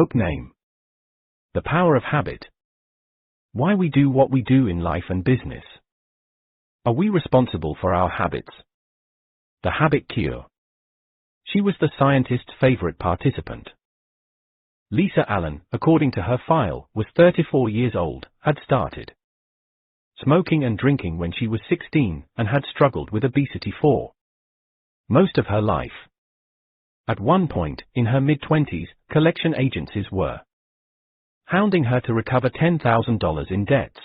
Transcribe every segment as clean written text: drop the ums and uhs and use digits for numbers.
Book name: The Power of Habit. Why we do what we do in life and business. Are we responsible for our habits? The Habit Cure. She was the scientist's favorite participant. Lisa Allen, according to her file, was 34 years old, had started smoking and drinking when she was 16, and had struggled with obesity for most of her life. At one point, in her mid-20s, collection agencies were hounding her to recover $10,000 in debts.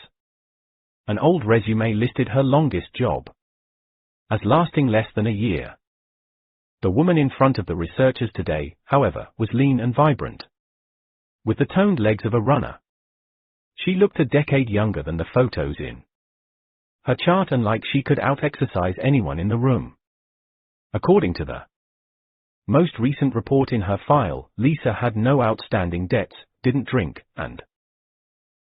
An old résumé listed her longest job as lasting less than a year. The woman in front of the researchers today, however, was lean and vibrant, with the toned legs of a runner. She looked a decade younger than the photos in her chart, and like she could out-exercise anyone in the room. According to the most recent report in her file, Lisa had no outstanding debts, didn't drink, and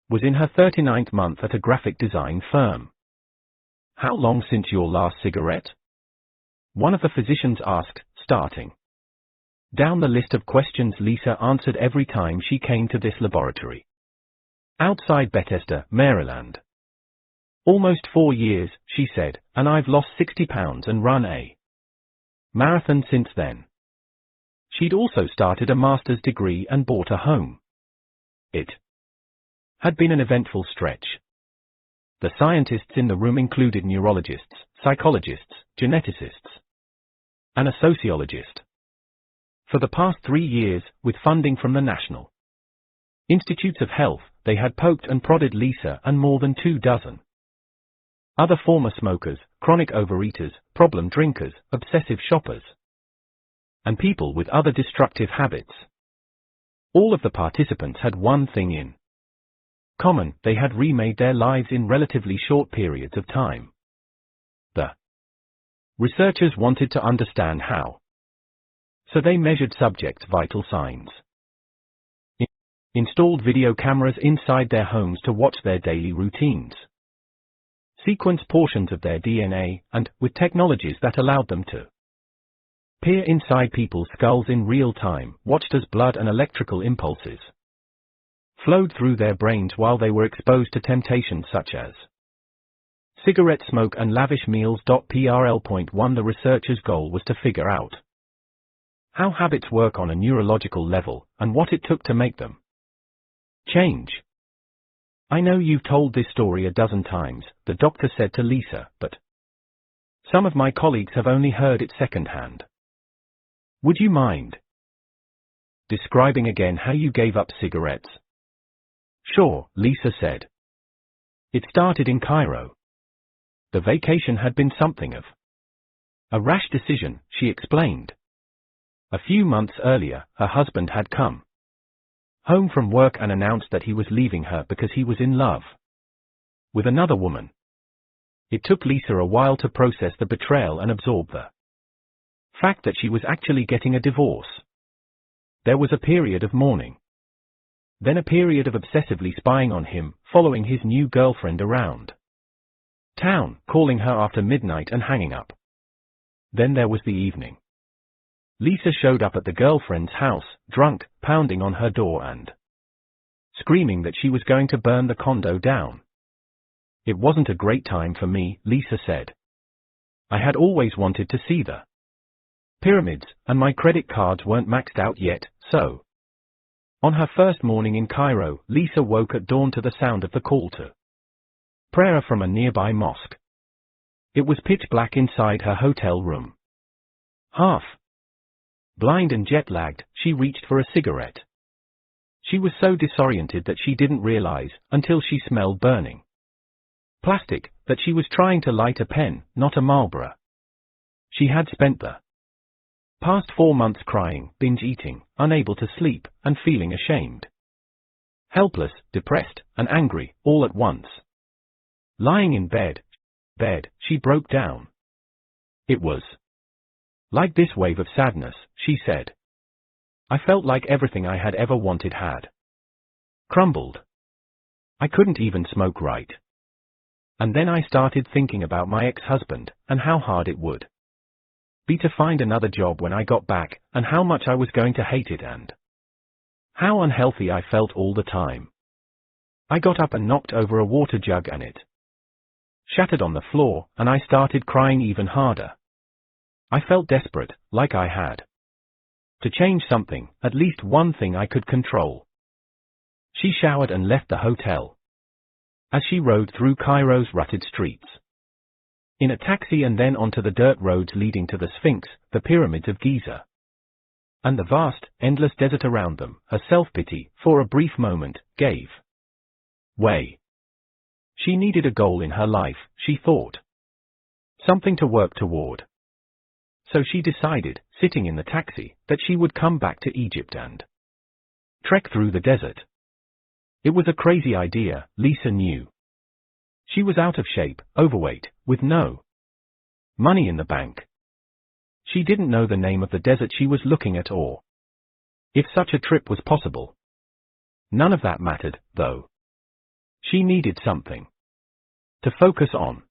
was in her 39th month at a graphic design firm. How long since your last cigarette? One of the physicians asked, starting down the list of questions Lisa answered every time she came to this laboratory outside Bethesda, Maryland. Almost 4 years, she said, and I've lost 60 pounds and run a marathon since then. She'd also started a master's degree and bought a home. It had been an eventful stretch. The scientists in the room included neurologists, psychologists, geneticists, and a sociologist. For the past 3 years, with funding from the National Institutes of Health, they had poked and prodded Lisa and more than 24 other former smokers, chronic overeaters, problem drinkers, obsessive shoppers, and people with other destructive habits. All of the participants had one thing in common: they had remade their lives in relatively short periods of time. The researchers wanted to understand how. So they measured subjects' vital signs, installed video cameras inside their homes to watch their daily routines, sequenced portions of their DNA, and, with technologies that allowed them to peer inside people's skulls in real time, watched as blood and electrical impulses flowed through their brains while they were exposed to temptations such as cigarette smoke and lavish meals. PRL.1 The researchers' goal was to figure out how habits work on a neurological level, and what it took to make them change. I know you've told this story a dozen times, the doctor said to Lisa, but some of my colleagues have only heard it secondhand. Would you mind describing again how you gave up cigarettes? Sure, Lisa said. It started in Cairo. The vacation had been something of a rash decision, she explained. A few months earlier, her husband had come home from work and announced that he was leaving her because he was in love with another woman. It took Lisa a while to process the betrayal and absorb the fact that she was actually getting a divorce. There was a period of mourning, then a period of obsessively spying on him, following his new girlfriend around town, calling her after midnight and hanging up. Then there was the evening. Lisa showed up at the girlfriend's house, drunk, pounding on her door and screaming that she was going to burn the condo down. It wasn't a great time for me, Lisa said. I had always wanted to see the pyramids, and my credit cards weren't maxed out yet, so. On her first morning in Cairo, Lisa woke at dawn to the sound of the call to prayer from a nearby mosque. It was pitch black inside her hotel room. Half blind and jet-lagged, she reached for a cigarette. She was so disoriented that she didn't realize, until she smelled burning plastic, that she was trying to light a pen, not a Marlboro. She had spent the past 4 months crying, binge-eating, unable to sleep, and feeling ashamed, helpless, depressed, and angry, all at once. Lying in bed, she broke down. It was like this wave of sadness, she said. I felt like everything I had ever wanted had crumbled. I couldn't even smoke right. And then I started thinking about my ex-husband, and how hard it would be to find another job when I got back, and how much I was going to hate it, and How unhealthy I felt all the time. I got up and knocked over a water jug and it shattered on the floor, and I started crying even harder. I felt desperate, like I had to change something, at least one thing I could control. She showered and left the hotel. As she rode through Cairo's rutted streets, in a taxi and then onto the dirt roads leading to the Sphinx, the pyramids of Giza, and the vast, endless desert around them, her self-pity, for a brief moment, gave way. She needed a goal in her life, she thought. Something to work toward. So she decided, sitting in the taxi, that she would come back to Egypt and trek through the desert. It was a crazy idea, Lisa knew. She was out of shape, overweight, with no money in the bank. She didn't know the name of the desert she was looking at or if such a trip was possible. None of that mattered, though. She needed something to focus on.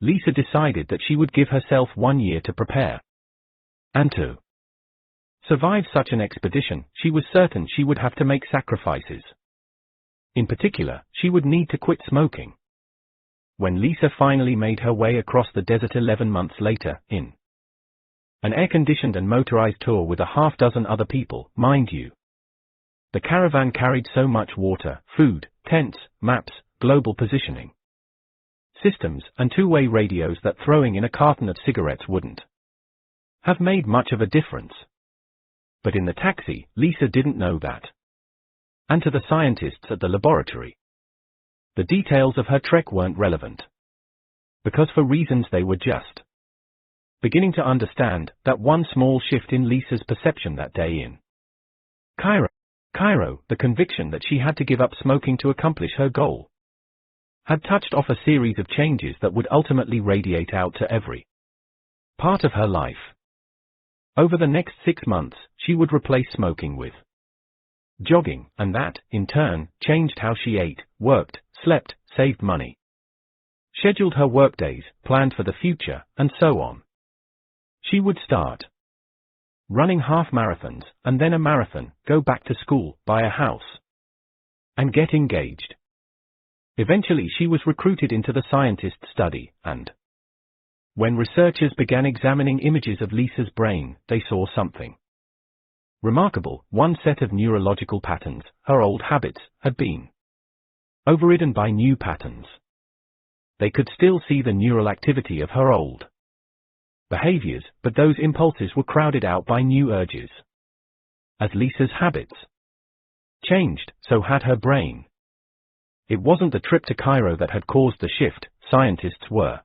Lisa decided that she would give herself 1 year to prepare. And to survive such an expedition, she was certain she would have to make sacrifices. In particular, she would need to quit smoking. When Lisa finally made her way across the desert 11 months later, in an air-conditioned and motorized tour with a half-dozen other people, mind you, the caravan carried so much water, food, tents, maps, global positioning systems, and two-way radios that throwing in a carton of cigarettes wouldn't have made much of a difference. But in the taxi, Lisa didn't know that. And to the scientists at the laboratory, the details of her trek weren't relevant. Because for reasons they were just beginning to understand, that one small shift in Lisa's perception that day in Cairo, the conviction that she had to give up smoking to accomplish her goal, had touched off a series of changes that would ultimately radiate out to every part of her life. Over the next 6 months, she would replace smoking with jogging, and that, in turn, changed how she ate, worked, slept, saved money, scheduled her workdays, planned for the future, and so on. She would start running half marathons, and then a marathon, go back to school, buy a house, and get engaged. Eventually she was recruited into the scientist's study, and when researchers began examining images of Lisa's brain, they saw something remarkable. One set of neurological patterns, her old habits, had been overridden by new patterns. They could still see the neural activity of her old behaviors, but those impulses were crowded out by new urges. As Lisa's habits changed, so had her brain. It wasn't the trip to Cairo that had caused the shift, scientists were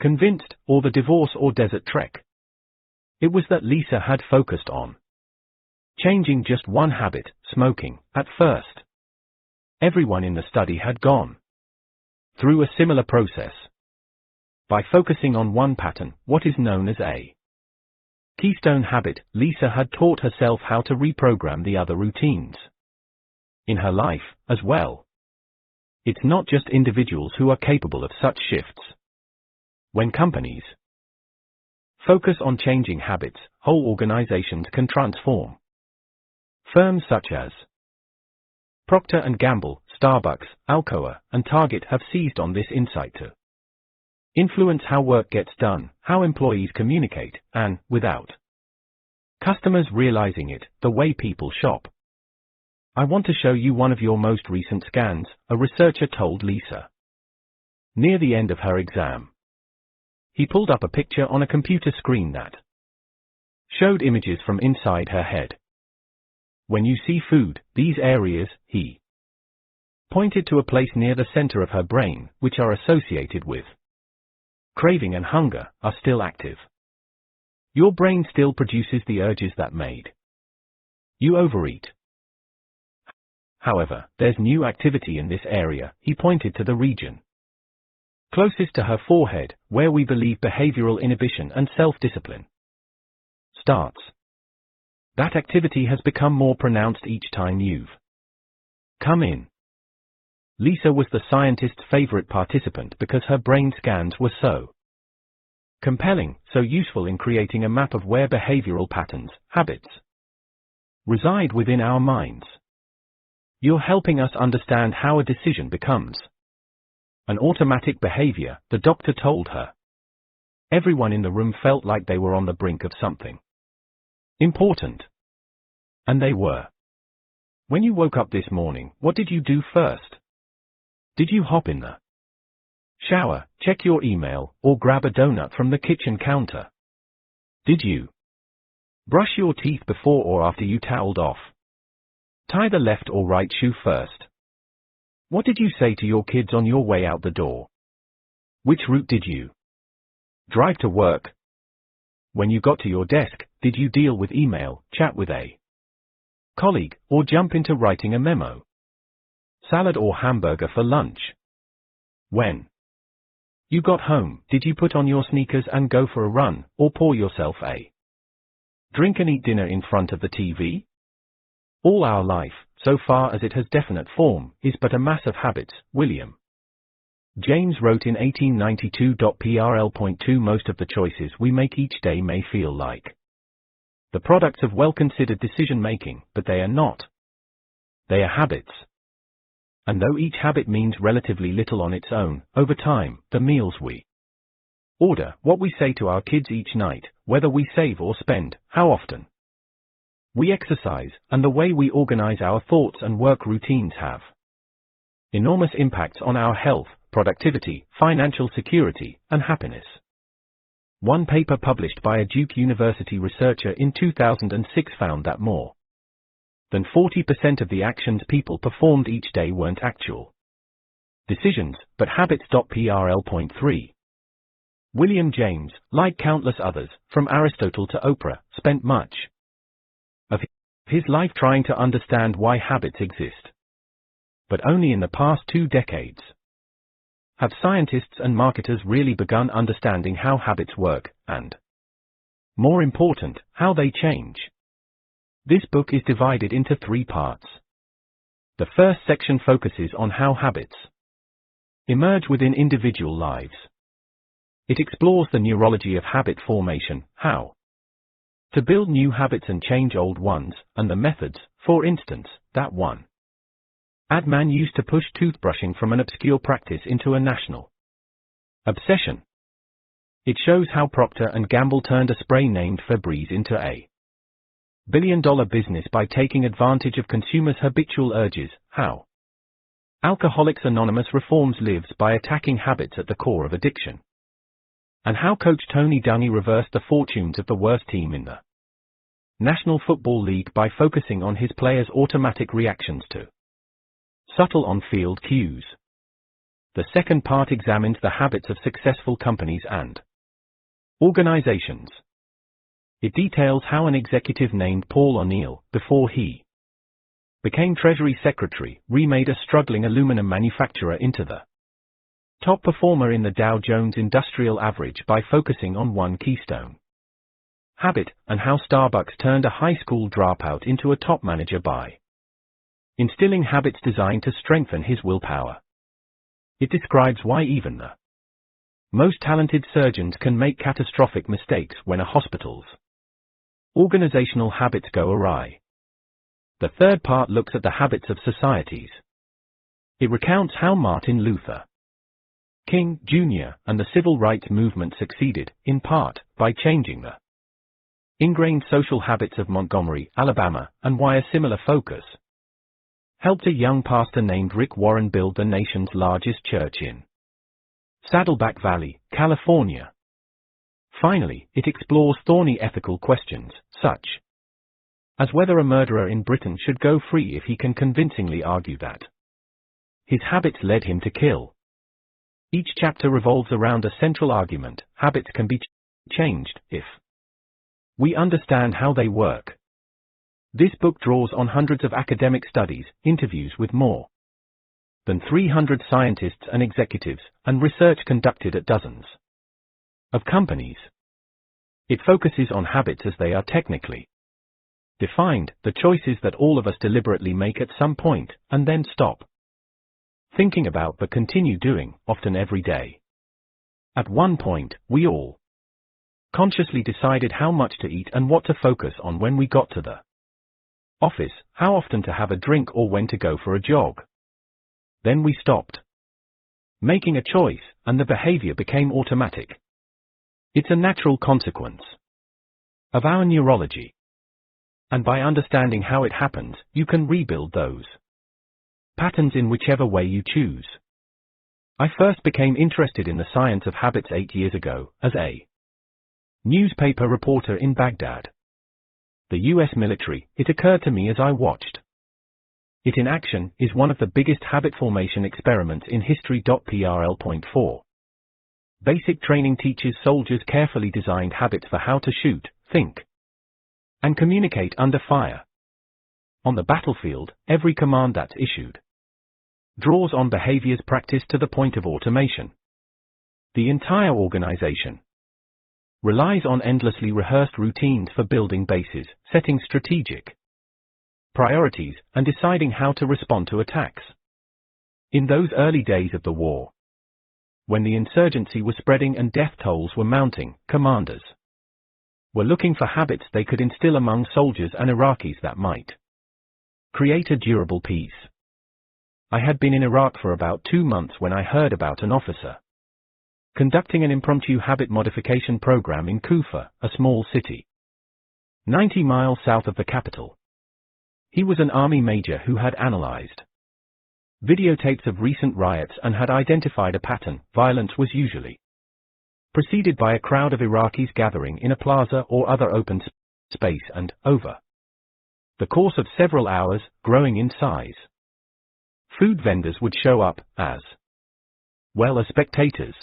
convinced, or the divorce or desert trek. It was that Lisa had focused on changing just one habit, smoking, at first. Everyone in the study had gone through a similar process. By focusing on one pattern, what is known as a keystone habit, Lisa had taught herself how to reprogram the other routines in her life, as well. It's not just individuals who are capable of such shifts. When companies focus on changing habits, whole organizations can transform. Firms such as Procter & Gamble, Starbucks, Alcoa, and Target have seized on this insight to influence how work gets done, how employees communicate, and, without customers realizing it, the way people shop. I want to show you one of your most recent scans, a researcher told Lisa near the end of her exam. He pulled up a picture on a computer screen that showed images from inside her head. When you see food, these areas, he pointed to a place near the center of her brain, which are associated with craving and hunger, are still active. Your brain still produces the urges that made you overeat. However, there's new activity in this area, he pointed to the region closest to her forehead, where we believe behavioral inhibition and self-discipline starts. That activity has become more pronounced each time you've come in. Lisa was the scientist's favorite participant because her brain scans were so compelling, so useful in creating a map of where behavioral patterns, habits, reside within our minds. You're helping us understand how a decision becomes an automatic behavior, the doctor told her. Everyone in the room felt like they were on the brink of something important. And they were. When you woke up this morning, what did you do first? Did you hop in the shower, check your email, or grab a donut from the kitchen counter? Did you brush your teeth before or after you toweled off? Tie the left or right shoe first? What did you say to your kids on your way out the door? Which route did you drive to work? When you got to your desk, did you deal with email, chat with a colleague, or jump into writing a memo? Salad or hamburger for lunch? When you got home, did you put on your sneakers and go for a run, or pour yourself a drink and eat dinner in front of the TV? All our life, so far as it has definite form, is but a mass of habits, William James wrote in 1892. PRL.2 Most of the choices we make each day may feel like the products of well-considered decision-making, but they are not. They are habits. And though each habit means relatively little on its own, over time, the meals we order, what we say to our kids each night, whether we save or spend, how often we exercise, and the way we organize our thoughts and work routines have enormous impacts on our health, productivity, financial security, and happiness. One paper published by a Duke University researcher in 2006 found that more than 40% of the actions people performed each day weren't actual decisions, but habits. PRL.3 William James, like countless others, from Aristotle to Oprah, spent much of his life trying to understand why habits exist. But only in the past 2 decades have scientists and marketers really begun understanding how habits work, and, more important, how they change. This book is divided into 3 parts. The first section focuses on how habits emerge within individual lives. It explores the neurology of habit formation, how to build new habits and change old ones, and the methods, for instance, that one ad man used to push toothbrushing from an obscure practice into a national obsession. It shows how Procter & Gamble turned a spray named Febreze into a billion-dollar business by taking advantage of consumers' habitual urges, how Alcoholics Anonymous reforms lives by attacking habits at the core of addiction, and how coach Tony Dungy reversed the fortunes of the worst team in the National Football League by focusing on his players' automatic reactions to subtle on-field cues. The second part examines the habits of successful companies and organizations. It details how an executive named Paul O'Neill, before he became Treasury Secretary, remade a struggling aluminum manufacturer into the top performer in the Dow Jones Industrial Average by focusing on one keystone habit, and how Starbucks turned a high school dropout into a top manager by instilling habits designed to strengthen his willpower. It describes why even the most talented surgeons can make catastrophic mistakes when a hospital's organizational habits go awry. The third part looks at the habits of societies. It recounts how Martin Luther King, Jr., and the civil rights movement succeeded, in part, by changing the ingrained social habits of Montgomery, Alabama, and why a similar focus helped a young pastor named Rick Warren build the nation's largest church in Saddleback Valley, California. Finally, it explores thorny ethical questions, such as whether a murderer in Britain should go free if he can convincingly argue that his habits led him to kill. Each chapter revolves around a central argument: habits can be changed if we understand how they work. This book draws on hundreds of academic studies, interviews with more than 300 scientists and executives, and research conducted at dozens of companies. It focuses on habits as they are technically defined, the choices that all of us deliberately make at some point, and then stop thinking about but continue doing, often every day. At one point, we all consciously decided how much to eat and what to focus on when we got to the Office, how often to have a drink or when to go for a jog. Then we stopped making a choice, and the behavior became automatic. It's a natural consequence of our neurology. And by understanding how it happens, you can rebuild those patterns in whichever way you choose. I first became interested in the science of habits 8 years ago, as a newspaper reporter in Baghdad. The US military, it occurred to me as I watched it in action, is one of the biggest habit formation experiments in history. PRL.4. Basic training teaches soldiers carefully designed habits for how to shoot, think, and communicate under fire. On the battlefield, every command that's issued draws on behaviors practiced to the point of automation. The entire organization relies on endlessly rehearsed routines for building bases, setting strategic priorities, and deciding how to respond to attacks. In those early days of the war, when the insurgency was spreading and death tolls were mounting, commanders were looking for habits they could instill among soldiers and Iraqis that might create a durable peace. I had been in Iraq for about 2 months when I heard about an officer conducting an impromptu habit modification program in Kufa, a small city 90 miles south of the capital. He was an army major who had analyzed videotapes of recent riots and had identified a pattern. Violence was usually preceded by a crowd of Iraqis gathering in a plaza or other open space and, over the course of several hours, growing in size. Food vendors would show up, as well as spectators.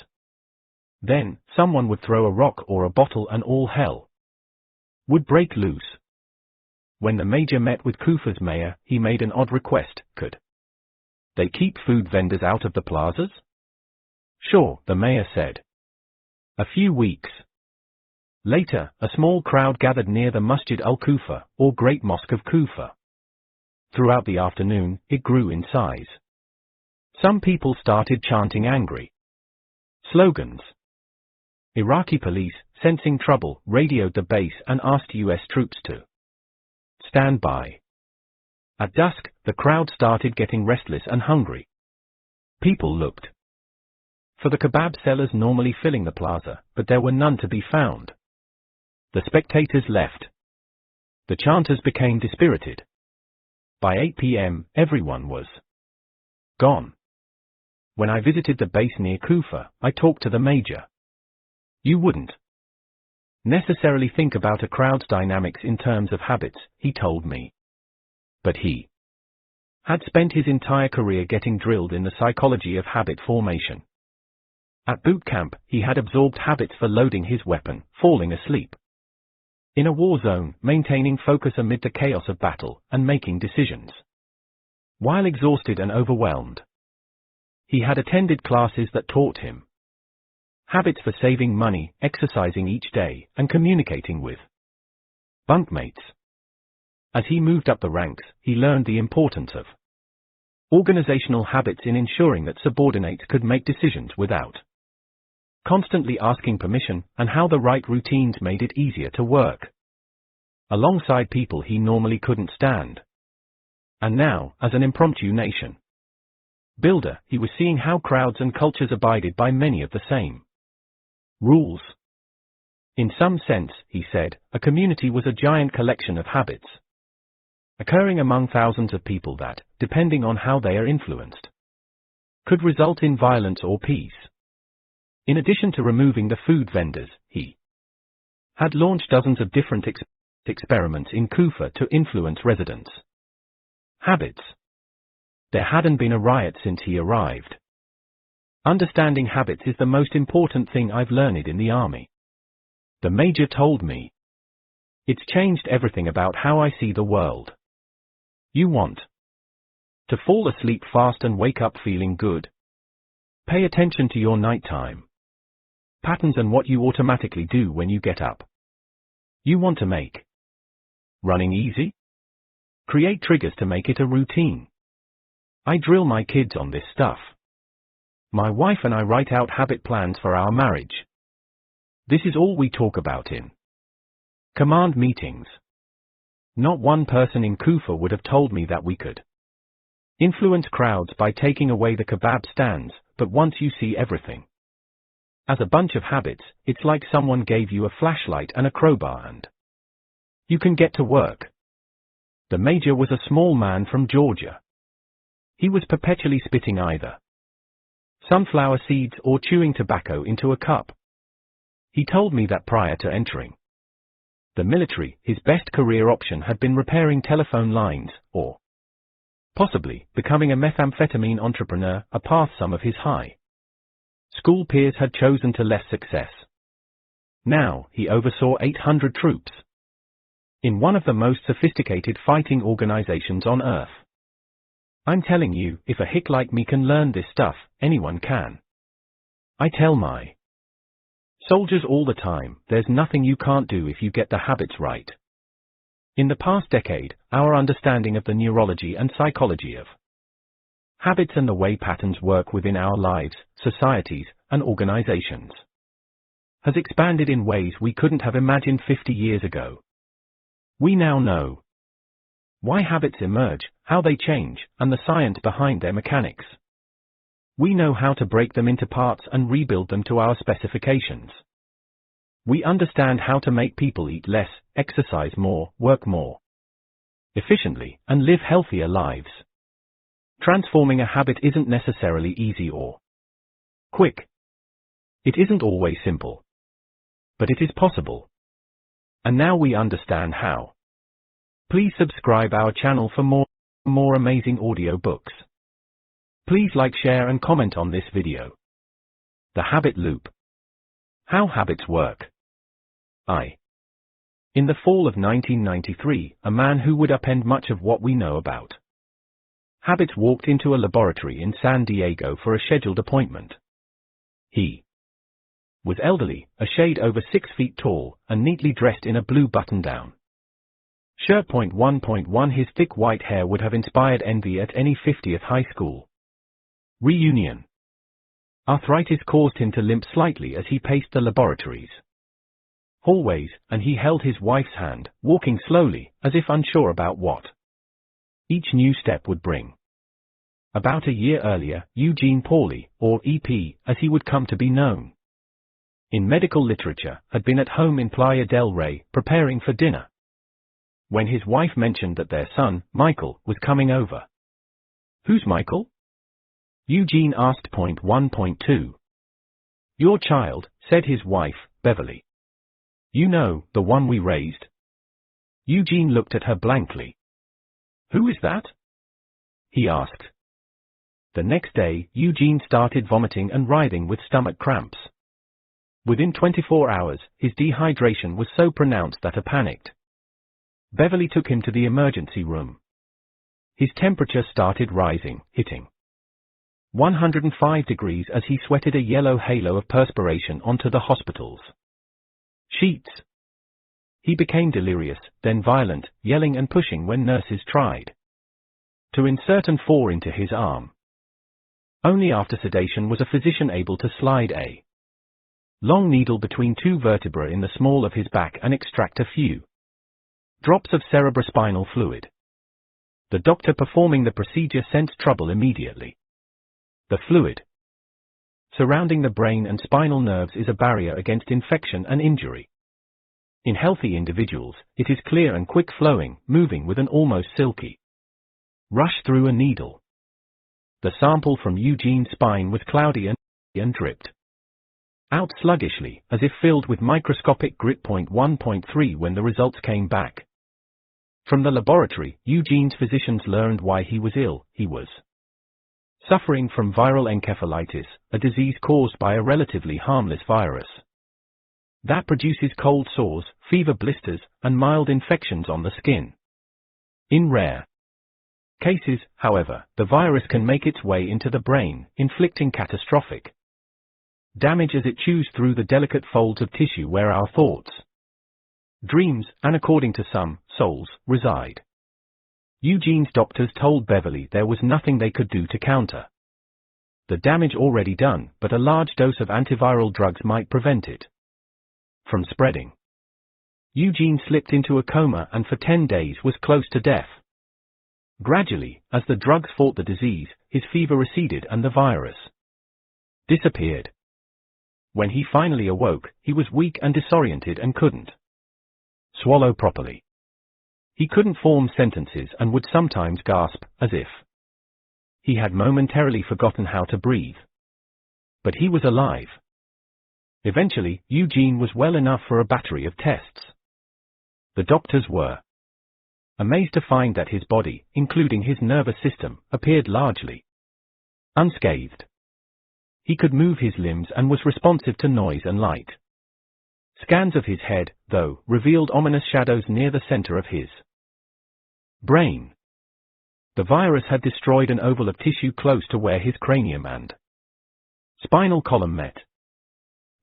Then, someone would throw a rock or a bottle and all hell would break loose. When the major met with Kufa's mayor, he made an odd request: could they keep food vendors out of the plazas? Sure, the mayor said. A few weeks later, a small crowd gathered near the Masjid al-Kufa, or Great Mosque of Kufa. Throughout the afternoon, it grew in size. Some people started chanting angry slogans. Iraqi police, sensing trouble, radioed the base and asked US troops to stand by. At dusk, the crowd started getting restless and hungry. People looked for the kebab sellers normally filling the plaza, but there were none to be found. The spectators left. The chanters became dispirited. By 8 p.m., everyone was gone. When I visited the base near Kufa, I talked to the major. You wouldn't necessarily think about a crowd's dynamics in terms of habits, he told me. But he had spent his entire career getting drilled in the psychology of habit formation. At boot camp, he had absorbed habits for loading his weapon, falling asleep in a war zone, maintaining focus amid the chaos of battle, and making decisions while exhausted and overwhelmed. He had attended classes that taught him habits for saving money, exercising each day, and communicating with bunkmates. As he moved up the ranks, he learned the importance of organizational habits in ensuring that subordinates could make decisions without constantly asking permission, and how the right routines made it easier to work alongside people he normally couldn't stand. And now, as an impromptu nation builder, he was seeing how crowds and cultures abided by many of the same rules. In some sense, he said, a community was a giant collection of habits occurring among thousands of people that, depending on how they are influenced, could result in violence or peace. In addition to removing the food vendors, he had launched dozens of different experiments in Kufa to influence residents' habits. There hadn't been a riot since he arrived. Understanding habits is the most important thing I've learned in the army, the major told me. It's changed everything about how I see the world. You want to fall asleep fast and wake up feeling good? Pay attention to your nighttime patterns and what you automatically do when you get up. You want to make running easy? Create triggers to make it a routine. I drill my kids on this stuff. My wife and I write out habit plans for our marriage. This is all we talk about in command meetings. Not one person in Kufa would have told me that we could influence crowds by taking away the kebab stands, but once you see everything as a bunch of habits, it's like someone gave you a flashlight and a crowbar and you can get to work. The major was a small man from Georgia. He was perpetually spitting either sunflower seeds or chewing tobacco into a cup. He told me that prior to entering the military, his best career option had been repairing telephone lines, or possibly becoming a methamphetamine entrepreneur, a path some of his high school peers had chosen to less success. Now, he oversaw 800 troops in one of the most sophisticated fighting organizations on earth. I'm telling you, if a hick like me can learn this stuff, anyone can. I tell my soldiers all the time, there's nothing you can't do if you get the habits right. In the past decade, our understanding of the neurology and psychology of habits and the way patterns work within our lives, societies, and organizations has expanded in ways we couldn't have imagined 50 years ago. We now know why habits emerge, how they change, and the science behind their mechanics. We know how to break them into parts and rebuild them to our specifications. We understand how to make people eat less, exercise more, work more efficiently, and live healthier lives. Transforming a habit isn't necessarily easy or quick. It isn't always simple. But it is possible. And now we understand how. Please subscribe our channel for more amazing audio books. Please like, share and comment on this video. The Habit Loop. How habits work. In the fall of 1993, a man who would upend much of what we know about habits walked into a laboratory in San Diego for a scheduled appointment. He was elderly, a shade over 6 feet tall, and neatly dressed in a blue button-down shirt. 1.1 His thick white hair would have inspired envy at any 50th high school reunion. Arthritis caused him to limp slightly as he paced the laboratory's hallways, and he held his wife's hand, walking slowly, as if unsure about what each new step would bring. About a year earlier, Eugene Pauly, or EP, as he would come to be known in medical literature, had been at home in Playa del Rey, preparing for dinner, when his wife mentioned that their son, Michael, was coming over. Who's Michael? Eugene asked. 1.2 Your child, said his wife, Beverly. You know, the one we raised. Eugene looked at her blankly. Who is that? He asked. The next day, Eugene started vomiting and writhing with stomach cramps. Within 24 hours, his dehydration was so pronounced that a panicked Beverly took him to the emergency room. His temperature started rising, hitting 105 degrees as he sweated a yellow halo of perspiration onto the hospital's sheets. He became delirious, then violent, yelling and pushing when nurses tried to insert an 4 into his arm. Only after sedation was a physician able to slide a long needle between 2 vertebrae in the small of his back and extract a few drops of cerebrospinal fluid. The doctor performing the procedure sensed trouble immediately. The fluid surrounding the brain and spinal nerves is a barrier against infection and injury. In healthy individuals, it is clear and quick-flowing, moving with an almost silky rush through a needle. The sample from Eugene's spine was cloudy and dripped out sluggishly, as if filled with microscopic grit. 1.3 When the results came back from the laboratory, Eugene's physicians learned why he was ill. He was suffering from viral encephalitis, a disease caused by a relatively harmless virus that produces cold sores, fever blisters, and mild infections on the skin. In rare cases, however, the virus can make its way into the brain, inflicting catastrophic damage as it chews through the delicate folds of tissue where our thoughts, dreams, and according to some, souls, reside. Eugene's doctors told Beverly there was nothing they could do to counter the damage already done, but a large dose of antiviral drugs might prevent it from spreading. Eugene slipped into a coma and for 10 days was close to death. Gradually, as the drugs fought the disease, his fever receded and the virus disappeared. When he finally awoke, he was weak and disoriented and couldn't swallow properly. He couldn't form sentences and would sometimes gasp, as if he had momentarily forgotten how to breathe. But he was alive. Eventually, Eugene was well enough for a battery of tests. The doctors were amazed to find that his body, including his nervous system, appeared largely unscathed. He could move his limbs and was responsive to noise and light. Scans of his head, though, revealed ominous shadows near the center of his brain. The virus had destroyed an oval of tissue close to where his cranium and spinal column met.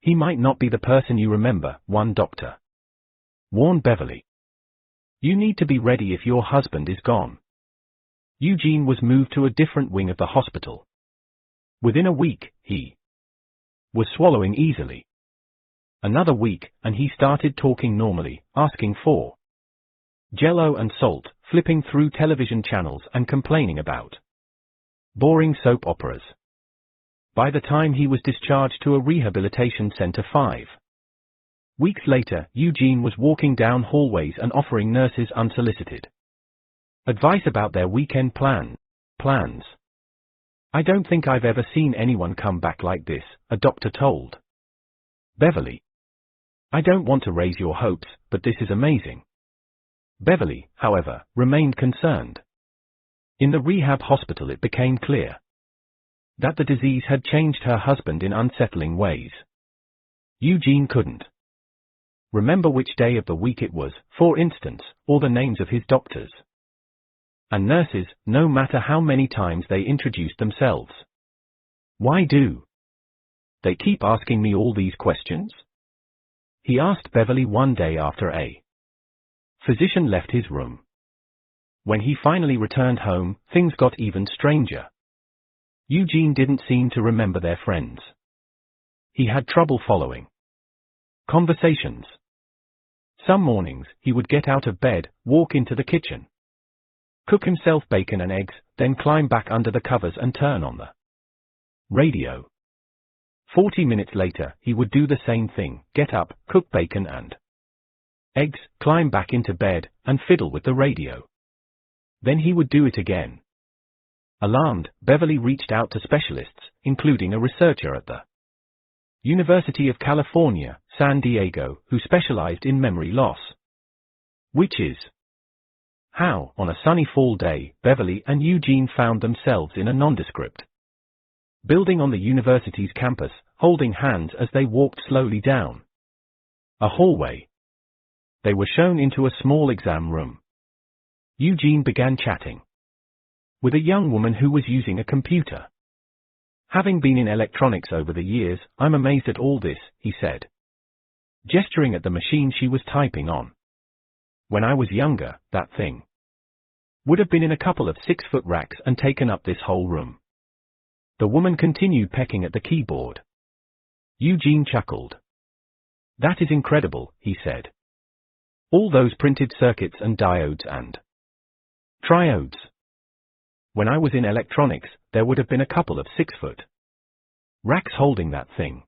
He might not be the person you remember, one doctor warned Beverly. You need to be ready if your husband is gone. Eugene was moved to a different wing of the hospital. Within a week, he was swallowing easily. Another week, and he started talking normally, asking for Jell-O and salt, flipping through television channels and complaining about boring soap operas. By the time he was discharged to a rehabilitation center 5 weeks later, Eugene was walking down hallways and offering nurses unsolicited advice about their weekend plans. I don't think I've ever seen anyone come back like this, a doctor told Beverly. I don't want to raise your hopes, but this is amazing. Beverly, however, remained concerned. In the rehab hospital it became clear that the disease had changed her husband in unsettling ways. Eugene couldn't remember which day of the week it was, for instance, or the names of his doctors and nurses, no matter how many times they introduced themselves. Why do they keep asking me all these questions? He asked Beverly one day after a physician left his room. When he finally returned home, things got even stranger. Eugene didn't seem to remember their friends. He had trouble following conversations. Some mornings, he would get out of bed, walk into the kitchen, cook himself bacon and eggs, then climb back under the covers and turn on the radio. 40 minutes later, he would do the same thing, get up, cook bacon and eggs, climb back into bed, and fiddle with the radio. Then he would do it again. Alarmed, Beverly reached out to specialists, including a researcher at the University of California, San Diego, who specialized in memory loss. Which is how, on a sunny fall day, Beverly and Eugene found themselves in a nondescript building on the university's campus, holding hands as they walked slowly down a hallway. They were shown into a small exam room. Eugene began chatting with a young woman who was using a computer. Having been in electronics over the years, I'm amazed at all this, he said, gesturing at the machine she was typing on. When I was younger, that thing would have been in a couple of 6-foot racks and taken up this whole room. The woman continued pecking at the keyboard. Eugene chuckled. That is incredible, he said. All those printed circuits and diodes and triodes. When I was in electronics, there would have been a couple of 6-foot racks holding that thing.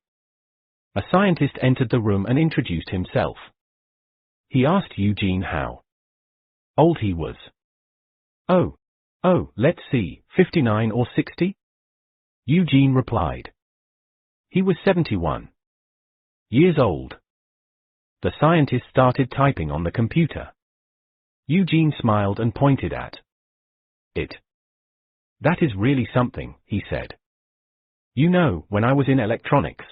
A scientist entered the room and introduced himself. He asked Eugene how old he was. Oh, let's see, 59 or 60? Eugene replied. He was 71 years old. The scientist started typing on the computer. Eugene smiled and pointed at it. That is really something, he said. You know, when I was in electronics,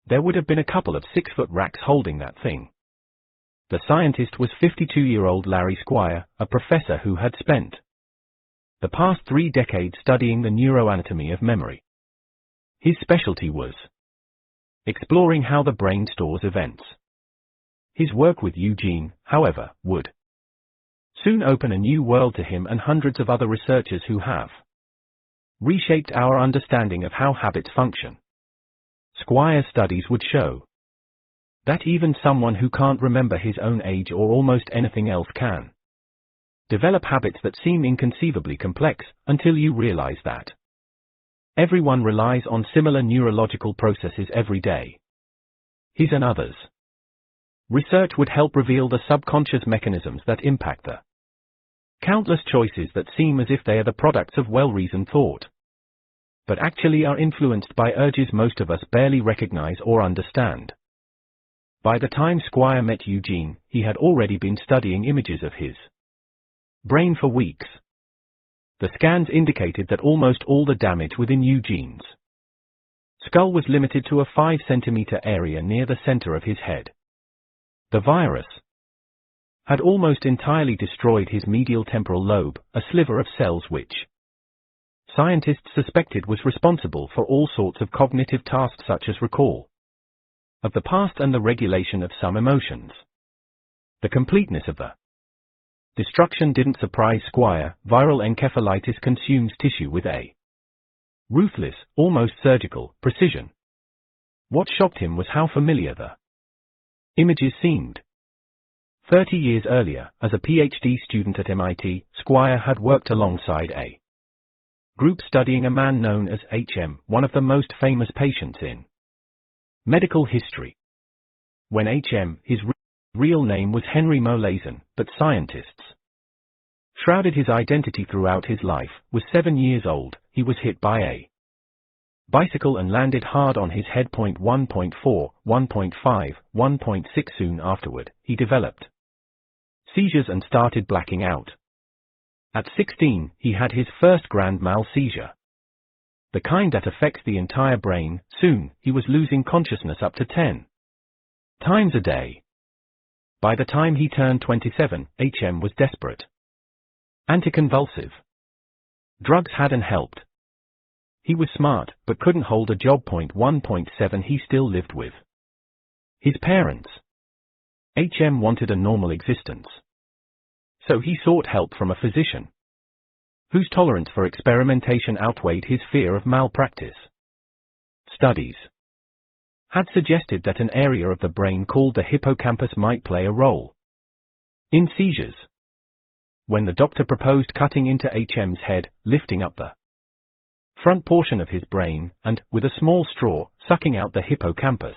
there would have been a couple of 6-foot racks holding that thing. The scientist was 52-year-old Larry Squire, a professor who had spent the past 3 decades studying the neuroanatomy of memory. His specialty was exploring how the brain stores events. His work with Eugene, however, would soon open a new world to him and hundreds of other researchers who have reshaped our understanding of how habits function. Squire's studies would show That even someone who can't remember his own age or almost anything else can develop habits that seem inconceivably complex, until you realize that everyone relies on similar neurological processes every day. His and others' research would help reveal the subconscious mechanisms that impact the countless choices that seem as if they are the products of well-reasoned thought, but actually are influenced by urges most of us barely recognize or understand. By the time Squire met Eugene, he had already been studying images of his brain for weeks. The scans indicated that almost all the damage within Eugene's skull was limited to a 5-centimeter area near the center of his head. The virus had almost entirely destroyed his medial temporal lobe, a sliver of cells which scientists suspected was responsible for all sorts of cognitive tasks such as recall of the past and the regulation of some emotions. The completeness of the destruction didn't surprise Squire. Viral encephalitis consumes tissue with a ruthless, almost surgical, precision. What shocked him was how familiar the images seemed. 30 years earlier, as a PhD student at MIT, Squire had worked alongside a group studying a man known as HM, one of the most famous patients in medical history. When HM, his real name was Henry Molaison, but scientists shrouded his identity throughout his life, was 7 years old, he was hit by a bicycle and landed hard on his head. 1.4, 1.5, 1.6. Soon afterward, he developed seizures and started blacking out. At 16, he had his first grand mal seizure, the kind that affects the entire brain. Soon, he was losing consciousness up to 10 times a day. By the time he turned 27, HM was desperate. Anticonvulsive drugs hadn't helped. He was smart, but couldn't hold a job. 1.7. He still lived with his parents. HM wanted a normal existence, so he sought help from a physician whose tolerance for experimentation outweighed his fear of malpractice. Studies had suggested that an area of the brain called the hippocampus might play a role in seizures. When the doctor proposed cutting into HM's head, lifting up the front portion of his brain, and, with a small straw, sucking out the hippocampus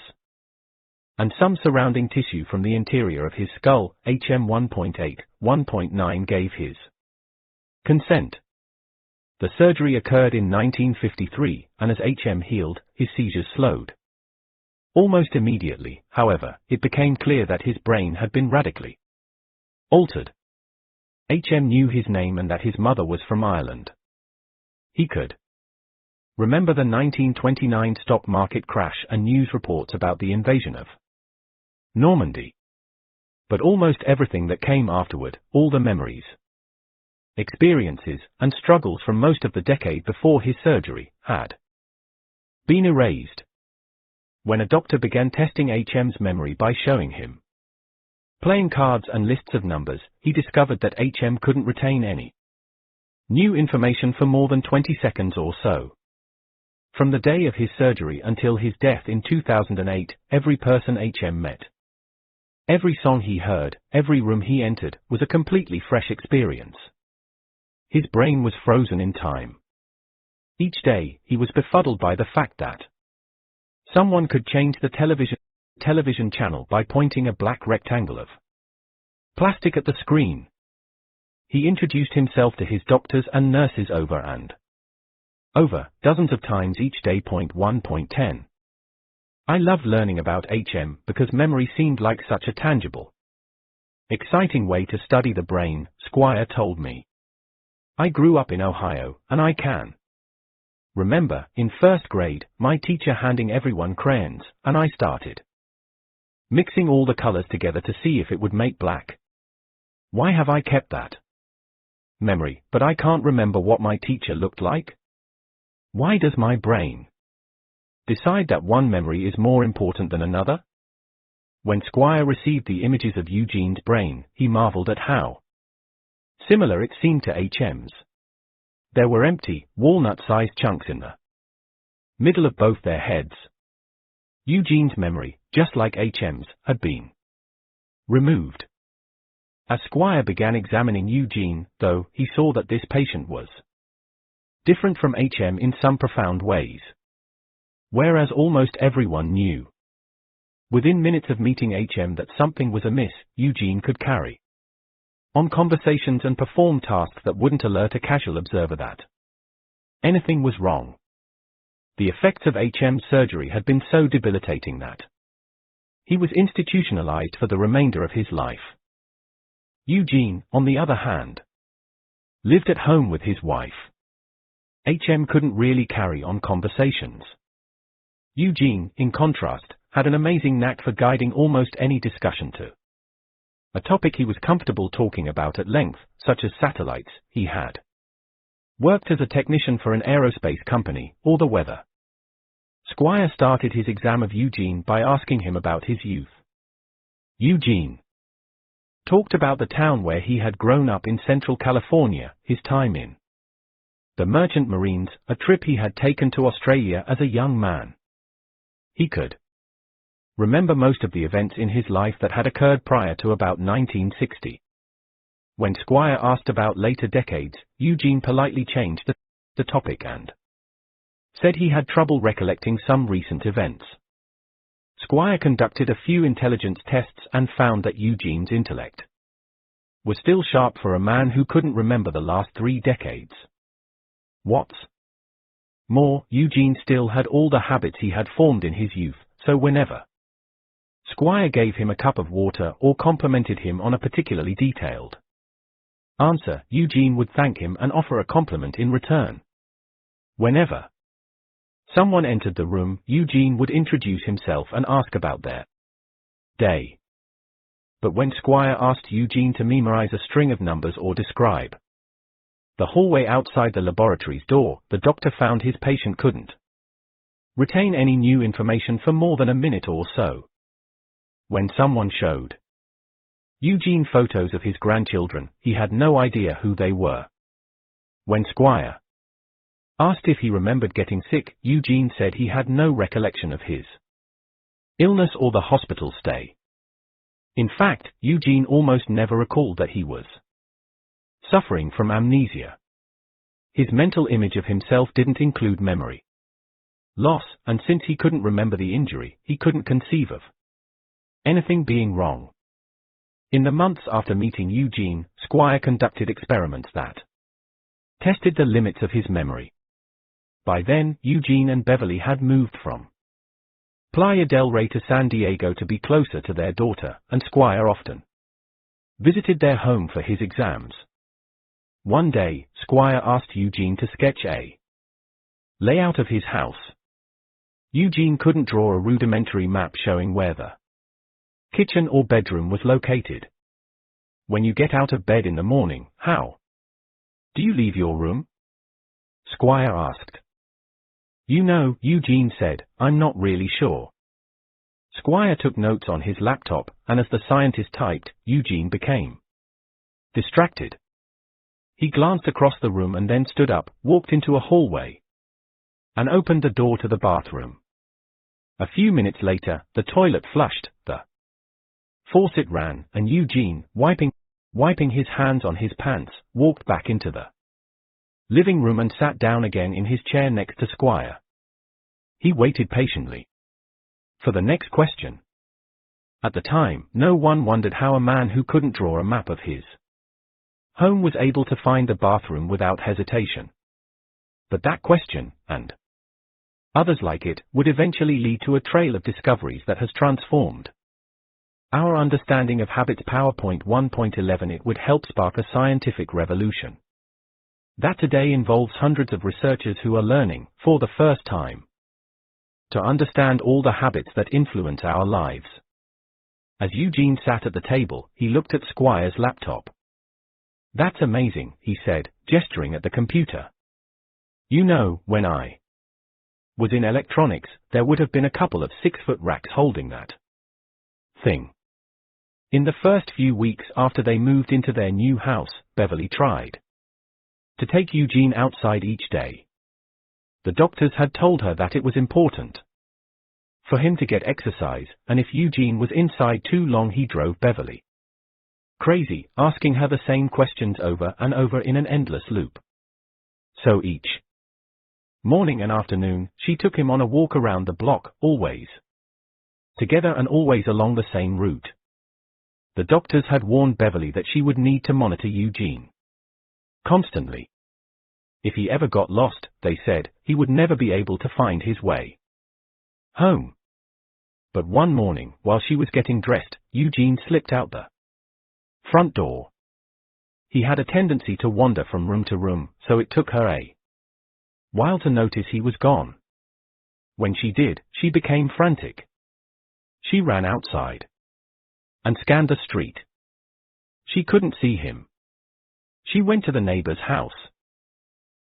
and some surrounding tissue from the interior of his skull, HM 1.8, 1.9 gave his consent. The surgery occurred in 1953, and as HM healed, his seizures slowed. Almost immediately, however, it became clear that his brain had been radically altered. HM knew his name and that his mother was from Ireland. He could remember the 1929 stock market crash and news reports about the invasion of Normandy. But almost everything that came afterward, all the memories, experiences, and struggles from most of the decade before his surgery, had been erased. When a doctor began testing HM's memory by showing him playing cards and lists of numbers, he discovered that HM couldn't retain any new information for more than 20 seconds or so. From the day of his surgery until his death in 2008, every person HM met, every song he heard, every room he entered, was a completely fresh experience. His brain was frozen in time. Each day, he was befuddled by the fact that someone could change the television channel by pointing a black rectangle of plastic at the screen. He introduced himself to his doctors and nurses over and over, dozens of times each day. 1.10. I loved learning about HM because memory seemed like such a tangible, exciting way to study the brain, Squire told me. I grew up in Ohio, and I can remember, in first grade, my teacher handing everyone crayons, and I started mixing all the colors together to see if it would make black. Why have I kept that memory, but I can't remember what my teacher looked like? Why does my brain decide that one memory is more important than another? When Squire received the images of Eugene's brain, he marveled at how similar it seemed to HM's. There were empty, walnut-sized chunks in the middle of both their heads. Eugene's memory, just like HM's, had been removed. As Squire began examining Eugene, though, he saw that this patient was different from HM in some profound ways. Whereas almost everyone knew within minutes of meeting HM that something was amiss, Eugene could carry on conversations and perform tasks that wouldn't alert a casual observer that anything was wrong. The effects of HM's surgery had been so debilitating that he was institutionalized for the remainder of his life. Eugene, on the other hand, lived at home with his wife. HM couldn't really carry on conversations. Eugene, in contrast, had an amazing knack for guiding almost any discussion to a topic he was comfortable talking about at length, such as satellites. He had worked as a technician for an aerospace company, or the weather. Squire started his exam of Eugene by asking him about his youth. Eugene talked about the town where he had grown up in Central California, his time in the Merchant Marines, a trip he had taken to Australia as a young man. He could remember most of the events in his life that had occurred prior to about 1960. When Squire asked about later decades, Eugene politely changed the topic and said he had trouble recollecting some recent events. Squire conducted a few intelligence tests and found that Eugene's intellect was still sharp for a man who couldn't remember the last 3 decades. What's more, Eugene still had all the habits he had formed in his youth, so whenever Squire gave him a cup of water or complimented him on a particularly detailed answer, Eugene would thank him and offer a compliment in return. Whenever someone entered the room, Eugene would introduce himself and ask about their day. But when Squire asked Eugene to memorize a string of numbers or describe the hallway outside the laboratory's door, the doctor found his patient couldn't retain any new information for more than a minute or so. When someone showed Eugene photos of his grandchildren, he had no idea who they were. When Squire asked if he remembered getting sick, Eugene said he had no recollection of his illness or the hospital stay. In fact, Eugene almost never recalled that he was suffering from amnesia. His mental image of himself didn't include memory loss, and since he couldn't remember the injury, he couldn't conceive of anything being wrong. In the months after meeting Eugene, Squire conducted experiments that tested the limits of his memory. By then, Eugene and Beverly had moved from Playa del Rey to San Diego to be closer to their daughter, and Squire often visited their home for his exams. One day, Squire asked Eugene to sketch a layout of his house. Eugene couldn't draw a rudimentary map showing where the kitchen or bedroom was located. When you get out of bed in the morning, how do you leave your room? Squire asked. You know, Eugene said, I'm not really sure. Squire took notes on his laptop, and as the scientist typed, Eugene became distracted. He glanced across the room and then stood up, walked into a hallway, and opened the door to the bathroom. A few minutes later, the toilet flushed, the faucet ran, and Eugene, wiping his hands on his pants, walked back into the living room and sat down again in his chair next to Squire. He waited patiently for the next question. At the time, no one wondered how a man who couldn't draw a map of his home was able to find the bathroom without hesitation. But that question, and others like it, would eventually lead to a trail of discoveries that has transformed our understanding of habits. PowerPoint 1.11. It would help spark a scientific revolution that today involves hundreds of researchers who are learning, for the first time, to understand all the habits that influence our lives. As Eugene sat at the table, he looked at Squire's laptop. That's amazing, he said, gesturing at the computer. You know, when I was in electronics, there would have been a couple of 6-foot racks holding that thing. In the first few weeks after they moved into their new house, Beverly tried to take Eugene outside each day. The doctors had told her that it was important for him to get exercise, and if Eugene was inside too long he drove Beverly crazy, asking her the same questions over and over in an endless loop. So each morning and afternoon, she took him on a walk around the block, always together and always along the same route. The doctors had warned Beverly that she would need to monitor Eugene constantly. If he ever got lost, they said, he would never be able to find his way home. But one morning, while she was getting dressed, Eugene slipped out the front door. He had a tendency to wander from room to room, so it took her a while to notice he was gone. When she did, she became frantic. She ran outside and scanned the street. She couldn't see him. She went to the neighbor's house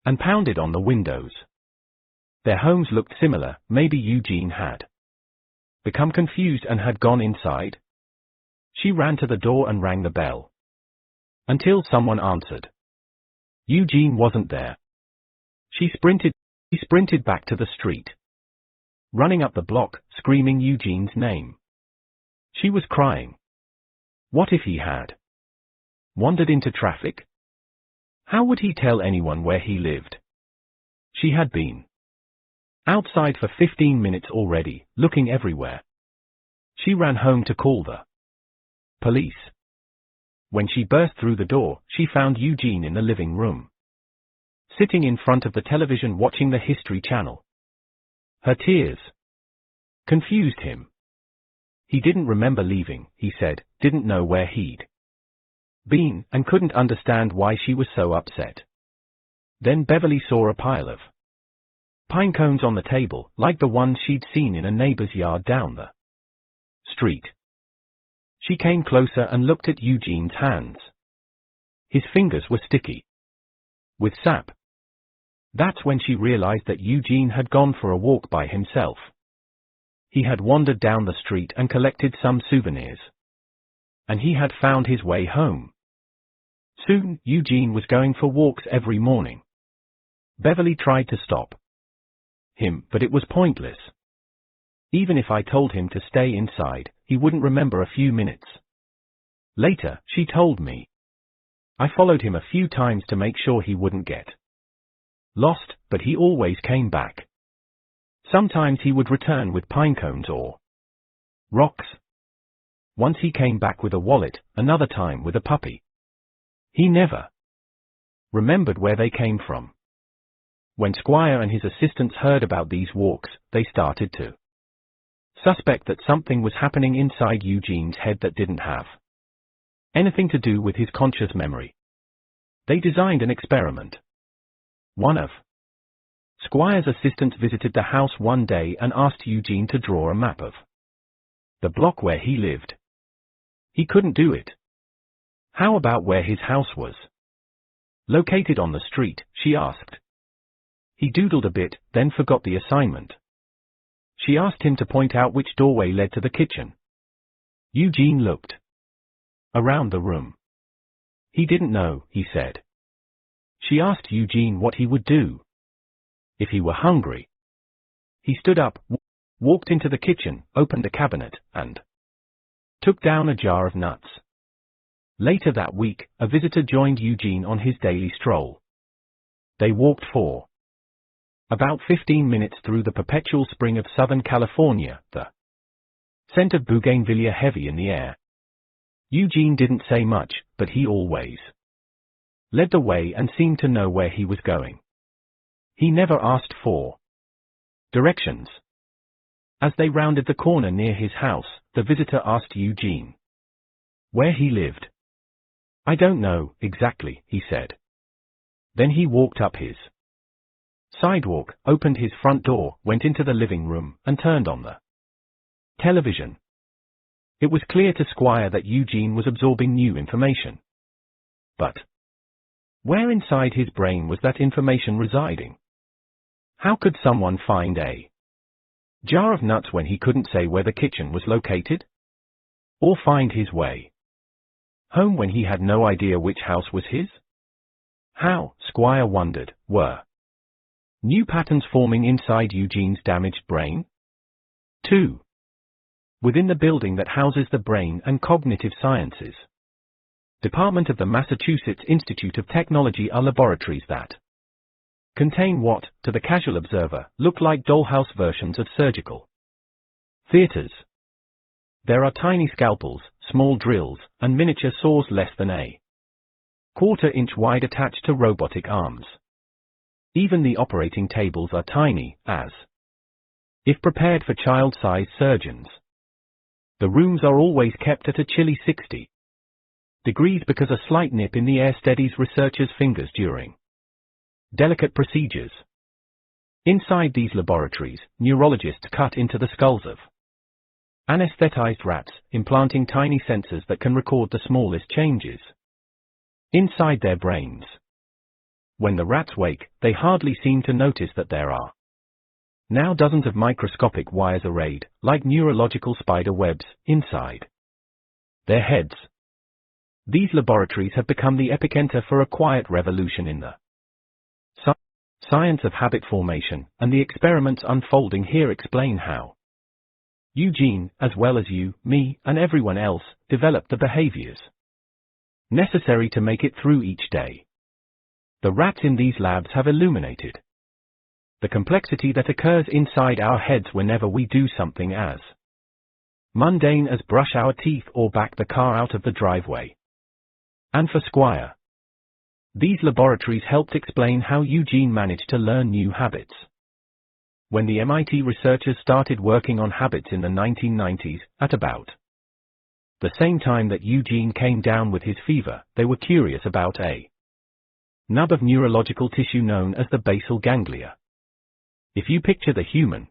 and pounded on the windows. Their homes looked similar. Maybe Eugene had become confused and had gone inside. She ran to the door and rang the bell until someone answered. Eugene wasn't there. She sprinted back to the street, running up the block, screaming Eugene's name. She was crying. What if he had wandered into traffic? How would he tell anyone where he lived? She had been outside for 15 minutes already, looking everywhere. She ran home to call the police. When she burst through the door, she found Eugene in the living room, sitting in front of the television watching the History Channel. Her tears confused him. He didn't remember leaving, he said, didn't know where he'd been, and couldn't understand why she was so upset. Then Beverly saw a pile of pine cones on the table, like the ones she'd seen in a neighbor's yard down the street. She came closer and looked at Eugene's hands. His fingers were sticky with sap. That's when she realized that Eugene had gone for a walk by himself. He had wandered down the street and collected some souvenirs. And he had found his way home. Soon, Eugene was going for walks every morning. Beverly tried to stop him, but it was pointless. Even if I told him to stay inside, he wouldn't remember a few minutes later, she told me. I followed him a few times to make sure he wouldn't get lost, but he always came back. Sometimes he would return with pine cones or rocks. Once he came back with a wallet, another time with a puppy. He never remembered where they came from. When Squire and his assistants heard about these walks, they started to suspect that something was happening inside Eugene's head that didn't have anything to do with his conscious memory. They designed an experiment. One of Squire's assistants visited the house one day and asked Eugene to draw a map of the block where he lived. He couldn't do it. How about where his house was located on the street, she asked. He doodled a bit, then forgot the assignment. She asked him to point out which doorway led to the kitchen. Eugene looked around the room. He didn't know, he said. She asked Eugene what he would do if he were hungry. He stood up, walked into the kitchen, opened a cabinet, and took down a jar of nuts. Later that week, a visitor joined Eugene on his daily stroll. They walked for about 15 minutes through the perpetual spring of Southern California, the scent of bougainvillea heavy in the air. Eugene didn't say much, but he always led the way and seemed to know where he was going. He never asked for directions. As they rounded the corner near his house, the visitor asked Eugene where he lived. I don't know, exactly, he said. Then he walked up his sidewalk, opened his front door, went into the living room, and turned on the television. It was clear to Squire that Eugene was absorbing new information. But where inside his brain was that information residing? How could someone find a jar of nuts when he couldn't say where the kitchen was located? Or find his way home when he had no idea which house was his? How, Squire wondered, were new patterns forming inside Eugene's damaged brain? 2. Within the building that houses the brain and cognitive sciences department of the Massachusetts Institute of Technology are laboratories that contain what, to the casual observer, look like dollhouse versions of surgical theaters. There are tiny scalpels, small drills, and miniature saws less than a quarter-inch wide attached to robotic arms. Even the operating tables are tiny, as if prepared for child-sized surgeons. The rooms are always kept at a chilly 60 degrees because a slight nip in the air steadies researchers' fingers during delicate procedures. Inside these laboratories, neurologists cut into the skulls of anesthetized rats, implanting tiny sensors that can record the smallest changes inside their brains. When the rats wake, they hardly seem to notice that there are now dozens of microscopic wires arrayed, like neurological spider webs, inside their heads. These laboratories have become the epicenter for a quiet revolution in the science of habit formation, and the experiments unfolding here explain how Eugene, as well as you, me, and everyone else, developed the behaviors necessary to make it through each day. The rats in these labs have illuminated the complexity that occurs inside our heads whenever we do something as mundane as brush our teeth or back the car out of the driveway. And for Squire, these laboratories helped explain how Eugene managed to learn new habits. When the MIT researchers started working on habits in the 1990s, at about the same time that Eugene came down with his fever, they were curious about a nub of neurological tissue known as the basal ganglia. If you picture the human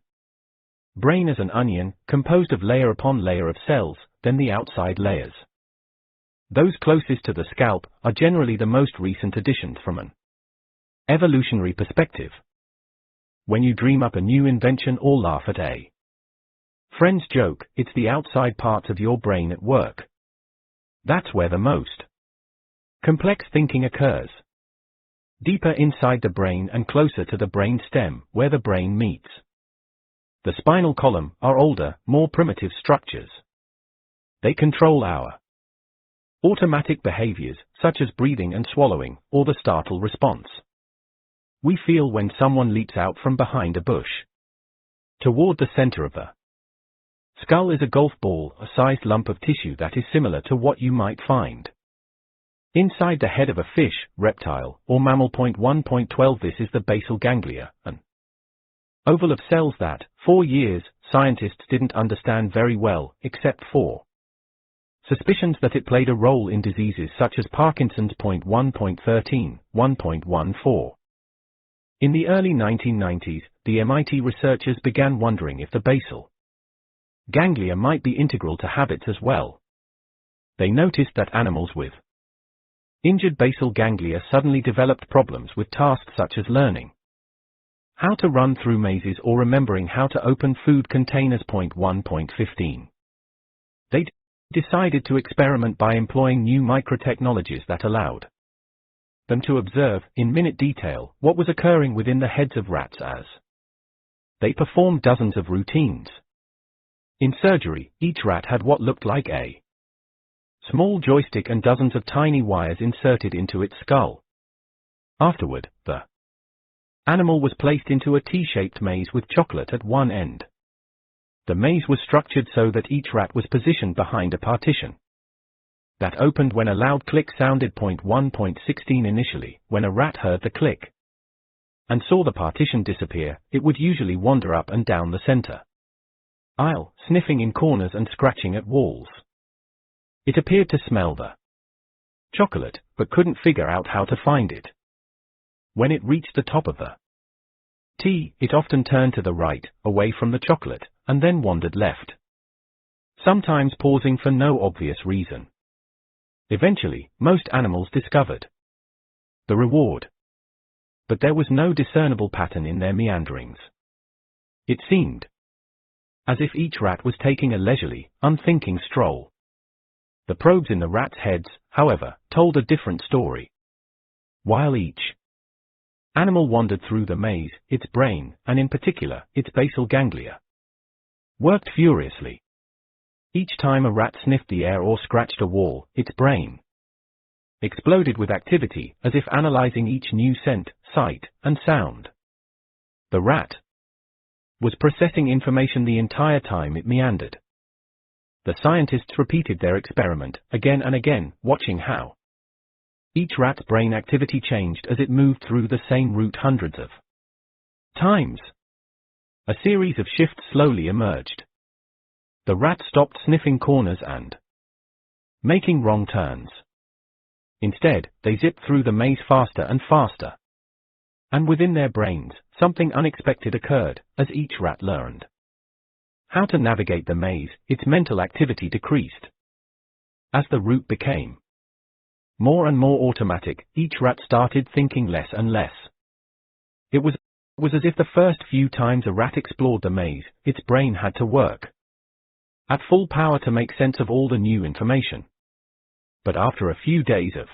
brain as an onion, composed of layer upon layer of cells, then the outside layers, those closest to the scalp, are generally the most recent additions from an evolutionary perspective. When you dream up a new invention or laugh at a friend's joke, it's the outside parts of your brain at work. That's where the most complex thinking occurs. Deeper inside the brain and closer to the brain stem, where the brain meets the spinal column, are older, more primitive structures. They control our automatic behaviors, such as breathing and swallowing, or the startle response we feel when someone leaps out from behind a bush. Toward the center of the skull is a golf ball, a sized lump of tissue that is similar to what you might find inside the head of a fish, reptile, or mammal. 1.12 This is the basal ganglia, an oval of cells that, for years, scientists didn't understand very well, except for suspicions that it played a role in diseases such as Parkinson's. 1.13, 1.14. In the early 1990s, the MIT researchers began wondering if the basal ganglia might be integral to habits as well. They noticed that animals with injured basal ganglia suddenly developed problems with tasks such as learning how to run through mazes or remembering how to open food containers. 1.15. They decided to experiment by employing new microtechnologies that allowed them to observe, in minute detail, what was occurring within the heads of rats as they performed dozens of routines. In surgery, each rat had what looked like a small joystick and dozens of tiny wires inserted into its skull. Afterward, the animal was placed into a T-shaped maze with chocolate at one end. The maze was structured so that each rat was positioned behind a partition that opened when a loud click sounded. 1.16 Initially, when a rat heard the click and saw the partition disappear, it would usually wander up and down the center aisle, sniffing in corners and scratching at walls. It appeared to smell the chocolate, but couldn't figure out how to find it. When it reached the top of the T, it often turned to the right, away from the chocolate, and then wandered left, sometimes pausing for no obvious reason. Eventually, most animals discovered the reward, but there was no discernible pattern in their meanderings. It seemed as if each rat was taking a leisurely, unthinking stroll. The probes in the rats' heads, however, told a different story. While each animal wandered through the maze, its brain, and in particular, its basal ganglia, worked furiously. Each time a rat sniffed the air or scratched a wall, its brain exploded with activity, as if analyzing each new scent, sight, and sound. The rat was processing information the entire time it meandered. The scientists repeated their experiment again and again, watching how each rat's brain activity changed as it moved through the same route hundreds of times. A series of shifts slowly emerged. The rat stopped sniffing corners and making wrong turns. Instead, they zipped through the maze faster and faster. And within their brains, something unexpected occurred. As each rat learned how to navigate the maze, its mental activity decreased. As the route became more and more automatic, each rat started thinking less and less. It was as if the first few times a rat explored the maze, its brain had to work at full power to make sense of all the new information. But after a few days of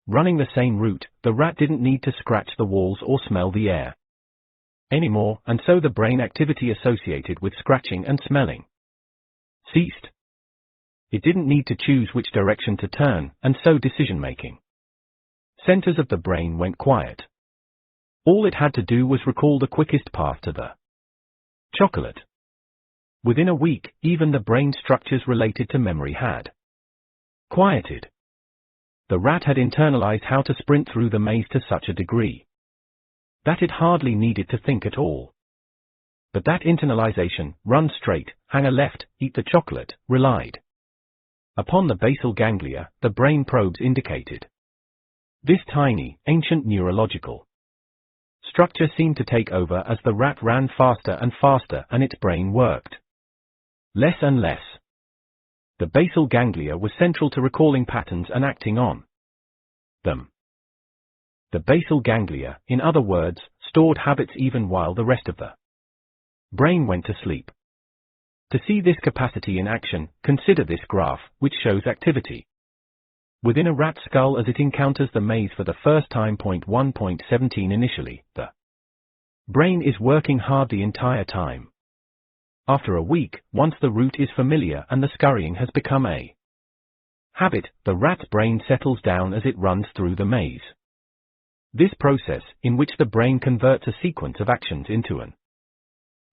running the same route, the rat didn't need to scratch the walls or smell the air anymore, and so the brain activity associated with scratching and smelling ceased. It didn't need to choose which direction to turn, and so decision-making centers of the brain went quiet. All it had to do was recall the quickest path to the chocolate. Within a week, even the brain structures related to memory had quieted. The rat had internalized how to sprint through the maze to such a degree that it hardly needed to think at all. But that internalization, run straight, hang a left, eat the chocolate, relied upon the basal ganglia, the brain probes indicated. This tiny, ancient neurological structure seemed to take over as the rat ran faster and faster and its brain worked less and less. The basal ganglia was central to recalling patterns and acting on them. The basal ganglia, in other words, stored habits even while the rest of the brain went to sleep. To see this capacity in action, consider this graph, which shows activity within a rat's skull as it encounters the maze for the first time. 1.17 Initially, the brain is working hard the entire time. After a week, once the route is familiar and the scurrying has become a habit, the rat's brain settles down as it runs through the maze. This process, in which the brain converts a sequence of actions into an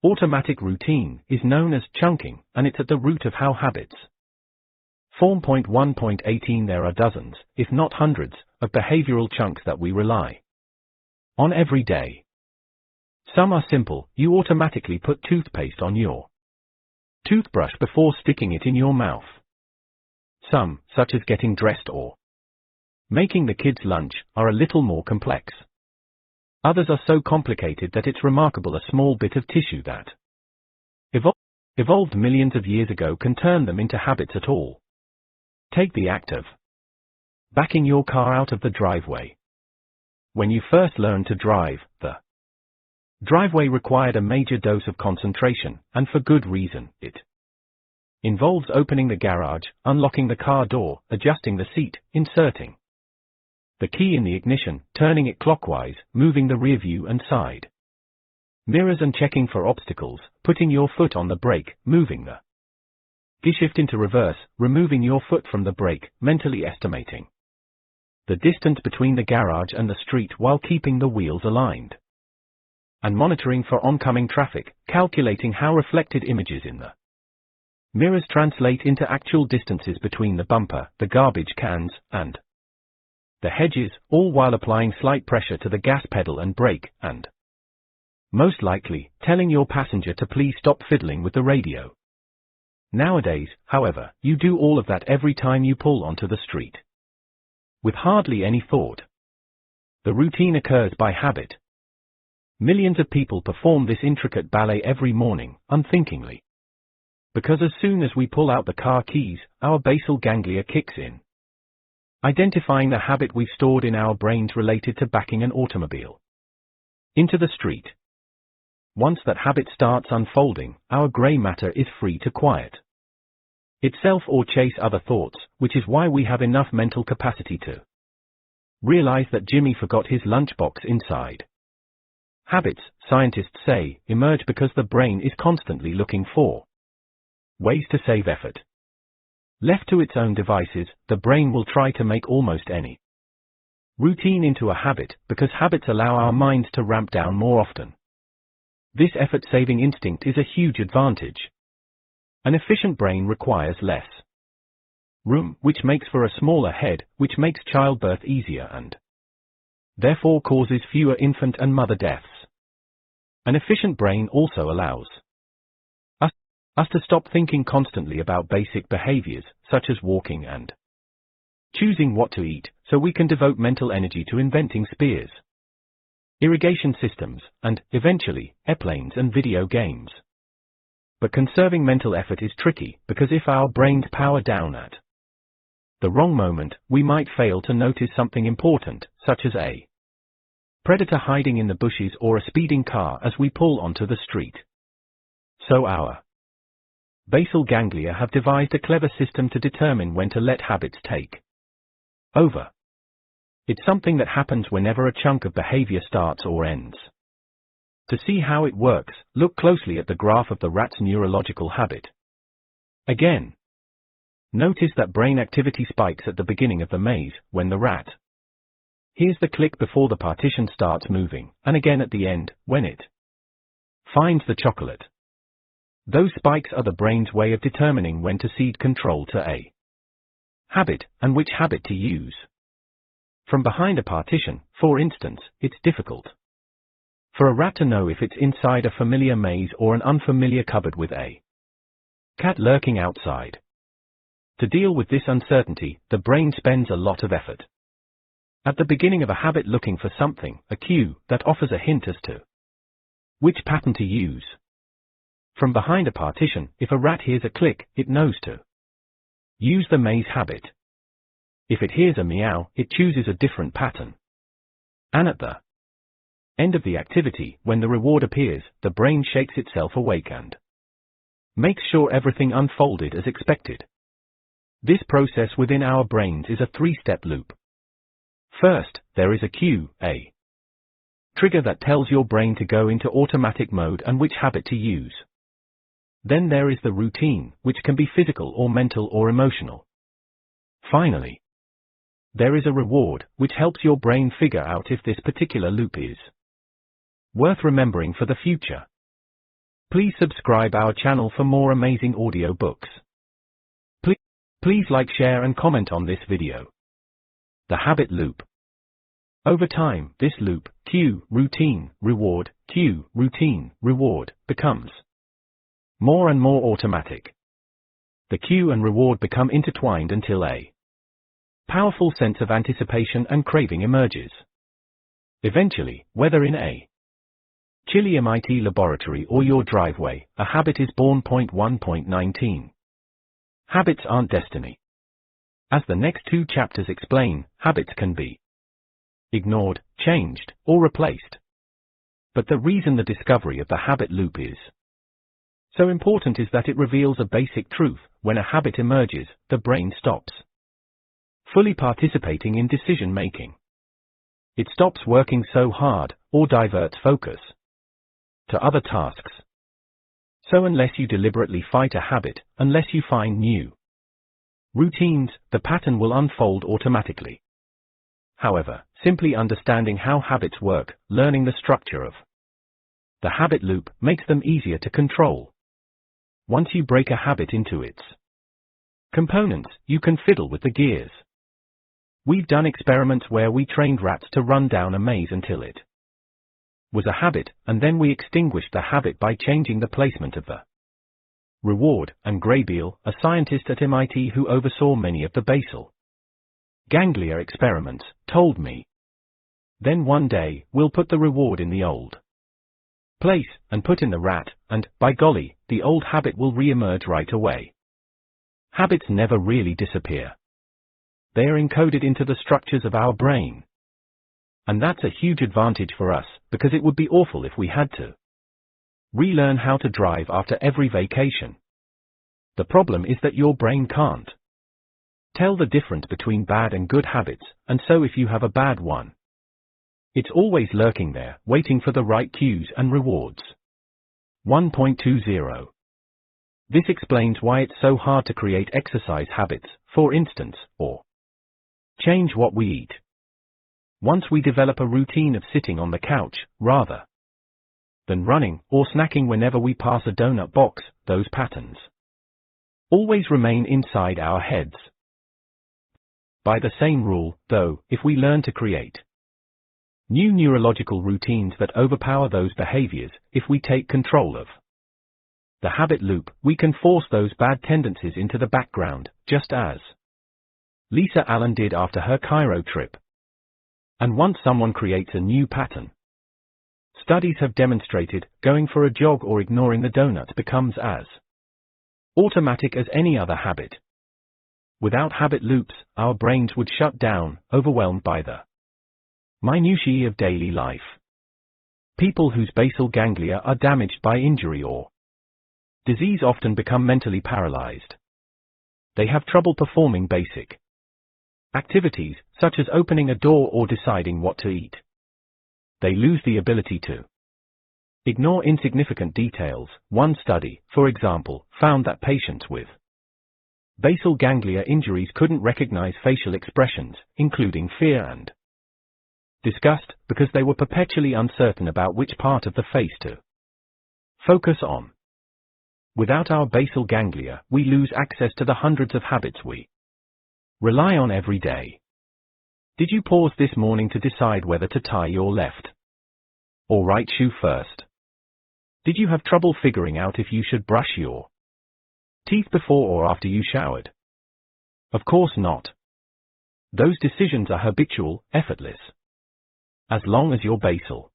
automatic routine, is known as chunking, and it's at the root of how habits form. 1.18 There are dozens, if not hundreds, of behavioral chunks that we rely on every day. Some are simple. You automatically put toothpaste on your toothbrush before sticking it in your mouth. Some, such as getting dressed or making the kids' lunch, are a little more complex. Others are so complicated that it's remarkable a small bit of tissue that evolved millions of years ago can turn them into habits at all. Take the act of backing your car out of the driveway. When you first learned to drive, the driveway required a major dose of concentration, and for good reason. It involves opening the garage, unlocking the car door, adjusting the seat, inserting the key in the ignition, turning it clockwise, moving the rear view and side mirrors and checking for obstacles, putting your foot on the brake, moving the gear shift into reverse, removing your foot from the brake, mentally estimating the distance between the garage and the street while keeping the wheels aligned, and monitoring for oncoming traffic, calculating how reflected images in the mirrors translate into actual distances between the bumper, the garbage cans, and the hedges, all while applying slight pressure to the gas pedal and brake, and most likely, telling your passenger to please stop fiddling with the radio. Nowadays, however, you do all of that every time you pull onto the street, with hardly any thought. The routine occurs by habit. Millions of people perform this intricate ballet every morning, unthinkingly. Because as soon as we pull out the car keys, our basal ganglia kicks in, identifying the habit we've stored in our brains related to backing an automobile into the street. Once that habit starts unfolding, our grey matter is free to quiet itself or chase other thoughts, which is why we have enough mental capacity to realize that Jimmy forgot his lunchbox inside Habits, scientists say, emerge because the brain is constantly looking for ways to save effort. Left to its own devices, the brain will try to make almost any routine into a habit, because habits allow our minds to ramp down more often. This effort-saving instinct is a huge advantage. An efficient brain requires less room, which makes for a smaller head, which makes childbirth easier and therefore causes fewer infant and mother deaths. An efficient brain also allows us to stop thinking constantly about basic behaviors, such as walking and choosing what to eat, so we can devote mental energy to inventing spears, irrigation systems, and, eventually, airplanes and video games. But conserving mental effort is tricky, because if our brains power down at the wrong moment, we might fail to notice something important, such as a predator hiding in the bushes or a speeding car as we pull onto the street. So our basal ganglia have devised a clever system to determine when to let habits take over. It's something that happens whenever a chunk of behavior starts or ends. To see how it works, look closely at the graph of the rat's neurological habit. Again, notice that brain activity spikes at the beginning of the maze, when the rat hears the click before the partition starts moving, and again at the end, when it finds the chocolate. Those spikes are the brain's way of determining when to cede control to a habit, and which habit to use. From behind a partition, for instance, it's difficult for a rat to know if it's inside a familiar maze or an unfamiliar cupboard with a cat lurking outside. To deal with this uncertainty, the brain spends a lot of effort at the beginning of a habit looking for something, a cue, that offers a hint as to which pattern to use. From behind a partition, if a rat hears a click, it knows to use the maze habit. If it hears a meow, it chooses a different pattern. And at the end of the activity, when the reward appears, the brain shakes itself awake and makes sure everything unfolded as expected. This process within our brains is a three-step loop. First, there is a cue, a trigger that tells your brain to go into automatic mode and which habit to use. Then there is the routine, which can be physical or mental or emotional. Finally, there is a reward, which helps your brain figure out if this particular loop is worth remembering for the future. Please subscribe our channel for more amazing audio books. Please like, share and comment on this video. The habit loop. Over time, this loop, cue, routine, reward, cue, routine, reward, becomes more and more automatic. The cue and reward become intertwined until a powerful sense of anticipation and craving emerges. Eventually, whether in a chilly MIT laboratory or your driveway, a habit is born. 1.19. Habits aren't destiny. As the next two chapters explain, habits can be ignored, changed, or replaced. But the reason the discovery of the habit loop is so important is that it reveals a basic truth: when a habit emerges, the brain stops fully participating in decision-making. It stops working so hard, or diverts focus to other tasks. So unless you deliberately fight a habit, unless you find new routines, the pattern will unfold automatically. However, simply understanding how habits work, learning the structure of the habit loop, makes them easier to control. Once you break a habit into its components, you can fiddle with the gears. We've done experiments where we trained rats to run down a maze until it was a habit, and then we extinguished the habit by changing the placement of the reward, and Graybeal, a scientist at MIT who oversaw many of the basal ganglia experiments, told me, "Then one day, we'll put the reward in the old place, and put in the rat, and, by golly, the old habit will re-emerge right away." Habits never really disappear. They are encoded into the structures of our brain. And that's a huge advantage for us, because it would be awful if we had to relearn how to drive after every vacation. The problem is that your brain can't tell the difference between bad and good habits, and so if you have a bad one, It's always lurking there, waiting for the right cues and rewards. 1.20. This explains why it's so hard to create exercise habits, for instance, or change what we eat. Once we develop a routine of sitting on the couch, rather than running or snacking whenever we pass a donut box, those patterns always remain inside our heads. By the same rule, though, if we learn to create new neurological routines that overpower those behaviors, if we take control of the habit loop, we can force those bad tendencies into the background, just as Lisa Allen did after her Cairo trip. And once someone creates a new pattern, studies have demonstrated, going for a jog or ignoring the donuts becomes as automatic as any other habit. Without habit loops, our brains would shut down, overwhelmed by the minutiae of daily life. People whose basal ganglia are damaged by injury or disease often become mentally paralyzed. They have trouble performing basic activities, such as opening a door or deciding what to eat. They lose the ability to ignore insignificant details. One study, for example, found that patients with basal ganglia injuries couldn't recognize facial expressions, including fear and disgust, because they were perpetually uncertain about which part of the face to focus on. Without our basal ganglia, we lose access to the hundreds of habits we rely on every day. Did you pause this morning to decide whether to tie your left or right shoe first? Did you have trouble figuring out if you should brush your teeth before or after you showered? Of course not. Those decisions are habitual, effortless. As long as your basal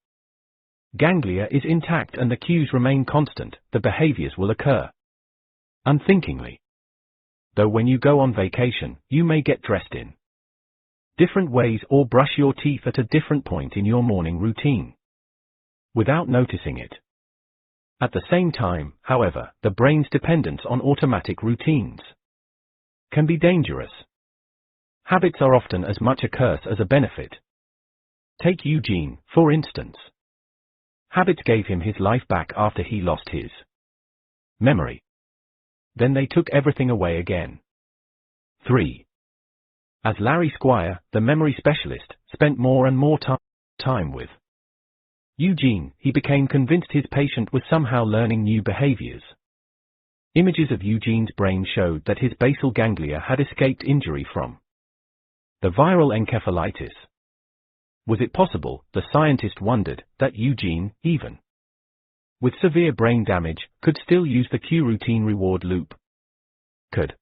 ganglia is intact and the cues remain constant, the behaviors will occur unthinkingly. Though when you go on vacation, you may get dressed in different ways or brush your teeth at a different point in your morning routine without noticing it. At the same time, however, the brain's dependence on automatic routines can be dangerous. Habits are often as much a curse as a benefit. Take Eugene, for instance. Habits gave him his life back after he lost his memory. Then they took everything away again. 3. As Larry Squire, the memory specialist, spent more and more time with Eugene, he became convinced his patient was somehow learning new behaviors. Images of Eugene's brain showed that his basal ganglia had escaped injury from the viral encephalitis. Was it possible, the scientist wondered, that Eugene, even with severe brain damage, could still use the cue routine reward loop? Could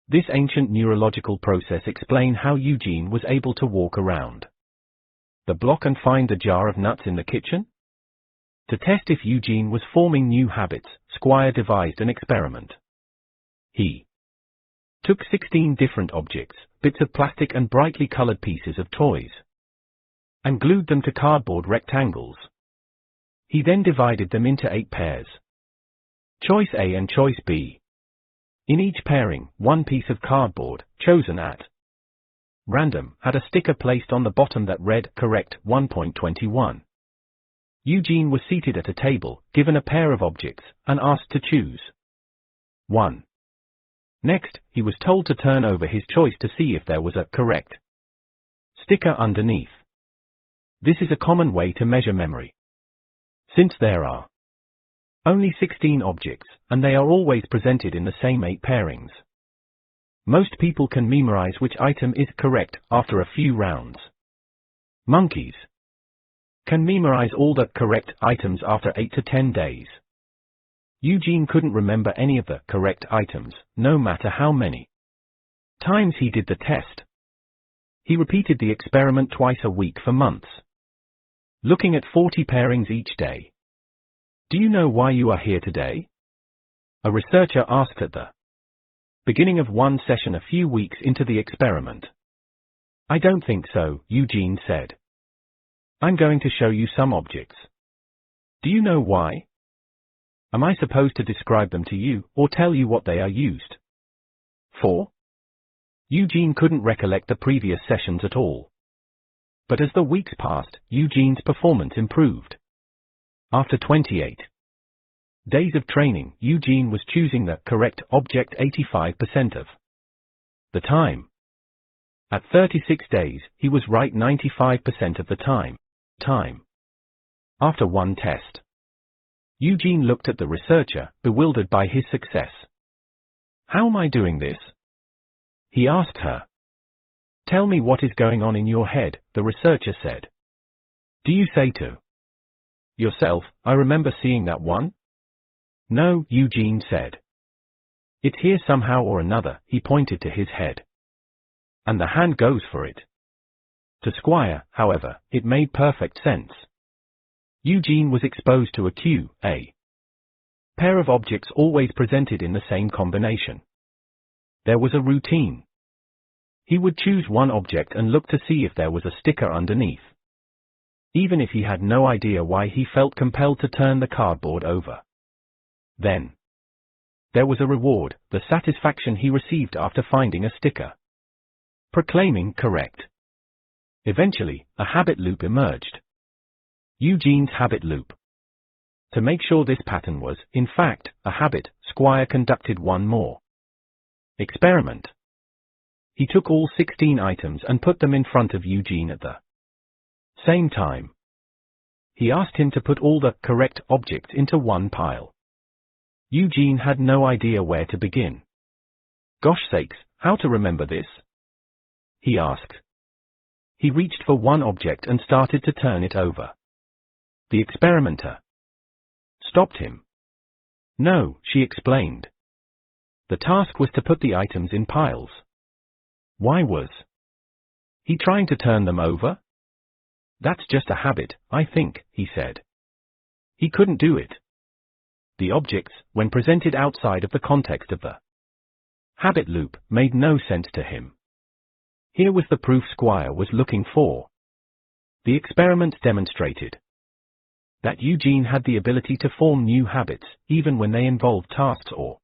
this ancient neurological process explain how Eugene was able to walk around the block and find the jar of nuts in the kitchen? To test if Eugene was forming new habits, Squire devised an experiment. He took 16 different objects, bits of plastic and brightly colored pieces of toys, and glued them to cardboard rectangles. He then divided them into 8 pairs. Choice A and Choice B. In each pairing, one piece of cardboard, chosen at random, had a sticker placed on the bottom that read, Correct, 1.21. Eugene was seated at a table, given a pair of objects, and asked to choose one. Next, he was told to turn over his choice to see if there was a correct sticker underneath. This is a common way to measure memory. Since there are only 16 objects, and they are always presented in the same 8 pairings, most people can memorize which item is correct after a few rounds. Monkeys can memorize all the correct items after 8 to 10 days. Eugene couldn't remember any of the correct items, no matter how many times he did the test. He repeated the experiment twice a week for months, looking at 40 pairings each day. Do you know why you are here today? A researcher asked at the beginning of one session a few weeks into the experiment. I don't think so, Eugene said. I'm going to show you some objects. Do you know why? Am I supposed to describe them to you, or tell you what they are used for? Eugene couldn't recollect the previous sessions at all. But as the weeks passed, Eugene's performance improved. After 28 days of training, Eugene was choosing the correct object 85% of the time. At 36 days, he was right 95% of the time. After one test, Eugene looked at the researcher, bewildered by his success. "How am I doing this?" he asked her. "Tell me what is going on in your head," the researcher said. "Do you say to yourself, 'I remember seeing that one'?" "No," Eugene said. "It's here somehow or another," he pointed to his head. "And the hand goes for it." To Squire, however, it made perfect sense. Eugene was exposed to a pair of objects always presented in the same combination. There was a routine. He would choose one object and look to see if there was a sticker underneath. Even if he had no idea why, he felt compelled to turn the cardboard over. Then there was a reward, the satisfaction he received after finding a sticker proclaiming correct. Eventually, a habit loop emerged. Eugene's habit loop. To make sure this pattern was, in fact, a habit, Squire conducted one more experiment. He took all 16 items and put them in front of Eugene at the same time. He asked him to put all the correct objects into one pile. Eugene had no idea where to begin. "Gosh sakes, how to remember this?" he asked. He reached for one object and started to turn it over. The experimenter stopped him. "No," she explained. The task was to put the items in piles. Why was he trying to turn them over? "That's just a habit, I think," he said. He couldn't do it. The objects, when presented outside of the context of the habit loop, made no sense to him. Here was the proof Squire was looking for. The experiment demonstrated that Eugene had the ability to form new habits, even when they involved tasks or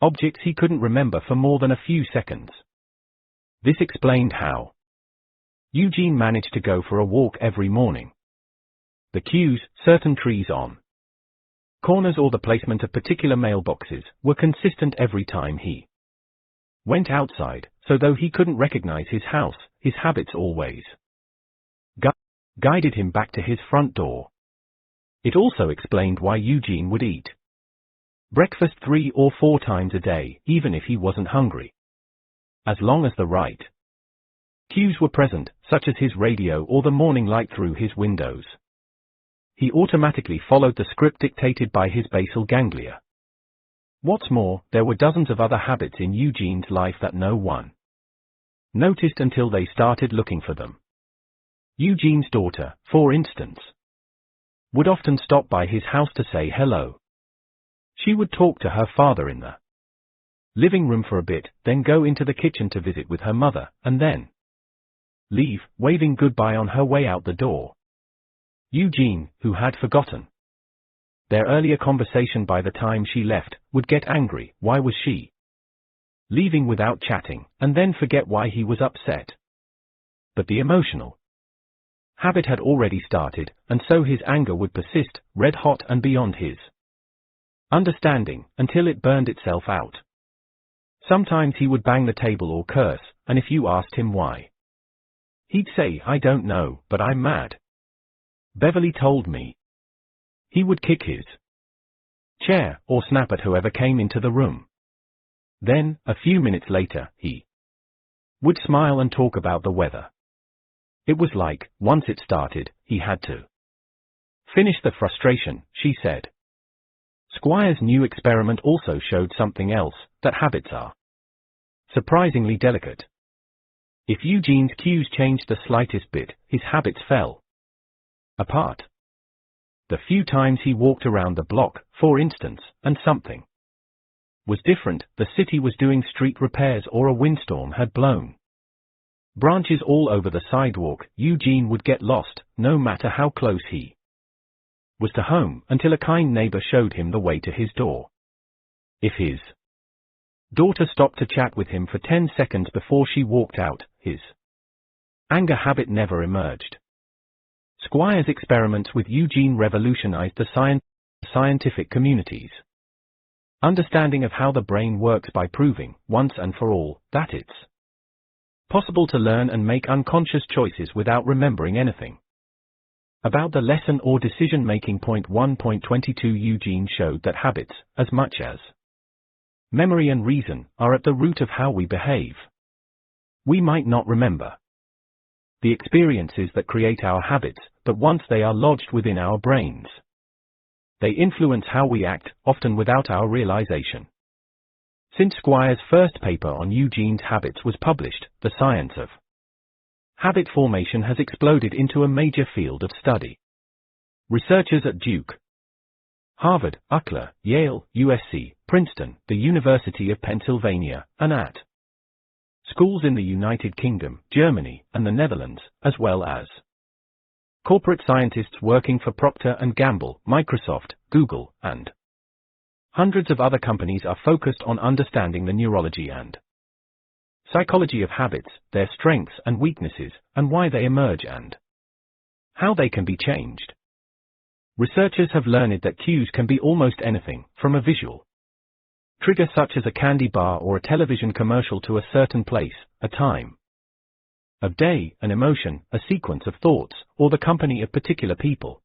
objects he couldn't remember for more than a few seconds. This explained how Eugene managed to go for a walk every morning. The cues, certain trees on corners or the placement of particular mailboxes, were consistent every time he went outside, so though he couldn't recognize his house, his habits always guided him back to his front door. It also explained why Eugene would eat breakfast 3 or 4 times a day, even if he wasn't hungry. As long as the right cues were present, such as his radio or the morning light through his windows, he automatically followed the script dictated by his basal ganglia. What's more, there were dozens of other habits in Eugene's life that no one noticed until they started looking for them. Eugene's daughter, for instance, would often stop by his house to say hello. She would talk to her father in the living room for a bit, then go into the kitchen to visit with her mother, and then leave, waving goodbye on her way out the door. Eugene, who had forgotten their earlier conversation by the time she left, would get angry. Why was she leaving without chatting, and then forget why he was upset? But the emotional habit had already started, and so his anger would persist, red hot and beyond his understanding, until it burned itself out. Sometimes he would bang the table or curse, and if you asked him why, he'd say, "I don't know, but I'm mad. Beverly told me." He would kick his chair, or snap at whoever came into the room. Then, a few minutes later, he would smile and talk about the weather. It was like, once it started, he had to finish the frustration, she said. Squire's new experiment also showed something else, that habits are surprisingly delicate. If Eugene's cues changed the slightest bit, his habits fell apart. The few times he walked around the block, for instance, and something was different, the city was doing street repairs or a windstorm had blown branches all over the sidewalk, Eugene would get lost, no matter how close he was to home, until a kind neighbor showed him the way to his door. If his daughter stopped to chat with him for 10 seconds before she walked out, his Anger habit never emerged. Squire's experiments with Eugene revolutionized the scientific communities. Understanding of how the brain works by proving, once and for all, that it's possible to learn and make unconscious choices without remembering anything. About the lesson or decision-making. 1.22 Eugene showed that habits, as much as memory and reason, are at the root of how we behave. We might not remember the experiences that create our habits, but once they are lodged within our brains, they influence how we act, often without our realization. Since Squire's first paper on Eugene's habits was published, the science of habit formation has exploded into a major field of study. Researchers at Duke, Harvard, UCLA, Yale, USC, Princeton, the University of Pennsylvania, and at schools in the United Kingdom, Germany, and the Netherlands, as well as corporate scientists working for Procter & Gamble, Microsoft, Google, and hundreds of other companies are focused on understanding the neurology and psychology of habits, their strengths and weaknesses, and why they emerge and how they can be changed. Researchers have learned that cues can be almost anything, from a visual trigger such as a candy bar or a television commercial to a certain place, a time of day, an emotion, a sequence of thoughts, or the company of particular people.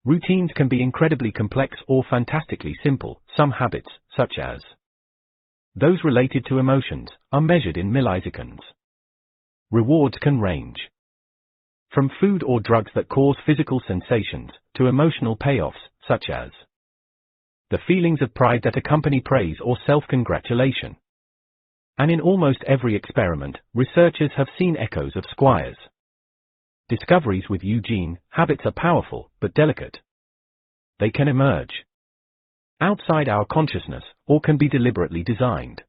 Routines can be incredibly complex or fantastically simple. Some habits, such as those related to emotions, are measured in milliseconds. Rewards can range from food or drugs that cause physical sensations, to emotional payoffs, such as the feelings of pride that accompany praise or self-congratulation. And in almost every experiment, researchers have seen echoes of Squire's discoveries with Eugene. Habits are powerful, but delicate. They can emerge outside our consciousness, or can be deliberately designed.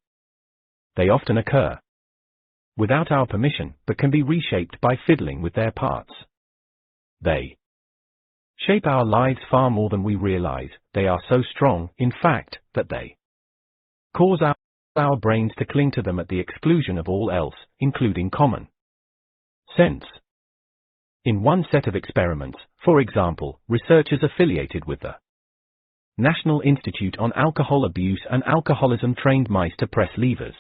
They often occur without our permission, but can be reshaped by fiddling with their parts. They shape our lives far more than we realize. They are so strong, in fact, that they cause our brains to cling to them at the exclusion of all else, including common sense. In one set of experiments, for example, researchers affiliated with the National Institute on Alcohol Abuse and Alcoholism trained mice to press levers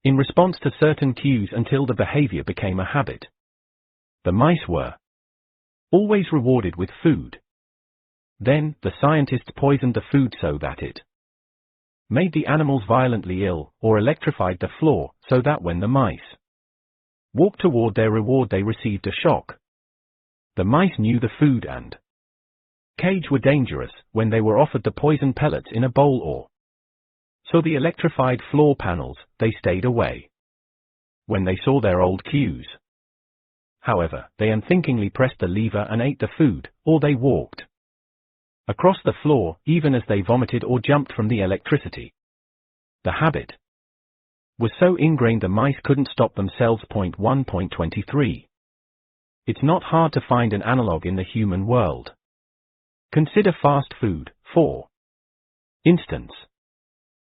in response to certain cues until the behavior became a habit. The mice were always rewarded with food. Then, the scientists poisoned the food so that it made the animals violently ill, or electrified the floor, so that when the mice walked toward their reward they received a shock. The mice knew the food and cage were dangerous when they were offered the poison pellets in a bowl or saw the electrified floor panels. They stayed away when they saw their old cues. However, they unthinkingly pressed the lever and ate the food, or they walked across the floor, even as they vomited or jumped from the electricity. The habit was so ingrained the mice couldn't stop themselves. 1.23. It's not hard to find an analog in the human world. Consider fast food, for instance.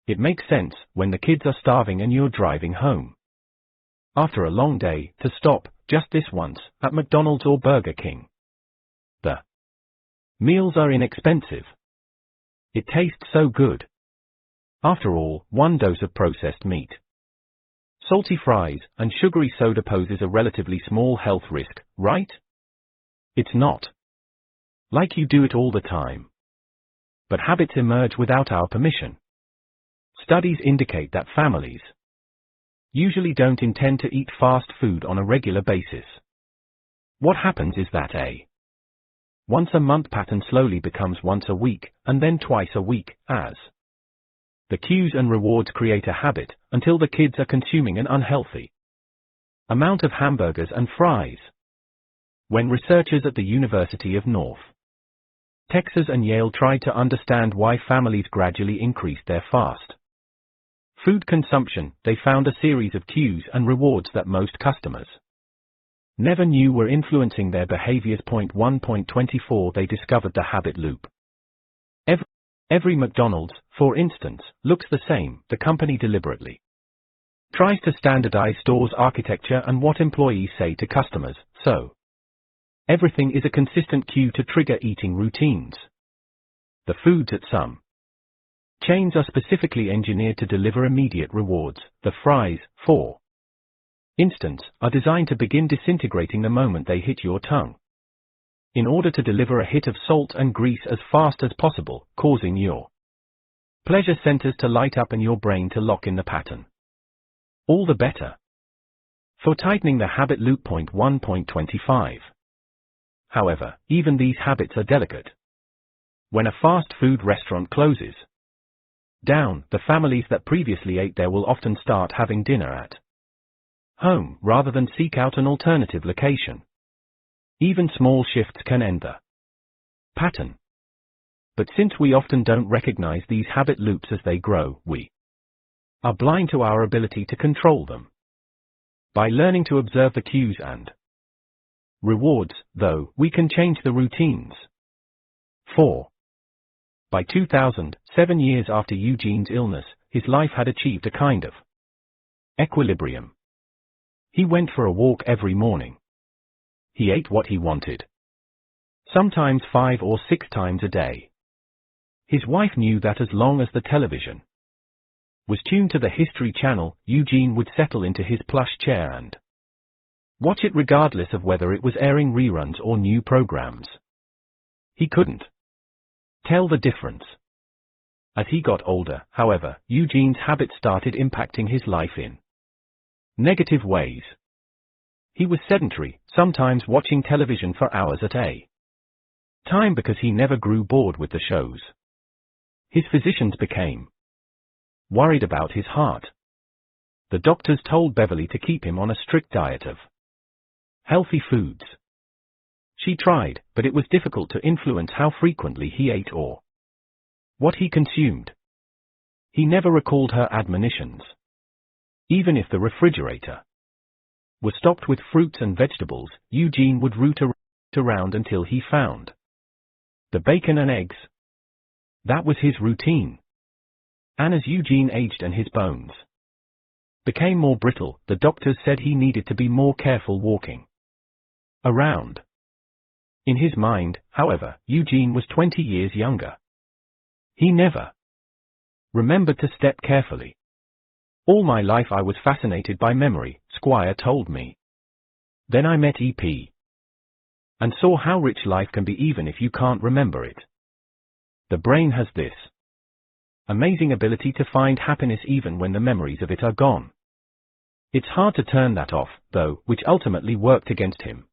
It makes sense, when the kids are starving and you're driving home after a long day, to stop, just this once, at McDonald's or Burger King. The meals are inexpensive. It tastes so good. After all, one dose of processed meat, salty fries, and sugary soda poses a relatively small health risk, right? It's not like you do it all the time. But habits emerge without our permission. Studies indicate that families usually don't intend to eat fast food on a regular basis. What happens is that a once-a-month pattern slowly becomes once a week, and then twice a week, as the cues and rewards create a habit, until the kids are consuming an unhealthy amount of hamburgers and fries. When researchers at the University of North Texas and Yale tried to understand why families gradually increased their fast food consumption, they found a series of cues and rewards that most customers never knew were influencing their behaviors. 1.24 They discovered the habit loop. Every McDonald's, for instance, looks the same. The company deliberately Tries to standardize stores' architecture and what employees say to customers, so everything is a consistent cue to trigger eating routines. The foods at some chains are specifically engineered to deliver immediate rewards. The fries, for instance, are designed to begin disintegrating the moment they hit your tongue, in order to deliver a hit of salt and grease as fast as possible, causing your pleasure centers to light up and your brain to lock in the pattern. All the better for tightening the habit loop. 1.25. However, even these habits are delicate. When a fast food restaurant closes down, the families that previously ate there will often start having dinner at home rather than seek out an alternative location. Even small shifts can end the pattern. But since we often don't recognize these habit loops as they grow, we are blind to our ability to control them. By learning to observe the cues and rewards, though, we can change the routines. 4. By 2000, 7 years after Eugene's illness, his life had achieved a kind of equilibrium. He went for a walk every morning. He ate what he wanted, sometimes 5 or 6 times a day. His wife knew that as long as the television was tuned to the History Channel, Eugene would settle into his plush chair and watch it regardless of whether it was airing reruns or new programs. He couldn't tell the difference. As he got older, however, Eugene's habits started impacting his life in negative ways. He was sedentary, sometimes watching television for hours at a time because he never grew bored with the shows. His physicians became worried about his heart. The doctors told Beverly to keep him on a strict diet of healthy foods. She tried, but it was difficult to influence how frequently he ate or what he consumed. He never recalled her admonitions. Even if the refrigerator was stocked with fruits and vegetables, Eugene would root around until he found the bacon and eggs. That was his routine. And as Eugene aged and his bones became more brittle, the doctors said he needed to be more careful walking around. In his mind, however, Eugene was 20 years younger. He never remembered to step carefully. All my life I was fascinated by memory, Squire told me. Then I met EP. And saw how rich life can be even if you can't remember it. The brain has this amazing ability to find happiness even when the memories of it are gone. It's hard to turn that off, though, which ultimately worked against him.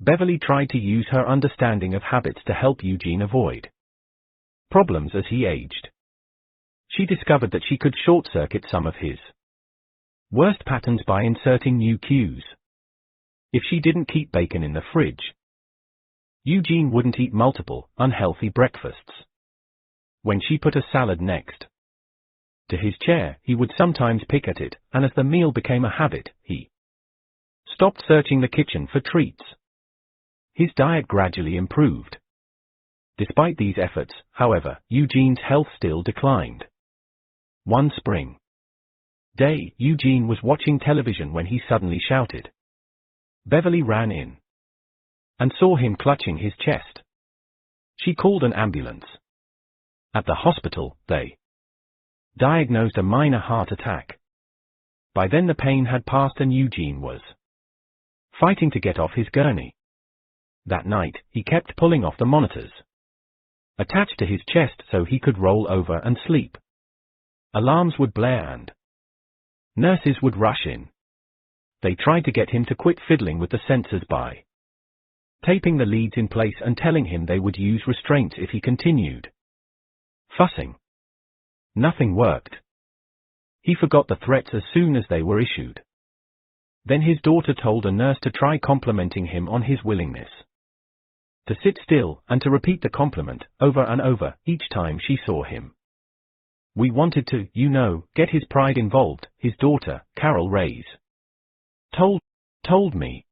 Beverly tried to use her understanding of habits to help Eugene avoid problems as he aged. She discovered that she could short-circuit some of his worst patterns by inserting new cues. If she didn't keep bacon in the fridge, Eugene wouldn't eat multiple, unhealthy breakfasts. When she put a salad next to his chair, he would sometimes pick at it, and as the meal became a habit, he stopped searching the kitchen for treats. His diet gradually improved. Despite these efforts, however, Eugene's health still declined. One spring day, Eugene was watching television when he suddenly shouted. Beverly ran in and saw him clutching his chest. She called an ambulance. At the hospital, they diagnosed a minor heart attack. By then the pain had passed and Eugene was fighting to get off his gurney. That night, he kept pulling off the monitors attached to his chest so he could roll over and sleep. Alarms would blare and nurses would rush in. They tried to get him to quit fiddling with the sensors by taping the leads in place and telling him they would use restraints if he continued fussing. Nothing worked. He forgot the threats as soon as they were issued. Then his daughter told a nurse to try complimenting him on his willingness to sit still, and to repeat the compliment, over and over, each time she saw him. We wanted to, get his pride involved, his daughter, Carol Reyes, told me.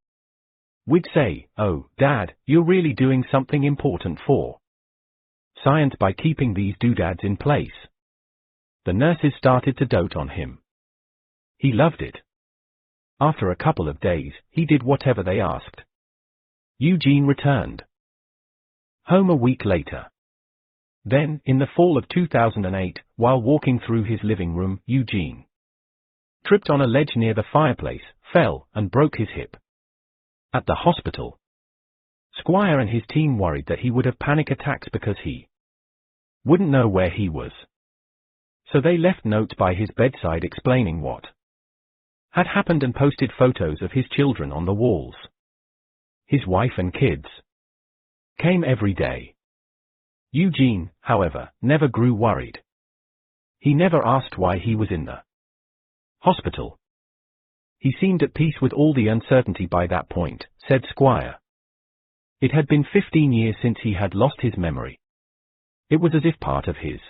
We'd say, oh, Dad, you're really doing something important for science by keeping these doodads in place. The nurses started to dote on him. He loved it. After a couple of days, he did whatever they asked. Eugene returned home a week later. Then, in the fall of 2008, while walking through his living room, Eugene tripped on a ledge near the fireplace, fell, and broke his hip. At the hospital, Squire and his team worried that he would have panic attacks because he wouldn't know where he was. So they left notes by his bedside explaining what had happened and posted photos of his children on the walls. His wife and kids came every day. Eugene, however, never grew worried. He never asked why he was in the hospital. He seemed at peace with all the uncertainty by that point, said Squire. It had been 15 years since he had lost his memory. It was as if part of his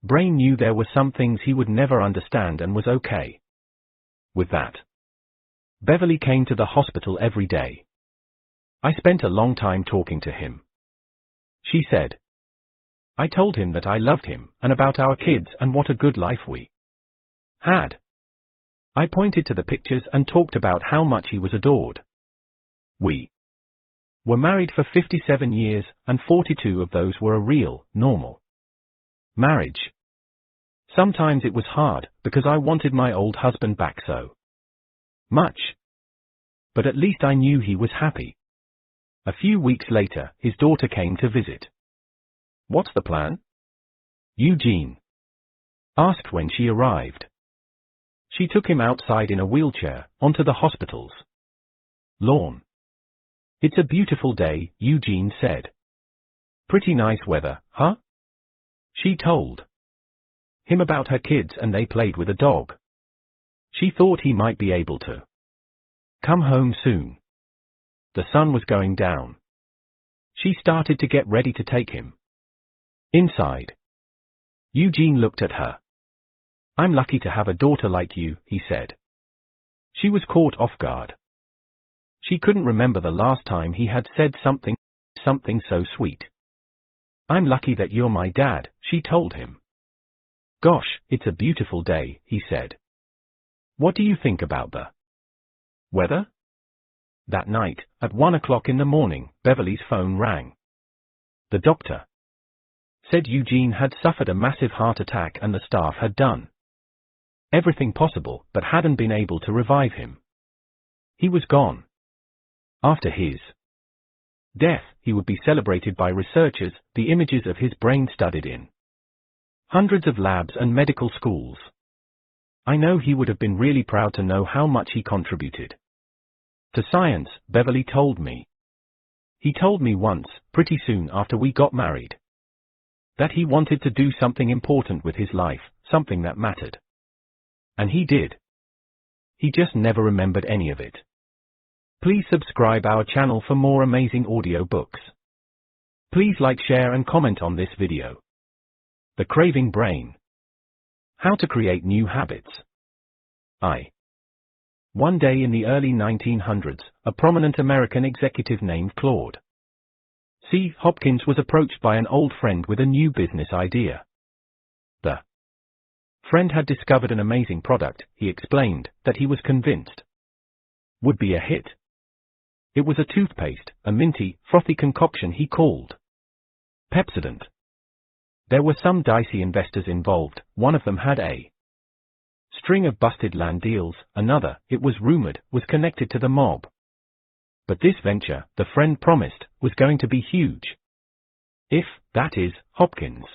brain knew there were some things he would never understand and was okay with that. Beverly came to the hospital every day. I spent a long time talking to him. She said. I told him that I loved him, and about our kids and what a good life we had. I pointed to the pictures and talked about how much he was adored. We were married for 57 years, and 42 of those were a real, normal marriage. Sometimes it was hard, because I wanted my old husband back so much. But at least I knew he was happy. A few weeks later, his daughter came to visit. What's the plan? Eugene asked when she arrived. She took him outside in a wheelchair, onto the hospital's lawn. It's a beautiful day, Eugene said. Pretty nice weather, huh? She told him about her kids and they played with a dog. She thought he might be able to come home soon. The sun was going down. She started to get ready to take him inside. Eugene looked at her. I'm lucky to have a daughter like you, he said. She was caught off guard. She couldn't remember the last time he had said something so sweet. I'm lucky that you're my dad, she told him. Gosh, it's a beautiful day, he said. What do you think about the weather? That night, at 1 o'clock in the morning, Beverly's phone rang. The doctor said Eugene had suffered a massive heart attack and the staff had done everything possible but hadn't been able to revive him. He was gone. After his death, he would be celebrated by researchers, the images of his brain studied in hundreds of labs and medical schools. I know he would have been really proud to know how much he contributed to science, Beverly told me. He told me once, pretty soon after we got married, that he wanted to do something important with his life, something that mattered. And he did. He just never remembered any of it. Please subscribe our channel for more amazing audio books. Please like, share and comment on this video. The Craving Brain. How to create new habits. One day in the early 1900s, a prominent American executive named Claude C. Hopkins was approached by an old friend with a new business idea. The friend had discovered an amazing product, he explained, that he was convinced would be a hit. It was a toothpaste, a minty, frothy concoction he called Pepsodent. There were some dicey investors involved, one of them had a string of busted land deals, another, it was rumored, was connected to the mob. But this venture, the friend promised, was going to be huge. If, that is, Hopkins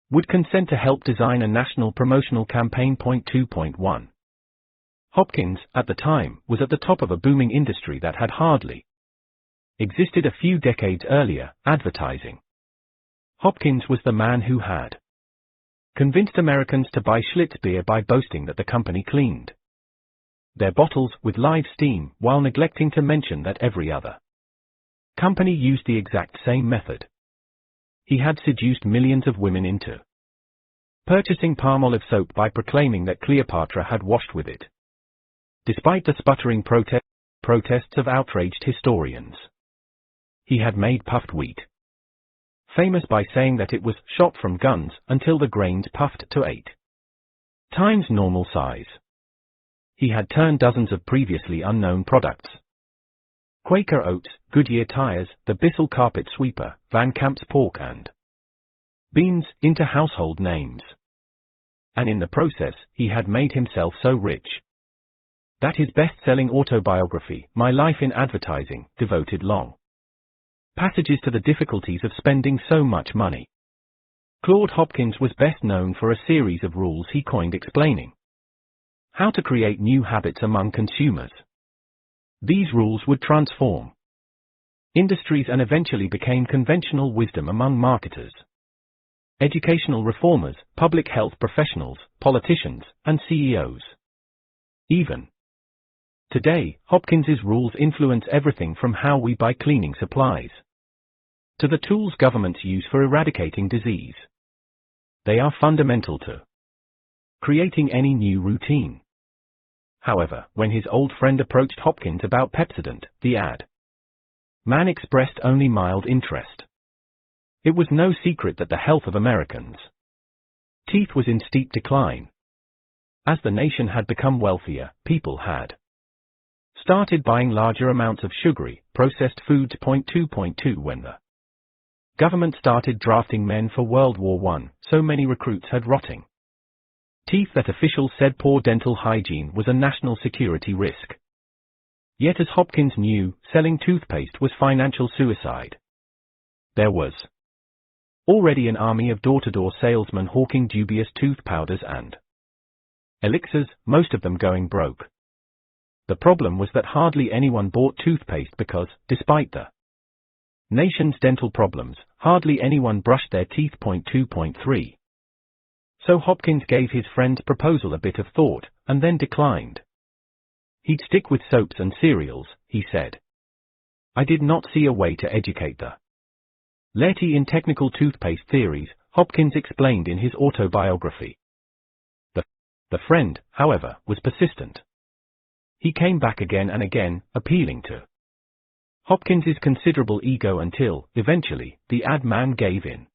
would consent to help design a national promotional campaign. 2.1. Hopkins, at the time, was at the top of a booming industry that had hardly existed a few decades earlier, advertising. Hopkins was the man who had convinced Americans to buy Schlitz beer by boasting that the company cleaned their bottles with live steam, while neglecting to mention that every other company used the exact same method. He had seduced millions of women into purchasing Palmolive soap by proclaiming that Cleopatra had washed with it. Despite the sputtering protests of outraged historians, he had made puffed wheat famous by saying that it was shot from guns until the grains puffed to 8 times normal size. he had turned dozens of previously unknown products. Quaker oats, Goodyear tires, the Bissell carpet sweeper, Van Camp's pork and beans into household names. And in the process, he had made himself so rich that his best-selling autobiography, My Life in Advertising, devoted long passages to the difficulties of spending so much money. Claude Hopkins was best known for a series of rules he coined explaining how to create new habits among consumers. These rules would transform industries and eventually became conventional wisdom among marketers, educational reformers, public health professionals, politicians, and CEOs. Even today, Hopkins's rules influence everything from how we buy cleaning supplies to the tools governments use for eradicating disease. They are fundamental to creating any new routine. However, when his old friend approached Hopkins about Pepsodent, the ad man expressed only mild interest. It was no secret that the health of Americans' teeth was in steep decline. As the nation had become wealthier, people had started buying larger amounts of sugary, processed foods. 2.2 When the government started drafting men for World War I, so many recruits had rotting teeth that officials said poor dental hygiene was a national security risk. Yet as Hopkins knew, selling toothpaste was financial suicide. There was already an army of door-to-door salesmen hawking dubious tooth powders and elixirs, most of them going broke. The problem was that hardly anyone bought toothpaste because, despite the nation's dental problems, hardly anyone brushed their teeth. 2.3 So Hopkins gave his friend's proposal a bit of thought, and then declined. He'd stick with soaps and cereals, he said. I did not see a way to educate the laity in technical toothpaste theories, Hopkins explained in his autobiography. The friend, however, was persistent. He came back again and again, appealing to Hopkins's considerable ego until, eventually, the ad man gave in.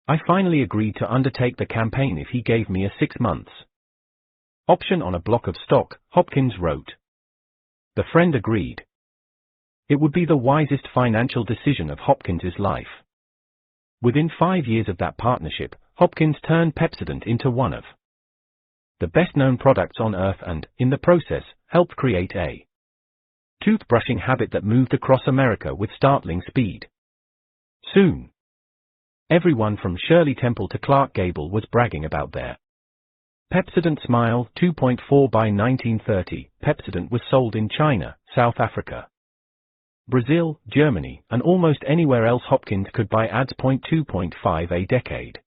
I finally agreed to undertake the campaign if he gave me a 6 months option on a block of stock, Hopkins wrote. The friend agreed. It would be the wisest financial decision of Hopkins's life. Within 5 years of that partnership, Hopkins turned Pepsodent into one of the best-known products on Earth and, in the process, helped create a toothbrushing habit that moved across America with startling speed. Soon, everyone from Shirley Temple to Clark Gable was bragging about their Pepsodent Smile. 2.4 By 1930, Pepsodent was sold in China, South Africa, Brazil, Germany, and almost anywhere else Hopkins could buy ads. 2.5 A decade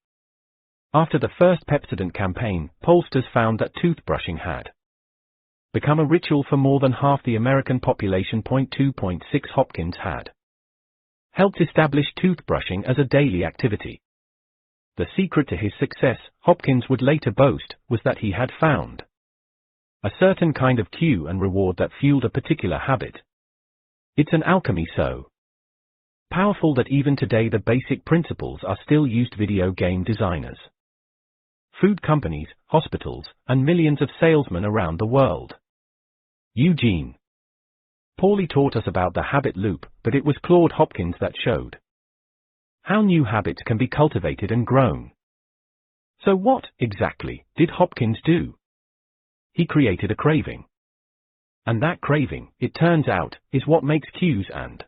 after the first Pepsodent campaign, pollsters found that toothbrushing had become a ritual for more than half the American population. 2.6 Hopkins had helped establish toothbrushing as a daily activity. The secret to his success, Hopkins would later boast, was that he had found a certain kind of cue and reward that fueled a particular habit. It's an alchemy so powerful that even today the basic principles are still used. Video game designers, food companies, hospitals, and millions of salesmen around the world. Eugene Pauly taught us about the habit loop, but it was Claude Hopkins that showed how new habits can be cultivated and grown. So what, exactly, did Hopkins do? He created a craving. And that craving, it turns out, is what makes cues and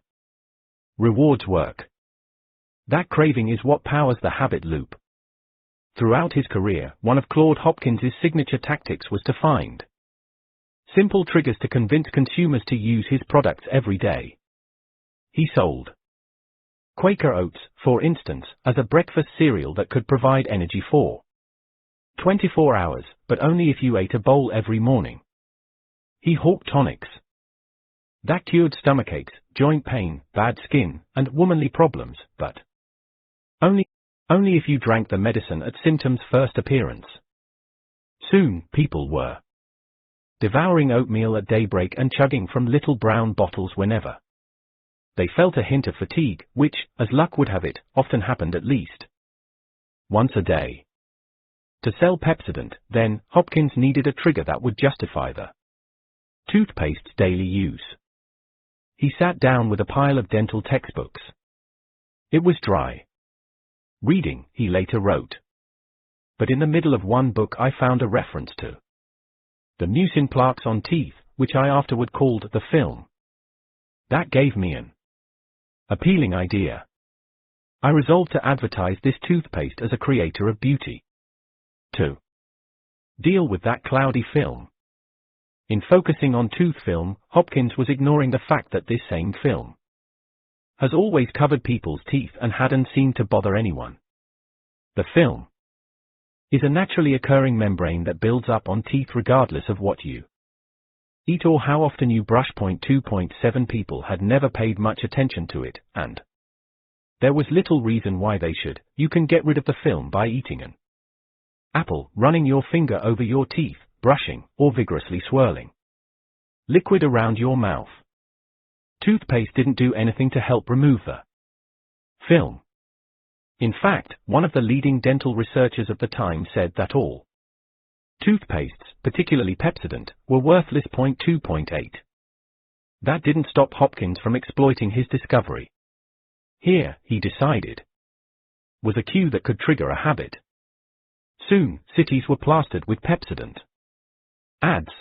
rewards work. That craving is what powers the habit loop. Throughout his career, one of Claude Hopkins's signature tactics was to find simple triggers to convince consumers to use his products every day. He sold Quaker oats, for instance, as a breakfast cereal that could provide energy for 24 hours, but only if you ate a bowl every morning. He hawked tonics that cured stomachaches, joint pain, bad skin, and womanly problems, but only if you drank the medicine at symptoms' first appearance. Soon, people were devouring oatmeal at daybreak and chugging from little brown bottles whenever they felt a hint of fatigue, which, as luck would have it, often happened at least once a day. To sell Pepsodent, then, Hopkins needed a trigger that would justify the Toothpaste's daily use. He sat down with a pile of dental textbooks. It was dry reading, he later wrote. But in the middle of one book I found a reference to the mucin plaques on teeth, which I afterward called the film. That gave me an appealing idea. I resolved to advertise this toothpaste as a creator of beauty. To deal with that cloudy film. In focusing on tooth film, Hopkins was ignoring the fact that this same film has always covered people's teeth and hadn't seemed to bother anyone. The film is a naturally occurring membrane that builds up on teeth regardless of what you eat or how often you brush. 2.7 People had never paid much attention to it, and there was little reason why they should. You can get rid of the film by eating an apple, running your finger over your teeth, brushing, or vigorously swirling liquid around your mouth. Toothpaste didn't do anything to help remove the film. In fact, one of the leading dental researchers of the time said that all toothpastes, particularly Pepsodent, were worthless. 2.8. That didn't stop Hopkins from exploiting his discovery. Here, he decided, was a cue that could trigger a habit. Soon, cities were plastered with Pepsodent ads.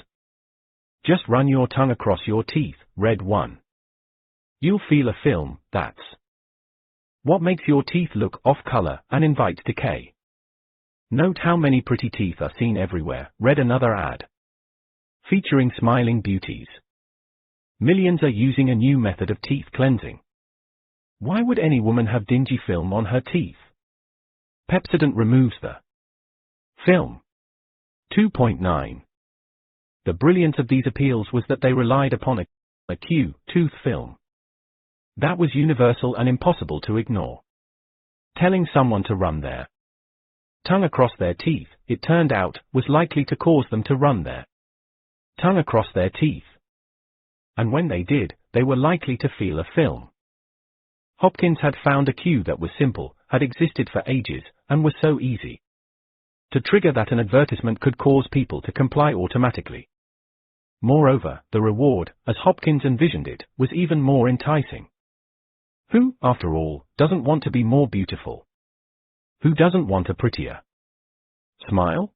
Just run your tongue across your teeth, read one. You'll feel a film, that's what makes your teeth look off color and invites decay. Note how many pretty teeth are seen everywhere, read another ad. Featuring smiling beauties. Millions are using a new method of teeth cleansing. Why would any woman have dingy film on her teeth? Pepsodent removes the film. 2.9. The brilliance of these appeals was that they relied upon a cue, tooth film. That was universal and impossible to ignore. Telling someone to run their tongue across their teeth, it turned out, was likely to cause them to run their tongue across their teeth. And when they did, they were likely to feel a film. Hopkins had found a cue that was simple, had existed for ages, and was so easy to trigger that an advertisement could cause people to comply automatically. Moreover, the reward, as Hopkins envisioned it, was even more enticing. Who, after all, doesn't want to be more beautiful? Who doesn't want a prettier smile?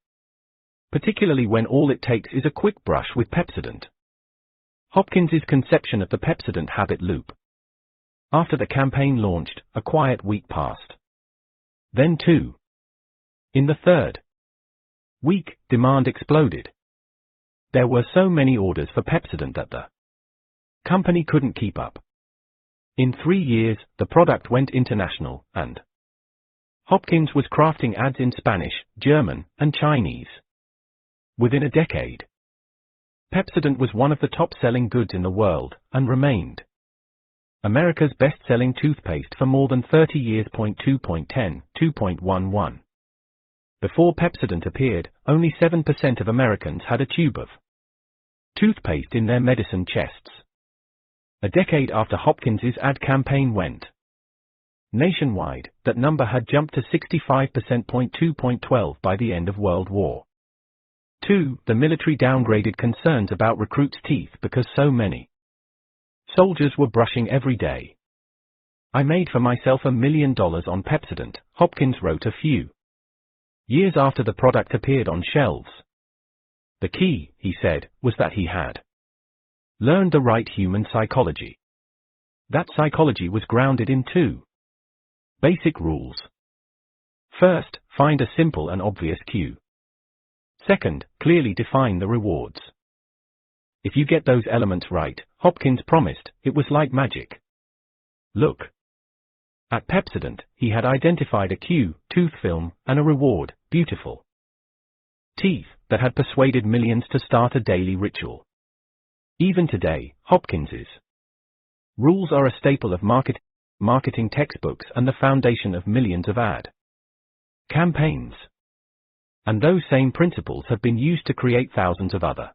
Particularly when all it takes is a quick brush with Pepsodent. Hopkins's conception of the Pepsodent habit loop. After the campaign launched, a quiet week passed. Then two. In the third week, demand exploded. There were so many orders for Pepsodent that the company couldn't keep up. In 3 years, the product went international, and Hopkins was crafting ads in Spanish, German, and Chinese. Within a decade, Pepsodent was one of the top-selling goods in the world, and remained America's best-selling toothpaste for more than 30 years. 2.10, 2.11. Before Pepsodent appeared, only 7% of Americans had a tube of toothpaste in their medicine chests. A decade after Hopkins's ad campaign went nationwide, that number had jumped to 65%. 2.12 by the end of World War II, the military downgraded concerns about recruits' teeth because so many soldiers were brushing every day. I made for myself $1 million on Pepsodent, Hopkins wrote a few years after the product appeared on shelves. The key, he said, was that he had learned the right human psychology. That psychology was grounded in two basic rules. First, find a simple and obvious cue. Second, clearly define the rewards. If you get those elements right, Hopkins promised, it was like magic. Look. At Pepsodent, he had identified a cue, tooth film, and a reward, beautiful teeth, that had persuaded millions to start a daily ritual. Even today, Hopkins's rules are a staple of marketing textbooks and the foundation of millions of ad campaigns. And those same principles have been used to create thousands of other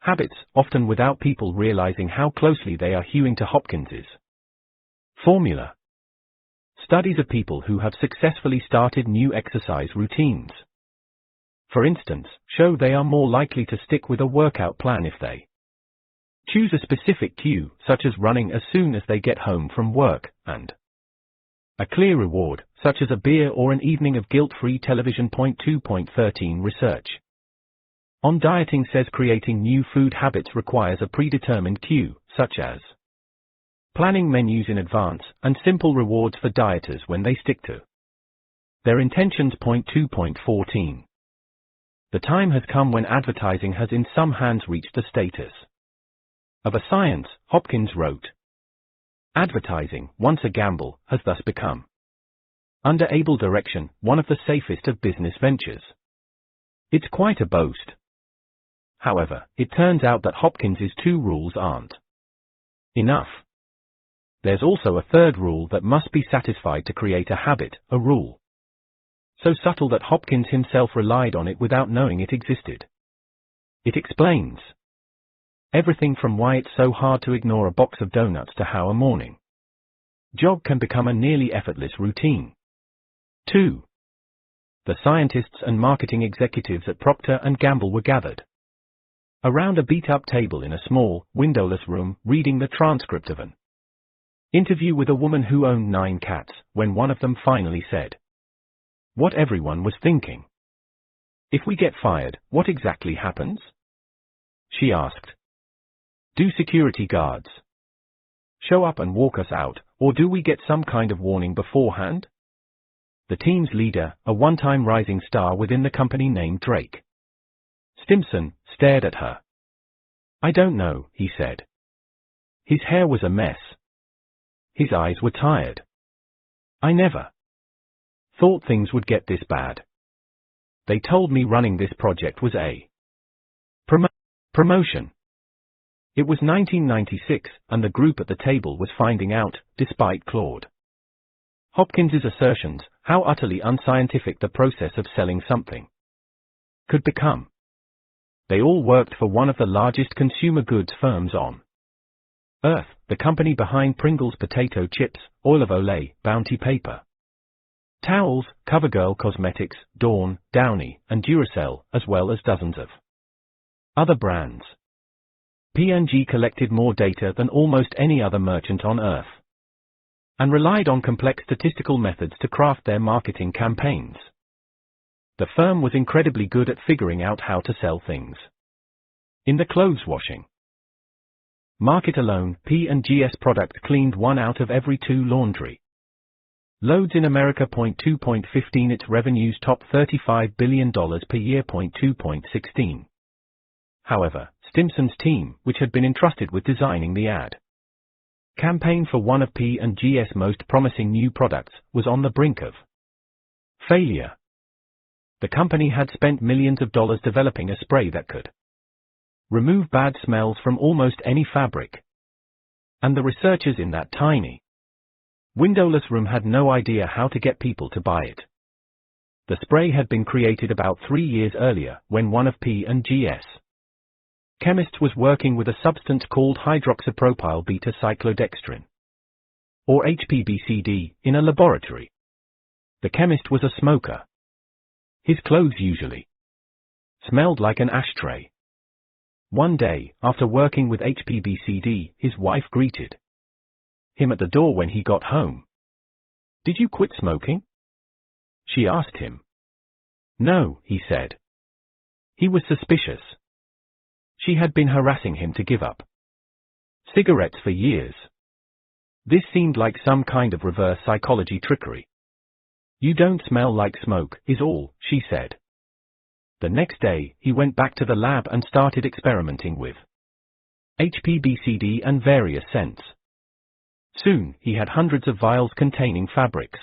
habits, often without people realizing how closely they are hewing to Hopkins's formula. Studies of people who have successfully started new exercise routines, for instance, show they are more likely to stick with a workout plan if they Choose a specific cue, such as running as soon as they get home from work, and a clear reward, such as a beer or an evening of guilt-free television. 2.13 Research on dieting says creating new food habits requires a predetermined cue, such as planning menus in advance, and simple rewards for dieters when they stick to their intentions. 2.14 The time has come when advertising has in some hands reached the status of a science, Hopkins wrote. Advertising, once a gamble, has thus become, under able direction, one of the safest of business ventures. It's quite a boast. However, it turns out that Hopkins's 2 rules aren't enough. There's also a third rule that must be satisfied to create a habit, a rule so subtle that Hopkins himself relied on it without knowing it existed. It explains everything from why it's so hard to ignore a box of donuts to how a morning jog can become a nearly effortless routine. 2. The scientists and marketing executives at Procter & Gamble were gathered around a beat-up table in a small, windowless room, reading the transcript of an interview with a woman who owned 9 cats, when one of them finally said what everyone was thinking. If we get fired, what exactly happens? She asked. Do security guards show up and walk us out, or do we get some kind of warning beforehand? The team's leader, a one-time rising star within the company named Drake Stimson, stared at her. I don't know, he said. His hair was a mess. His eyes were tired. I never thought things would get this bad. They told me running this project was a promotion. It was 1996, and the group at the table was finding out, despite Claude Hopkins's assertions, how utterly unscientific the process of selling something could become. They all worked for one of the largest consumer goods firms on Earth, the company behind Pringles potato chips, Olive Olay, Bounty paper towels, CoverGirl cosmetics, Dawn, Downy, and Duracell, as well as dozens of other brands. P&G collected more data than almost any other merchant on Earth, and relied on complex statistical methods to craft their marketing campaigns. The firm was incredibly good at figuring out how to sell things. In the clothes washing market alone, P&G's product cleaned 1 out of every 2 laundry loads in America. 2.15 Its revenues top $35 billion per year. 2.16 However, Stimson's team, which had been entrusted with designing the ad campaign for one of P&G's most promising new products, was on the brink of failure. The company had spent millions of dollars developing a spray that could remove bad smells from almost any fabric. And the researchers in that tiny, windowless room had no idea how to get people to buy it. The spray had been created about 3 years earlier, when one of P&G's chemists was working with a substance called hydroxypropyl beta-cyclodextrin, or HPBCD, in a laboratory. The chemist was a smoker. His clothes usually smelled like an ashtray. One day, after working with HPBCD, his wife greeted him at the door when he got home. Did you quit smoking? She asked him. No, he said. He was suspicious. She had been harassing him to give up cigarettes for years. This seemed like some kind of reverse psychology trickery. You don't smell like smoke, is all, she said. The next day, he went back to the lab and started experimenting with HPBCD and various scents. Soon, he had hundreds of vials containing fabrics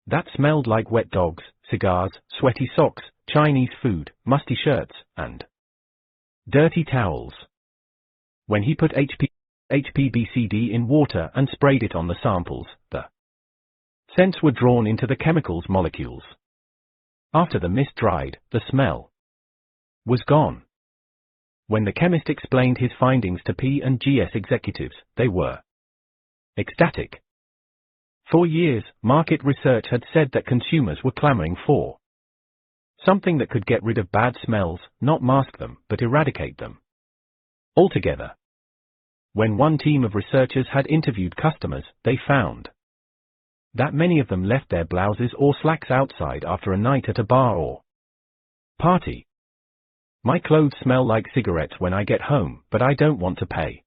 that smelled like wet dogs, cigars, sweaty socks, Chinese food, musty shirts, and dirty towels. When he put HPBCD in water and sprayed it on the samples, the scents were drawn into the chemical's molecules. After the mist dried, the smell was gone. When the chemist explained his findings to P&G's executives, they were ecstatic. For years, market research had said that consumers were clamoring for something that could get rid of bad smells, not mask them, but eradicate them altogether. When one team of researchers had interviewed customers, they found that many of them left their blouses or slacks outside after a night at a bar or party. My clothes smell like cigarettes when I get home, but I don't want to pay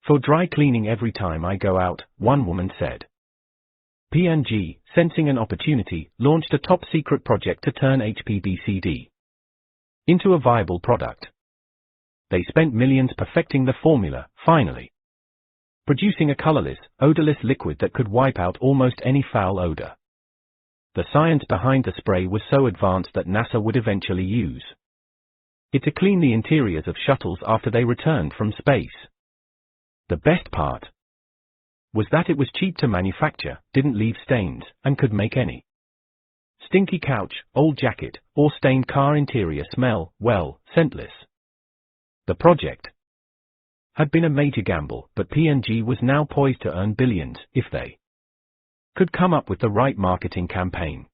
for dry cleaning every time I go out, one woman said. P&G, sensing an opportunity, launched a top-secret project to turn HPBCD into a viable product. They spent millions perfecting the formula, finally producing a colorless, odorless liquid that could wipe out almost any foul odor. The science behind the spray was so advanced that NASA would eventually use it to clean the interiors of shuttles after they returned from space. The best part was that it was cheap to manufacture, didn't leave stains, and could make any stinky couch, old jacket, or stained car interior smell, well, scentless. The project had been a major gamble, but P&G was now poised to earn billions if they could come up with the right marketing campaign.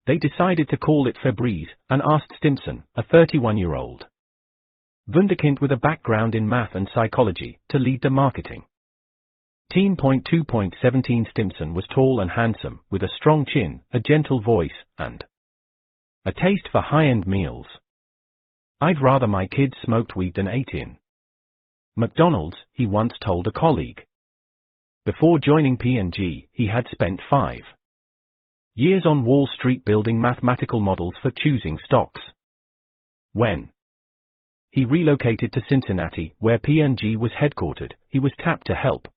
They decided to call it Febreze and asked Stimson, a 31-year-old wunderkind with a background in math and psychology, to lead the marketing team. 2.17 Stimson was tall and handsome, with a strong chin, a gentle voice, and a taste for high-end meals. I'd rather my kids smoked weed than ate in McDonald's, he once told a colleague. Before joining P&G, he had spent 5 years on Wall Street building mathematical models for choosing stocks. When he relocated to Cincinnati, where P&G was headquartered, he was tapped to help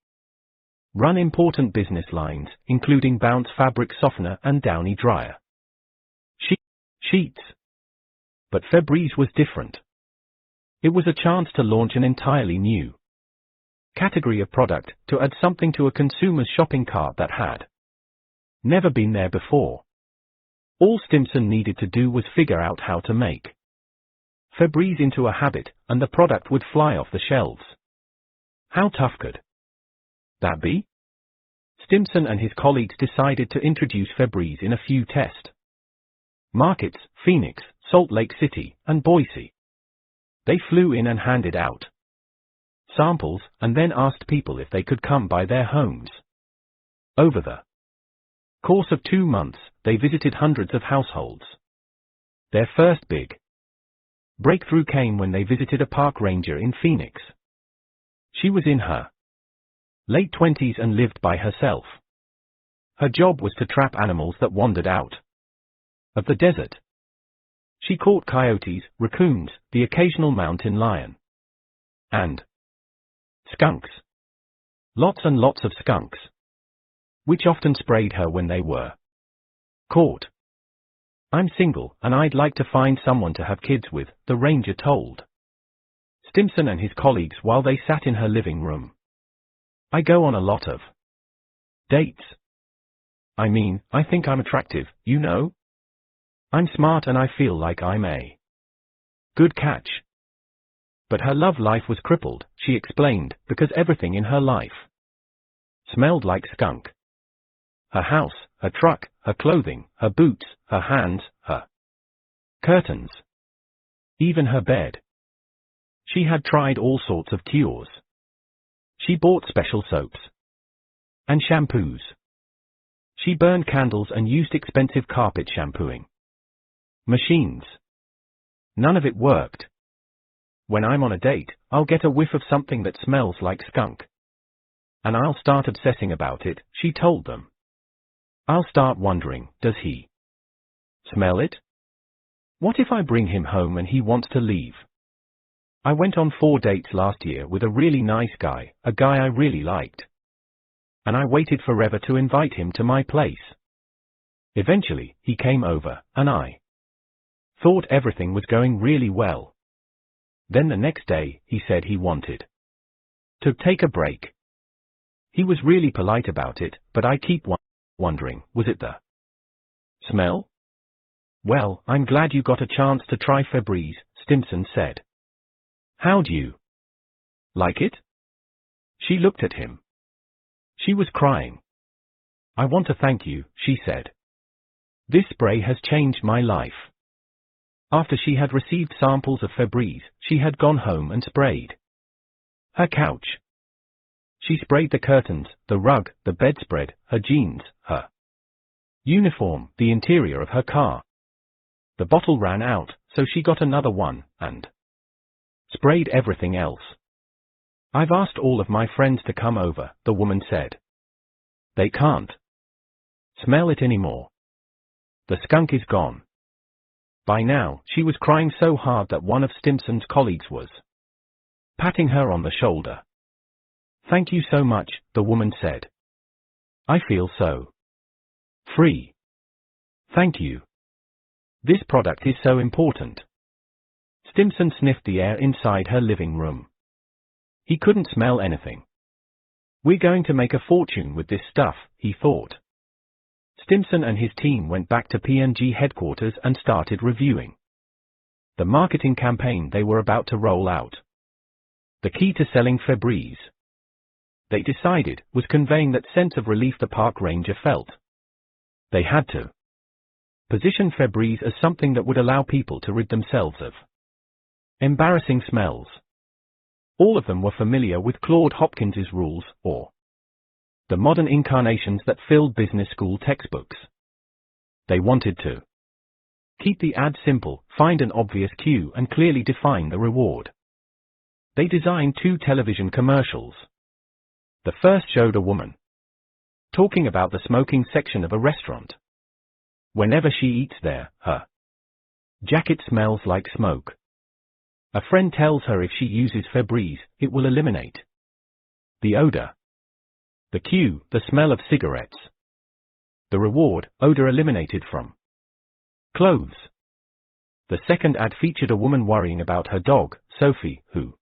run important business lines, including Bounce fabric softener and Downy dryer sheets. But Febreze was different. It was a chance to launch an entirely new category of product, to add something to a consumer's shopping cart that had never been there before. All Stimson needed to do was figure out how to make Febreze into a habit, and the product would fly off the shelves. How tough could that be? Stimson and his colleagues decided to introduce Febreze in a few test markets: Phoenix, Salt Lake City, and Boise. They flew in and handed out samples, and then asked people if they could come by their homes. Over the course of 2 months, they visited hundreds of households. Their first big breakthrough came when they visited a park ranger in Phoenix. She was in her late 20s and lived by herself. Her job was to trap animals that wandered out of the desert. She caught coyotes, raccoons, the occasional mountain lion, and skunks. Lots and lots of skunks, which often sprayed her when they were caught. I'm single, and I'd like to find someone to have kids with, the ranger told Stimson and his colleagues while they sat in her living room. I go on a lot of dates. I mean, I think I'm attractive, you know? I'm smart and I feel like I'm a good catch. But her love life was crippled, she explained, because everything in her life smelled like skunk. Her house, her truck, her clothing, her boots, her hands, her curtains, even her bed. She had tried all sorts of cures. She bought special soaps and shampoos. She burned candles and used expensive carpet shampooing machines. None of it worked. When I'm on a date, I'll get a whiff of something that smells like skunk, and I'll start obsessing about it, she told them. I'll start wondering, does he smell it? What if I bring him home and he wants to leave? I went on 4 dates last year with a really nice guy, a guy I really liked. And I waited forever to invite him to my place. Eventually, he came over, and I thought everything was going really well. Then the next day, he said he wanted to take a break. He was really polite about it, but I keep wondering, was it the smell? Well, I'm glad you got a chance to try Febreze, Stimson said. How'd you like it? She looked at him. She was crying. I want to thank you, she said. This spray has changed my life. After she had received samples of Febreze, she had gone home and sprayed her couch. She sprayed the curtains, the rug, the bedspread, her jeans, her uniform, the interior of her car. The bottle ran out, so she got another one, and sprayed everything else. I've asked all of my friends to come over, the woman said. They can't smell it anymore. The skunk is gone. By now, she was crying so hard that one of Stimson's colleagues was patting her on the shoulder. Thank you so much, the woman said. I feel so free. Thank you. This product is so important. Stimson sniffed the air inside her living room. He couldn't smell anything. We're going to make a fortune with this stuff, he thought. Stimson and his team went back to P&G headquarters and started reviewing the marketing campaign they were about to roll out. The key to selling Febreze, they decided, was conveying that sense of relief the park ranger felt. They had to position Febreze as something that would allow people to rid themselves of embarrassing smells. All of them were familiar with Claude Hopkins's rules, or the modern incarnations that filled business school textbooks. They wanted to keep the ad simple, find an obvious cue, and clearly define the reward. They designed 2 television commercials. The first showed a woman talking about the smoking section of a restaurant. Whenever she eats there, her jacket smells like smoke. A friend tells her if she uses Febreze, it will eliminate the odor. The cue, the smell of cigarettes. The reward, odor eliminated from clothes. The second ad featured a woman worrying about her dog, Sophie, who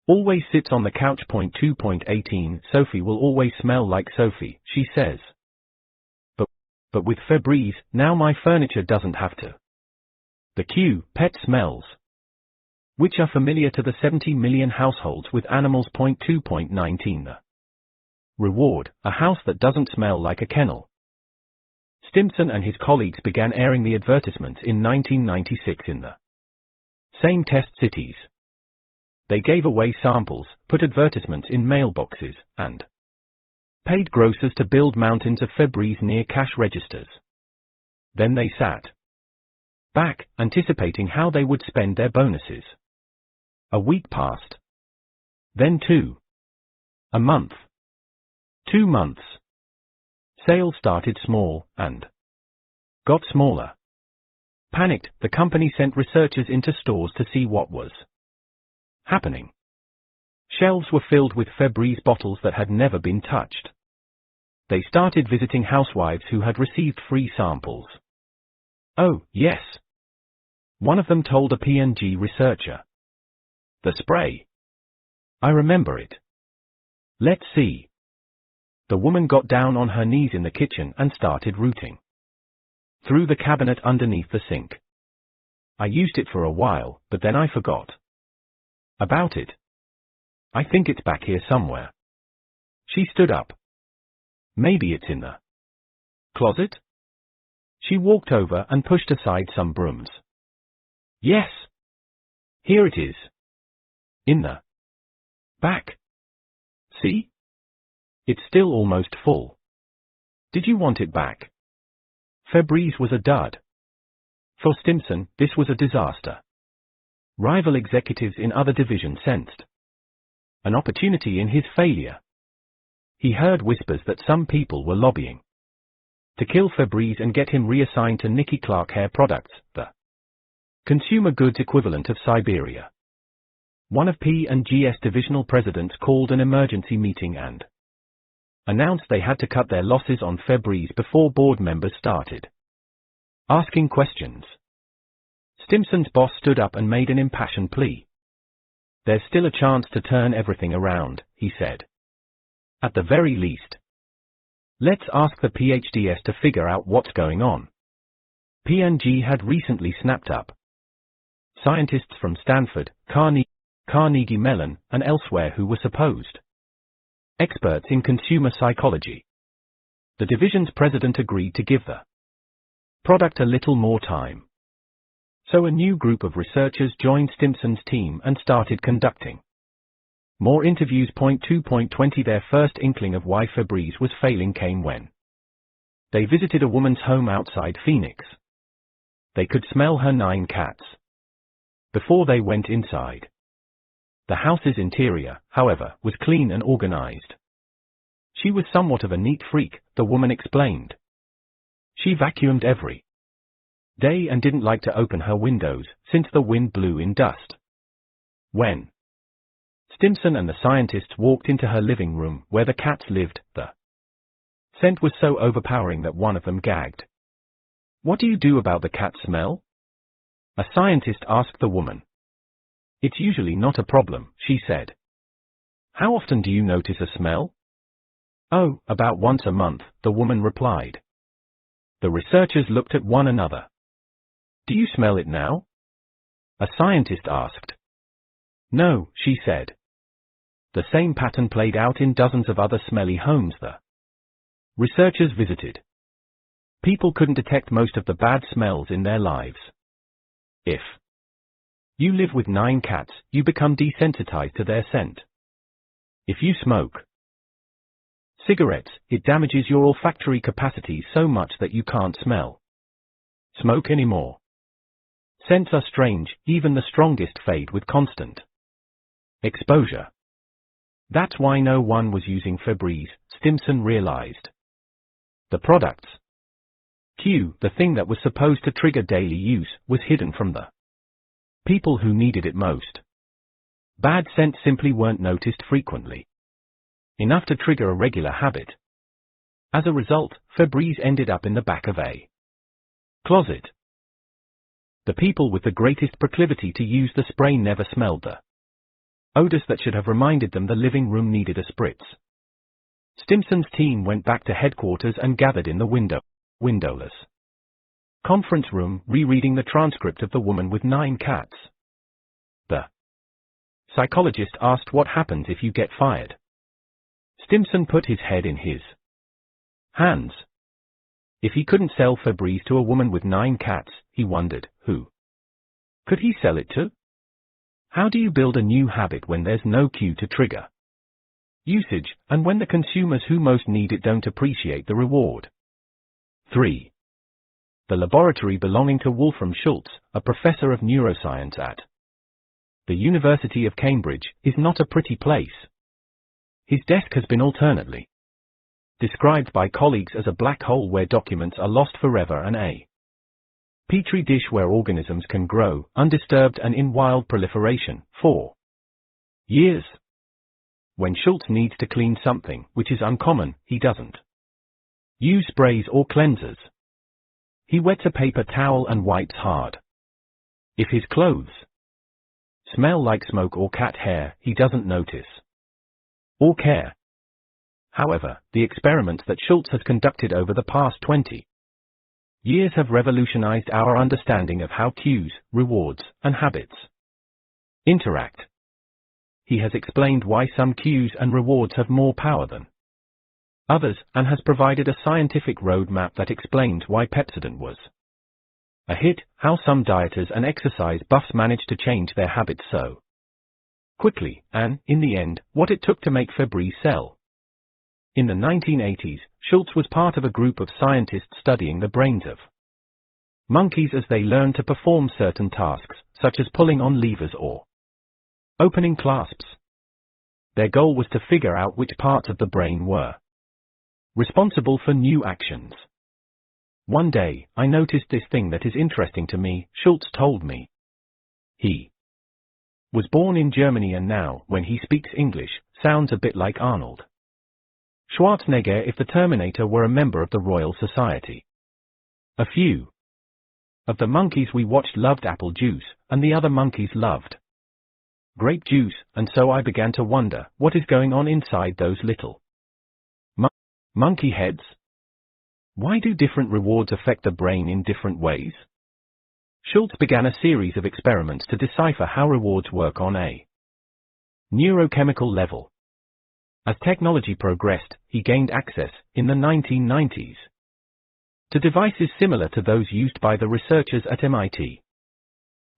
always sits on the couch. 2.18 Sophie will always smell like Sophie, she says. But with Febreze, now my furniture doesn't have to. The cue, pet smells, which are familiar to the 70 million households with animals. 2.19 The reward, a house that doesn't smell like a kennel. Stimson and his colleagues began airing the advertisements in 1996 in the same test cities. They gave away samples, put advertisements in mailboxes, and paid grocers to build mountains of Febreze near cash registers. Then they sat back, anticipating how they would spend their bonuses. A week passed. Then 2. A month. 2 months. Sales started small, and got smaller. Panicked, the company sent researchers into stores to see what was happening. Shelves were filled with Febreze bottles that had never been touched. They started visiting housewives who had received free samples. Oh, yes. One of them told a P&G researcher. The spray. I remember it. Let's see. The woman got down on her knees in the kitchen and started rooting through the cabinet underneath the sink. I used it for a while, but then I forgot about it. I think it's back here somewhere. She stood up. Maybe it's in the closet? She walked over and pushed aside some brooms. Yes. Here it is. In the back. See? It's still almost full. Did you want it back? Febreze was a dud. For Stimson, this was a disaster. Rival executives in other divisions sensed an opportunity in his failure. He heard whispers that some people were lobbying to kill Febreze and get him reassigned to Nicky Clark Hair Products, the consumer goods equivalent of Siberia. One of P&G's divisional presidents called an emergency meeting and announced they had to cut their losses on Febreze before board members started asking questions. Stimson's boss stood up and made an impassioned plea. There's still a chance to turn everything around, he said. At the very least, let's ask the PhDs to figure out what's going on. P&G had recently snapped up scientists from Stanford, Carnegie Mellon, and elsewhere who were supposed experts in consumer psychology. The division's president agreed to give the product a little more time. So a new group of researchers joined Stimson's team and started conducting More interviews. 2.20 Their first inkling of why Febreze was failing came when they visited a woman's home outside Phoenix. They could smell her 9 cats before they went inside. The house's interior, however, was clean and organized. She was somewhat of a neat freak, the woman explained. She vacuumed every day and didn't like to open her windows, since the wind blew in dust. When Stimson and the scientists walked into her living room, where the cats lived, the scent was so overpowering that one of them gagged. "What do you do about the cat smell?" a scientist asked the woman. "It's usually not a problem," she said. "How often do you notice a smell?" "Oh, about once a month," the woman replied. The researchers looked at one another. "Do you smell it now?" a scientist asked. "No," she said. The same pattern played out in dozens of other smelly homes the researchers visited. People couldn't detect most of the bad smells in their lives. If you live with 9 cats, you become desensitized to their scent. If you smoke cigarettes, it damages your olfactory capacities so much that you can't smell smoke anymore. Scents are strange, even the strongest fade with constant exposure. That's why no one was using Febreze, Stimson realized. The product's cue, the thing that was supposed to trigger daily use, was hidden from the people who needed it most. Bad scents simply weren't noticed frequently enough to trigger a regular habit. As a result, Febreze ended up in the back of a closet. The people with the greatest proclivity to use the spray never smelled the odors that should have reminded them the living room needed a spritz. Stimson's team went back to headquarters and gathered in the windowless conference room, rereading the transcript of the woman with 9 cats. The psychologist asked what happens if you get fired. Stimson put his head in his hands. If he couldn't sell Febreze to a woman with 9 cats, he wondered, who could he sell it to? How do you build a new habit when there's no cue to trigger usage, and when the consumers who most need it don't appreciate the reward? 3. The laboratory belonging to Wolfram Schultz, a professor of neuroscience at the University of Cambridge, is not a pretty place. His desk has been alternately described by colleagues as a black hole where documents are lost forever and a petri dish where organisms can grow, undisturbed and in wild proliferation, for years. When Schultz needs to clean something, which is uncommon, he doesn't use sprays or cleansers. He wets a paper towel and wipes hard. If his clothes smell like smoke or cat hair, he doesn't notice or care. However, the experiments that Schultz has conducted over the past 20 years have revolutionized our understanding of how cues, rewards, and habits interact. He has explained why some cues and rewards have more power than others, and has provided a scientific roadmap that explains why Pepsodent was a hit, how some dieters and exercise buffs managed to change their habits so quickly, and, in the end, what it took to make Febreze sell. In the 1980s, Schultz was part of a group of scientists studying the brains of monkeys as they learned to perform certain tasks, such as pulling on levers or opening clasps. Their goal was to figure out which parts of the brain were responsible for new actions. "One day, I noticed this thing that is interesting to me," Schultz told me. He was born in Germany and now, when he speaks English, sounds a bit like Arnold Schwarzenegger if the Terminator were a member of the Royal Society. A few of the monkeys we watched loved apple juice, and the other monkeys loved grape juice, and so I began to wonder, what is going on inside those little monkey heads? Why do different rewards affect the brain in different ways? Schultz began a series of experiments to decipher how rewards work on a neurochemical level. As technology progressed, he gained access, in the 1990s, to devices similar to those used by the researchers at MIT.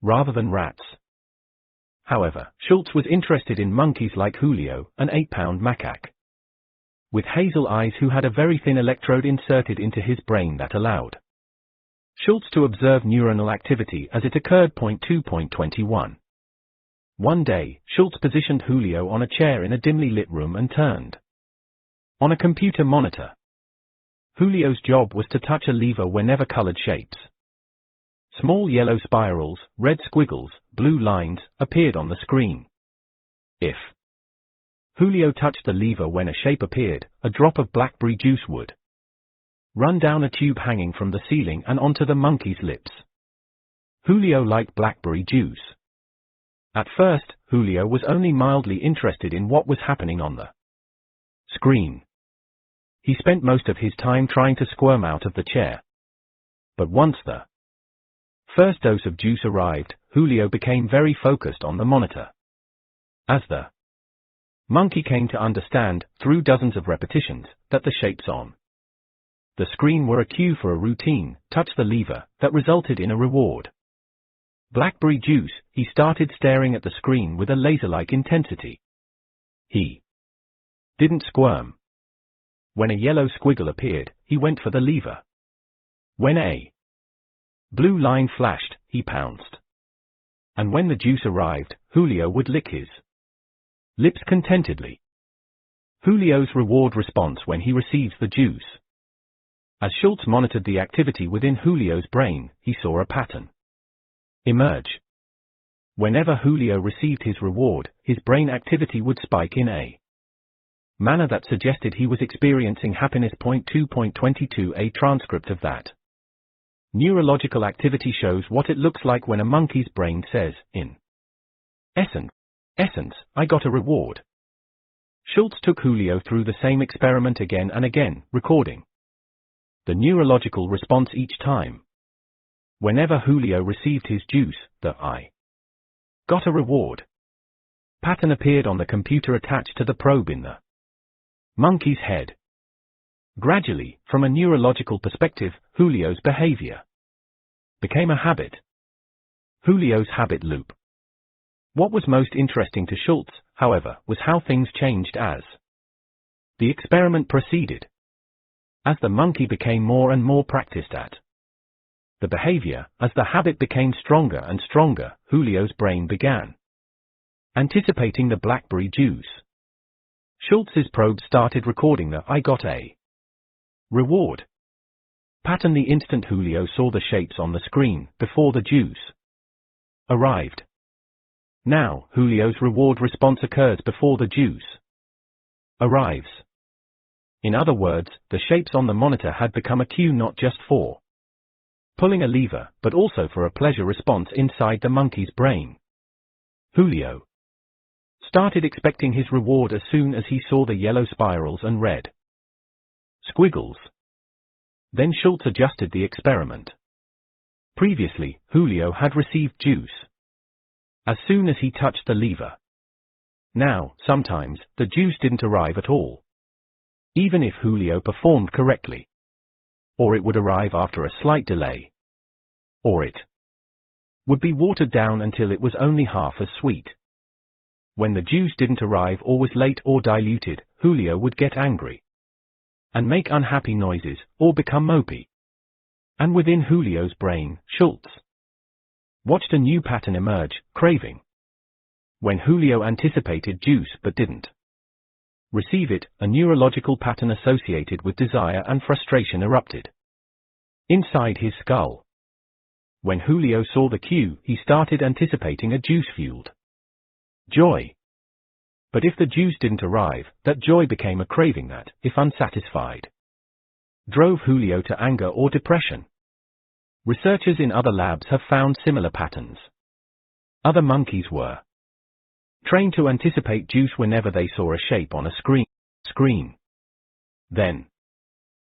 Rather than rats, however, Schultz was interested in monkeys like Julio, an 8-pound macaque with hazel eyes who had a very thin electrode inserted into his brain that allowed Schultz to observe neuronal activity as it occurred. 2.21. One day, Schultz positioned Julio on a chair in a dimly lit room and turned on a computer monitor. Julio's job was to touch a lever whenever colored shapes, small yellow spirals, red squiggles, blue lines, appeared on the screen. If Julio touched the lever when a shape appeared, a drop of blackberry juice would run down a tube hanging from the ceiling and onto the monkey's lips. Julio liked blackberry juice. At first, Julio was only mildly interested in what was happening on the screen. He spent most of his time trying to squirm out of the chair. But once the first dose of juice arrived, Julio became very focused on the monitor. As the monkey came to understand, through dozens of repetitions, that the shapes on the screen were a cue for a routine, touch the lever, that resulted in a reward. Blackberry juice, he started staring at the screen with a laser-like intensity. He didn't squirm. When a yellow squiggle appeared, he went for the lever. When a blue line flashed, he pounced. And when the juice arrived, Julio would lick his lips contentedly. Julio's reward response when he receives the juice. As Schultz monitored the activity within Julio's brain, he saw a pattern emerge. Whenever Julio received his reward, his brain activity would spike in a manner that suggested he was experiencing happiness. 2.22. A transcript of that neurological activity shows what it looks like when a monkey's brain says, in essence, I got a reward. Schultz took Julio through the same experiment again and again, recording the neurological response each time. Whenever Julio received his juice, the I got a reward pattern appeared on the computer attached to the probe in the monkey's head. Gradually, from a neurological perspective, Julio's behavior became a habit. Julio's habit loop. What was most interesting to Schultz, however, was how things changed as the experiment proceeded. As the monkey became more and more practiced at the behavior, as the habit became stronger and stronger, Julio's brain began anticipating the blackberry juice. Schultz's probe started recording the I got a reward pattern the instant Julio saw the shapes on the screen, before the juice arrived. Now, Julio's reward response occurs before the juice arrives. In other words, the shapes on the monitor had become a cue not just for pulling a lever, but also for a pleasure response inside the monkey's brain. Julio started expecting his reward as soon as he saw the yellow spirals and red squiggles. Then Schultz adjusted the experiment. Previously, Julio had received juice as soon as he touched the lever. Now, sometimes, the juice didn't arrive at all, even if Julio performed correctly. Or it would arrive after a slight delay. Or it would be watered down until it was only half as sweet. When the juice didn't arrive or was late or diluted, Julio would get angry and make unhappy noises, or become mopey. And within Julio's brain, Schultz watched a new pattern emerge, craving. When Julio anticipated juice but didn't receive it, a neurological pattern associated with desire and frustration erupted inside his skull. When Julio saw the cue, he started anticipating a juice-fueled joy. But if the juice didn't arrive, that joy became a craving that, if unsatisfied, drove Julio to anger or depression. Researchers in other labs have found similar patterns. Other monkeys were trained to anticipate juice whenever they saw a shape on a screen. Then,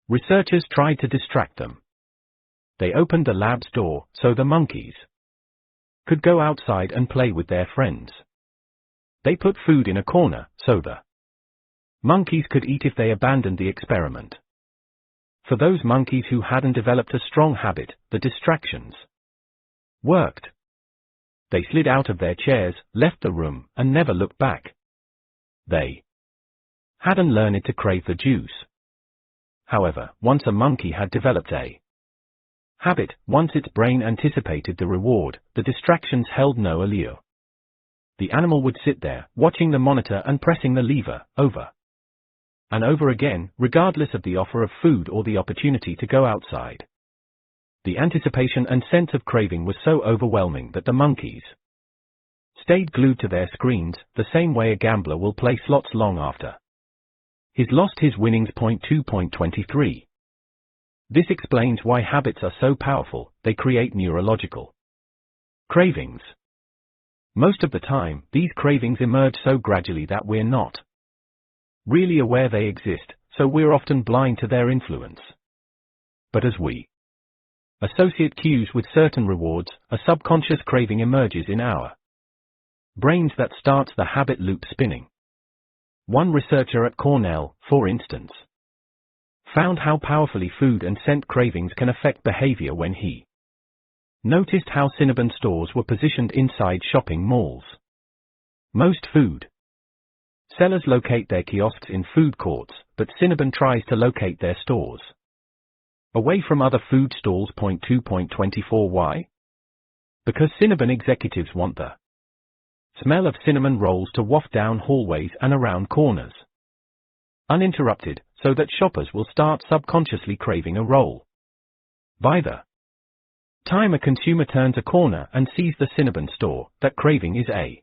researchers tried to distract them. They opened the lab's door so the monkeys could go outside and play with their friends. They put food in a corner so the monkeys could eat if they abandoned the experiment. For those monkeys who hadn't developed a strong habit, the distractions worked. They slid out of their chairs, left the room, and never looked back. They hadn't learned to crave the juice. However, once a monkey had developed a habit, once its brain anticipated the reward, the distractions held no allure. The animal would sit there, watching the monitor and pressing the lever, over and over again, regardless of the offer of food or the opportunity to go outside. The anticipation and sense of craving was so overwhelming that the monkeys stayed glued to their screens, the same way a gambler will play slots long after he's lost his winnings. 2.23. This explains why habits are so powerful, they create neurological cravings. Most of the time, these cravings emerge so gradually that we're not really aware they exist, so we're often blind to their influence. But as we associate cues with certain rewards, a subconscious craving emerges in our brains that starts the habit loop spinning. One researcher at Cornell, for instance, found how powerfully food and scent cravings can affect behavior when he noticed how Cinnabon stores were positioned inside shopping malls. Most food sellers locate their kiosks in food courts, but Cinnabon tries to locate their stores away from other food stalls. 2.24. Why? Because Cinnabon executives want the smell of cinnamon rolls to waft down hallways and around corners, uninterrupted, so that shoppers will start subconsciously craving a roll. By the time a consumer turns a corner and sees the Cinnabon store, that craving is a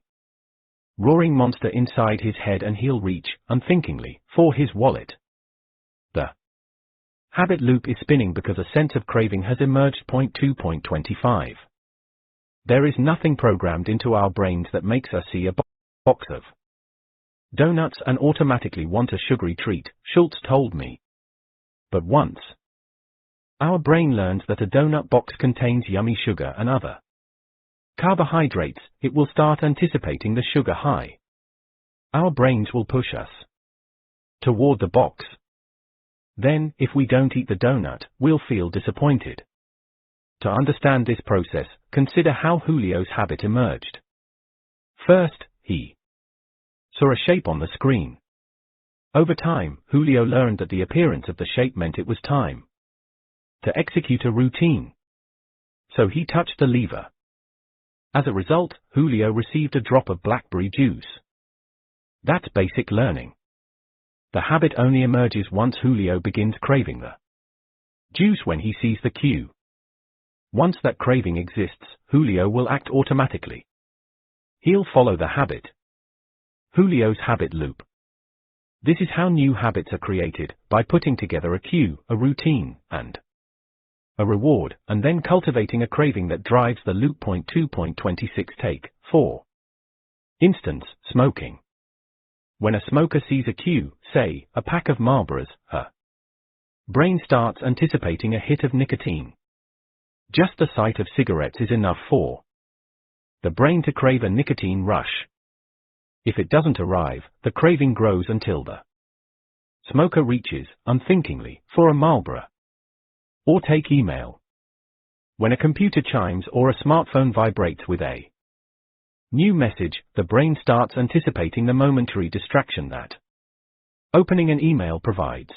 roaring monster inside his head and he'll reach, unthinkingly, for his wallet. The habit loop is spinning because a sense of craving has emerged. 2.25. There is nothing programmed into our brains that makes us see a box of donuts and automatically want a sugary treat, Schultz told me. But once our brain learns that a donut box contains yummy sugar and other carbohydrates, it will start anticipating the sugar high. Our brains will push us toward the box. Then, if we don't eat the donut, we'll feel disappointed. To understand this process, consider how Julio's habit emerged. First, he saw a shape on the screen. Over time, Julio learned that the appearance of the shape meant it was time to execute a routine. So he touched the lever. As a result, Julio received a drop of blackberry juice. That's basic learning. The habit only emerges once Julio begins craving the juice when he sees the cue. Once that craving exists, Julio will act automatically. He'll follow the habit. Julio's habit loop. This is how new habits are created, by putting together a cue, a routine, and a reward, and then cultivating a craving that drives the loop. 2.26. Take 4. Instance, smoking. When a smoker sees a cue, say, a pack of Marlboros, her brain starts anticipating a hit of nicotine. Just the sight of cigarettes is enough for the brain to crave a nicotine rush. If it doesn't arrive, the craving grows until the smoker reaches, unthinkingly, for a Marlboro. Or take email. When a computer chimes or a smartphone vibrates with a new message, the brain starts anticipating the momentary distraction that opening an email provides.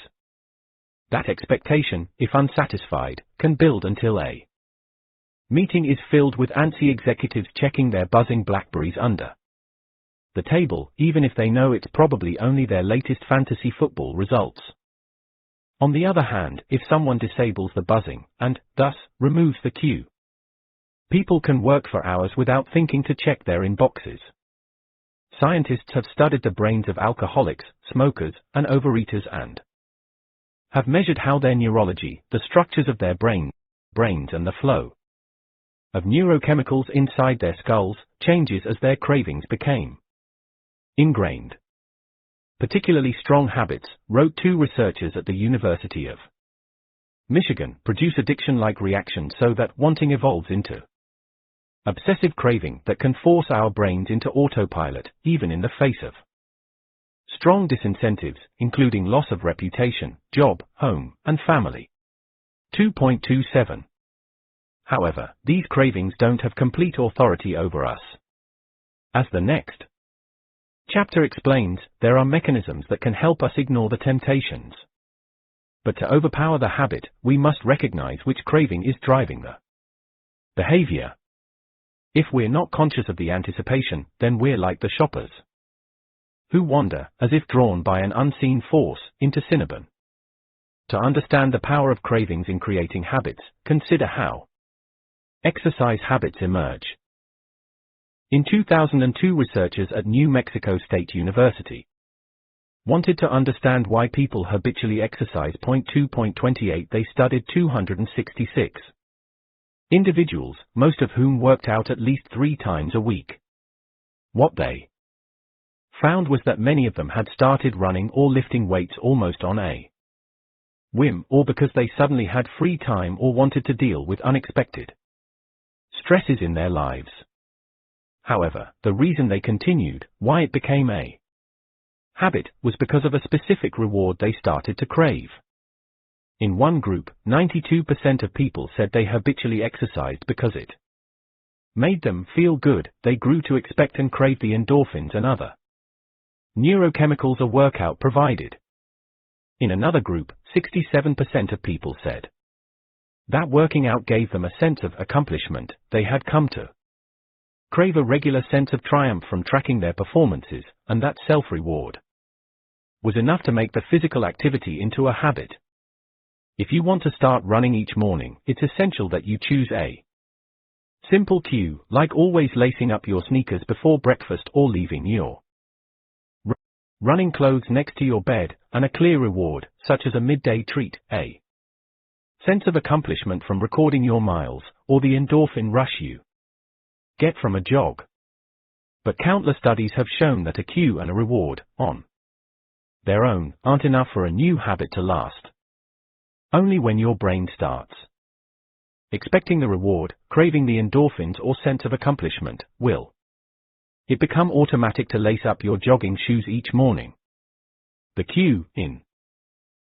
That expectation, if unsatisfied, can build until a meeting is filled with antsy executives checking their buzzing BlackBerries under the table, even if they know it's probably only their latest fantasy football results. On the other hand, if someone disables the buzzing, and, thus, removes the cue, people can work for hours without thinking to check their inboxes. Scientists have studied the brains of alcoholics, smokers, and overeaters and have measured how their neurology, the structures of their brains and the flow of neurochemicals inside their skulls, changes as their cravings became ingrained. Particularly strong habits, wrote 2 researchers at the University of Michigan, produce addiction-like reactions so that wanting evolves into obsessive craving that can force our brains into autopilot, even in the face of strong disincentives, including loss of reputation, job, home, and family. 2.27. However, these cravings don't have complete authority over us. As the next chapter explains, there are mechanisms that can help us ignore the temptations. But to overpower the habit, we must recognize which craving is driving the behavior. If we're not conscious of the anticipation, then we're like the shoppers who wander, as if drawn by an unseen force, into Cinnabon. To understand the power of cravings in creating habits, consider how exercise habits emerge. In 2002, researchers at New Mexico State University wanted to understand why people habitually exercise. 2.28 They studied 266 individuals, most of whom worked out at least 3 times a week. What they found was that many of them had started running or lifting weights almost on a whim, or because they suddenly had free time or wanted to deal with unexpected stresses in their lives. However, the reason they continued, why it became a habit, was because of a specific reward they started to crave. In one group, 92% of people said they habitually exercised because it made them feel good. They grew to expect and crave the endorphins and other neurochemicals a workout provided. In another group, 67% of people said that working out gave them a sense of accomplishment. They had come to crave a regular sense of triumph from tracking their performances, and that self-reward was enough to make the physical activity into a habit. If you want to start running each morning, it's essential that you choose a simple cue, like always lacing up your sneakers before breakfast or leaving your running clothes next to your bed, and a clear reward, such as a midday treat, a sense of accomplishment from recording your miles, or the endorphin rush you get from a jog. But countless studies have shown that a cue and a reward, on their own, aren't enough for a new habit to last. Only when your brain starts expecting the reward, craving the endorphins or sense of accomplishment, will it become automatic to lace up your jogging shoes each morning. The cue, in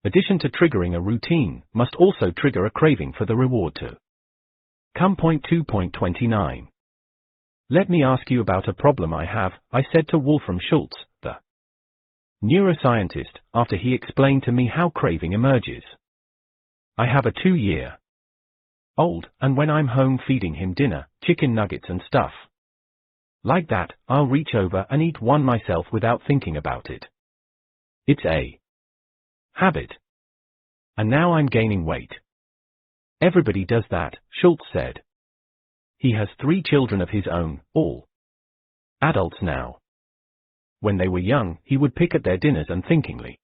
addition to triggering a routine, must also trigger a craving for the reward to come. 2.29 Let me ask you about a problem I have, I said to Wolfram Schultz, the neuroscientist, after he explained to me how craving emerges. I have a 2-year-old, and when I'm home feeding him dinner, chicken nuggets and stuff like that, I'll reach over and eat one myself without thinking about it. It's a habit. And now I'm gaining weight. Everybody does that, Schultz said. He has 3 children of his own, all adults now. When they were young, he would pick at their dinners unthinkingly.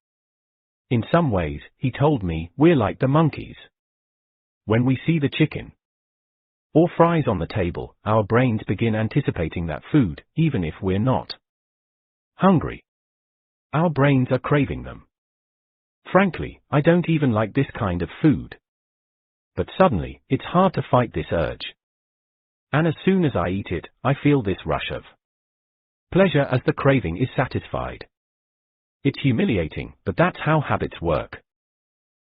In some ways, he told me, we're like the monkeys. When we see the chicken or fries on the table, our brains begin anticipating that food, even if we're not hungry. Our brains are craving them. Frankly, I don't even like this kind of food. But suddenly, it's hard to fight this urge. And as soon as I eat it, I feel this rush of pleasure as the craving is satisfied. It's humiliating, but that's how habits work.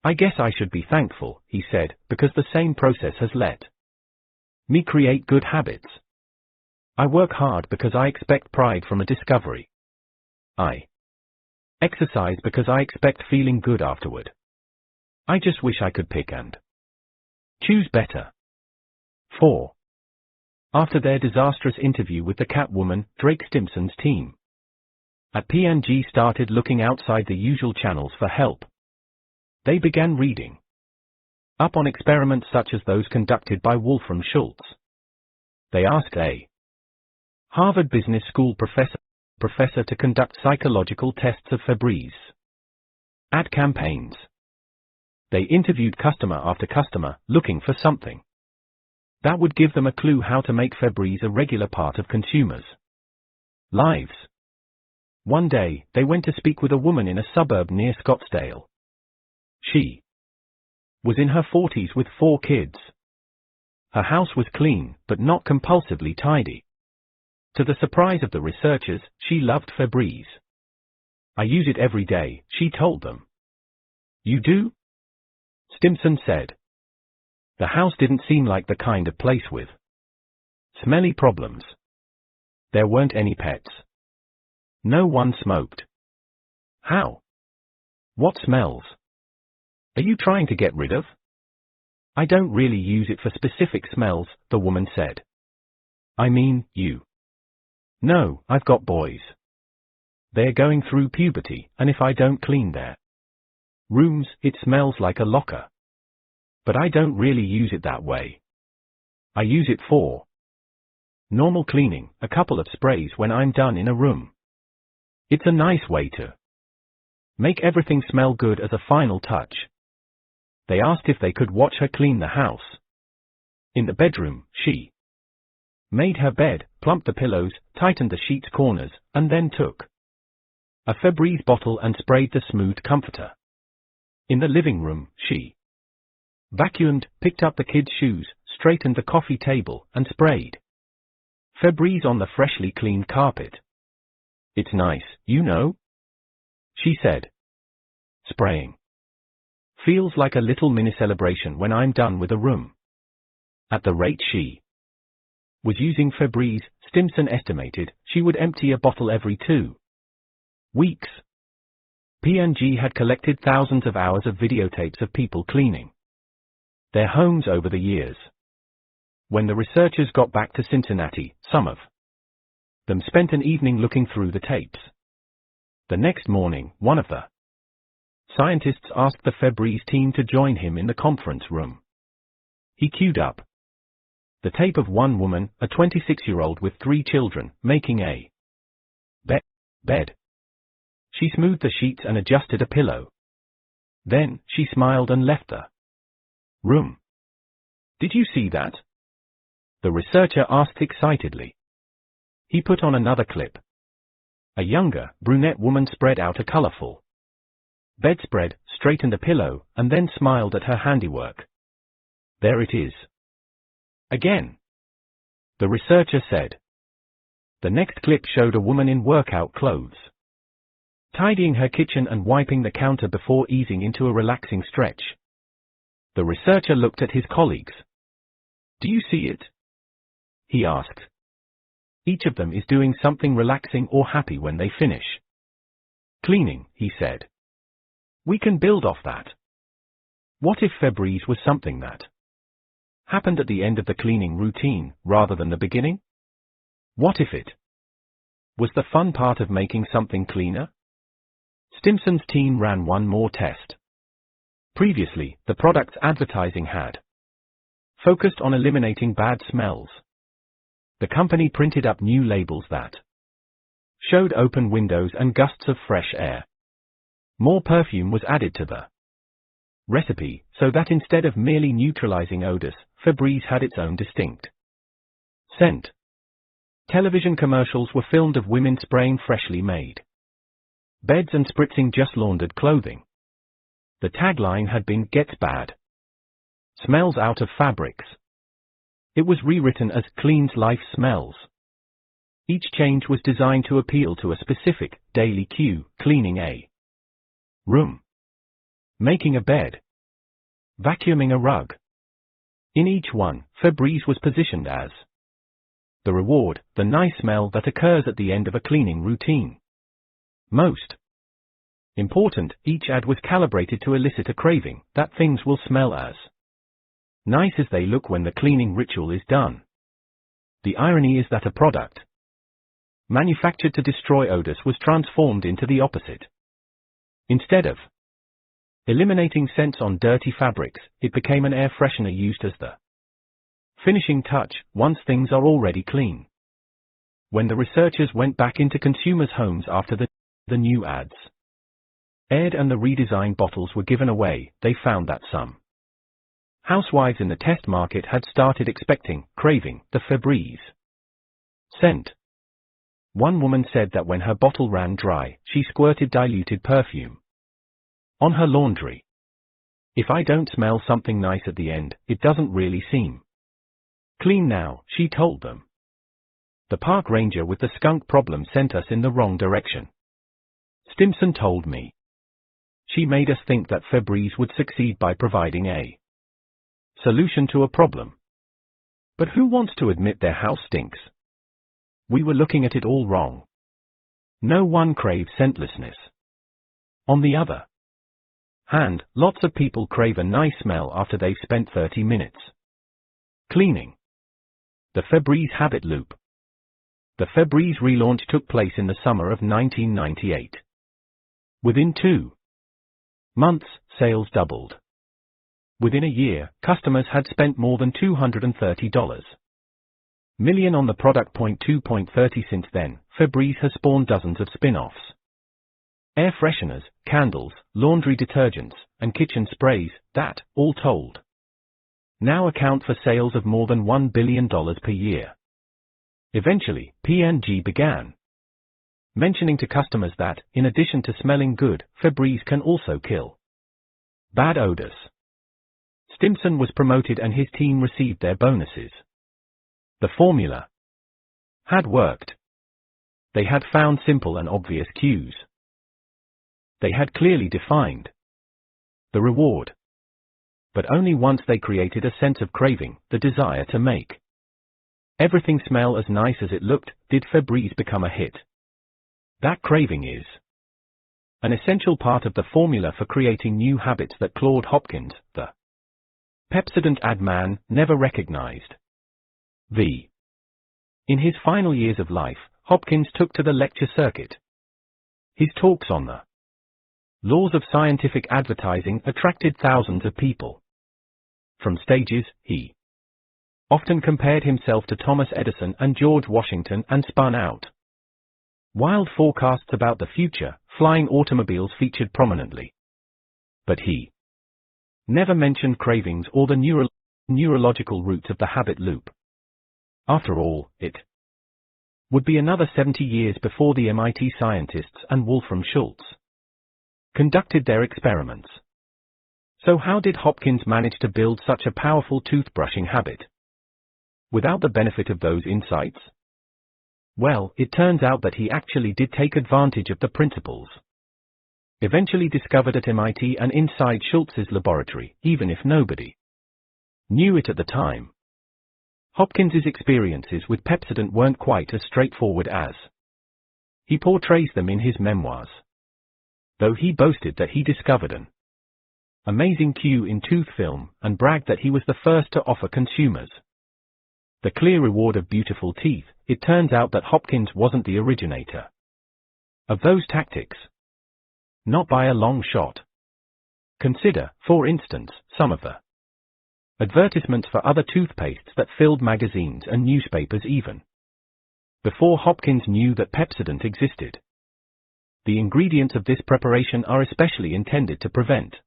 I guess I should be thankful, he said, because the same process has let me create good habits. I work hard because I expect pride from a discovery. I exercise because I expect feeling good afterward. I just wish I could pick and choose better. 4. After their disastrous interview with the Catwoman, Drake Stimpson's team at P&G started looking outside the usual channels for help. They began reading up on experiments such as those conducted by Wolfram Schultz. They asked a Harvard Business School professor to conduct psychological tests of Febreze ad campaigns. They interviewed customer after customer, looking for something that would give them a clue how to make Febreze a regular part of consumers' lives. One day, they went to speak with a woman in a suburb near Scottsdale. She was in her 40s with 4 kids. Her house was clean, but not compulsively tidy. To the surprise of the researchers, she loved Febreze. I use it every day, she told them. You do? Stimpson said. The house didn't seem like the kind of place with smelly problems. There weren't any pets. No one smoked. How? What smells? Are you trying to get rid of? I don't really use it for specific smells, the woman said. I mean, you. No, I've got boys. They're going through puberty, and if I don't clean their rooms, it smells like a locker. But I don't really use it that way. I use it for normal cleaning, a couple of sprays when I'm done in a room. It's a nice way to make everything smell good as a final touch. They asked if they could watch her clean the house. In the bedroom, she made her bed, plumped the pillows, tightened the sheets corners, and then took a Febreze bottle and sprayed the smooth comforter. In the living room, she vacuumed, picked up the kids' shoes, straightened the coffee table, and sprayed Febreze on the freshly cleaned carpet. It's nice, you know, she said. Spraying feels like a little mini-celebration when I'm done with a room. At the rate she was using Febreze, Stimson estimated she would empty a bottle every 2 weeks. P&G had collected thousands of hours of videotapes of people cleaning their homes over the years. When the researchers got back to Cincinnati, some of them spent an evening looking through the tapes. The next morning, one of the scientists asked the Febreze team to join him in the conference room. He queued up the tape of one woman, a 26-year-old with 3 children, making a bed. She smoothed the sheets and adjusted a pillow. Then, she smiled and left the room. Did you see that? The researcher asked excitedly. He put on another clip. A younger, brunette woman spread out a colorful bedspread, straightened a pillow, and then smiled at her handiwork. There it is. Again. The researcher said. The next clip showed a woman in workout clothes, tidying her kitchen and wiping the counter before easing into a relaxing stretch. The researcher looked at his colleagues. Do you see it? He asked. Each of them is doing something relaxing or happy when they finish cleaning, he said. We can build off that. What if Febreze was something that happened at the end of the cleaning routine, rather than the beginning? What if it was the fun part of making something cleaner? Stimson's team ran one more test. Previously, the product's advertising had focused on eliminating bad smells. The company printed up new labels that showed open windows and gusts of fresh air. More perfume was added to the recipe, so that instead of merely neutralizing odors, Febreze had its own distinct scent. Television commercials were filmed of women spraying freshly made beds and spritzing just laundered clothing. The tagline had been, "Gets bad smells out of fabrics." It was rewritten as "Cleans life smells." Each change was designed to appeal to a specific, daily cue: cleaning a room, making a bed, vacuuming a rug. In each one, Febreze was positioned as the reward, the nice smell that occurs at the end of a cleaning routine. Most important, each ad was calibrated to elicit a craving that things will smell as nice as they look when the cleaning ritual is done. The irony is that a product manufactured to destroy odors was transformed into the opposite. Instead of eliminating scents on dirty fabrics, it became an air freshener used as the finishing touch once things are already clean. When the researchers went back into consumers' homes after the new ads aired and the redesigned bottles were given away, they found that some housewives in the test market had started craving the Febreze scent. One woman said that when her bottle ran dry, she squirted diluted perfume on her laundry. If I don't smell something nice at the end, it doesn't really seem clean now, she told them. The park ranger with the skunk problem sent us in the wrong direction, Stimson told me. She made us think that Febreze would succeed by providing a solution to a problem. But who wants to admit their house stinks? We were looking at it all wrong. No one craves scentlessness. On the other hand, lots of people crave a nice smell after they've spent 30 minutes cleaning. The Febreze habit loop. The Febreze relaunch took place in the summer of 1998. Within 2 months, sales doubled. Within a year, customers had spent more than $230 million on the product. 2.30 Since then, Febreze has spawned dozens of spin-offs. Air fresheners, candles, laundry detergents, and kitchen sprays that, all told, now account for sales of more than $1 billion per year. Eventually, P&G began mentioning to customers that, in addition to smelling good, Febreze can also kill bad odors. Stimson was promoted and his team received their bonuses. The formula had worked. They had found simple and obvious cues. They had clearly defined the reward. But only once they created a sense of craving, the desire to make everything smell as nice as it looked, did Febreze become a hit. That craving is an essential part of the formula for creating new habits that Claude Hopkins, the Pepsodent ad man, never recognized. In his final years of life, Hopkins took to the lecture circuit. His talks on the laws of scientific advertising attracted thousands of people. From stages, he often compared himself to Thomas Edison and George Washington and spun out wild forecasts about the future. Flying automobiles featured prominently. But he never mentioned cravings or the neurological roots of the habit loop. After all, it would be another 70 years before the MIT scientists and Wolfram Schultz conducted their experiments. So how did Hopkins manage to build such a powerful toothbrushing habit without the benefit of those insights? Well, it turns out that he actually did take advantage of the principles eventually discovered at MIT and inside Schultz's laboratory, even if nobody knew it at the time. Hopkins's experiences with Pepsodent weren't quite as straightforward as he portrays them in his memoirs. Though he boasted that he discovered an amazing cue in tooth film and bragged that he was the first to offer consumers the clear reward of beautiful teeth, it turns out that Hopkins wasn't the originator of those tactics. Not by a long shot. Consider, for instance, some of the advertisements for other toothpastes that filled magazines and newspapers even before Hopkins knew that Pepsodent existed. The ingredients of this preparation are especially intended to prevent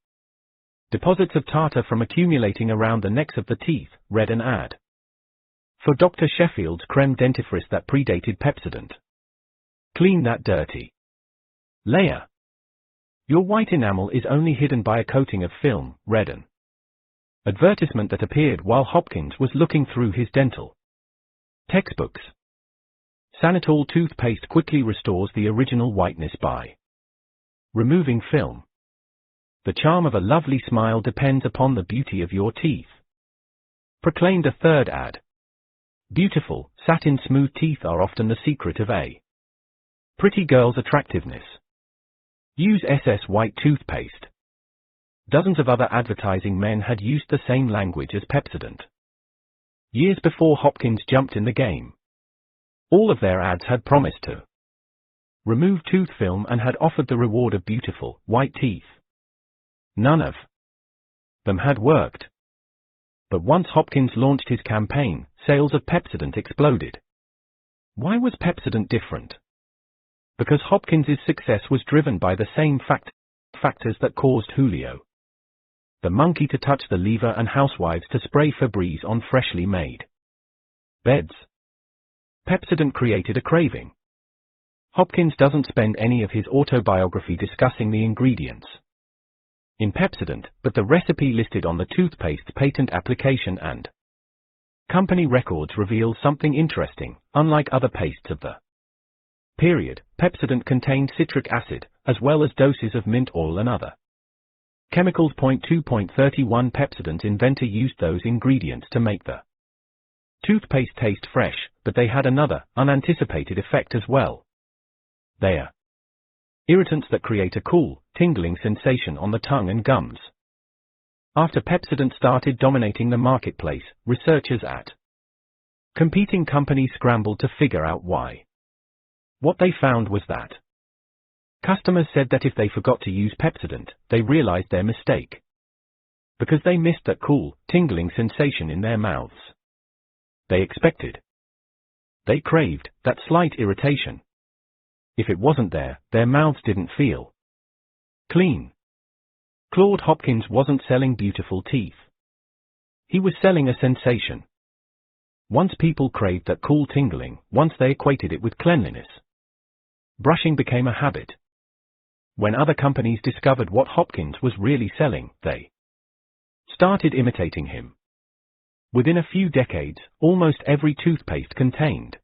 deposits of tartar from accumulating around the necks of the teeth. Read an ad for Dr. Sheffield's creme dentifrice that predated Pepsodent. Clean that dirty layer. Your white enamel is only hidden by a coating of film. Read an advertisement that appeared while Hopkins was looking through his dental textbooks. Sanitol toothpaste quickly restores the original whiteness by removing film. The charm of a lovely smile depends upon the beauty of your teeth, proclaimed a third ad. Beautiful, satin smooth teeth are often the secret of a pretty girl's attractiveness. Use SS White toothpaste. Dozens of other advertising men had used the same language as Pepsodent years before Hopkins jumped in the game. All of their ads had promised to remove tooth film and had offered the reward of beautiful, white teeth. None of them had worked. But once Hopkins launched his campaign, sales of Pepsodent exploded. Why was Pepsodent different? Because Hopkins's success was driven by the same factors that caused Julio the monkey to touch the lever and housewives to spray Febreze on freshly made beds. Pepsodent created a craving. Hopkins doesn't spend any of his autobiography discussing the ingredients in Pepsodent, but the recipe listed on the toothpaste's patent application and company records reveal something interesting. Unlike other pastes of the period, Pepsodent contained citric acid, as well as doses of mint oil and other Chemicals. 2.31 Pepsodent inventor used those ingredients to make the toothpaste taste fresh, but they had another, unanticipated effect as well. They are irritants that create a cool, tingling sensation on the tongue and gums. After Pepsodent started dominating the marketplace, researchers at competing companies scrambled to figure out why. What they found was that customers said that if they forgot to use Pepsodent, they realized their mistake. Because they missed that cool, tingling sensation in their mouths. They craved that slight irritation. If it wasn't there, their mouths didn't feel clean. Claude Hopkins wasn't selling beautiful teeth. He was selling a sensation. Once people craved that cool tingling, once they equated it with cleanliness, brushing became a habit. When other companies discovered what Hopkins was really selling, they started imitating him. Within a few decades, almost every toothpaste contained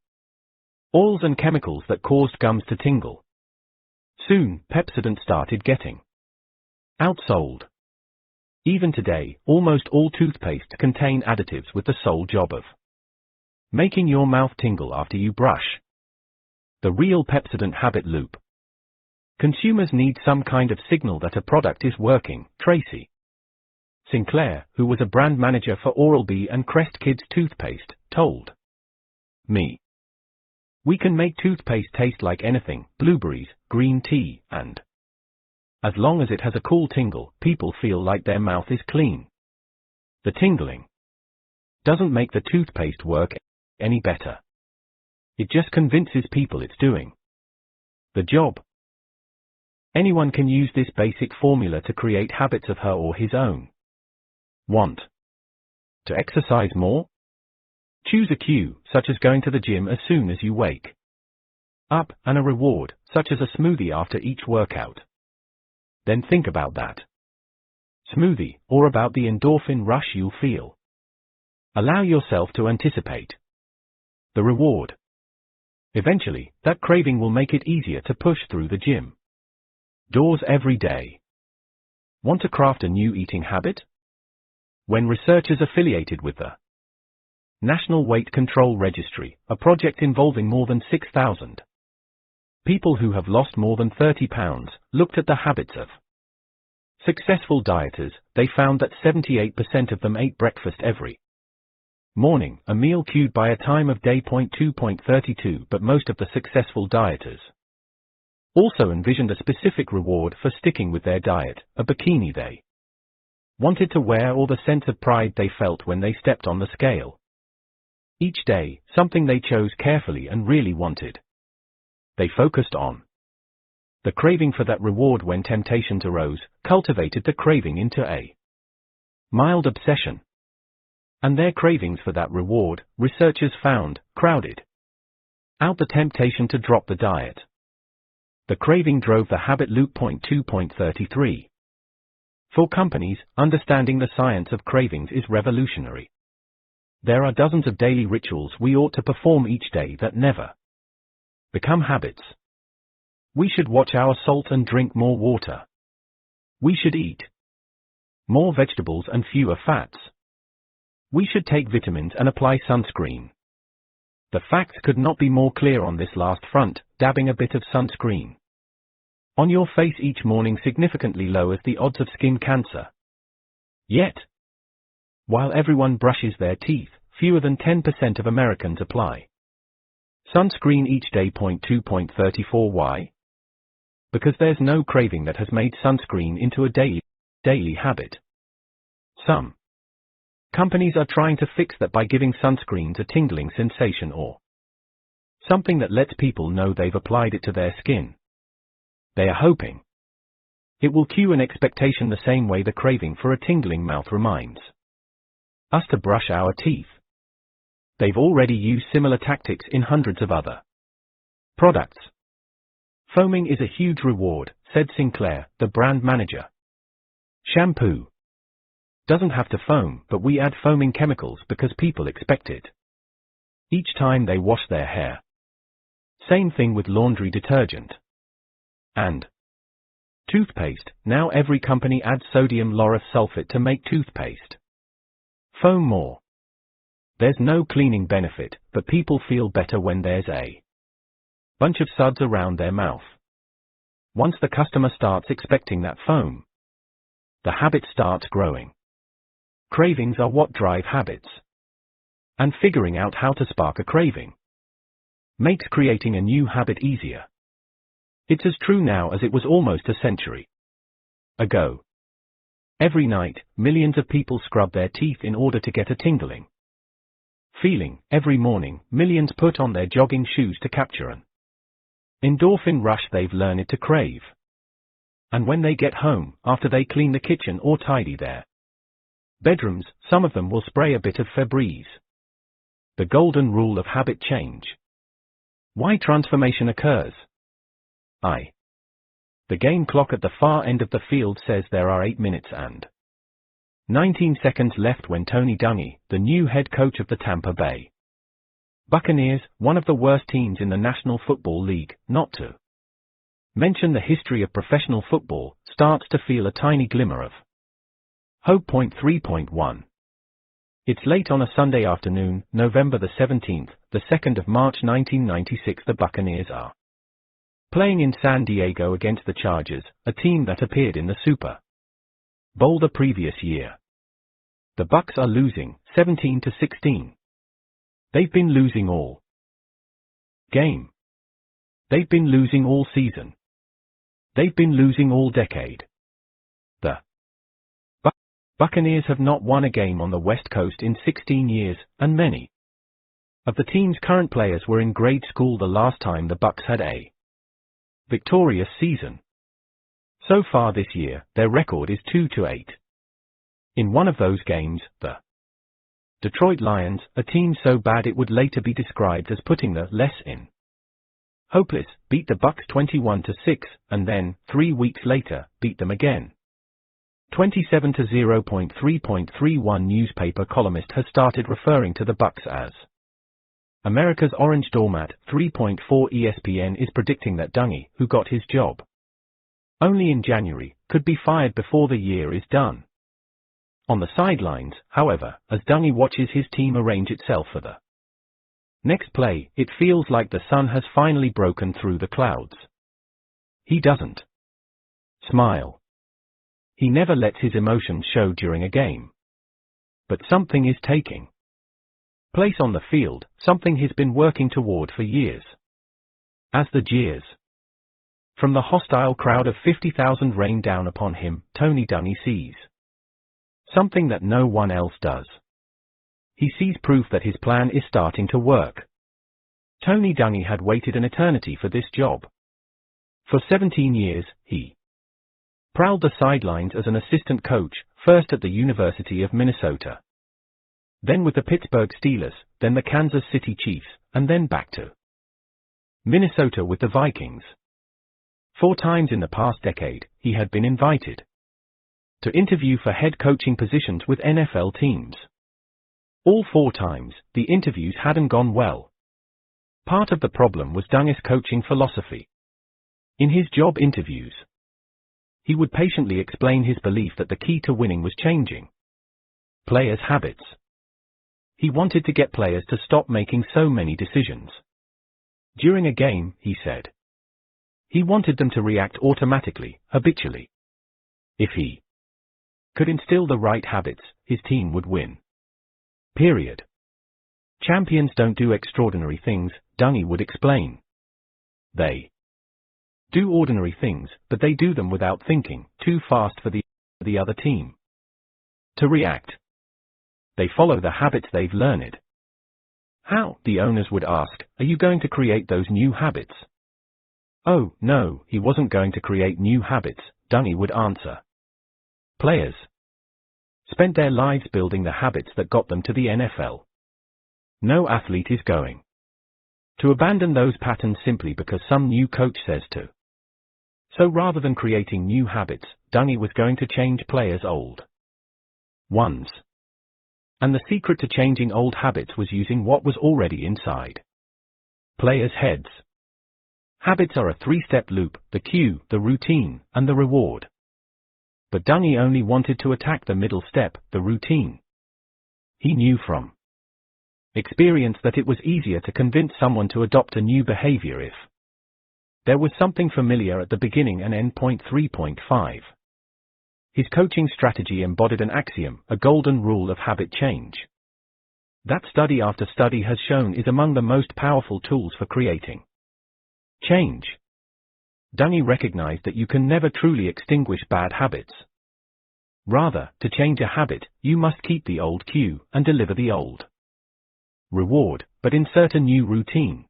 oils and chemicals that caused gums to tingle. Soon, Pepsodent started getting outsold. Even today, almost all toothpastes contain additives with the sole job of making your mouth tingle after you brush. The real Pepsodent habit loop. Consumers need some kind of signal that a product is working. Tracy Sinclair, who was a brand manager for Oral-B and Crest Kids toothpaste, told me, "We can make toothpaste taste like anything, blueberries, green tea, and as long as it has a cool tingle, people feel like their mouth is clean. The tingling doesn't make the toothpaste work any better. It just convinces people it's doing the job." Anyone can use this basic formula to create habits of her or his own. Want to exercise more? Choose a cue, such as going to the gym as soon as you wake up, and a reward, such as a smoothie after each workout. Then think about that smoothie, or about the endorphin rush you'll feel. Allow yourself to anticipate the reward. Eventually, that craving will make it easier to push through the gym doors every day. Want to craft a new eating habit? When researchers affiliated with the National Weight Control Registry, a project involving more than 6,000 people who have lost more than 30 pounds, looked at the habits of successful dieters, they found that 78% of them ate breakfast every morning, a meal cued by a time of day. 2.32 But most of the successful dieters also envisioned a specific reward for sticking with their diet, a bikini they wanted to wear or the sense of pride they felt when they stepped on the scale. Each day, something they chose carefully and really wanted. They focused on the craving for that reward. When temptations arose, cultivated the craving into a mild obsession. And their cravings for that reward, researchers found, crowded out the temptation to drop the diet. The craving drove the habit loop. 2.33 For companies, understanding the science of cravings is revolutionary. There are dozens of daily rituals we ought to perform each day that never become habits. We should watch our salt and drink more water. We should eat more vegetables and fewer fats. We should take vitamins and apply sunscreen. The facts could not be more clear on this last front. Dabbing a bit of sunscreen on your face each morning significantly lowers the odds of skin cancer. Yet, while everyone brushes their teeth, fewer than 10% of Americans apply sunscreen each day. 2.34 Why? Because there's no craving that has made sunscreen into a daily habit. Some companies are trying to fix that by giving sunscreens a tingling sensation or something that lets people know they've applied it to their skin. They are hoping it will cue an expectation the same way the craving for a tingling mouth reminds us to brush our teeth. They've already used similar tactics in hundreds of other products. Foaming is a huge reward, said Sinclair, the brand manager. Shampoo doesn't have to foam, but we add foaming chemicals because people expect it each time they wash their hair. Same thing with laundry detergent and Toothpaste. Now every company adds sodium lauryl sulfate to make toothpaste. Foam more. There's no cleaning benefit, but people feel better when there's a bunch of suds around their mouth. Once the customer starts expecting that foam, the habit starts growing. Cravings are what drive habits. And figuring out how to spark a craving makes creating a new habit easier. It's as true now as it was almost a century ago. Every night, millions of people scrub their teeth in order to get a tingling feeling. Every morning, millions put on their jogging shoes to capture an endorphin rush they've learned to crave. And when they get home, after they clean the kitchen or tidy their bedrooms, some of them will spray a bit of Febreze. The golden rule of habit change. Why transformation occurs. The game clock at the far end of the field says there are 8 minutes and 19 seconds left when Tony Dungy, the new head coach of the Tampa Bay Buccaneers, one of the worst teams in the National Football League, not to mention the history of professional football, starts to feel a tiny glimmer of hope. 3.1. It's late on a Sunday afternoon, November the 17th, the 2nd of March 1996. The Buccaneers are playing in San Diego against the Chargers, a team that appeared in the Super Bowl the previous year. The Bucs are losing, 17-16. They've been losing all game. They've been losing all season. They've been losing all decade. The Buccaneers have not won a game on the West Coast in 16 years, and many of the team's current players were in grade school the last time the Bucs had a victorious season. So far this year, their record is 2-8. In one of those games, the Detroit Lions, a team so bad it would later be described as putting the less in hopeless, beat the Bucs 21-6, and then, 3 weeks later, beat them again 27-0. 3.31 newspaper columnist has started referring to the Bucs as America's orange doormat. 3.4 ESPN is predicting that Dungy, who got his job only in January, could be fired before the year is done. On the sidelines, however, as Dungy watches his team arrange itself for the next play, it feels like the sun has finally broken through the clouds. He doesn't smile. He never lets his emotions show during a game. But something is taking place on the field, something he's been working toward for years. As the jeers from the hostile crowd of 50,000 rain down upon him, Tony Dungy sees something that no one else does. He sees proof that his plan is starting to work. Tony Dungy had waited an eternity for this job. For 17 years, he prowled the sidelines as an assistant coach, first at the University of Minnesota, then with the Pittsburgh Steelers, then the Kansas City Chiefs, and then back to Minnesota with the Vikings. 4 times in the past decade, he had been invited to interview for head coaching positions with NFL teams. All 4 times, the interviews hadn't gone well. Part of the problem was Dungy's coaching philosophy. In his job interviews, he would patiently explain his belief that the key to winning was changing players' habits. He wanted to get players to stop making so many decisions during a game, he said. He wanted them to react automatically, habitually. If he could instill the right habits, his team would win. Period. Champions don't do extraordinary things, Dungy would explain. They do ordinary things, but they do them without thinking, too fast for the other team to react. They follow the habits they've learned. How, the owners would ask, are you going to create those new habits? Oh, no, he wasn't going to create new habits, Dungy would answer. Players spent their lives building the habits that got them to the NFL. No athlete is going to abandon those patterns simply because some new coach says to. So rather than creating new habits, Dungy was going to change players' old ones. And the secret to changing old habits was using what was already inside players' heads. Habits are a three-step loop: the cue, the routine, and the reward. But Enny only wanted to attack the middle step, the routine. He knew from experience that it was easier to convince someone to adopt a new behavior if there was something familiar at the beginning and end. 3.5. His coaching strategy embodied an axiom, a golden rule of habit change, that study after study has shown is among the most powerful tools for creating change. Enny recognized that you can never truly extinguish bad habits. Rather, to change a habit, you must keep the old cue and deliver the old reward, but insert a new routine.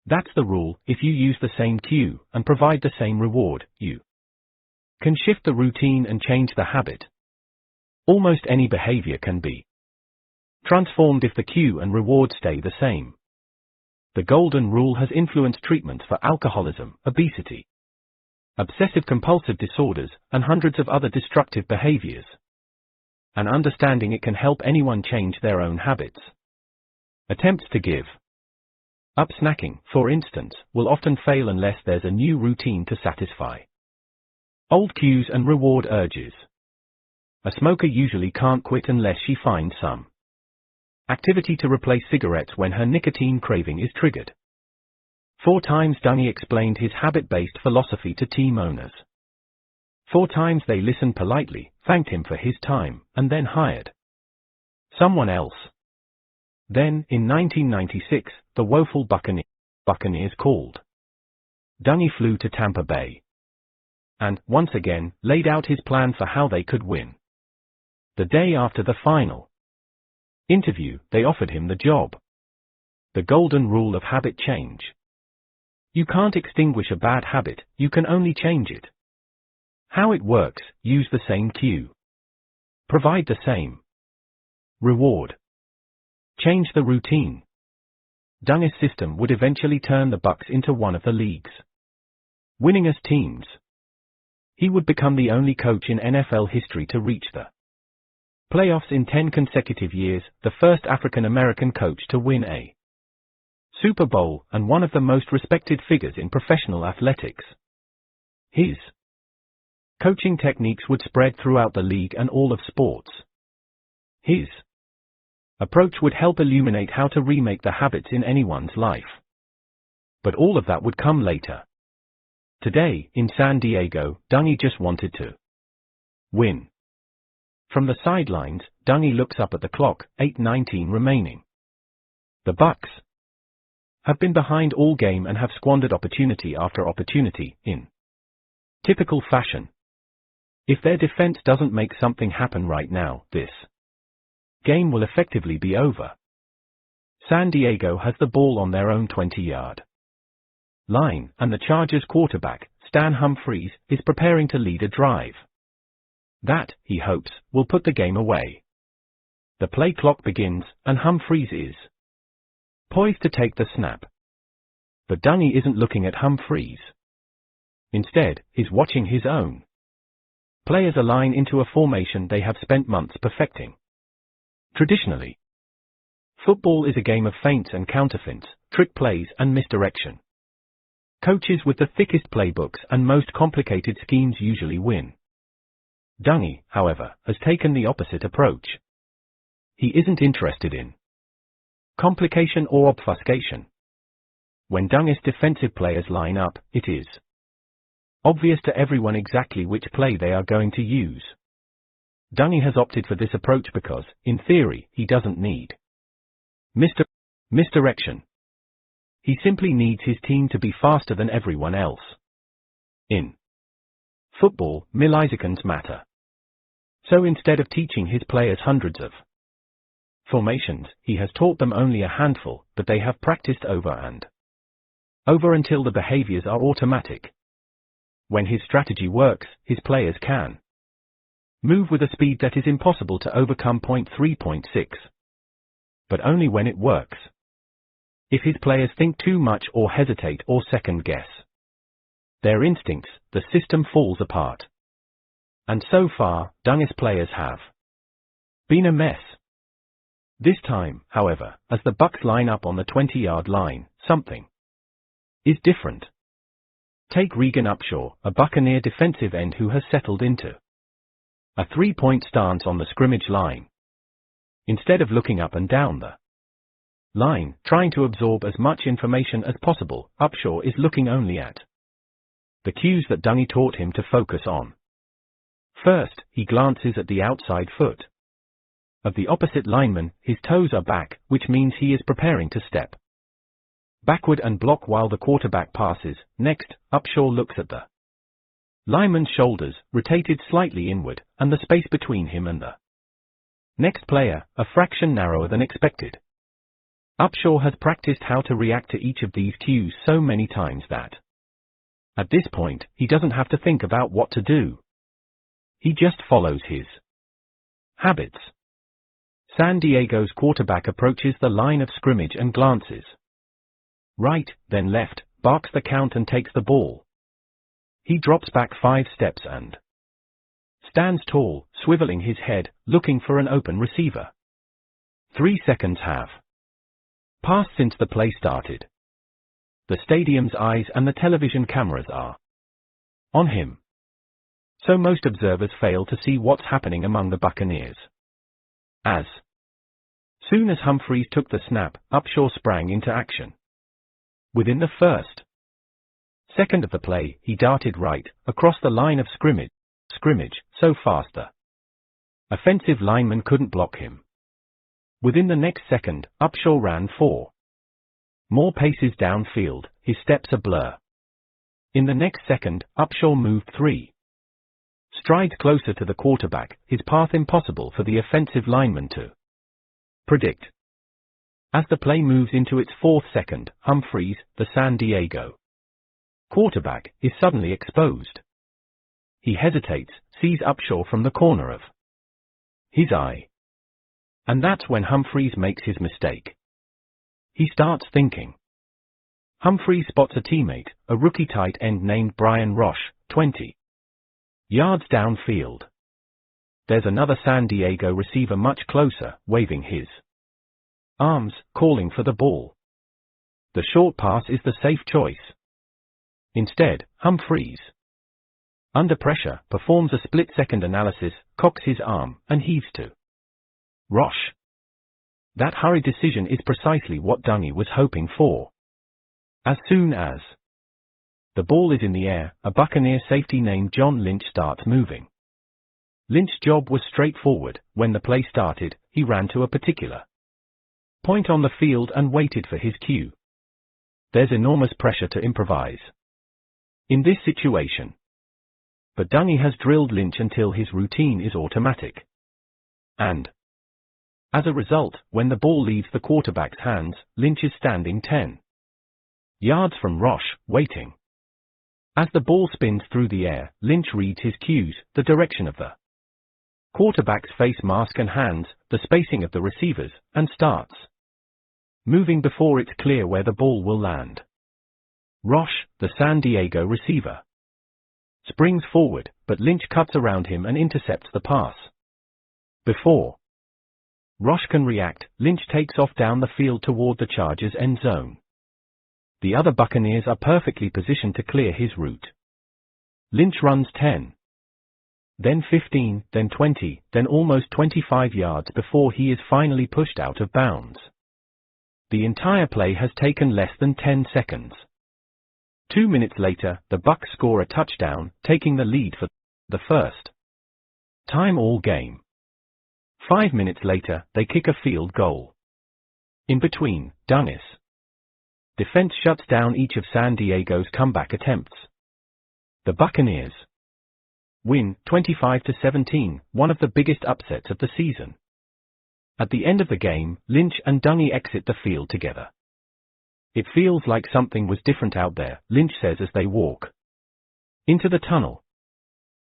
That's the rule: if you use the same cue and provide the same reward, you can shift the routine and change the habit. Almost any behavior can be transformed if the cue and reward stay the same. The golden rule has influenced treatments for alcoholism, obesity, obsessive-compulsive disorders, and hundreds of other destructive behaviors. And understanding it can help anyone change their own habits. Attempts to give up snacking, for instance, will often fail unless there's a new routine to satisfy old cues and reward urges. A smoker usually can't quit unless she finds some activity to replace cigarettes when her nicotine craving is triggered. 4 times Enny explained his habit-based philosophy to team owners. 4 times they listened politely, thanked him for his time, and then hired someone else. Then, in 1996, the woeful Buccaneers called. Enny flew to Tampa Bay and, once again, laid out his plan for how they could win. The day after the final interview, they offered him the job. The golden rule of habit change. You can't extinguish a bad habit, you can only change it. How it works: use the same cue. Provide the same reward. Change the routine. Enny's system would eventually turn the Bucs into one of the league's winningest teams. He would become the only coach in NFL history to reach the playoffs in 10 consecutive years, the first African-American coach to win a Super Bowl, and one of the most respected figures in professional athletics. His coaching techniques would spread throughout the league and all of sports. His approach would help illuminate how to remake the habits in anyone's life. But all of that would come later. Today, in San Diego, Enny just wanted to win. From the sidelines, Enny looks up at the clock, 8:19 remaining. The Bucs have been behind all game and have squandered opportunity after opportunity, in typical fashion. If their defense doesn't make something happen right now, this game will effectively be over. San Diego has the ball on their own 20-yard line, and the Chargers quarterback, Stan Humphries, is preparing to lead a drive that, he hopes, will put the game away. The play clock begins, and Humphries is poised to take the snap. But Enny isn't looking at Humphries. Instead, he's watching his own players align into a formation they have spent months perfecting. Traditionally, football is a game of feints and counterfeints, trick plays and misdirection. Coaches with the thickest playbooks and most complicated schemes usually win. Enny, however, has taken the opposite approach. He isn't interested in complication or obfuscation. When Enny's defensive players line up, it is obvious to everyone exactly which play they are going to use. Enny has opted for this approach because, in theory, he doesn't need misdirection. He simply needs his team to be faster than everyone else. In football, milliseconds matter. So instead of teaching his players hundreds of formations, he has taught them only a handful, but they have practiced over and over until the behaviors are automatic. When his strategy works, his players can move with a speed that is impossible to overcome. 3.6. But only when it works. If his players think too much or hesitate or second guess their instincts, the system falls apart. And so far, Enny's players have been a mess. This time, however, as the Bucs line up on the 20-yard line, something is different. Take Regan Upshaw, a Buccaneer defensive end who has settled into a three-point stance on the scrimmage line. Instead of looking up and down the line, trying to absorb as much information as possible, Upshaw is looking only at the cues that Dungy taught him to focus on. First, he glances at the outside foot of the opposite lineman. His toes are back, which means he is preparing to step backward and block while the quarterback passes. Next, Upshaw looks at the lineman's shoulders, rotated slightly inward, and the space between him and the next player, a fraction narrower than expected. Upshaw has practiced how to react to each of these cues so many times that at this point, he doesn't have to think about what to do. He just follows his habits. San Diego's quarterback approaches the line of scrimmage and glances right, then left, barks the count and takes the ball. He drops back 5 steps and stands tall, swiveling his head, looking for an open receiver. 3 seconds have passed since the play started. The stadium's eyes and the television cameras are on him. So most observers fail to see what's happening among the Buccaneers. As soon as Humphries took the snap, Upshaw sprang into action. Within the first second of the play, he darted right across the line of scrimmage, so fast the offensive lineman couldn't block him. Within the next second, Upshaw ran 4 more paces downfield, his steps a blur. In the next second, Upshaw moved 3 strides closer to the quarterback, his path impossible for the offensive lineman to predict. As the play moves into its 4th second, Humphries, the San Diego quarterback, is suddenly exposed. He hesitates, sees Upshaw from the corner of his eye. And that's when Humphries makes his mistake. He starts thinking. Humphries spots a teammate, a rookie tight end named Brian Roche, 20 yards downfield. There's another San Diego receiver much closer, waving his arms, calling for the ball. The short pass is the safe choice. Instead, Humphries, under pressure, performs a split-second analysis, cocks his arm, and heaves to Roche. That hurried decision is precisely what Dungy was hoping for. As soon as the ball is in the air, a Buccaneer safety named John Lynch starts moving. Lynch's job was straightforward. When the play started, he ran to a particular point on the field and waited for his cue. There's enormous pressure to improvise in this situation. But Dungy has drilled Lynch until his routine is automatic. And as a result, when the ball leaves the quarterback's hands, Lynch is standing 10 yards from Roche, waiting. As the ball spins through the air, Lynch reads his cues, the direction of the quarterback's face mask and hands, the spacing of the receivers, and starts moving before it's clear where the ball will land. Roche, the San Diego receiver, springs forward, but Lynch cuts around him and intercepts the pass. Before Roche can react, Lynch takes off down the field toward the Chargers' end zone. The other Buccaneers are perfectly positioned to clear his route. Lynch runs 10, then 15, then 20, then almost 25 yards before he is finally pushed out of bounds. The entire play has taken less than 10 seconds. 2 minutes later, the Bucs score a touchdown, taking the lead for the first time all game. 5 minutes later, they kick a field goal. In between, Dungy's defense shuts down each of San Diego's comeback attempts. The Buccaneers win 25-17, one of the biggest upsets of the season. At the end of the game, Lynch and Dungy exit the field together. It feels like something was different out there, Lynch says as they walk into the tunnel.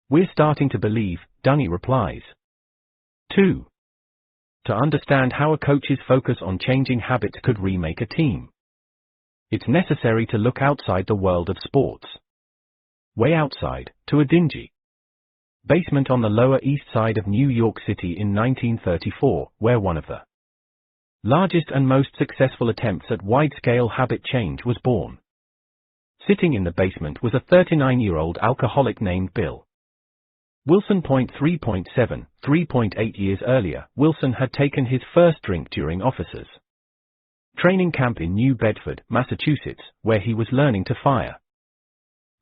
We're starting to believe, Dungy replies. 2. To understand how a coach's focus on changing habits could remake a team, it's necessary to look outside the world of sports. Way outside, to a dingy basement on the Lower East Side of New York City in 1934, where one of the largest and most successful attempts at wide-scale habit change was born. Sitting in the basement was a 39-year-old alcoholic named Bill. Wilson. 3.8 years earlier, Wilson had taken his first drink during officers' training camp in New Bedford, Massachusetts, where he was learning to fire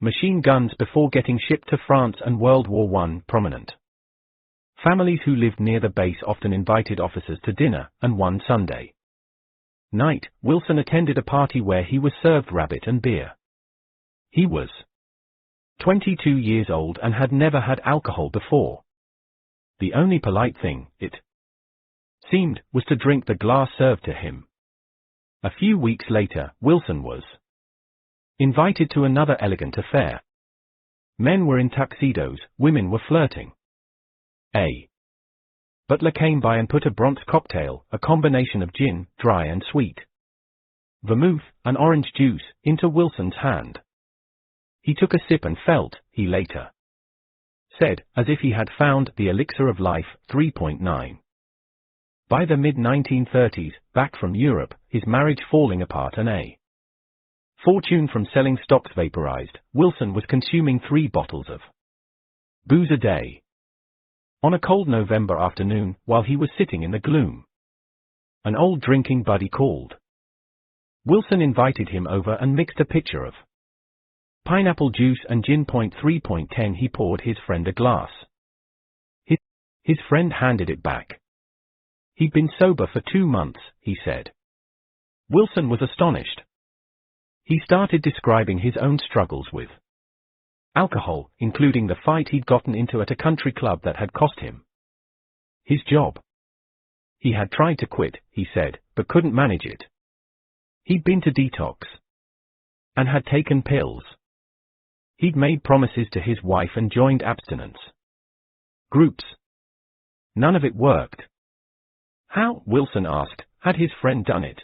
machine guns before getting shipped to France and World War I. Prominent families who lived near the base often invited officers to dinner, and one Sunday night, Wilson attended a party where he was served rabbit and beer. He was 22 years old and had never had alcohol before. The only polite thing, it seemed, was to drink the glass served to him. A few weeks later, Wilson was invited to another elegant affair. Men were in tuxedos, women were flirting. A butler came by and put a Bronx cocktail, a combination of gin, dry and sweet, vermouth, and orange juice, into Wilson's hand. He took a sip and felt, he later said, as if he had found the elixir of life. 3.9. By the mid-1930s, back from Europe, his marriage falling apart and a fortune from selling stocks vaporized, Wilson was consuming 3 bottles of booze a day. On a cold November afternoon, while he was sitting in the gloom, an old drinking buddy called. Wilson invited him over and mixed a pitcher of pineapple juice and gin. 3.10. He poured his friend a glass. His friend handed it back. He'd been sober for 2 months, he said. Wilson was astonished. He started describing his own struggles with alcohol, including the fight he'd gotten into at a country club that had cost him his job. He had tried to quit, he said, but couldn't manage it. He'd been to detox and had taken pills. He'd made promises to his wife and joined abstinence groups. None of it worked. How, Wilson asked, had his friend done it?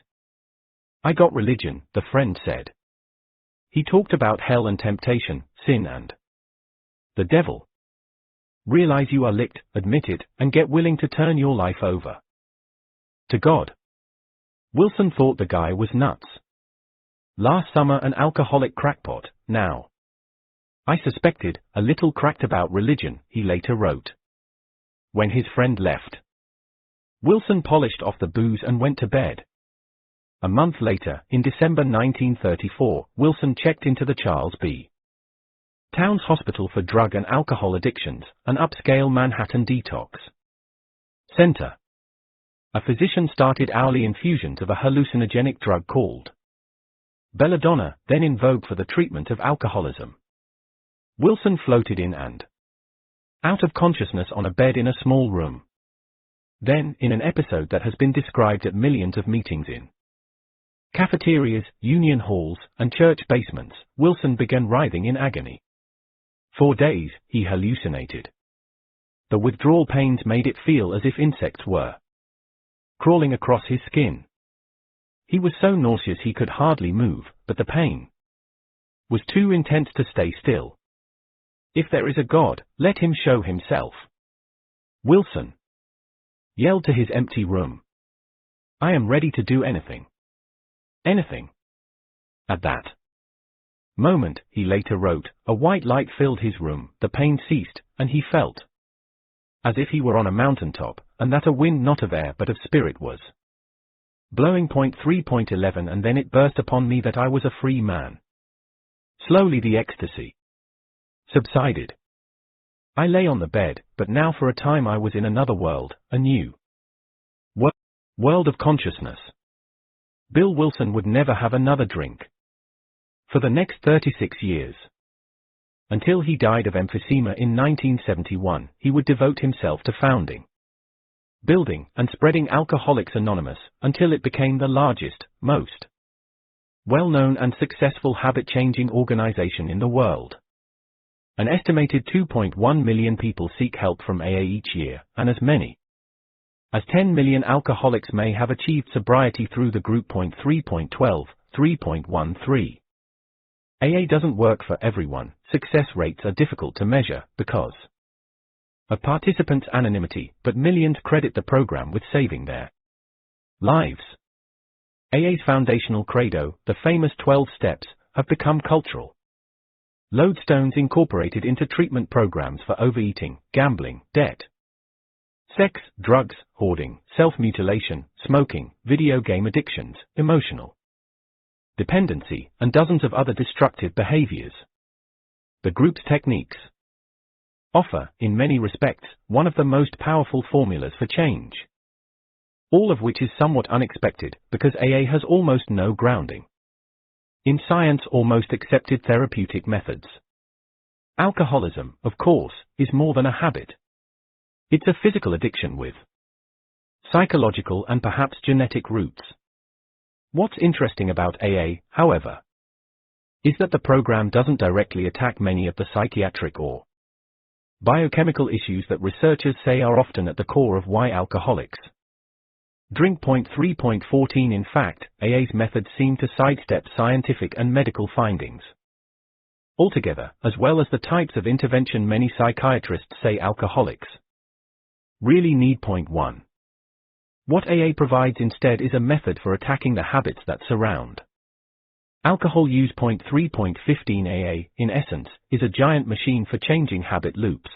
I got religion, the friend said. He talked about hell and temptation, sin and the devil. Realize you are licked, admit it, and get willing to turn your life over to God. Wilson thought the guy was nuts. Last summer an alcoholic crackpot, now I suspected, a little cracked about religion, he later wrote. When his friend left, Wilson polished off the booze and went to bed. A month later, in December 1934, Wilson checked into the Charles B. Towns Hospital for Drug and Alcohol Addictions, an upscale Manhattan detox center. A physician started hourly infusions of a hallucinogenic drug called belladonna, then in vogue for the treatment of alcoholism. Wilson floated in and out of consciousness on a bed in a small room. Then, in an episode that has been described at millions of meetings in cafeterias, union halls, and church basements, Wilson began writhing in agony. For days, he hallucinated. The withdrawal pains made it feel as if insects were crawling across his skin. He was so nauseous he could hardly move, but the pain was too intense to stay still. If there is a God, let him show himself. Wilson yelled to his empty room. I am ready to do anything. Anything. At that moment, he later wrote, a white light filled his room, the pain ceased, and he felt as if he were on a mountaintop, and that a wind not of air but of spirit was blowing. 3.11. And then it burst upon me that I was a free man. Slowly the ecstasy subsided. I lay on the bed, but now for a time I was in another world, a new world of consciousness. Bill Wilson would never have another drink for the next 36 years. Until he died of emphysema in 1971, he would devote himself to founding, building, and spreading Alcoholics Anonymous, until it became the largest, most well-known and successful habit-changing organization in the world. An estimated 2.1 million people seek help from AA each year, and as many as 10 million alcoholics may have achieved sobriety through the group. 3.12, 3.13. AA doesn't work for everyone. Success rates are difficult to measure because of participants' anonymity, but millions credit the program with saving their lives. AA's foundational credo, the famous 12 steps, have become cultural lodestones incorporated into treatment programs for overeating, gambling, debt, sex, drugs, hoarding, self-mutilation, smoking, video game addictions, emotional dependency, and dozens of other destructive behaviors. The group's techniques offer, in many respects, one of the most powerful formulas for change. All of which is somewhat unexpected, because AA has almost no grounding in science or most accepted therapeutic methods. Alcoholism, of course, is more than a habit. It's a physical addiction with psychological and perhaps genetic roots. What's interesting about AA, however, is that the program doesn't directly attack many of the psychiatric or biochemical issues that researchers say are often at the core of why alcoholics drink. 3.14 In fact, AA's methods seem to sidestep scientific and medical findings altogether, as well as the types of intervention many psychiatrists say alcoholics really need. 1. What AA provides instead is a method for attacking the habits that surround alcohol use. 3.15 AA, in essence, is a giant machine for changing habit loops.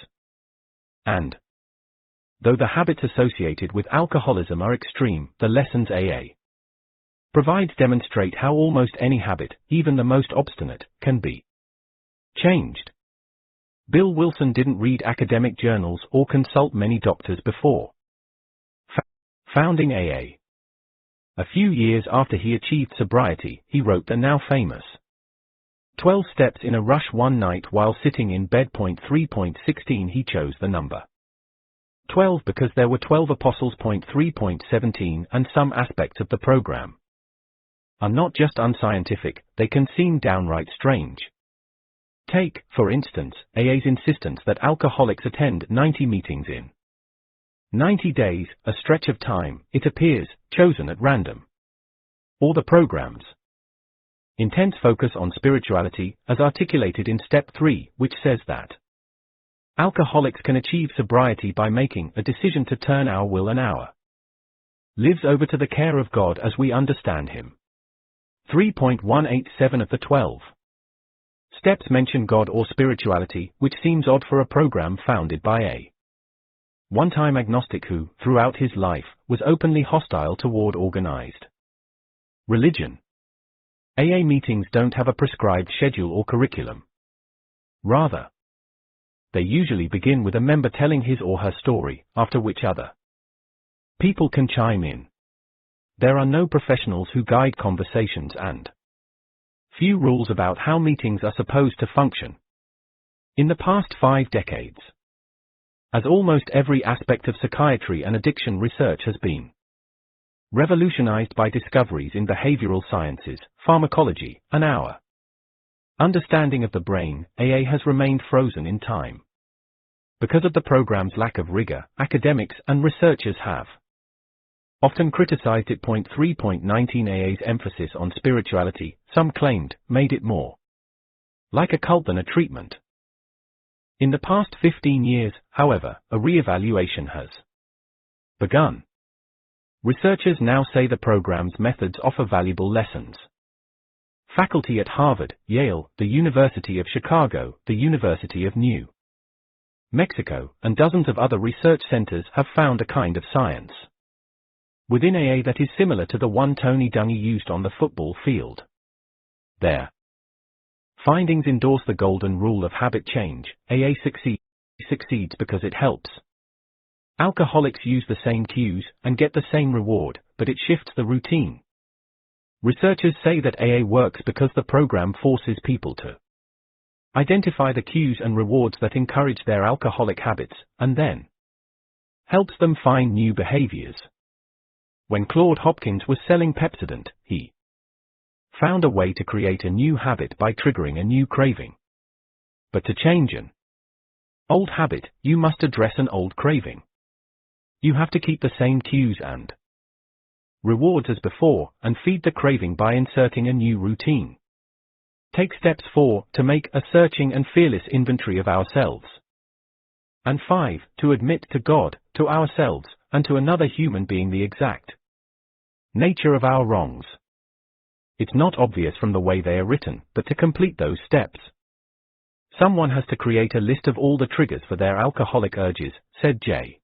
And though the habits associated with alcoholism are extreme, the lessons AA provides demonstrate how almost any habit, even the most obstinate, can be changed. Bill Wilson didn't read academic journals or consult many doctors before founding AA. A few years after he achieved sobriety, he wrote the now famous 12 Steps in a Rush. One night while sitting in bed. 3.16 He chose the number 12 because there were 12 apostles. 3.17 And some aspects of the program are not just unscientific, they can seem downright strange. Take, for instance, AA's insistence that alcoholics attend 90 meetings in 90 days, a stretch of time, it appears, chosen at random. Or the program's intense focus on spirituality, as articulated in Step 3, which says that alcoholics can achieve sobriety by making a decision to turn our will and our lives over to the care of God as we understand Him. 3.187 of the 12 steps mention God or spirituality, which seems odd for a program founded by a one-time agnostic who, throughout his life, was openly hostile toward organized religion. AA meetings don't have a prescribed schedule or curriculum. Rather, they usually begin with a member telling his or her story, after which other people can chime in. There are no professionals who guide conversations and few rules about how meetings are supposed to function. In the past 5 decades, as almost every aspect of psychiatry and addiction research has been revolutionized by discoveries in behavioral sciences, pharmacology, and our understanding of the brain, AA has remained frozen in time. Because of the program's lack of rigor, academics and researchers have often criticized it. 3.19 AA's emphasis on spirituality, some claimed, made it more like a cult than a treatment. In the past 15 years, however, a re-evaluation has begun. Researchers now say the program's methods offer valuable lessons. Faculty at Harvard, Yale, the University of Chicago, the University of New Mexico, and dozens of other research centers have found a kind of science within AA that is similar to the one Tony Dungy used on the football field. Their findings endorse the golden rule of habit change. AA succeeds because it helps. Alcoholics use the same cues and get the same reward, but it shifts the routine. Researchers say that AA works because the program forces people to identify the cues and rewards that encourage their alcoholic habits, and then helps them find new behaviors. When Claude Hopkins was selling Pepsodent, he found a way to create a new habit by triggering a new craving. But to change an old habit, you must address an old craving. You have to keep the same cues and rewards as before, and feed the craving by inserting a new routine. Take steps 4, to make a searching and fearless inventory of ourselves. And 5, to admit to God, to ourselves, and to another human being the exact nature of our wrongs. It's not obvious from the way they are written, but to complete those steps, someone has to create a list of all the triggers for their alcoholic urges, said J.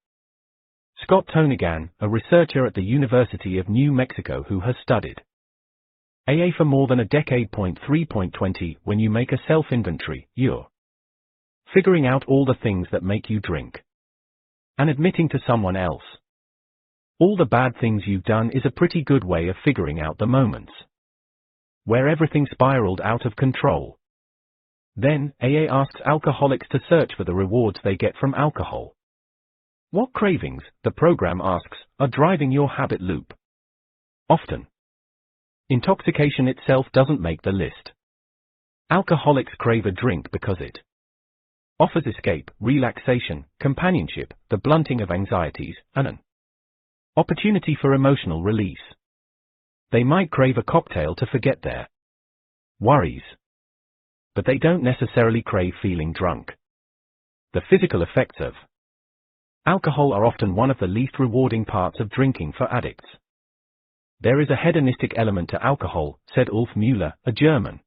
Scott Tonigan, a researcher at the University of New Mexico who has studied AA for more than a decade. 3.20 When you make a self-inventory, you're figuring out all the things that make you drink and admitting to someone else all the bad things you've done is a pretty good way of figuring out the moments where everything spiraled out of control. Then, AA asks alcoholics to search for the rewards they get from alcohol. What cravings, the program asks, are driving your habit loop? Often, intoxication itself doesn't make the list. Alcoholics crave a drink because it offers escape, relaxation, companionship, the blunting of anxieties, and an opportunity for emotional release. They might crave a cocktail to forget their worries, but they don't necessarily crave feeling drunk. The physical effects of alcohol are often one of the least rewarding parts of drinking for addicts. There is a hedonistic element to alcohol, said Ulf Müller, a German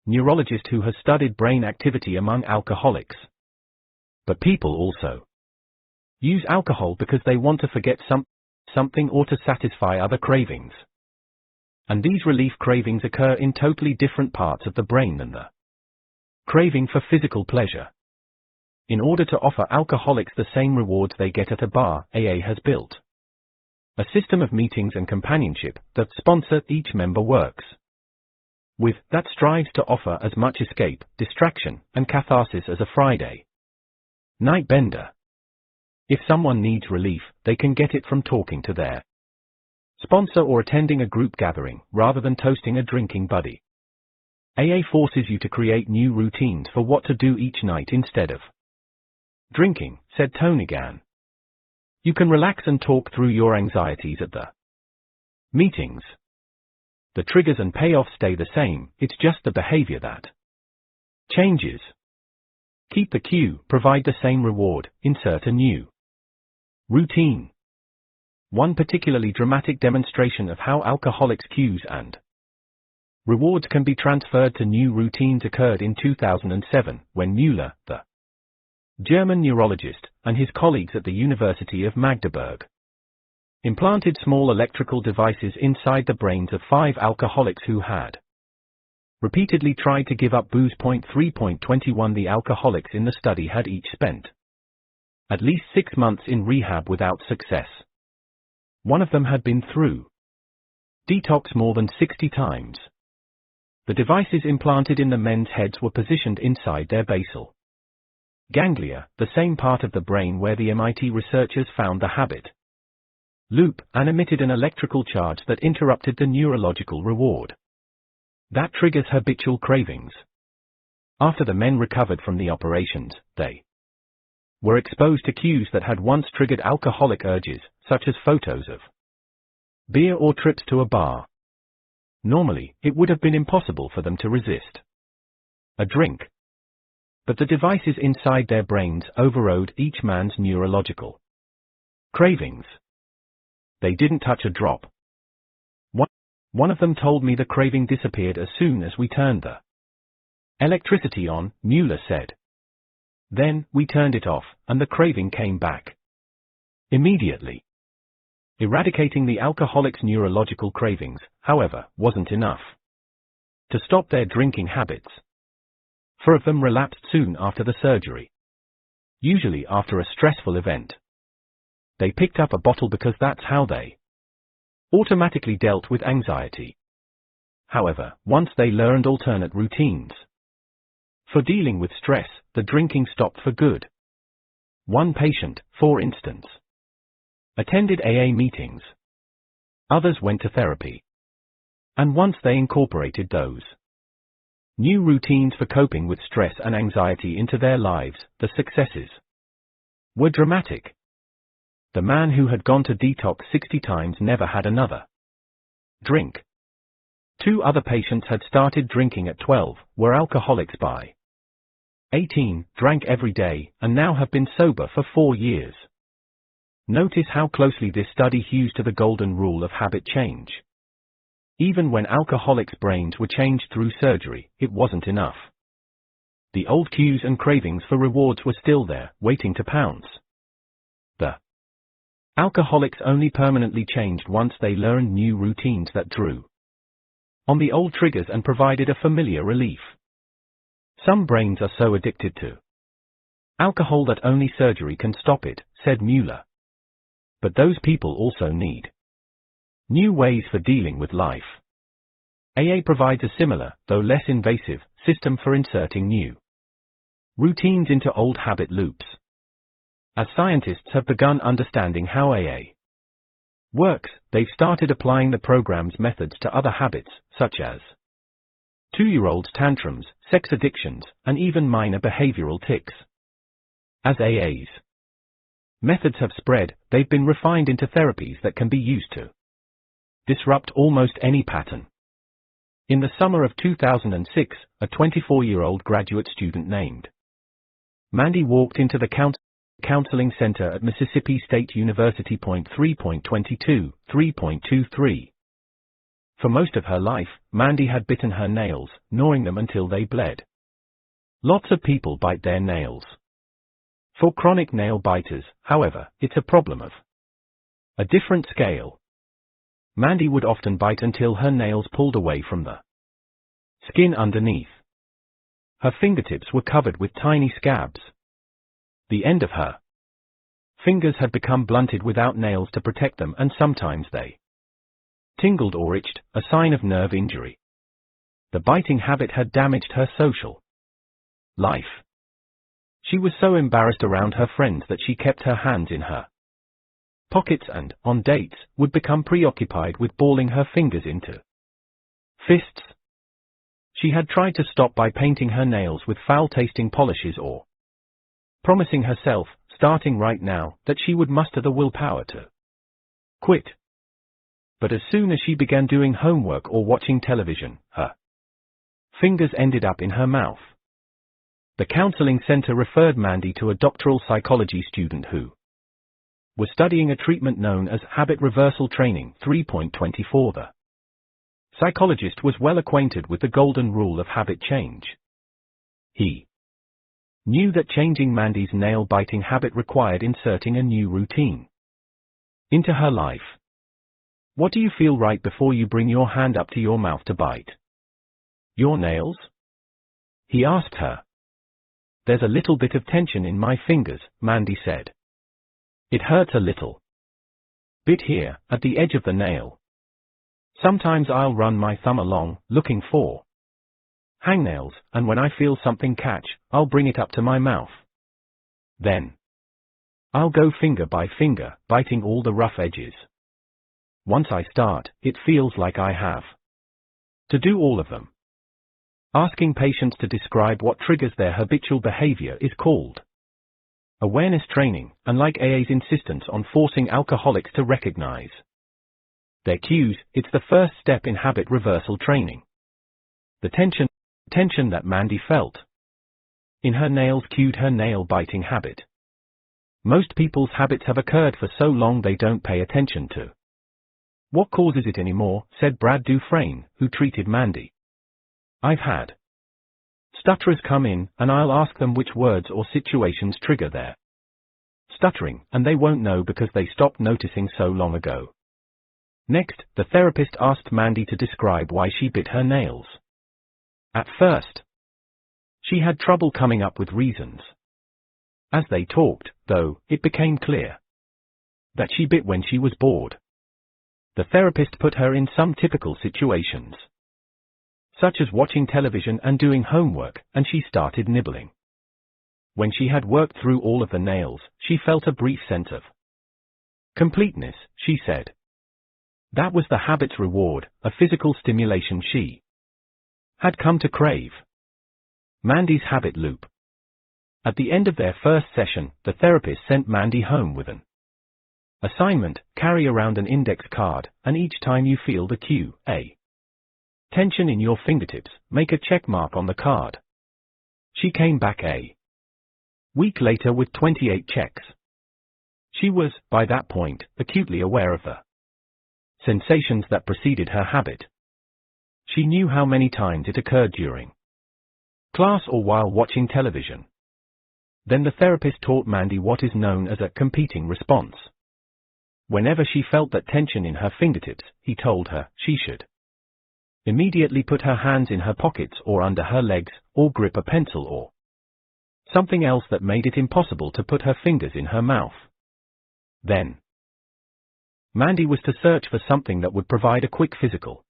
neurologist who has studied brain activity among alcoholics. But people also use alcohol because they want to forget something or to satisfy other cravings. And these relief cravings occur in totally different parts of the brain than the craving for physical pleasure. In order to offer alcoholics the same rewards they get at a bar, AA has built a system of meetings and companionship that sponsor each member works with that strives to offer as much escape, distraction, and catharsis as a Friday night bender. If someone needs relief, they can get it from talking to their sponsor or attending a group gathering, rather than toasting a drinking buddy. AA forces you to create new routines for what to do each night instead of drinking, said Tonigan. You can relax and talk through your anxieties at the meetings. The triggers and payoffs stay the same, it's just the behavior that changes. Keep the cue, provide the same reward, insert a new routine. One particularly dramatic demonstration of how alcoholics' cues and rewards can be transferred to new routines occurred in 2007, when Müller, the German neurologist, and his colleagues at the University of Magdeburg implanted small electrical devices inside the brains of 5 alcoholics who had repeatedly tried to give up booze. 3.21 The alcoholics in the study had each spent at least 6 months in rehab without success. One of them had been through detox more than 60 times. The devices implanted in the men's heads were positioned inside their basal ganglia, the same part of the brain where the MIT researchers found the habit loop, and emitted an electrical charge that interrupted the neurological reward that triggers habitual cravings. After the men recovered from the operations, they were exposed to cues that had once triggered alcoholic urges, such as photos of beer or trips to a bar. Normally, it would have been impossible for them to resist a drink. But the devices inside their brains overrode each man's neurological cravings. They didn't touch a drop. One of them told me the craving disappeared as soon as we turned the electricity on, Müller said. Then, we turned it off, and the craving came back immediately. Eradicating the alcoholic's neurological cravings, however, wasn't enough to stop their drinking habits. 4 of them relapsed soon after the surgery, usually after a stressful event. They picked up a bottle because that's how they automatically dealt with anxiety. However, once they learned alternate routines for dealing with stress, the drinking stopped for good. One patient, for instance, attended AA meetings. Others went to therapy. And once they incorporated those new routines for coping with stress and anxiety into their lives, the successes were dramatic. The man who had gone to detox 60 times never had another drink. 2 other patients had started drinking at 12, were alcoholics by 18, drank every day, and now have been sober for 4 years. Notice how closely this study hews to the golden rule of habit change. Even when alcoholics' brains were changed through surgery, it wasn't enough. The old cues and cravings for rewards were still there, waiting to pounce. The alcoholics only permanently changed once they learned new routines that drew on the old triggers and provided a familiar relief. Some brains are so addicted to alcohol that only surgery can stop it, said Mueller. But those people also need new ways for dealing with life. AA provides a similar, though less invasive, system for inserting new routines into old habit loops. As scientists have begun understanding how AA works, they've started applying the program's methods to other habits, such as 2-year-olds' tantrums, sex addictions, and even minor behavioral tics. As AA's methods have spread, they've been refined into therapies that can be used to disrupt almost any pattern. In the summer of 2006, a 24-year-old graduate student named Mandy walked into the counseling center at Mississippi State University. 3.22, 3.23. For most of her life, Mandy had bitten her nails, gnawing them until they bled. Lots of people bite their nails. For chronic nail biters, however, it's a problem of a different scale. Mandy would often bite until her nails pulled away from the skin underneath. Her fingertips were covered with tiny scabs. The end of her fingers had become blunted without nails to protect them, and sometimes they tingled or itched, a sign of nerve injury. The biting habit had damaged her social life. She was so embarrassed around her friends that she kept her hands in her pockets and, on dates, would become preoccupied with balling her fingers into fists. She had tried to stop by painting her nails with foul-tasting polishes or promising herself, starting right now, that she would muster the willpower to quit. But as soon as she began doing homework or watching television, her fingers ended up in her mouth. The counseling center referred Mandy to a doctoral psychology student who was studying a treatment known as habit reversal training. 3.24. The psychologist was well acquainted with the golden rule of habit change. He knew that changing Mandy's nail-biting habit required inserting a new routine into her life. What do you feel right before you bring your hand up to your mouth to bite your nails? He asked her. There's a little bit of tension in my fingers, Mandy said. It hurts a little bit here, at the edge of the nail. Sometimes I'll run my thumb along, looking for hangnails, and when I feel something catch, I'll bring it up to my mouth. Then I'll go finger by finger, biting all the rough edges. Once I start, it feels like I have to do all of them. Asking patients to describe what triggers their habitual behavior is called awareness training, unlike AA's insistence on forcing alcoholics to recognize their cues. It's the first step in habit reversal training. The tension that Mandy felt in her nails cued her nail-biting habit. Most people's habits have occurred for so long they don't pay attention to what causes it anymore, said Brad Dufresne, who treated Mandy. I've had stutterers come in, and I'll ask them which words or situations trigger their stuttering, and they won't know because they stopped noticing so long ago. Next, the therapist asked Mandy to describe why she bit her nails. At first, she had trouble coming up with reasons. As they talked, though, it became clear that she bit when she was bored. The therapist put her in some typical situations, such as watching television and doing homework, and she started nibbling. When she had worked through all of the nails, she felt a brief sense of completeness, she said. That was the habit's reward, a physical stimulation she had come to crave. Mandy's habit loop. At the end of their first session, the therapist sent Mandy home with an assignment: carry around an index card, and each time you feel the cue, a tension in your fingertips, make a check mark on the card. She came back a week later with 28 checks. She was, by that point, acutely aware of the sensations that preceded her habit. She knew how many times it occurred during class or while watching television. Then the therapist taught Mandy what is known as a competing response. Whenever she felt that tension in her fingertips, he told her she should immediately put her hands in her pockets or under her legs, or grip a pencil or something else that made it impossible to put her fingers in her mouth. Then Mandy was to search for something that would provide a quick physical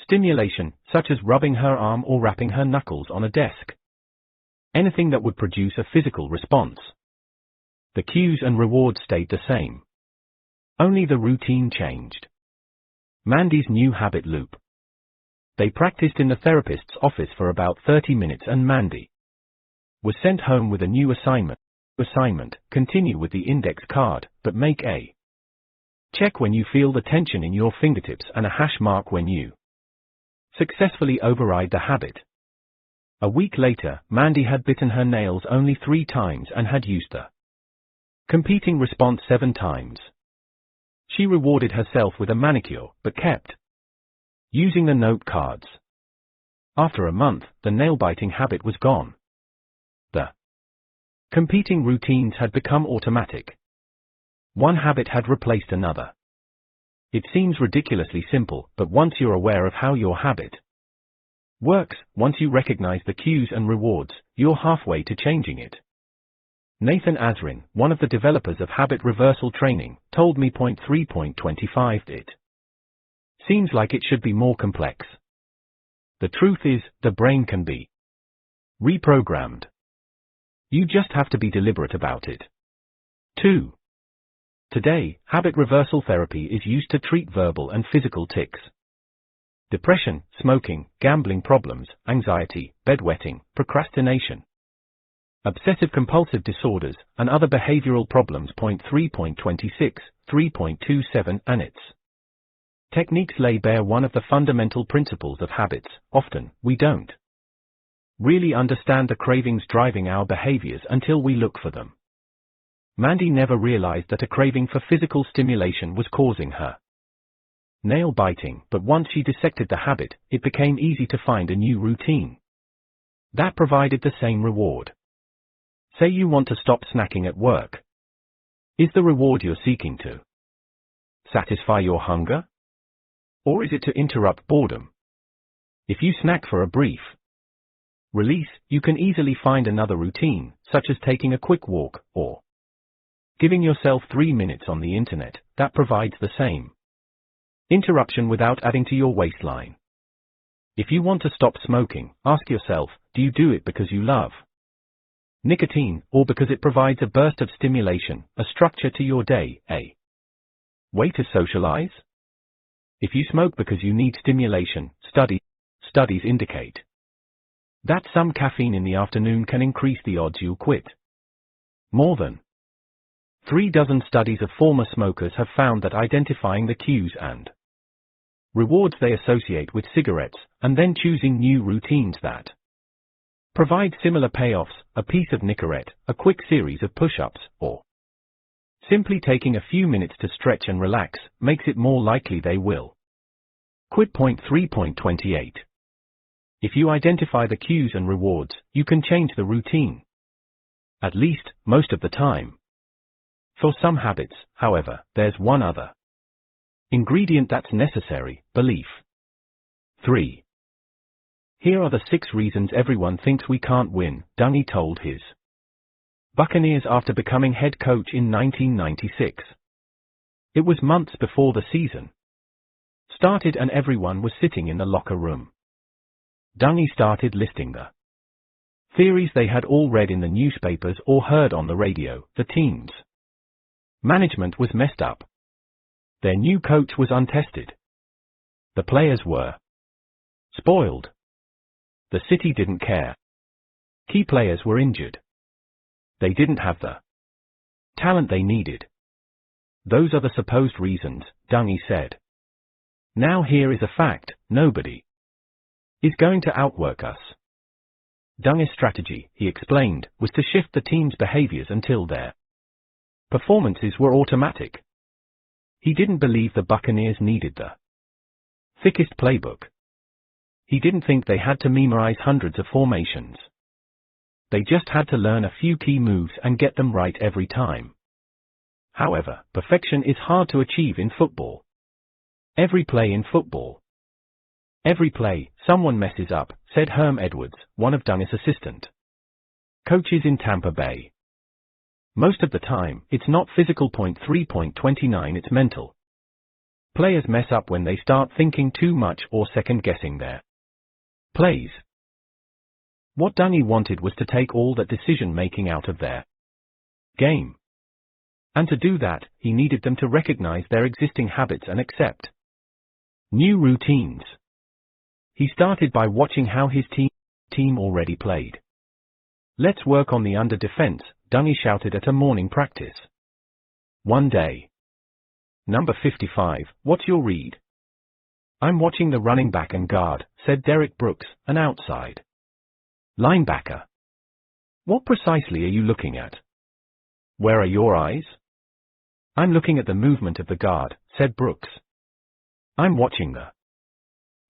stimulation, such as rubbing her arm or rapping her knuckles on a desk. Anything that would produce a physical response. The cues and rewards stayed the same. Only the routine changed. Mandy's new habit loop. They practiced in the therapist's office for about 30 minutes and Mandy was sent home with a new assignment. Continue with the index card, but make a check when you feel the tension in your fingertips and a hash mark when you successfully override the habit. A week later, Mandy had bitten her nails only 3 times and had used the competing response 7 times. She rewarded herself with a manicure, but kept using the note cards. After a month, the nail-biting habit was gone. The competing routines had become automatic. One habit had replaced another. It seems ridiculously simple, but once you're aware of how your habit works, once you recognize the cues and rewards, you're halfway to changing it. Nathan Azrin, one of the developers of habit reversal training, told me 3.25 it seems like it should be more complex. The truth is, the brain can be reprogrammed. You just have to be deliberate about it. 2. Today, habit reversal therapy is used to treat verbal and physical tics. Depression, smoking, gambling problems, anxiety, bedwetting, procrastination, obsessive-compulsive disorders, and other behavioral problems. 3.26, 3.27 and its techniques lay bare one of the fundamental principles of habits. Often, we don't really understand the cravings driving our behaviors until we look for them. Mandy never realized that a craving for physical stimulation was causing her nail biting, but once she dissected the habit, it became easy to find a new routine that provided the same reward. Say you want to stop snacking at work. Is the reward you're seeking to satisfy your hunger? Or is it to interrupt boredom? If you snack for a brief release, you can easily find another routine, such as taking a quick walk, or giving yourself 3 minutes on the internet, that provides the same interruption without adding to your waistline. If you want to stop smoking, ask yourself, do you do it because you love nicotine, or because it provides a burst of stimulation, a structure to your day, a way to socialize? If you smoke because you need stimulation, studies indicate that some caffeine in the afternoon can increase the odds you'll quit. More than 3 dozen studies of former smokers have found that identifying the cues and rewards they associate with cigarettes, and then choosing new routines that provide similar payoffs, a piece of Nicorette, a quick series of push-ups, or simply taking a few minutes to stretch and relax, makes it more likely they will quit. 3.28. If you identify the cues and rewards, you can change the routine. At least, most of the time. For some habits, however, there's one other ingredient that's necessary: belief. 3. Here are the 6 reasons everyone thinks we can't win, Enny told his Buccaneers after becoming head coach in 1996. It was months before the season started and everyone was sitting in the locker room. Enny started listing the theories they had all read in the newspapers or heard on the radio. The team's management was messed up. Their new coach was untested. The players were spoiled. The city didn't care. Key players were injured. They didn't have the talent they needed. Those are the supposed reasons, Enny said. Now here is a fact: nobody is going to outwork us. Enny's strategy, he explained, was to shift the team's behaviors until their performances were automatic. He didn't believe the Buccaneers needed the thickest playbook. He didn't think they had to memorize hundreds of formations. They just had to learn a few key moves and get them right every time. However, perfection is hard to achieve in football. Every play in football. Every play, someone messes up, said Herm Edwards, one of Dungus' assistant coaches in Tampa Bay. Most of the time, it's not physical. 3.29, it's mental. Players mess up when they start thinking too much or second-guessing their plays. What Dungy wanted was to take all that decision-making out of their game. And to do that, he needed them to recognize their existing habits and accept new routines. He started by watching how his team already played. "Let's work on the under defense," Dungy shouted at a morning practice. One day. "Number 55, what's your read?" "I'm watching the running back and guard," said Derek Brooks, an outside linebacker. "What precisely are you looking at?" "Where are your eyes?" "I'm looking at the movement of the guard," said Brooks. "I'm watching the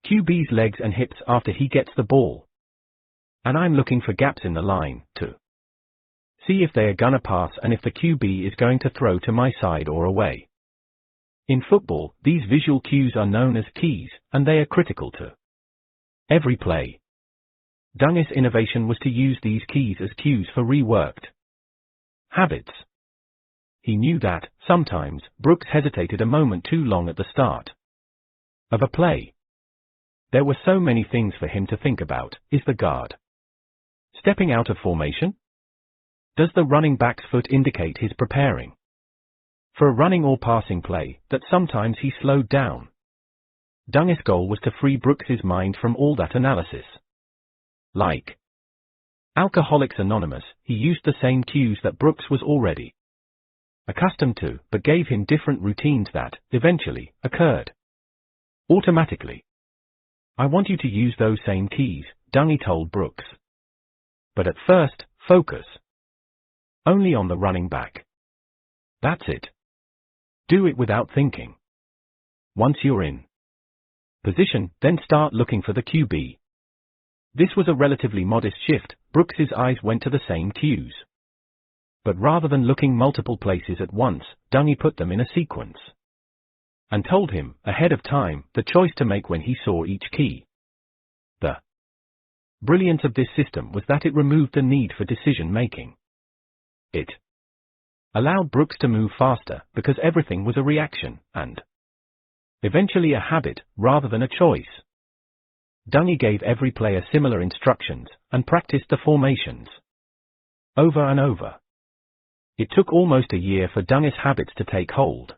QB's legs and hips after he gets the ball. And I'm looking for gaps in the line, to see if they are gonna pass and if the QB is going to throw to my side or away." In football, these visual cues are known as keys, and they are critical to every play. Dungus' innovation was to use these keys as cues for reworked habits. He knew that, sometimes, Brooks hesitated a moment too long at the start of a play. There were so many things for him to think about. Is the guard stepping out of formation? Does the running back's foot indicate he's preparing for a running or passing play, that sometimes he slowed down? Dungus' goal was to free Brooks's mind from all that analysis. Like Alcoholics Anonymous, he used the same cues that Brooks was already accustomed to, but gave him different routines that, eventually, occurred automatically. "I want you to use those same keys," Dungy told Brooks. "But at first, focus only on the running back. That's it. Do it without thinking. Once you're in position, then start looking for the QB." This was a relatively modest shift. Brooks's eyes went to the same cues. But rather than looking multiple places at once, Dungy put them in a sequence. And told him, ahead of time, the choice to make when he saw each key. The brilliance of this system was that it removed the need for decision-making. It allowed Brooks to move faster, because everything was a reaction, and eventually a habit, rather than a choice. Dungy gave every player similar instructions, and practiced the formations over and over. It took almost a year for Dungus' habits to take hold.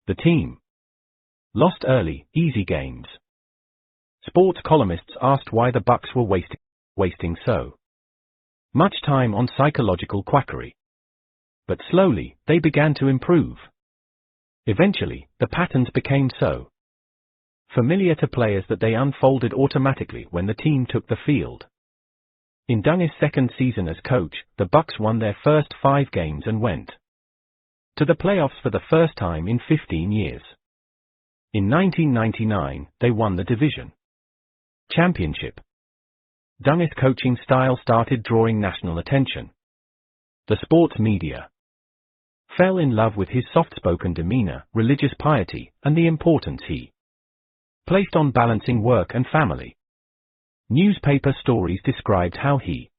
The team lost early, easy games. Sports columnists asked why the Bucs were wasting so much time on psychological quackery. But slowly, they began to improve. Eventually, the patterns became so familiar to players that they unfolded automatically when the team took the field. In Dungus' second season as coach, the Bucs won their first 5 games and went to the playoffs for the first time in 15 years. In 1999, they won the division championship. Dungus' coaching style started drawing national attention. The sports media fell in love with his soft-spoken demeanor, religious piety, and the importance he placed on balancing work and family. Newspaper stories described how he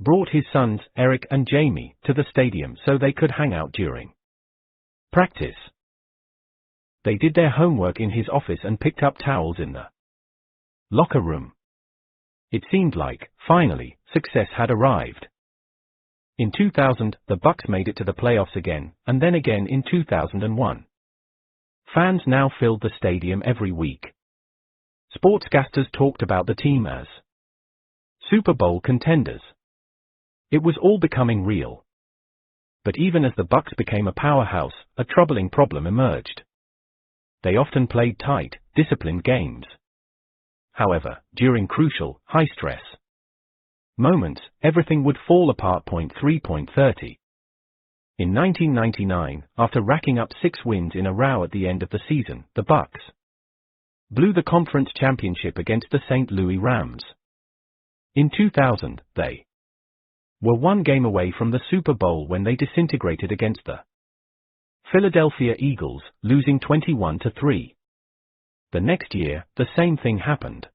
brought his sons, Eric and Jamie, to the stadium so they could hang out during practice. They did their homework in his office and picked up towels in the locker room. It seemed like, finally, success had arrived. In 2000, the Bucs made it to the playoffs again, and then again in 2001. Fans now filled the stadium every week. Sportscasters talked about the team as Super Bowl contenders. It was all becoming real. But even as the Bucs became a powerhouse, a troubling problem emerged. They often played tight, disciplined games. However, during crucial, high-stress moments, everything would fall apart. 3.30. In 1999, after racking up 6 wins in a row at the end of the season, the Bucs blew the conference championship against the St. Louis Rams. In 2000, they were one game away from the Super Bowl when they disintegrated against the Philadelphia Eagles, losing 21-3. The next year, the same thing happened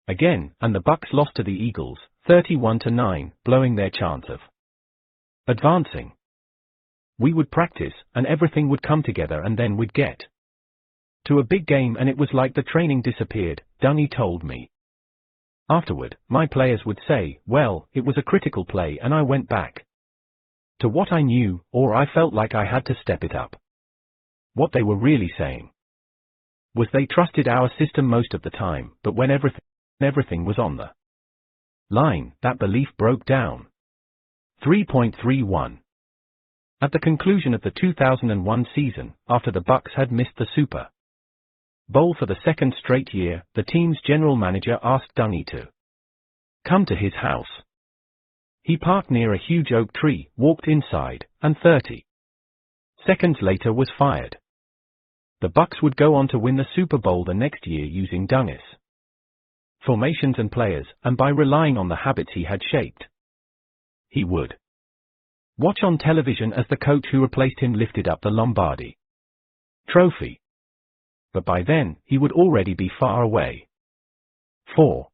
again, and the Bucs lost to the Eagles, 31-9, blowing their chance of advancing. We would practice, and everything would come together, and then we'd get to a big game and it was like the training disappeared, Dunny told me. Afterward, my players would say, well, it was a critical play and I went back to what I knew, or I felt like I had to step it up. What they were really saying was they trusted our system most of the time, but when everything was on the line, that belief broke down. 3.31. At the conclusion of the 2001 season, after the Bucs had missed the Super Bowl for the second straight year, the team's general manager asked Dunny to come to his house. He parked near a huge oak tree, walked inside, and 30 seconds later was fired. The Bucs would go on to win the Super Bowl the next year using Dungy's formations and players, and by relying on the habits he had shaped. He would watch on television as the coach who replaced him lifted up the Lombardi Trophy. But by then, he would already be far away. 4.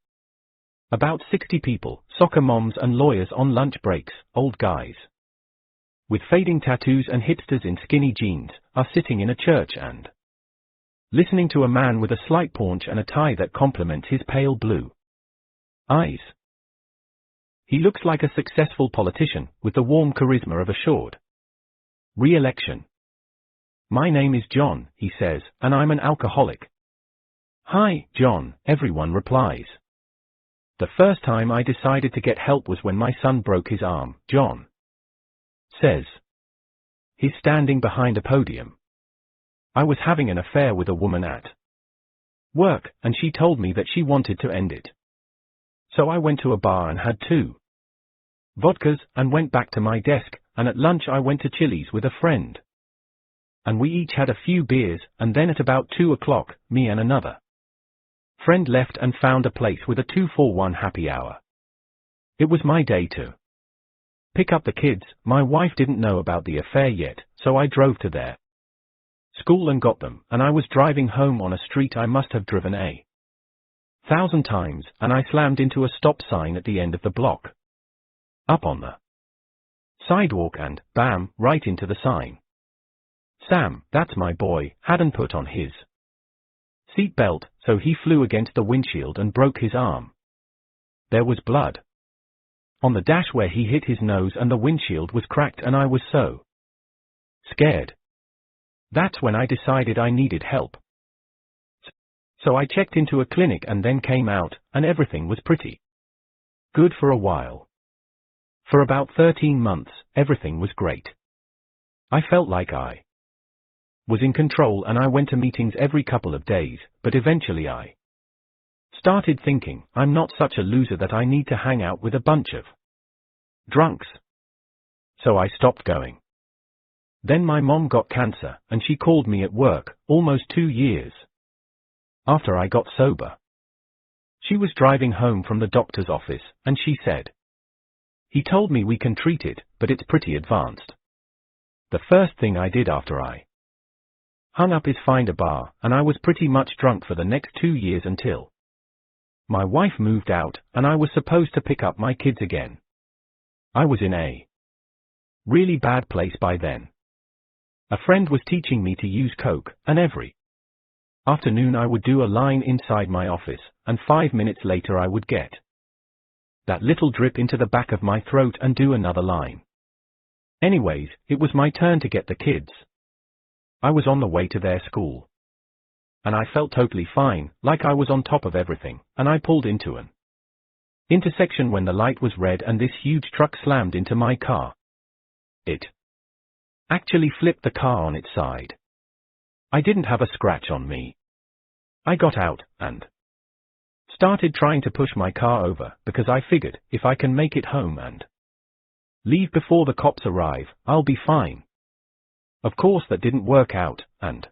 About 60 people, soccer moms and lawyers on lunch breaks, old guys with fading tattoos and hipsters in skinny jeans, are sitting in a church and listening to a man with a slight paunch and a tie that complements his pale blue eyes. He looks like a successful politician, with the warm charisma of assured re-election. My name is John, he says, and I'm an alcoholic. Hi, John, everyone replies. The first time I decided to get help was when my son broke his arm, John says. He's standing behind a podium. I was having an affair with a woman at work, and she told me that she wanted to end it. So I went to a bar and had 2 vodkas, and went back to my desk, and at lunch I went to Chili's with a friend. And we each had a few beers, and then at about 2 o'clock, me and another friend left and found a place with a 2-for-1 happy hour. It was my day to pick up the kids. My wife didn't know about the affair yet, so I drove to their school and got them, and I was driving home on a street I must have driven 1,000 times, and I slammed into a stop sign at the end of the block. Up on the sidewalk and, bam, right into the sign. Sam, that's my boy, hadn't put on his seat belt, so he flew against the windshield and broke his arm. There was blood on the dash where he hit his nose, and the windshield was cracked, and I was so scared. That's when I decided I needed help. So I checked into a clinic and then came out, and everything was pretty good for a while. For about 13 months, everything was great. I felt like I was in control, and I went to meetings every couple of days, but eventually I started thinking, I'm not such a loser that I need to hang out with a bunch of drunks. So I stopped going. Then my mom got cancer, and she called me at work, almost 2 years after I got sober. She was driving home from the doctor's office, and she said, he told me we can treat it, but it's pretty advanced. The first thing I did after I hung up is find a bar, and I was pretty much drunk for the next 2 years until my wife moved out, and I was supposed to pick up my kids again. I was in a really bad place by then. A friend was teaching me to use coke, and every afternoon I would do a line inside my office, and 5 minutes later I would get that little drip into the back of my throat and do another line. Anyways, it was my turn to get the kids. I was on the way to their school. And I felt totally fine, like I was on top of everything, and I pulled into an intersection when the light was red and this huge truck slammed into my car. It actually flipped the car on its side. I didn't have a scratch on me. I got out, and started trying to push my car over, because I figured, if I can make it home and leave before the cops arrive, I'll be fine. Of course that didn't work out, and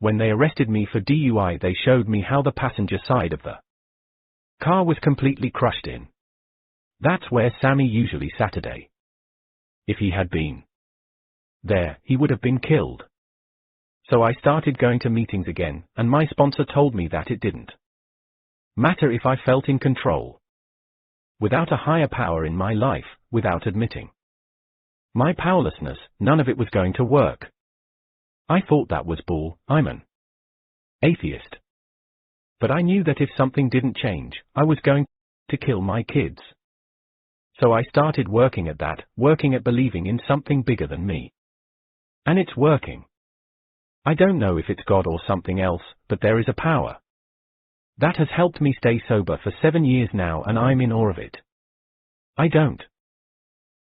When they arrested me for DUI, they showed me how the passenger side of the car was completely crushed in. That's where Sammy usually Saturday. If he had been there, he would have been killed. So I started going to meetings again, and my sponsor told me that it didn't matter if I felt in control. Without a higher power in my life, without admitting my powerlessness, none of it was going to work. I thought that was bull. I'm an atheist. But I knew that if something didn't change, I was going to kill my kids. So I started working at that, working at believing in something bigger than me. And it's working. I don't know if it's God or something else, but there is a power. That has helped me stay sober for 7 years now, and I'm in awe of it. I don't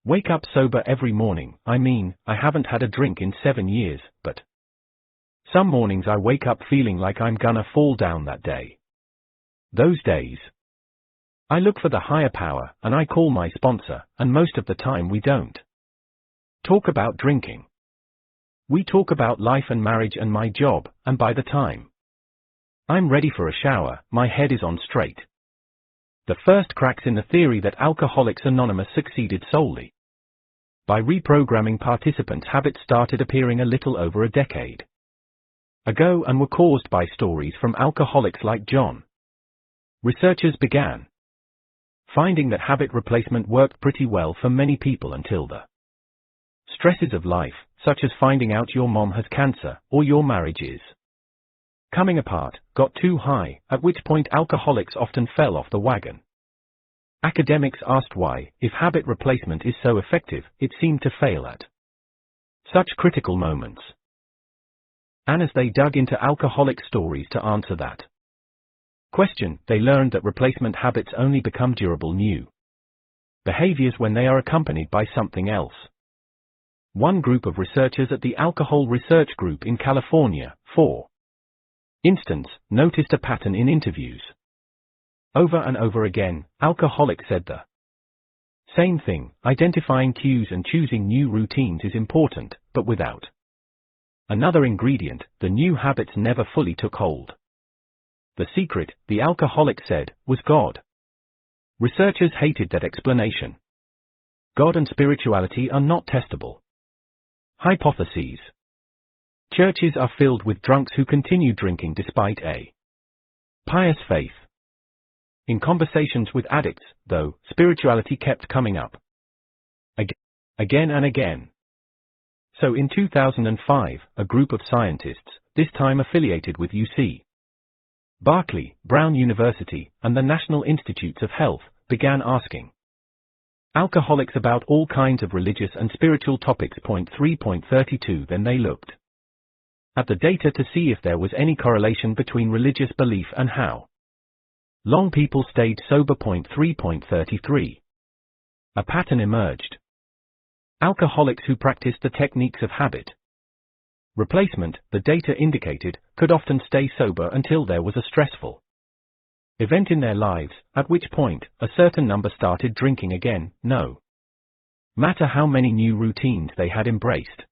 wake up sober every morning. I mean, I haven't had a drink in 7 years, but some mornings I wake up feeling like I'm gonna fall down that day. Those days, I look for the higher power, and I call my sponsor, and most of the time we don't talk about drinking. We talk about life and marriage and my job, and by the time I'm ready for a shower, my head is on straight. The first cracks in the theory that Alcoholics Anonymous succeeded solely by reprogramming participants' habits started appearing a little over a decade ago and were caused by stories from alcoholics like John. Researchers began finding that habit replacement worked pretty well for many people until the stresses of life, such as finding out your mom has cancer or your marriage is coming apart, got too high, at which point alcoholics often fell off the wagon. Academics asked why, if habit replacement is so effective, it seemed to fail at such critical moments. And as they dug into alcoholic stories to answer that question, they learned that replacement habits only become durable new behaviors when they are accompanied by something else. One group of researchers at the Alcohol Research Group in California, for instance, noticed a pattern in interviews. Over and over again, alcoholics said the same thing: identifying cues and choosing new routines is important, but without another ingredient, the new habits never fully took hold. The secret, the alcoholic said, was God. Researchers hated that explanation. God and spirituality are not testable hypotheses. Churches are filled with drunks who continue drinking despite a pious faith. In conversations with addicts, though, spirituality kept coming up again and again. So in 2005, a group of scientists, this time affiliated with UC Berkeley, Brown University, and the National Institutes of Health, began asking alcoholics about all kinds of religious and spiritual topics. 3.32 Then they looked at the data to see if there was any correlation between religious belief and how long people stayed sober. 3.33 A pattern emerged. Alcoholics who practiced the techniques of habit replacement, the data indicated, could often stay sober until there was a stressful event in their lives, at which point, a certain number started drinking again, no matter how many new routines they had embraced.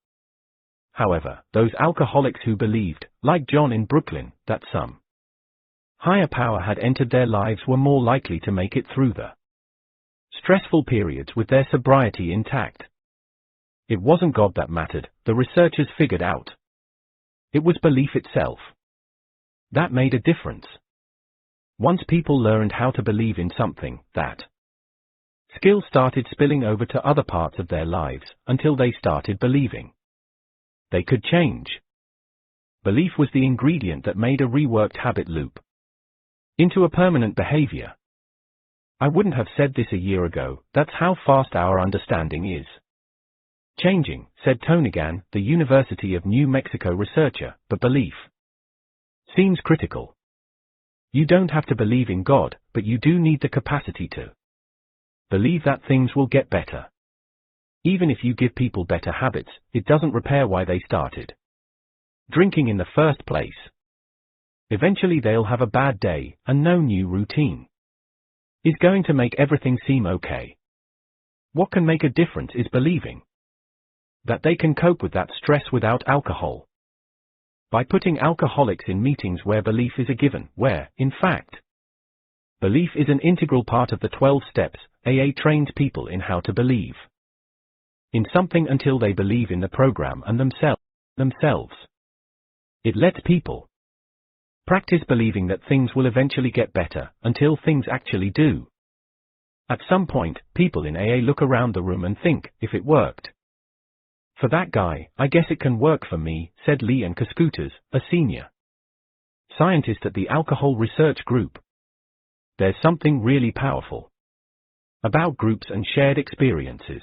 However, those alcoholics who believed, like John in Brooklyn, that some higher power had entered their lives were more likely to make it through the stressful periods with their sobriety intact. It wasn't God that mattered, the researchers figured out. It was belief itself that made a difference. Once people learned how to believe in something, that skill started spilling over to other parts of their lives, until they started believing they could change. Belief was the ingredient that made a reworked habit loop into a permanent behavior. I wouldn't have said this a year ago, that's how fast our understanding is changing, said Tonigan, the University of New Mexico researcher, but belief seems critical. You don't have to believe in God, but you do need the capacity to believe that things will get better. Even if you give people better habits, it doesn't repair why they started drinking in the first place. Eventually they'll have a bad day, and no new routine is going to make everything seem okay. What can make a difference is believing that they can cope with that stress without alcohol. By putting alcoholics in meetings where belief is a given, where, in fact, belief is an integral part of the 12 steps, AA trains people in how to believe in something until they believe in the program and themselves. It lets people practice believing that things will eventually get better, until things actually do. At some point, people in AA look around the room and think, if it worked for that guy, I guess it can work for me, said Leon Kaskutas, a senior scientist at the Alcohol Research Group. There's something really powerful about groups and shared experiences.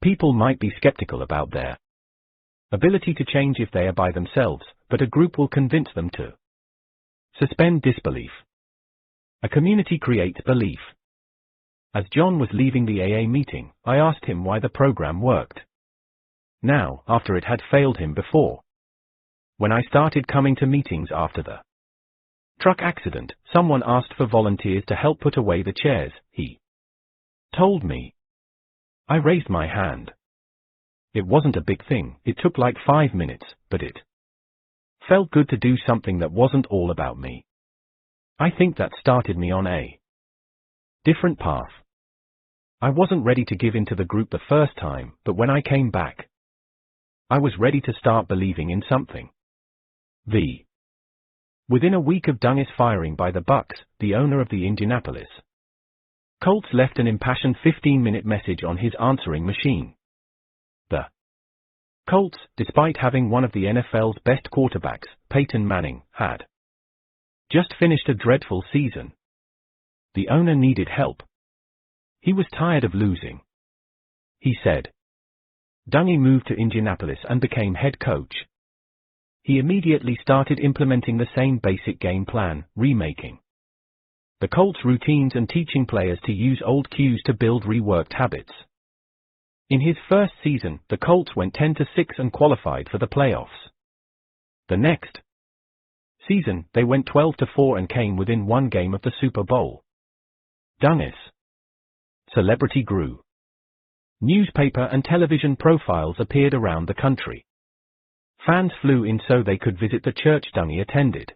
People might be skeptical about their ability to change if they are by themselves, but a group will convince them to suspend disbelief. A community creates belief. As John was leaving the AA meeting, I asked him why the program worked now, after it had failed him before. When I started coming to meetings after the truck accident, someone asked for volunteers to help put away the chairs, he told me. I raised my hand. It wasn't a big thing, it took like 5 minutes, but it felt good to do something that wasn't all about me. I think that started me on a different path. I wasn't ready to give in to the group the first time, but when I came back, I was ready to start believing in something. Within a week of Dungis firing by the Bucks, the owner of the Indianapolis Colts left an impassioned 15-minute message on his answering machine. The Colts, despite having one of the NFL's best quarterbacks, Peyton Manning, had just finished a dreadful season. The owner needed help. He was tired of losing. He said. Dungy moved to Indianapolis and became head coach. He immediately started implementing the same basic game plan, remaking the Colts routines and teaching players to use old cues to build reworked habits. In his first season, the Colts went 10-6 and qualified for the playoffs. The next season, they went 12-4 and came within one game of the Super Bowl. Dungis' celebrity grew. Newspaper and television profiles appeared around the country. Fans flew in so they could visit the church Dungy attended.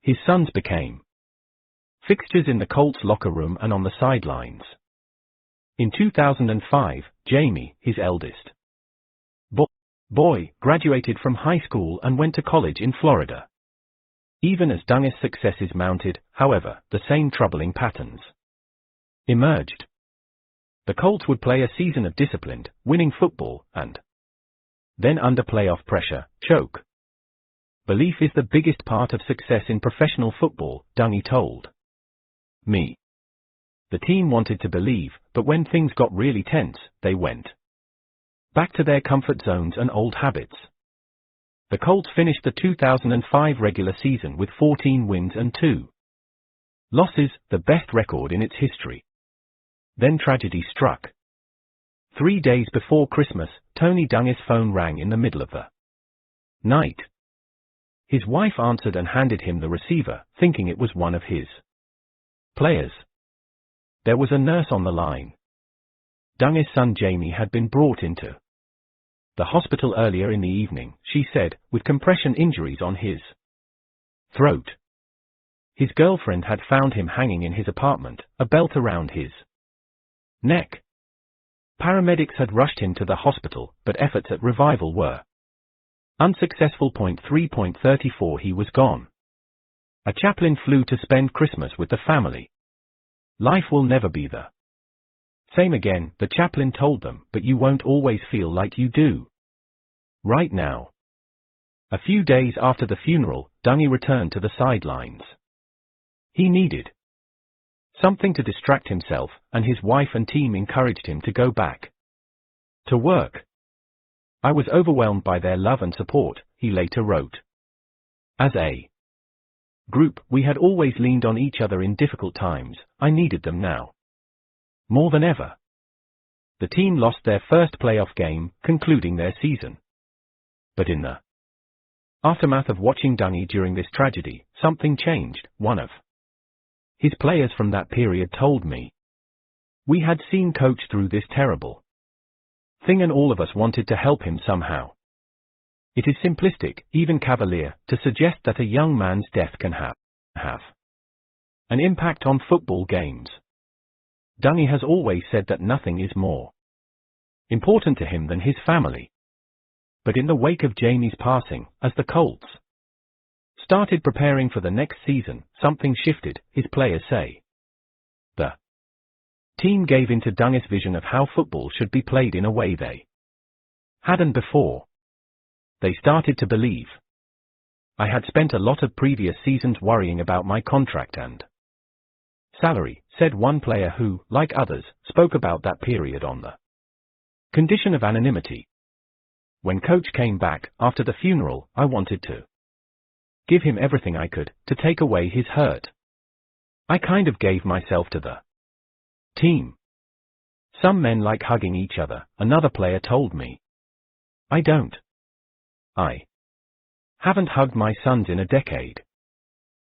His sons became fixtures in the Colts locker room and on the sidelines. In 2005, Jamie, his eldest boy, graduated from high school and went to college in Florida. Even as Dungis' successes mounted, however, the same troubling patterns emerged. The Colts would play a season of disciplined, winning football, and then under playoff pressure, choke. Belief is the biggest part of success in professional football, Dungy told me. The team wanted to believe, but when things got really tense, they went back to their comfort zones and old habits. The Colts finished the 2005 regular season with 14 wins and 2 losses, the best record in its history. Then tragedy struck. 3 days before Christmas, Tony Dungy's phone rang in the middle of the night. His wife answered and handed him the receiver, thinking it was one of his players. There was a nurse on the line. Dungy's son Jamie had been brought into the hospital earlier in the evening, she said, with compression injuries on his throat. His girlfriend had found him hanging in his apartment, a belt around his neck. Paramedics had rushed him to the hospital, but efforts at revival were unsuccessful. 3.34 He was gone. A chaplain flew to spend Christmas with the family. Life will never be the same again, the chaplain told them, but you won't always feel like you do right now. A few days after the funeral, Dungy returned to the sidelines. He needed something to distract himself, and his wife and team encouraged him to go back to work. I was overwhelmed by their love and support, he later wrote. As a group, we had always leaned on each other in difficult times. I needed them now more than ever. The team lost their first playoff game, concluding their season. But in the aftermath of watching Dungy during this tragedy, something changed. One of his players from that period told me. We had seen Coach through this terrible thing and all of us wanted to help him somehow. It is simplistic, even cavalier, to suggest that a young man's death can have an impact on football games. Enny has always said that nothing is more important to him than his family. But in the wake of Jamie's passing, as the Colts started preparing for the next season, something shifted, his players say. The team gave in to Enny's vision of how football should be played in a way they hadn't before. They started to believe. I had spent a lot of previous seasons worrying about my contract and salary, said one player who, like others, spoke about that period on the condition of anonymity. When Coach came back, after the funeral, I wanted to give him everything I could, to take away his hurt. I kind of gave myself to the team. Some men like hugging each other, another player told me. I don't. I haven't hugged my sons in a decade.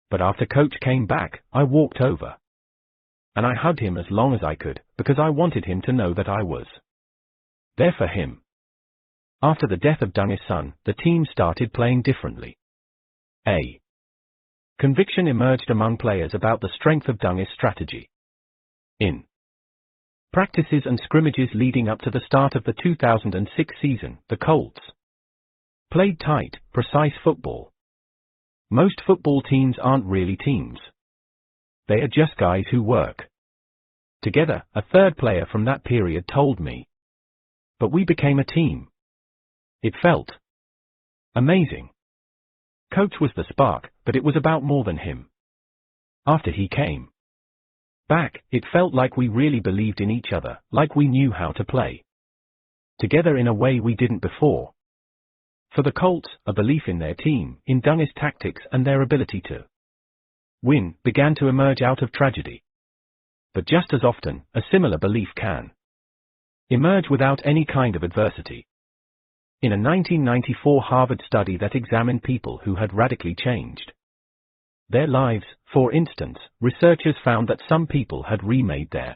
But after Coach came back, I walked over. And I hugged him as long as I could, because I wanted him to know that I was there for him. After the death of Enny's son, the team started playing differently. A conviction emerged among players about the strength of Enny's strategy. In practices and scrimmages leading up to the start of the 2006 season, the Colts played tight, precise football. Most football teams aren't really teams. They are just guys who work together, a third player from that period told me. But we became a team. It felt amazing. Coach was the spark, but it was about more than him. After he came back, it felt like we really believed in each other, like we knew how to play together in a way we didn't before. For the Colts, a belief in their team, in Enny's tactics and their ability to win, began to emerge out of tragedy. But just as often, a similar belief can emerge without any kind of adversity. In a 1994 Harvard study that examined people who had radically changed their lives, for instance, researchers found that some people had remade their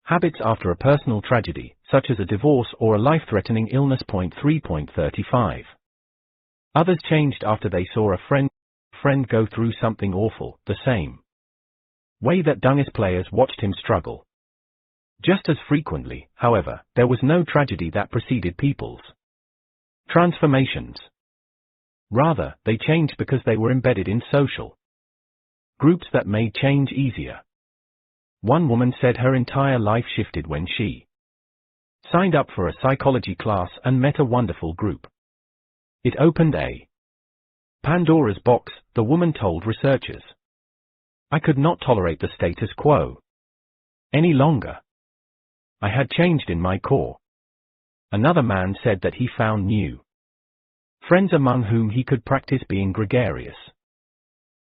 habits after a personal tragedy, such as a divorce or a life-threatening illness. 3.35. Others changed after they saw a friend go through something awful, the same way that Enny's players watched him struggle. Just as frequently, however, there was no tragedy that preceded people's transformations. Rather, they changed because they were embedded in social groups that made change easier. One woman said her entire life shifted when she signed up for a psychology class and met a wonderful group. It opened a Pandora's box, the woman told researchers. I could not tolerate the status quo any longer. I had changed in my core. Another man said that he found new friends among whom he could practice being gregarious.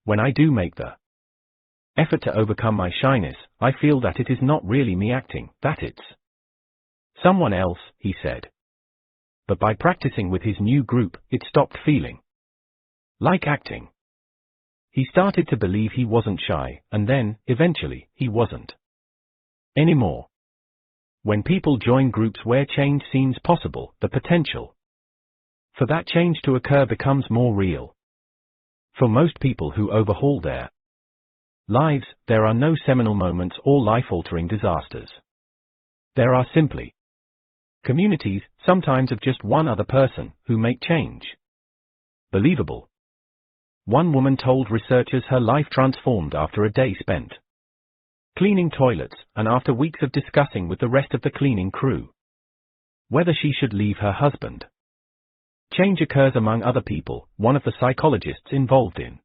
When I do make the effort to overcome my shyness, I feel that it is not really me acting, that it's someone else, he said. But by practicing with his new group, it stopped feeling like acting. He started to believe he wasn't shy, and then, eventually, he wasn't anymore. When people join groups where change seems possible, the potential for that change to occur becomes more real. For most people who overhaul their lives, there are no seminal moments or life-altering disasters. There are simply communities, sometimes of just one other person, who make change believable. One woman told researchers her life transformed after a day spent cleaning toilets, and after weeks of discussing with the rest of the cleaning crew whether she should leave her husband. Change occurs among other people, one of the psychologists involved in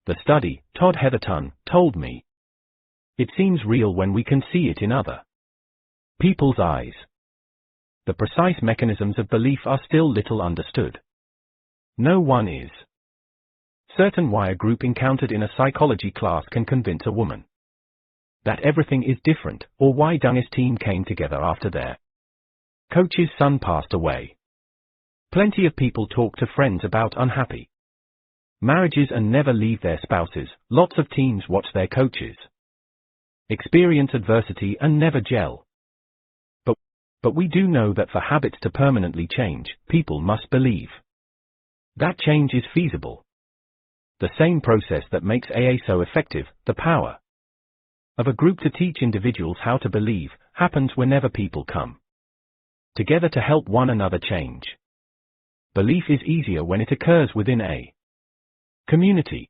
the study, Todd Heatherton, told me. It seems real when we can see it in other people's eyes. The precise mechanisms of belief are still little understood. No one is certain why a group encountered in a psychology class can convince a woman that everything is different, or why Enny's team came together after their coach's son passed away. Plenty of people talk to friends about unhappy marriages and never leave their spouses. Lots of teams watch their coaches experience adversity and never gel. But But we do know that for habits to permanently change, people must believe that change is feasible. The same process that makes AA so effective, the power of a group to teach individuals how to believe, happens whenever people come together to help one another change. Belief is easier when it occurs within a community.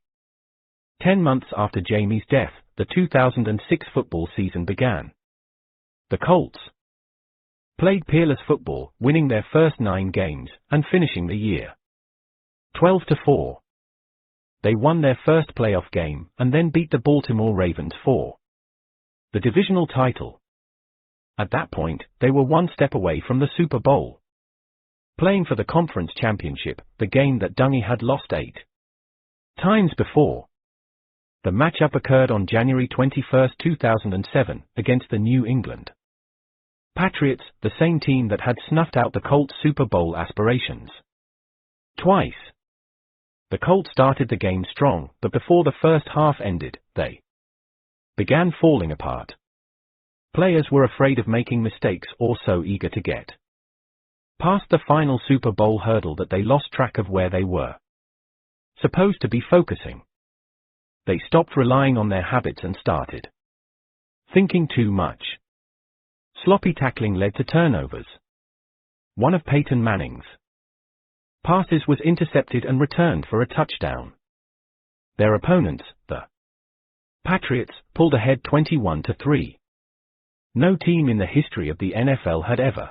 10 months after Jamie's death, the 2006 football season began. The Colts played peerless football, winning their first 9 games, and finishing the year 12-4. They won their first playoff game, and then beat the Baltimore Ravens for the divisional title. At that point, they were one step away from the Super Bowl, playing for the conference championship, the game that Dungy had lost 8 times before. The matchup occurred on January 21, 2007, against the New England Patriots, the same team that had snuffed out the Colts' Super Bowl aspirations twice. The Colts started the game strong, but before the first half ended, they began falling apart. Players were afraid of making mistakes or so eager to get past the final Super Bowl hurdle that they lost track of where they were supposed to be focusing. They stopped relying on their habits and started thinking too much. Sloppy tackling led to turnovers. One of Peyton Manning's passes was intercepted and returned for a touchdown. Their opponents, the Patriots, pulled ahead 21-3. No team in the history of the NFL had ever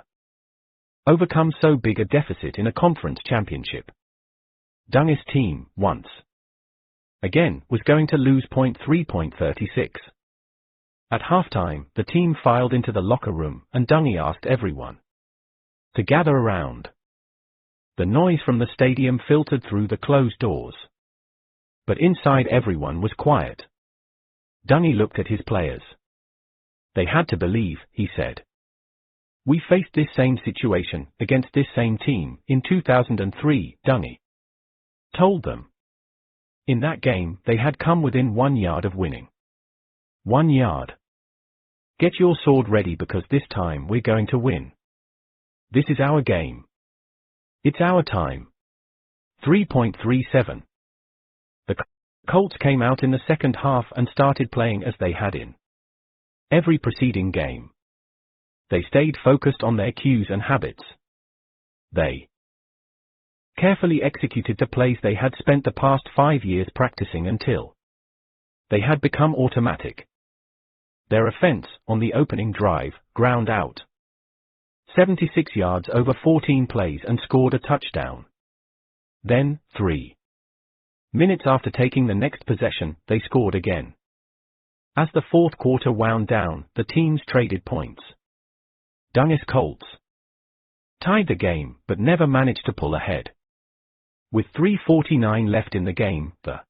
overcome so big a deficit in a conference championship. Dungy's team, once again, was going to lose 3.36. At halftime, the team filed into the locker room, and Dungy asked everyone to gather around. The noise from the stadium filtered through the closed doors, but inside everyone was quiet. Dungy looked at his players. They had to believe, he said. We faced this same situation, against this same team, in 2003, Dungy told them. In that game, they had come within 1 yard of winning. 1 yard. Get your sword ready because this time we're going to win. This is our game. It's our time. 3.37. The Colts came out in the second half and started playing as they had in every preceding game. They stayed focused on their cues and habits. They carefully executed the plays they had spent the past 5 years practicing until they had become automatic. Their offense, on the opening drive, ground out 76 yards over 14 plays and scored a touchdown. Then, 3 minutes after taking the next possession, they scored again. As the fourth quarter wound down, the teams traded points. Dungy's Colts tied the game, but never managed to pull ahead. With 3:49 left in the game, the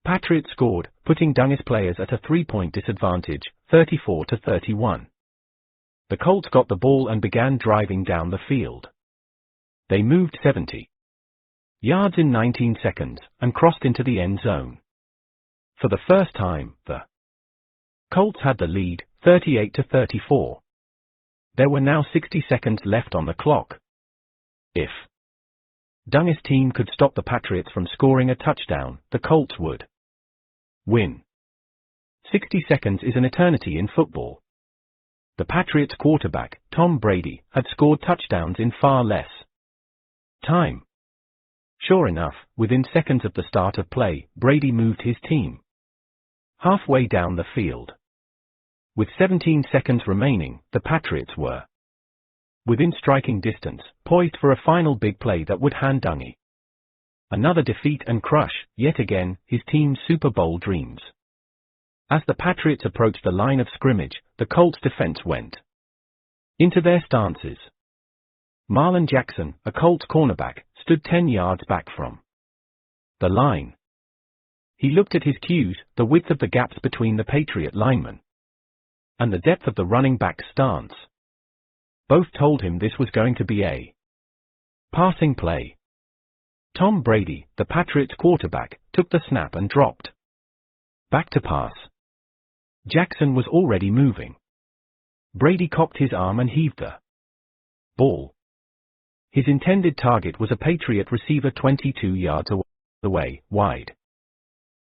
Patriots scored, putting Dungy's players at a 3-point disadvantage, 34-31. The Colts got the ball and began driving down the field. They moved 70 yards in 19 seconds, and crossed into the end zone. For the first time, the Colts had the lead, 38-34. There were now 60 seconds left on the clock. If Dungy's team could stop the Patriots from scoring a touchdown, the Colts would win. 60 seconds is an eternity in football. The Patriots quarterback, Tom Brady, had scored touchdowns in far less time. Sure enough, within seconds of the start of play, Brady moved his team halfway down the field. With 17 seconds remaining, the Patriots were within striking distance, poised for a final big play that would hand Dungy another defeat and crush, yet again, his team's Super Bowl dreams. As the Patriots approached the line of scrimmage, the Colts defense went into their stances. Marlon Jackson, a Colts cornerback, stood 10 yards back from the line. He looked at his cues, the width of the gaps between the Patriot linemen and the depth of the running back's stance. Both told him this was going to be a passing play. Tom Brady, the Patriots quarterback, took the snap and dropped back to pass. Jackson was already moving. Brady cocked his arm and heaved the Ball. His intended target was a Patriot receiver 22 yards away, wide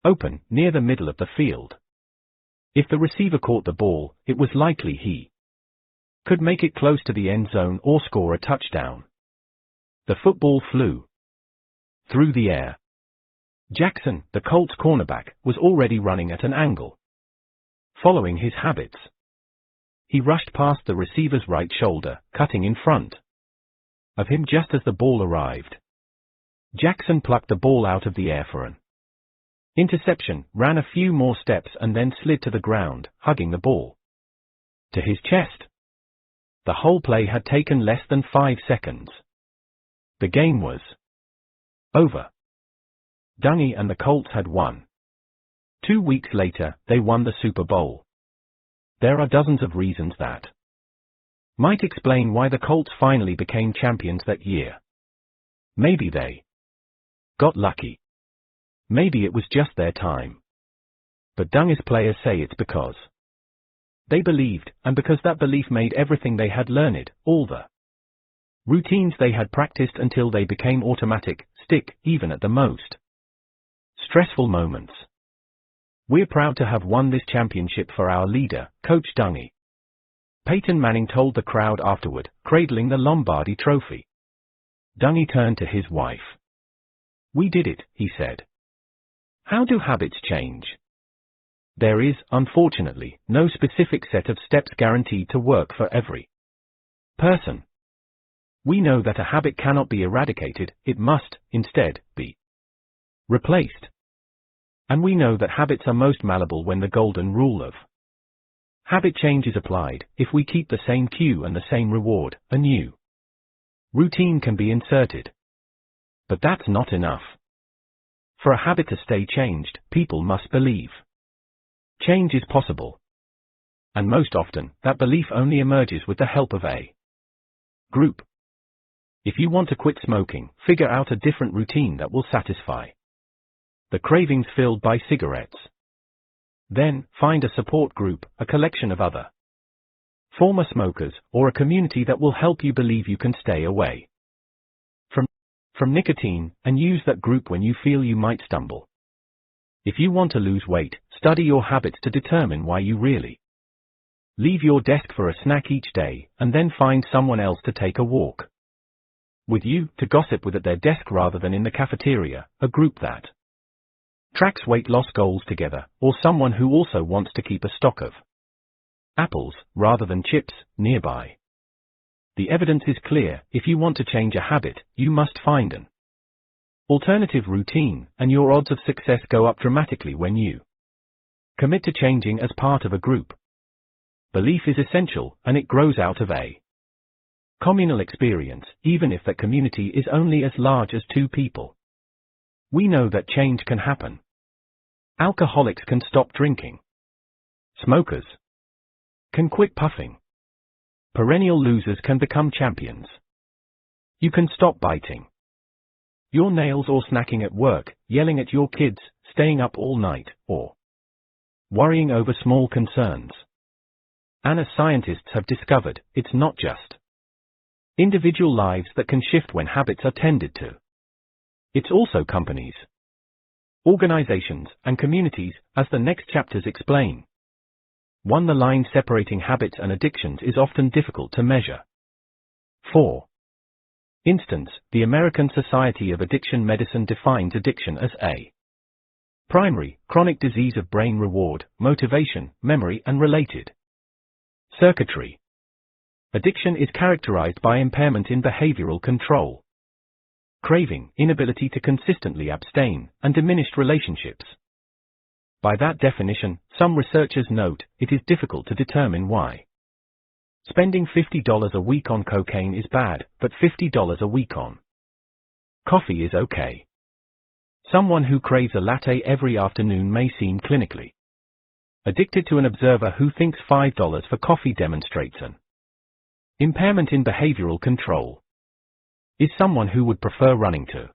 open, near the middle of the field. If the receiver caught the ball, it was likely he could make it close to the end zone or score a touchdown. The football flew through the air. Jackson, the Colts cornerback, was already running at an angle. Following his habits, he rushed past the receiver's right shoulder, cutting in front of him just as the ball arrived. Jackson plucked the ball out of the air for an interception, ran a few more steps and then slid to the ground, hugging the ball to his chest. The whole play had taken less than 5 seconds. The game was over. Dungy and the Colts had won. 2 weeks later, they won the Super Bowl. There are dozens of reasons that might explain why the Colts finally became champions that year. Maybe they got lucky. Maybe it was just their time. But Dungy's players say it's because they believed, and because that belief made everything they had learned, all the routines they had practiced until they became automatic, stick, even at the most stressful moments. We're proud to have won this championship for our leader, Coach Dungy. Peyton Manning told the crowd afterward, cradling the Lombardi trophy. Dungy turned to his wife. "We did it," he said. How do habits change? There is, unfortunately, no specific set of steps guaranteed to work for every person. We know that a habit cannot be eradicated, it must, instead, be replaced. And we know that habits are most malleable when the golden rule of habit change is applied. If we keep the same cue and the same reward, a new routine can be inserted. But that's not enough. For a habit to stay changed, people must believe change is possible. And most often, that belief only emerges with the help of a group. If you want to quit smoking, figure out a different routine that will satisfy the cravings filled by cigarettes. Then, find a support group, a collection of other former smokers, or a community that will help you believe you can stay away from nicotine, and use that group when you feel you might stumble. If you want to lose weight, study your habits to determine why you really leave your desk for a snack each day, and then find someone else to take a walk with you, to gossip with at their desk rather than in the cafeteria, a group that tracks weight loss goals together, or someone who also wants to keep a stock of apples, rather than chips, nearby. The evidence is clear. If you want to change a habit, you must find an alternative routine, and your odds of success go up dramatically when you commit to changing as part of a group. Belief is essential, and it grows out of a communal experience, even if that community is only as large as 2 people. We know that change can happen. Alcoholics can stop drinking. Smokers can quit puffing. Perennial losers can become champions. You can stop biting your nails or snacking at work, yelling at your kids, staying up all night, or worrying over small concerns. And as scientists have discovered, it's not just individual lives that can shift when habits are tended to. It's also companies, organizations, and communities, as the next chapters explain. The line separating habits and addictions is often difficult to measure. For instance, the American Society of Addiction Medicine defines addiction as a primary, chronic disease of brain reward, motivation, memory, and related circuitry. Addiction is characterized by impairment in behavioral control, craving, inability to consistently abstain, and diminished relationships. By that definition, some researchers note, it is difficult to determine why spending $50 a week on cocaine is bad, but $50 a week on coffee is okay. Someone who craves a latte every afternoon may seem clinically addicted to an observer who thinks $5 for coffee demonstrates an impairment in behavioral control. Is someone who would prefer running to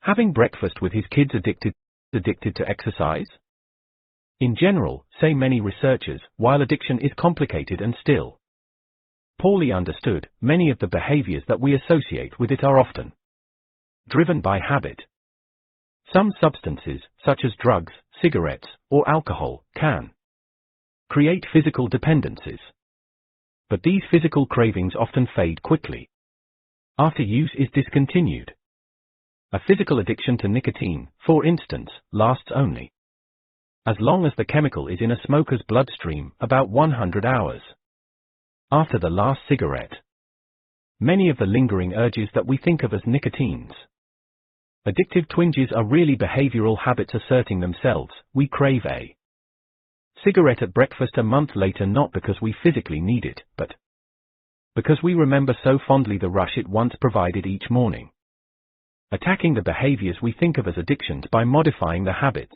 having breakfast with his kids addicted to exercise? In general, say many researchers, while addiction is complicated and still poorly understood, many of the behaviors that we associate with it are often driven by habit. Some substances, such as drugs, cigarettes, or alcohol, can create physical dependencies. But these physical cravings often fade quickly after use is discontinued. A physical addiction to nicotine, for instance, lasts only as long as the chemical is in a smoker's bloodstream, about 100 hours after the last cigarette. Many of the lingering urges that we think of as nicotine's addictive twinges are really behavioral habits asserting themselves. We crave a cigarette at breakfast a month later, not because we physically need it, but because we remember so fondly the rush it once provided each morning. Attacking the behaviors we think of as addictions by modifying the habits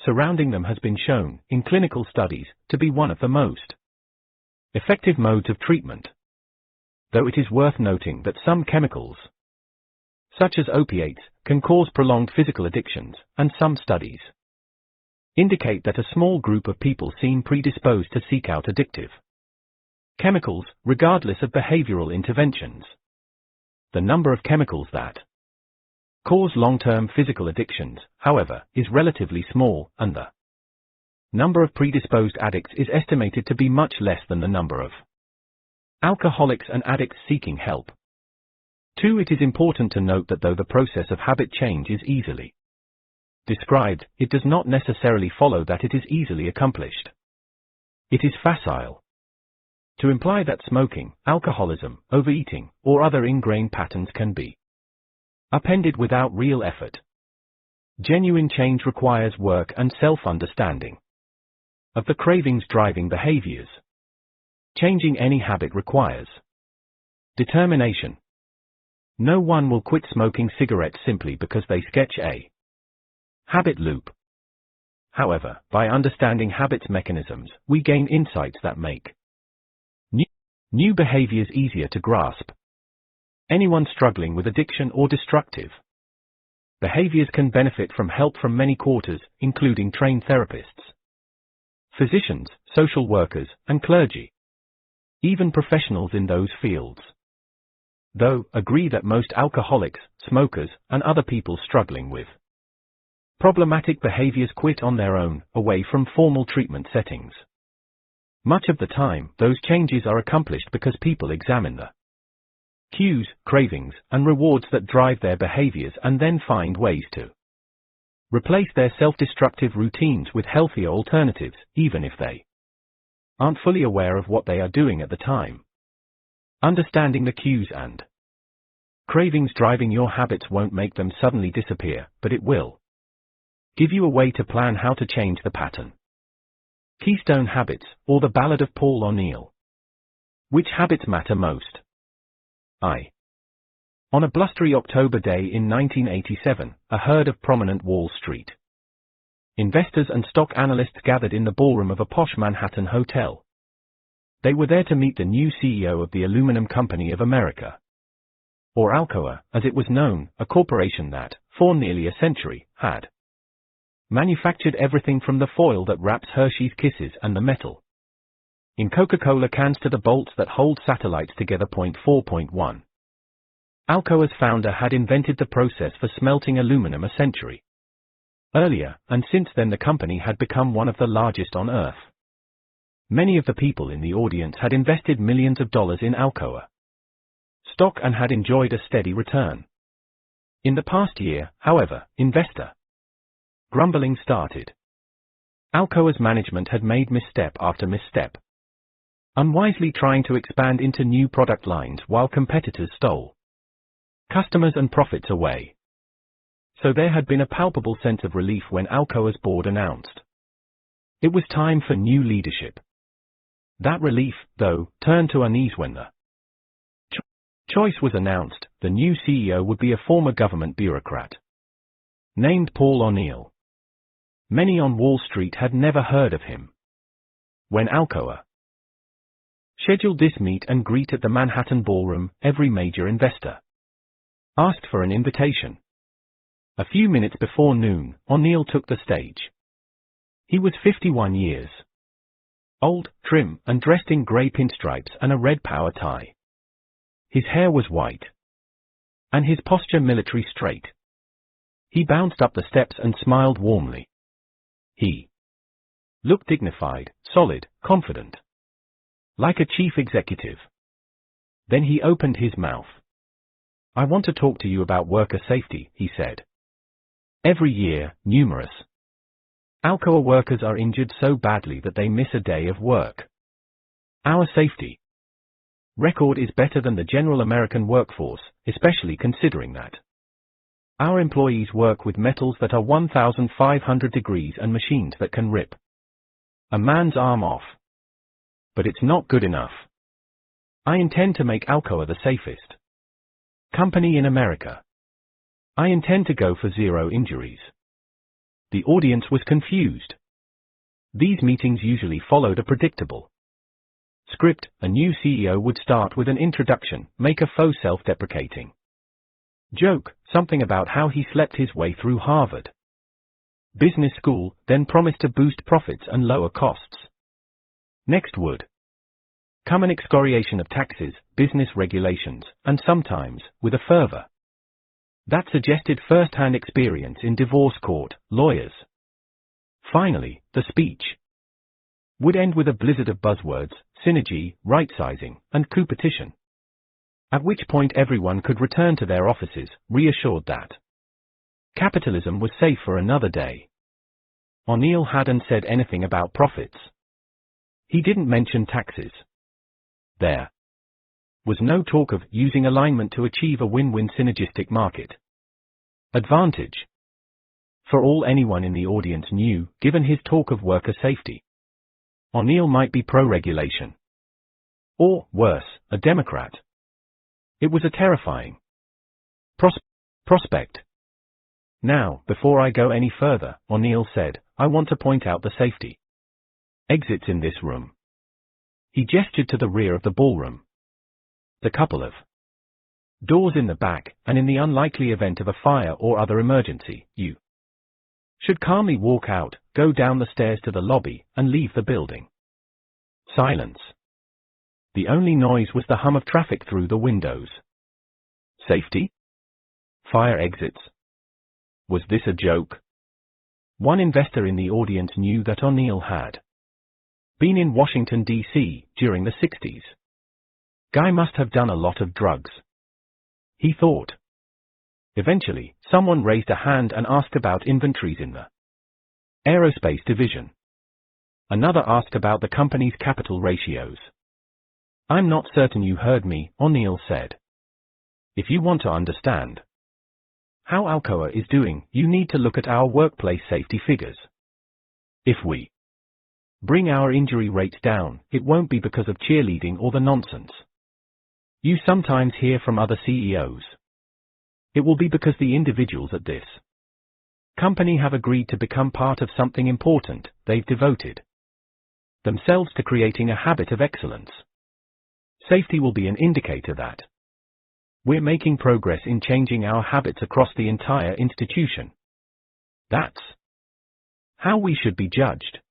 surrounding them has been shown, in clinical studies, to be one of the most effective modes of treatment. Though it is worth noting that some chemicals, such as opiates, can cause prolonged physical addictions, and some studies indicate that a small group of people seem predisposed to seek out addictive chemicals, regardless of behavioral interventions. The number of chemicals that cause long-term physical addictions, however, is relatively small, and the number of predisposed addicts is estimated to be much less than the number of alcoholics and addicts seeking help. 2. It is important to note that though the process of habit change is easily described, it does not necessarily follow that it is easily accomplished. It is facile to imply that smoking, alcoholism, overeating, or other ingrained patterns can be appended without real effort. Genuine change requires work and self-understanding of the cravings driving behaviors. Changing any habit requires determination. No one will quit smoking cigarettes simply because they sketch a habit loop. However, by understanding habits mechanisms, we gain insights that make new behaviors easier to grasp. Anyone struggling with addiction or destructive behaviors can benefit from help from many quarters, including trained therapists, physicians, social workers, and clergy. Even professionals in those fields, though, agree that most alcoholics, smokers, and other people struggling with problematic behaviors quit on their own, away from formal treatment settings. Much of the time, those changes are accomplished because people examine the cues, cravings, and rewards that drive their behaviors and then find ways to replace their self-destructive routines with healthier alternatives, even if they aren't fully aware of what they are doing at the time. Understanding the cues and cravings driving your habits won't make them suddenly disappear, but it will give you a way to plan how to change the pattern. Keystone Habits, or the Ballad of Paul O'Neill. Which habits matter most? On a blustery October day in 1987, a herd of prominent Wall Street investors and stock analysts gathered in the ballroom of a posh Manhattan hotel. They were there to meet the new CEO of the Aluminum Company of America, or Alcoa, as it was known, a corporation that, for nearly a century, had manufactured everything from the foil that wraps Hershey's Kisses and the metal in Coca-Cola cans to the bolts that hold satellites together. 4.1. Alcoa's founder had invented the process for smelting aluminum a century earlier, and since then the company had become one of the largest on Earth. Many of the people in the audience had invested millions of dollars in Alcoa stock and had enjoyed a steady return. In the past year, however, investor grumbling started. Alcoa's management had made misstep after misstep, unwisely trying to expand into new product lines while competitors stole customers and profits away. So there had been a palpable sense of relief when Alcoa's board announced it was time for new leadership. That relief, though, turned to unease when the choice was announced. The new CEO would be a former government bureaucrat named Paul O'Neill. Many on Wall Street had never heard of him. When Alcoa scheduled this meet and greet at the Manhattan ballroom, every major investor asked for an invitation. A few minutes before noon, O'Neill took the stage. He was 51 years old, trim, and dressed in grey pinstripes and a red power tie. His hair was white, and his posture military straight. He bounced up the steps and smiled warmly. He looked dignified, solid, confident, like a chief executive. Then he opened his mouth. "I want to talk to you about worker safety," he said. "Every year, numerous Alcoa workers are injured so badly that they miss a day of work. Our safety record is better than the general American workforce, especially considering that our employees work with metals that are 1,500 degrees and machines that can rip a man's arm off. But it's not good enough. I intend to make Alcoa the safest company in America. I intend to go for 0 injuries." The audience was confused. These meetings usually followed a predictable script. A new CEO would start with an introduction, make a faux self-deprecating joke, something about how he slept his way through Harvard Business School, then promise to boost profits and lower costs. Next would come an excoriation of taxes, business regulations, and sometimes, with a fervor that suggested first-hand experience in divorce court, lawyers. Finally, the speech would end with a blizzard of buzzwords, synergy, right-sizing, and coup petition. At which point everyone could return to their offices, reassured that capitalism was safe for another day. O'Neill hadn't said anything about profits. He didn't mention taxes. There was no talk of using alignment to achieve a win-win synergistic market advantage. For all anyone in the audience knew, given his talk of worker safety, O'Neill might be pro-regulation. Or, worse, a Democrat. It was a terrifying prospect. "Now, before I go any further," O'Neill said, "I want to point out the safety exits in this room." He gestured to the rear of the ballroom. "The couple of doors in the back, and in the unlikely event of a fire or other emergency, you should calmly walk out, go down the stairs to the lobby, and leave the building." Silence. The only noise was the hum of traffic through the windows. Safety? Fire exits? Was this a joke? One investor in the audience knew that O'Neill had been in Washington, D.C., during the 60s. Guy must have done a lot of drugs, he thought. Eventually, someone raised a hand and asked about inventories in the aerospace division. Another asked about the company's capital ratios. "I'm not certain you heard me," O'Neill said. "If you want to understand how Alcoa is doing, you need to look at our workplace safety figures. If we bring our injury rates down, it won't be because of cheerleading or the nonsense you sometimes hear from other CEOs. It will be because the individuals at this company have agreed to become part of something important. They've devoted themselves to creating a habit of excellence. Safety will be an indicator that we're making progress in changing our habits across the entire institution. That's how we should be judged."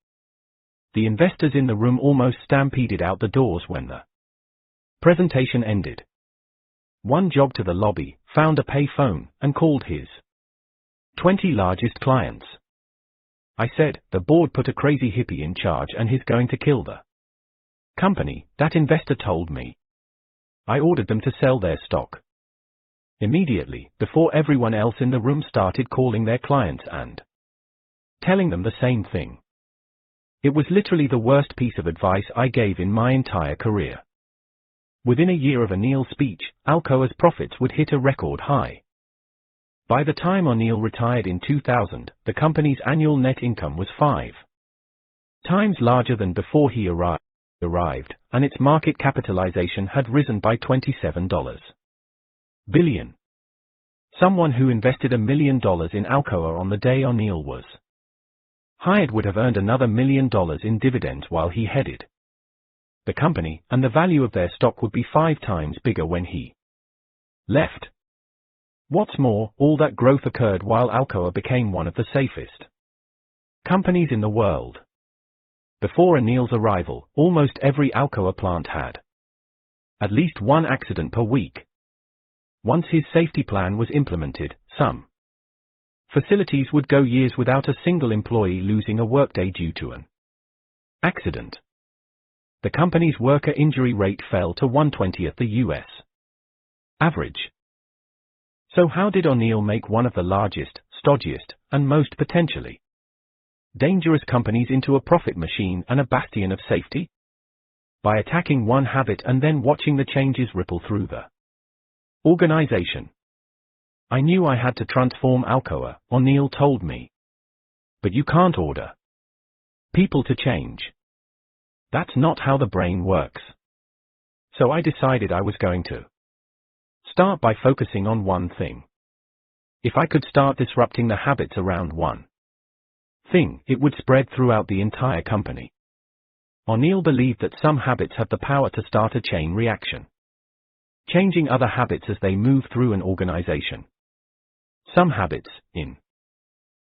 The investors in the room almost stampeded out the doors when the presentation ended. One jogged to the lobby, found a pay phone, and called his 20 largest clients. "I said, the board put a crazy hippie in charge and he's going to kill the company," that investor told me. "I ordered them to sell their stock immediately, before everyone else in the room started calling their clients and telling them the same thing. It was literally the worst piece of advice I gave in my entire career." Within a year of O'Neill's speech, Alcoa's profits would hit a record high. By the time O'Neill retired in 2000, the company's annual net income was 5 times larger than before he arrived, and its market capitalization had risen by $27 billion. Someone who invested $1 million in Alcoa on the day O'Neill was hired would have earned another $1 million in dividends while he headed the company, and the value of their stock would be 5 times bigger when he left. What's more, all that growth occurred while Alcoa became one of the safest companies in the world. Before O'Neill's arrival, almost every Alcoa plant had at least one accident per week. Once his safety plan was implemented, some facilities would go years without a single employee losing a workday due to an accident. The company's worker injury rate fell to 1/20th the U.S. average. So how did O'Neill make one of the largest, stodgiest, and most potentially dangerous companies into a profit machine and a bastion of safety? By attacking one habit and then watching the changes ripple through the organization. I knew I had to transform Alcoa, O'Neill told me. But you can't order people to change. That's not how the brain works. So I decided I was going to start by focusing on one thing. If I could start disrupting the habits around one thing, it would spread throughout the entire company. O'Neill believed that some habits have the power to start a chain reaction, changing other habits as they move through an organization. Some habits, in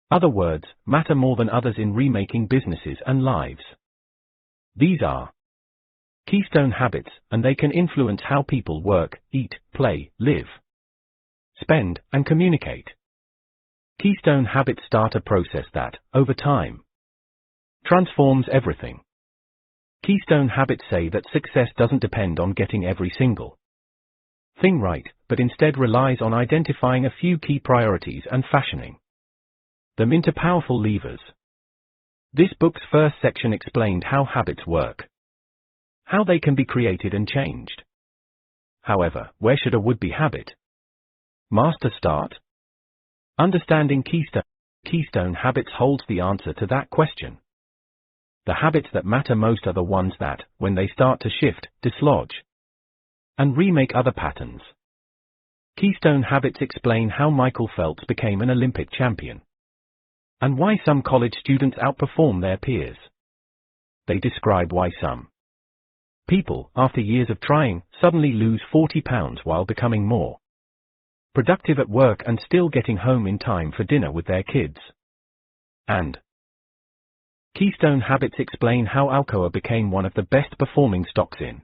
other words, matter more than others in remaking businesses and lives. These are keystone habits, and they can influence how people work, eat, play, live, spend, and communicate. Keystone habits start a process that, over time, transforms everything. Keystone habits say that success doesn't depend on getting every single thing right, but instead relies on identifying a few key priorities and fashioning them into powerful levers. This book's first section explained how habits work, how they can be created and changed. However, where should a would-be habit master start? Understanding keystone habits holds the answer to that question. The habits that matter most are the ones that, when they start to shift, dislodge, and remake other patterns. Keystone habits explain how Michael Phelps became an Olympic champion, and why some college students outperform their peers. They describe why some people, after years of trying, suddenly lose 40 pounds while becoming more productive at work and still getting home in time for dinner with their kids. And keystone habits explain how Alcoa became one of the best performing stocks in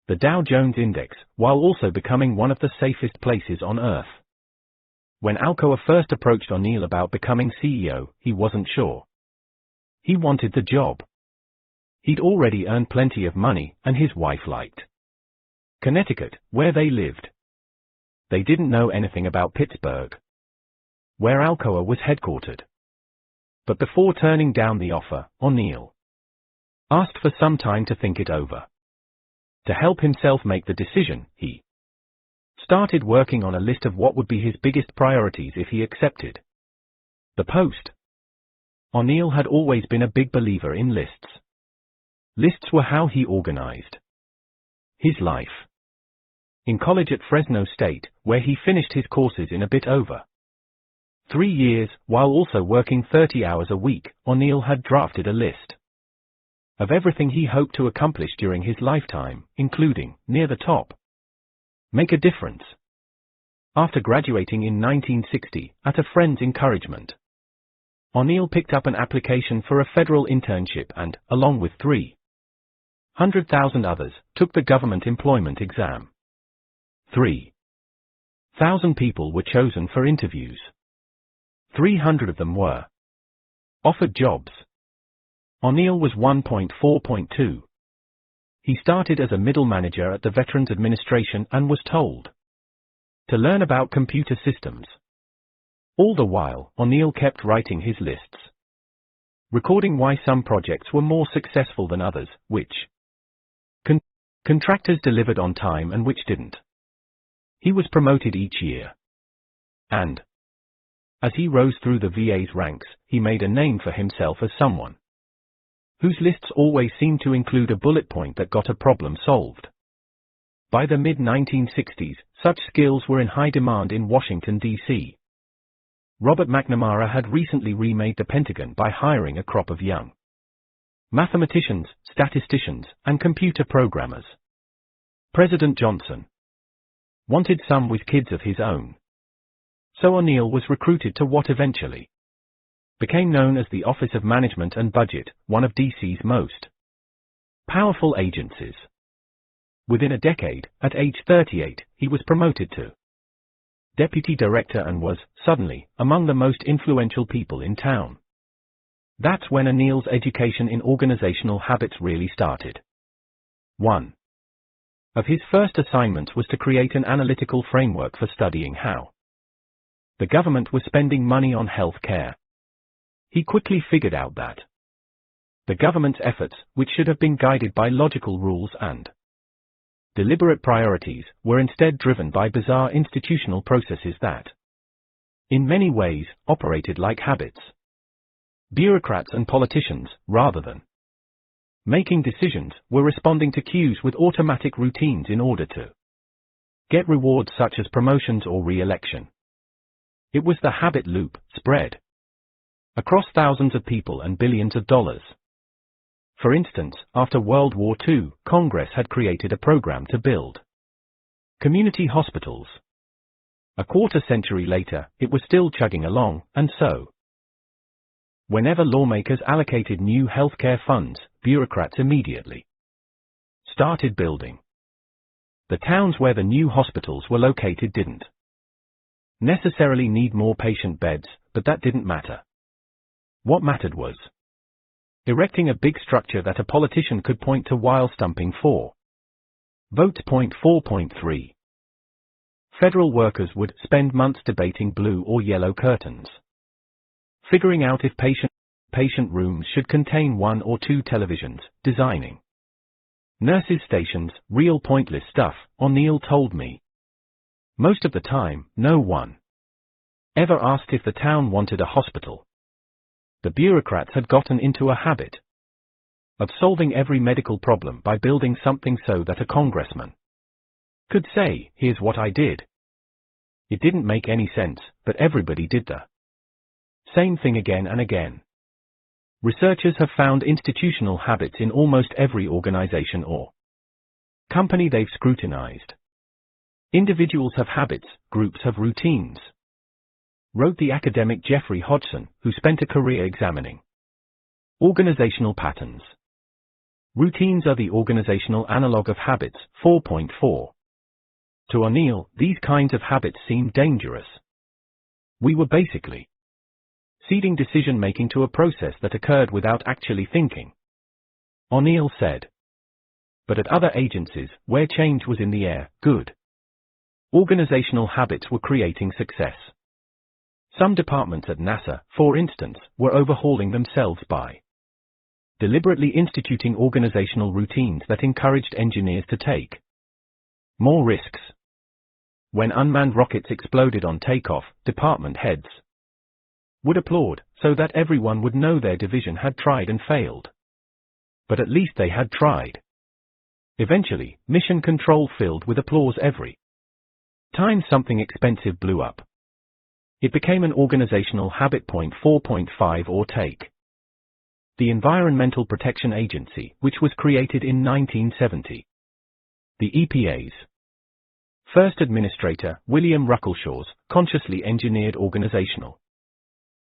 the Dow Jones Index, while also becoming one of the safest places on earth. When Alcoa first approached O'Neill about becoming CEO, he wasn't sure he wanted the job. He'd already earned plenty of money, and his wife liked Connecticut, where they lived. They didn't know anything about Pittsburgh, where Alcoa was headquartered. But before turning down the offer, O'Neill asked for some time to think it over. To help himself make the decision, he started working on a list of what would be his biggest priorities if he accepted the post. O'Neill had always been a big believer in lists. Lists were how he organized his life. In college at Fresno State, where he finished his courses in a bit over 3 years, while also working 30 hours a week, O'Neill had drafted a list of everything he hoped to accomplish during his lifetime, including, near the top, make a difference. After graduating in 1960, at a friend's encouragement, O'Neill picked up an application for a federal internship and, along with 300,000 others, took the government employment exam. 3,000 people were chosen for interviews. 300 of them were offered jobs. O'Neill was 1.4.2. He started as a middle manager at the Veterans Administration and was told to learn about computer systems. All the while, O'Neill kept writing his lists, recording why some projects were more successful than others, which contractors delivered on time and which didn't. He was promoted each year. And as he rose through the VA's ranks, he made a name for himself as someone whose lists always seemed to include a bullet point that got a problem solved. By the mid-1960s, such skills were in high demand in Washington, D.C. Robert McNamara had recently remade the Pentagon by hiring a crop of young mathematicians, statisticians, and computer programmers. President Johnson wanted some with kids of his own. So O'Neill was recruited to what eventually became known as the Office of Management and Budget, one of DC's most powerful agencies. Within a decade, at age 38, he was promoted to deputy director and was, suddenly, among the most influential people in town. That's when O'Neill's education in organizational habits really started. 1 of his first assignments was to create an analytical framework for studying how the government was spending money on health care. He quickly figured out that the government's efforts, which should have been guided by logical rules and deliberate priorities, were instead driven by bizarre institutional processes that, in many ways, operated like habits. Bureaucrats and politicians, rather than making decisions, were responding to cues with automatic routines in order to get rewards such as promotions or re-election. It was the habit loop, spread across thousands of people and billions of dollars. For instance, after World War II, Congress had created a program to build community hospitals. A quarter century later, it was still chugging along, and so, whenever lawmakers allocated new healthcare funds, bureaucrats immediately started building. The towns where the new hospitals were located didn't necessarily need more patient beds, but that didn't matter. What mattered was erecting a big structure that a politician could point to while stumping for votes. 4.3. Federal workers would spend months debating blue or yellow curtains, figuring out if patient rooms should contain 1 or 2 televisions, designing nurses' stations, real pointless stuff, O'Neill told me. Most of the time, no one ever asked if the town wanted a hospital. The bureaucrats had gotten into a habit of solving every medical problem by building something so that a congressman could say, "Here's what I did." It didn't make any sense, but everybody did the same thing again and again. Researchers have found institutional habits in almost every organization or company they've scrutinized. Individuals have habits, groups have routines, wrote the academic Jeffrey Hodgson, who spent a career examining organizational patterns. Routines are the organizational analog of habits. 4.4. To O'Neill, these kinds of habits seemed dangerous. We were basically ceding decision-making to a process that occurred without actually thinking, O'Neill said. But at other agencies, where change was in the air, good organizational habits were creating success. Some departments at NASA, for instance, were overhauling themselves by deliberately instituting organizational routines that encouraged engineers to take more risks. When unmanned rockets exploded on takeoff, department heads would applaud, so that everyone would know their division had tried and failed. But at least they had tried. Eventually, mission control filled with applause every time something expensive blew up. It became an organizational habit. 4.5. Or take the Environmental Protection Agency, which was created in 1970. The EPA's first administrator, William Ruckleshaw's, consciously engineered organizational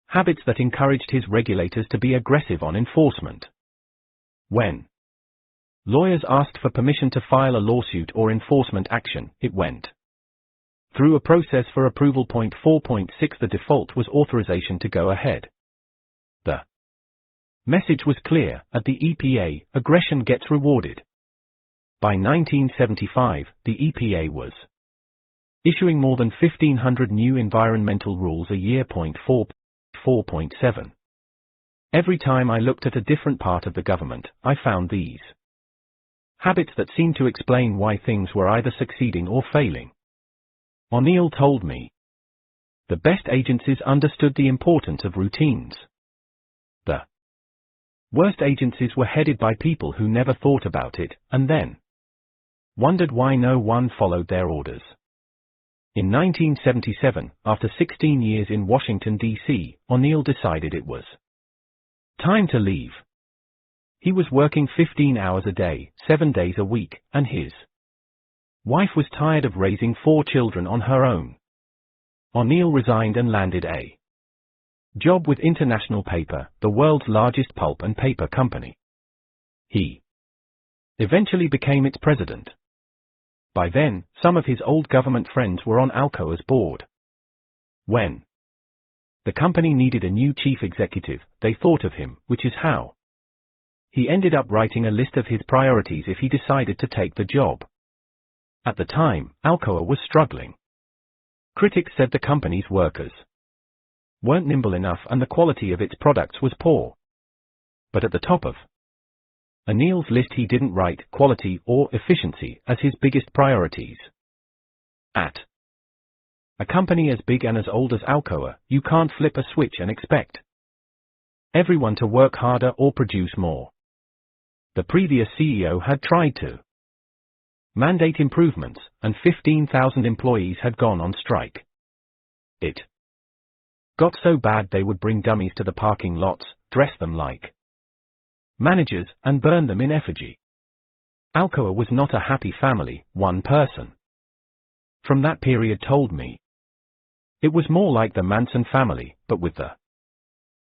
habits that encouraged his regulators to be aggressive on enforcement. When lawyers asked for permission to file a lawsuit or enforcement action, it went through a process for approval. 4.6. The default was authorization to go ahead. The message was clear: at the EPA, aggression gets rewarded. By 1975, the EPA was issuing more than 1,500 new environmental rules a year. 4.7. Every time I looked at a different part of the government, I found these habits that seemed to explain why things were either succeeding or failing. O'Neill told me the best agencies understood the importance of routines. The worst agencies were headed by people who never thought about it, and then wondered why no one followed their orders. In 1977, after 16 years in Washington, D.C., O'Neill decided it was time to leave. He was working 15 hours a day, 7 days a week, and his wife was tired of raising 4 children on her own. O'Neill resigned and landed a Job with International Paper, the world's largest pulp and paper company. He eventually became its president. By then, some of his old government friends were on Alcoa's board. When the company needed a new chief executive, they thought of him, which is how he ended up writing a list of his priorities if he decided to take the job. At the time, Alcoa was struggling. Critics said the company's workers weren't nimble enough and the quality of its products was poor. But at the top of Enny's list he didn't write quality or efficiency as his biggest priorities. At a company as big and as old as Alcoa, you can't flip a switch and expect everyone to work harder or produce more. The previous CEO had tried to mandate improvements, and 15,000 employees had gone on strike. It got so bad they would bring dummies to the parking lots, dress them like managers, and burn them in effigy. Alcoa was not a happy family, one person from that period told me. It was more like the Manson family, but with the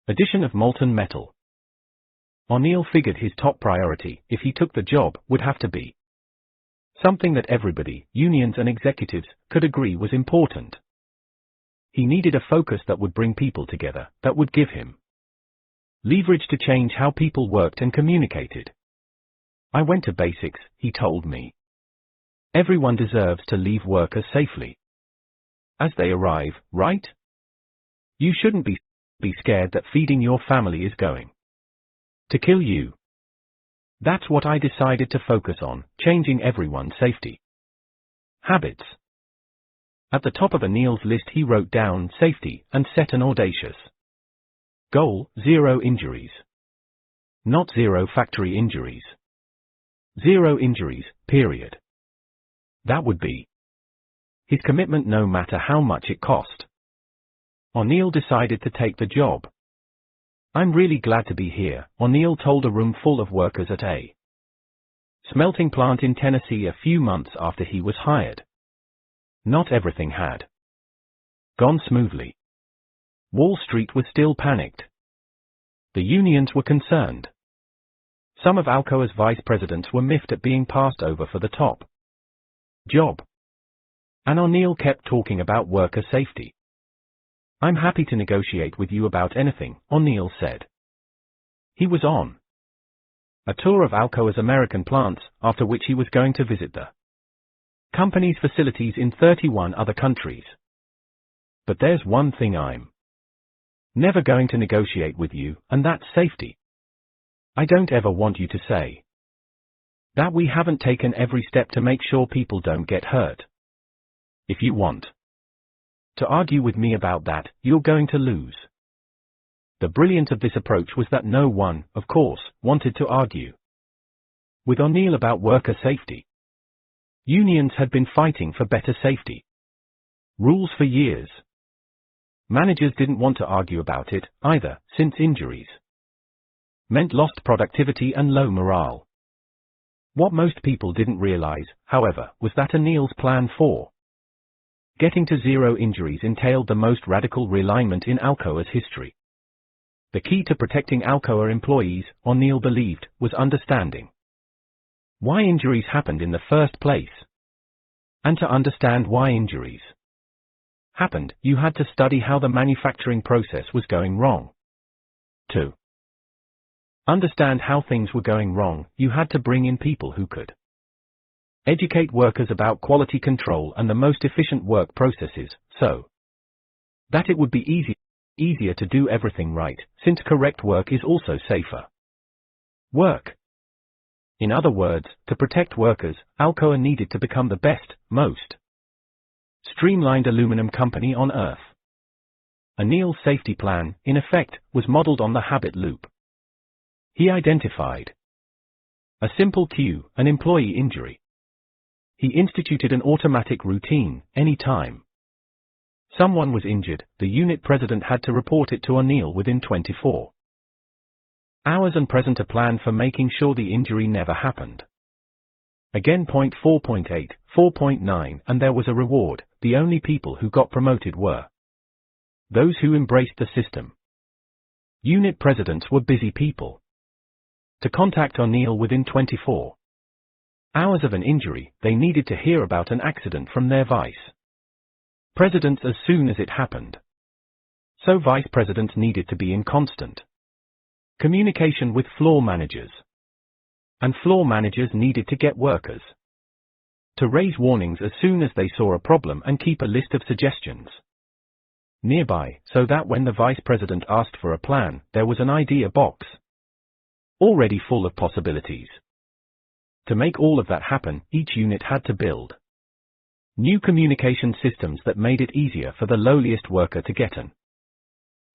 addition of molten metal. O'Neill figured his top priority, if he took the job, would have to be something that everybody, unions and executives, could agree was important. He needed a focus that would bring people together, that would give him leverage to change how people worked and communicated. I went to basics, he told me. Everyone deserves to leave workers safely as they arrive, right? You shouldn't be scared that feeding your family is going to kill you. That's what I decided to focus on, changing everyone's safety habits. At the top of O'Neill's list he wrote down safety and set an audacious goal: 0 injuries. Not 0 factory injuries. 0 injuries, period. That would be his commitment no matter how much it cost. O'Neill decided to take the job. I'm really glad to be here, O'Neill told a room full of workers at a smelting plant in Tennessee a few months after he was hired. Not everything had gone smoothly. Wall Street was still panicked. The unions were concerned. Some of Alcoa's vice presidents were miffed at being passed over for the top job. And O'Neill kept talking about worker safety. I'm happy to negotiate with you about anything, O'Neill said. He was on a tour of Alcoa's American plants, after which he was going to visit the company's facilities in 31 other countries. But there's one thing I'm never going to negotiate with you, and that's safety. I don't ever want you to say that we haven't taken every step to make sure people don't get hurt. If you want to argue with me about that, you're going to lose. The brilliance of this approach was that no one, of course, wanted to argue with O'Neill about worker safety. Unions had been fighting for better safety rules for years. Managers didn't want to argue about it, either, since injuries meant lost productivity and low morale. What most people didn't realize, however, was that O'Neill's plan for getting to 0 injuries entailed the most radical realignment in Alcoa's history. The key to protecting Alcoa employees, O'Neill believed, was understanding why injuries happened in the first place. And to understand why injuries happened, you had to study how the manufacturing process was going wrong. To understand how things were going wrong, you had to bring in people who could educate workers about quality control and the most efficient work processes, so that it would be easier to do everything right, since correct work is also safer work. In other words, to protect workers, Alcoa needed to become the best, most streamlined aluminum company on earth. O'Neill's safety plan, in effect, was modeled on the habit loop. He identified a simple cue, an employee injury. He instituted an automatic routine: any time someone was injured, the unit president had to report it to O'Neill within 24 hours and present a plan for making sure the injury never happened. Again, point 4.8, 4.9, and there was a reward. The only people who got promoted were those who embraced the system. Unit presidents were busy people. To contact O'Neill within 24 hours of an injury, they needed to hear about an accident from their vice presidents as soon as it happened. So vice presidents needed to be in constant communication with floor managers. And floor managers needed to get workers to raise warnings as soon as they saw a problem and keep a list of suggestions nearby, so that when the vice president asked for a plan, there was an idea box already full of possibilities. To make all of that happen, each unit had to build new communication systems that made it easier for the lowliest worker to get an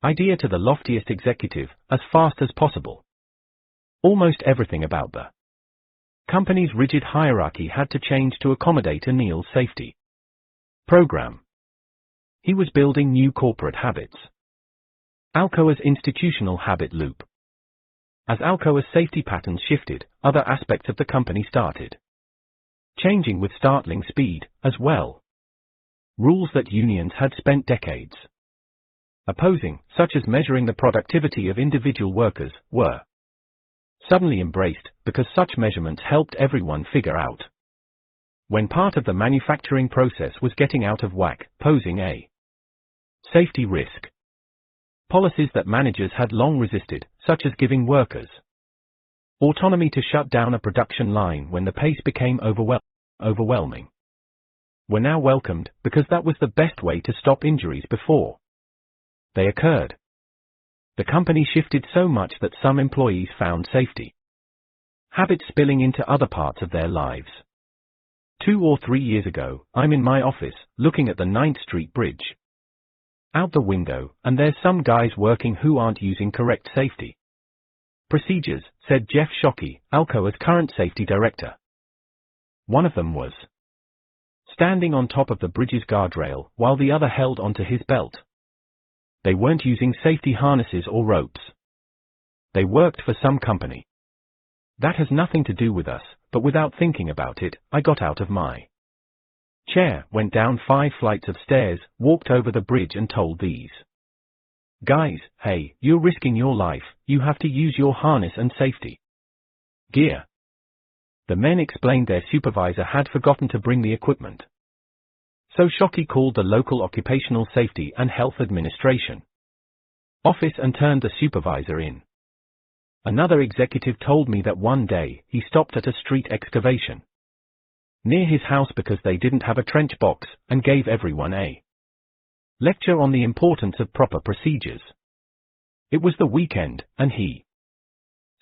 idea to the loftiest executive as fast as possible. Almost everything about the company's rigid hierarchy had to change to accommodate O'Neill's safety program. He was building new corporate habits. Alcoa's institutional habit loop. As Alcoa's safety patterns shifted, other aspects of the company started changing with startling speed, as well. Rules that unions had spent decades opposing, such as measuring the productivity of individual workers, were suddenly embraced, because such measurements helped everyone figure out when part of the manufacturing process was getting out of whack, posing a safety risk. Policies that managers had long resisted, such as giving workers autonomy to shut down a production line when the pace became overwhelming, were now welcomed, because that was the best way to stop injuries before they occurred. The company shifted so much that some employees found safety habits spilling into other parts of their lives. 2 or 3 years ago, I'm in my office, looking at the 9th Street Bridge out the window, and there's some guys working who aren't using correct safety procedures, said Jeff Shockey, Alcoa's current safety director. One of them was standing on top of the bridge's guardrail, while the other held onto his belt. They weren't using safety harnesses or ropes. They worked for some company. That has nothing to do with us, but without thinking about it, I got out of my chair, went down 5 flights of stairs, walked over the bridge and told these guys, hey, you're risking your life, you have to use your harness and safety gear. The men explained their supervisor had forgotten to bring the equipment. So Shockey called the local Occupational Safety and Health Administration office and turned the supervisor in. Another executive told me that one day, he stopped at a street excavation near his house because they didn't have a trench box, and gave everyone a lecture on the importance of proper procedures. It was the weekend, and he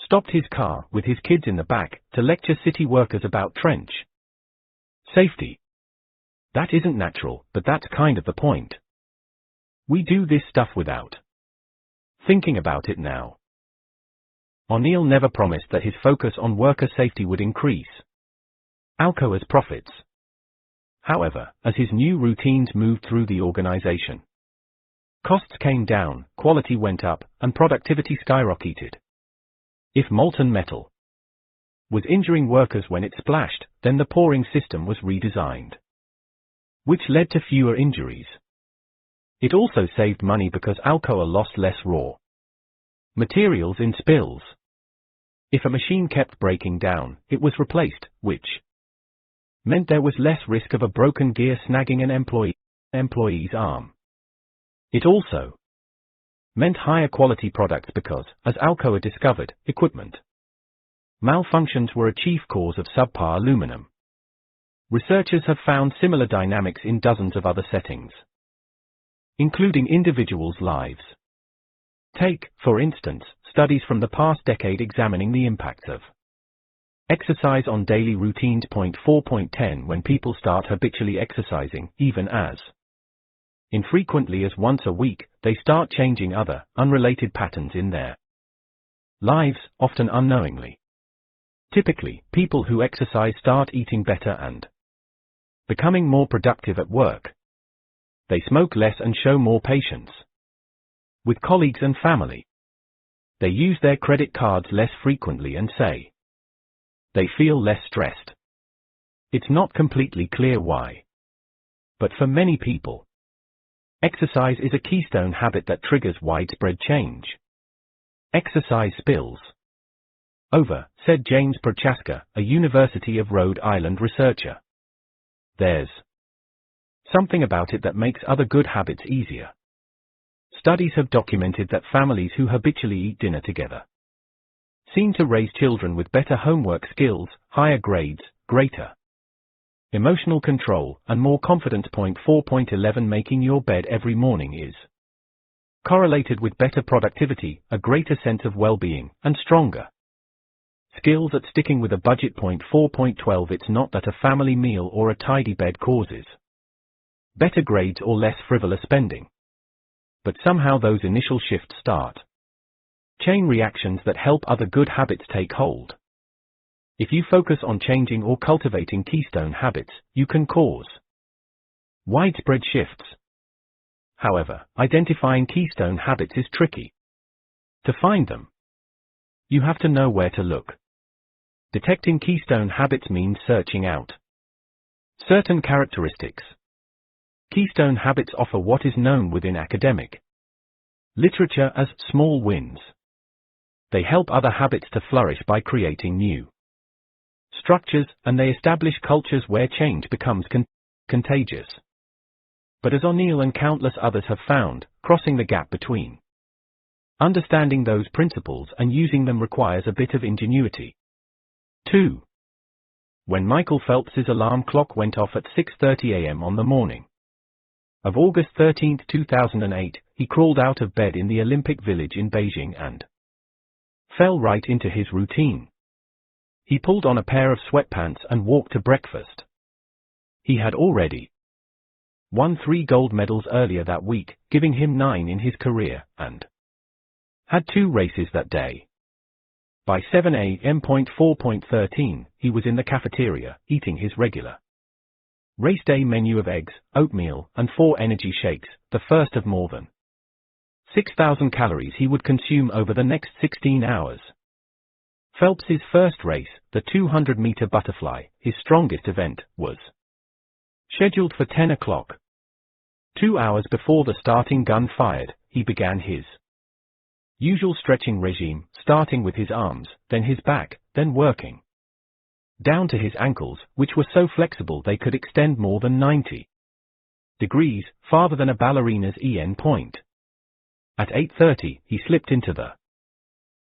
stopped his car, with his kids in the back, to lecture city workers about trench safety. That isn't natural, but that's kind of the point. We do this stuff without thinking about it now. O'Neill never promised that his focus on worker safety would increase Alcoa's profits. However, as his new routines moved through the organization, costs came down, quality went up, and productivity skyrocketed. If molten metal was injuring workers when it splashed, then the pouring system was redesigned, which led to fewer injuries. It also saved money because Alcoa lost less raw materials in spills. If a machine kept breaking down, it was replaced, which meant there was less risk of a broken gear snagging an employee's arm. It also meant higher quality products because, as Alcoa discovered, equipment malfunctions were a chief cause of subpar aluminum. Researchers have found similar dynamics in dozens of other settings, including individuals' lives. Take, for instance, studies from the past decade examining the impacts of exercise on daily routines. 4.10 When people start habitually exercising, even as infrequently as once a week, they start changing other, unrelated patterns in their lives, often unknowingly. Typically, people who exercise start eating better and becoming more productive at work. They smoke less and show more patience with colleagues and family. They use their credit cards less frequently and say they feel less stressed. It's not completely clear why, but for many people, exercise is a keystone habit that triggers widespread change. Exercise spills over, said James Prochaska, a University of Rhode Island researcher. There's something about it that makes other good habits easier. Studies have documented that families who habitually eat dinner together seem to raise children with better homework skills, higher grades, greater emotional control, and more confidence. 4.11 Making your bed every morning is correlated with better productivity, a greater sense of well-being, and stronger skills at sticking with a budget. 4.12 It's not that a family meal or a tidy bed causes better grades or less frivolous spending, but somehow those initial shifts start chain reactions that help other good habits take hold. If you focus on changing or cultivating keystone habits, you can cause widespread shifts. However, identifying keystone habits is tricky. To find them, you have to know where to look. Detecting keystone habits means searching out certain characteristics. Keystone habits offer what is known within academic literature as small wins. They help other habits to flourish by creating new structures, and they establish cultures where change becomes contagious. But as O'Neill and countless others have found, crossing the gap between understanding those principles and using them requires a bit of ingenuity. 2. When Michael Phelps's alarm clock went off at 6:30 a.m. on the morning of August 13, 2008, he crawled out of bed in the Olympic Village in Beijing and fell right into his routine. He pulled on a pair of sweatpants and walked to breakfast. He had already won 3 gold medals earlier that week, giving him 9 in his career, and had 2 races that day. By 7 a.m. 4.13, he was in the cafeteria, eating his regular race day menu of eggs, oatmeal, and 4 energy shakes, the first of more than 6,000 calories he would consume over the next 16 hours. Phelps's first race, the 200-meter butterfly, his strongest event, was scheduled for 10 o'clock. 2 hours before the starting gun fired, he began his usual stretching regime, starting with his arms, then his back, then working down to his ankles, which were so flexible they could extend more than 90 degrees, farther than a ballerina's en point. At 8:30, he slipped into the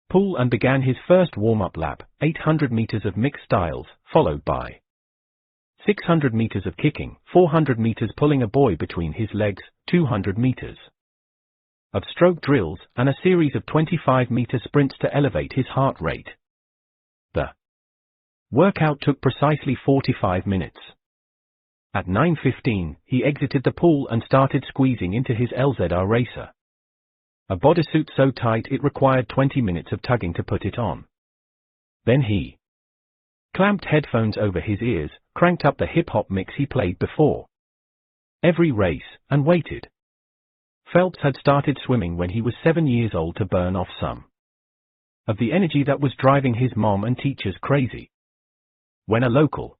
pool and began his first warm-up lap, 800 meters of mixed styles, followed by 600 meters of kicking, 400 meters pulling a boy between his legs, 200 meters of stroke drills, and a series of 25-meter sprints to elevate his heart rate. The workout took precisely 45 minutes. At 9:15, he exited the pool and started squeezing into his LZR racer, a bodysuit so tight it required 20 minutes of tugging to put it on. Then he clamped headphones over his ears, cranked up the hip-hop mix he played before every race, and waited. Phelps had started swimming when he was 7 years old to burn off some of the energy that was driving his mom and teachers crazy. When a local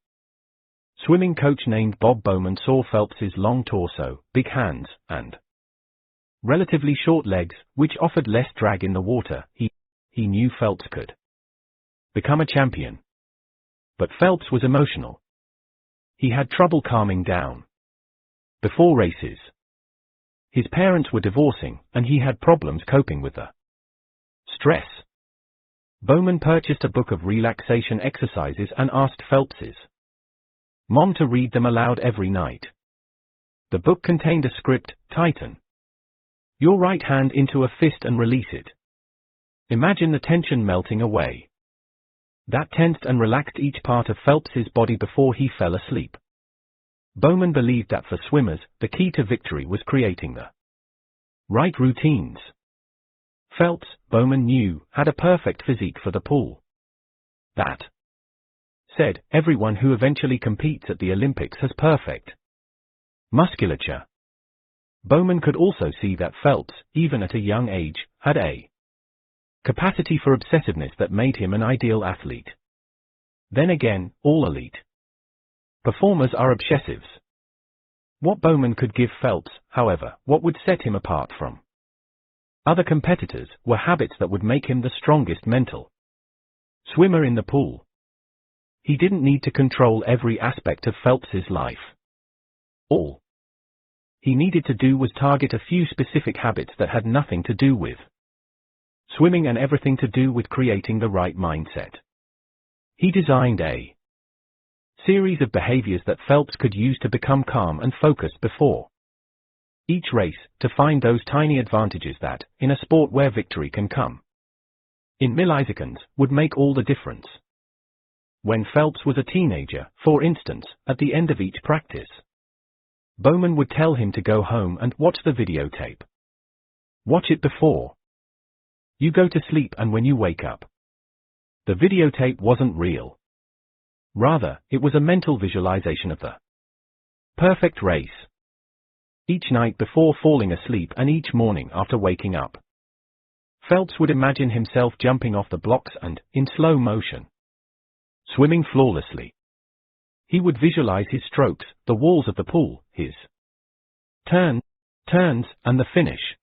swimming coach named Bob Bowman saw Phelps's long torso, big hands, and relatively short legs, which offered less drag in the water, he knew Phelps could become a champion. But Phelps was emotional. He had trouble calming down before races. His parents were divorcing, and he had problems coping with the stress. Bowman purchased a book of relaxation exercises and asked Phelps's mom to read them aloud every night. The book contained a script: tighten your right hand into a fist and release it. Imagine the tension melting away. That tensed and relaxed each part of Phelps's body before he fell asleep. Bowman believed that for swimmers, the key to victory was creating the right routines. Phelps, Bowman knew, had a perfect physique for the pool. That said, everyone who eventually competes at the Olympics has perfect musculature. Bowman could also see that Phelps, even at a young age, had a capacity for obsessiveness that made him an ideal athlete. Then again, all elite performers are obsessives. What Bowman could give Phelps, however, what would set him apart from Other competitors were habits that would make him the strongest mental swimmer in the pool. He didn't need to control every aspect of Phelps's life. All he needed to do was target a few specific habits that had nothing to do with swimming and everything to do with creating the right mindset. He designed a series of behaviors that Phelps could use to become calm and focused before each race, to find those tiny advantages that, in a sport where victory can come in milliseconds, would make all the difference. When Phelps was a teenager, for instance, at the end of each practice, Bowman would tell him to go home and watch the videotape. Watch it before you go to sleep and when you wake up. The videotape wasn't real. Rather, it was a mental visualization of the perfect race. Each night before falling asleep and each morning after waking up, Phelps would imagine himself jumping off the blocks and, in slow motion, swimming flawlessly. He would visualize his strokes, the walls of the pool, his turns, and the finish.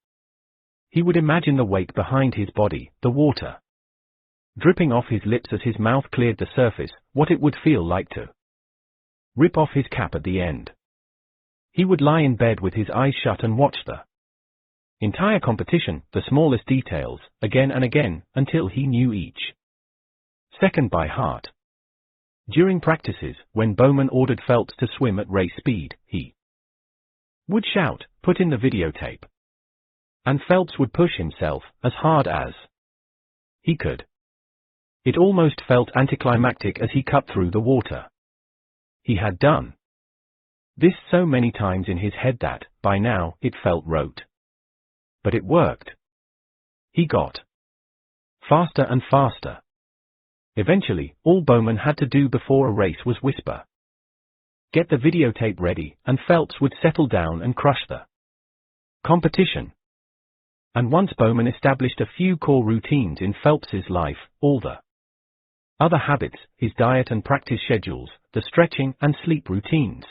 He would imagine the weight behind his body, the water dripping off his lips as his mouth cleared the surface, what it would feel like to rip off his cap at the end. He would lie in bed with his eyes shut and watch the entire competition, the smallest details, again and again, until he knew each second by heart. During practices, when Bowman ordered Phelps to swim at race speed, he would shout, "Put in the videotape." And Phelps would push himself as hard as he could. It almost felt anticlimactic as he cut through the water. He had done this so many times in his head that, by now, it felt rote. But it worked. He got faster and faster. Eventually, all Bowman had to do before a race was whisper, "Get the videotape ready," and Phelps would settle down and crush the competition. And once Bowman established a few core routines in Phelps's life, all the other habits, his diet and practice schedules, the stretching and sleep routines,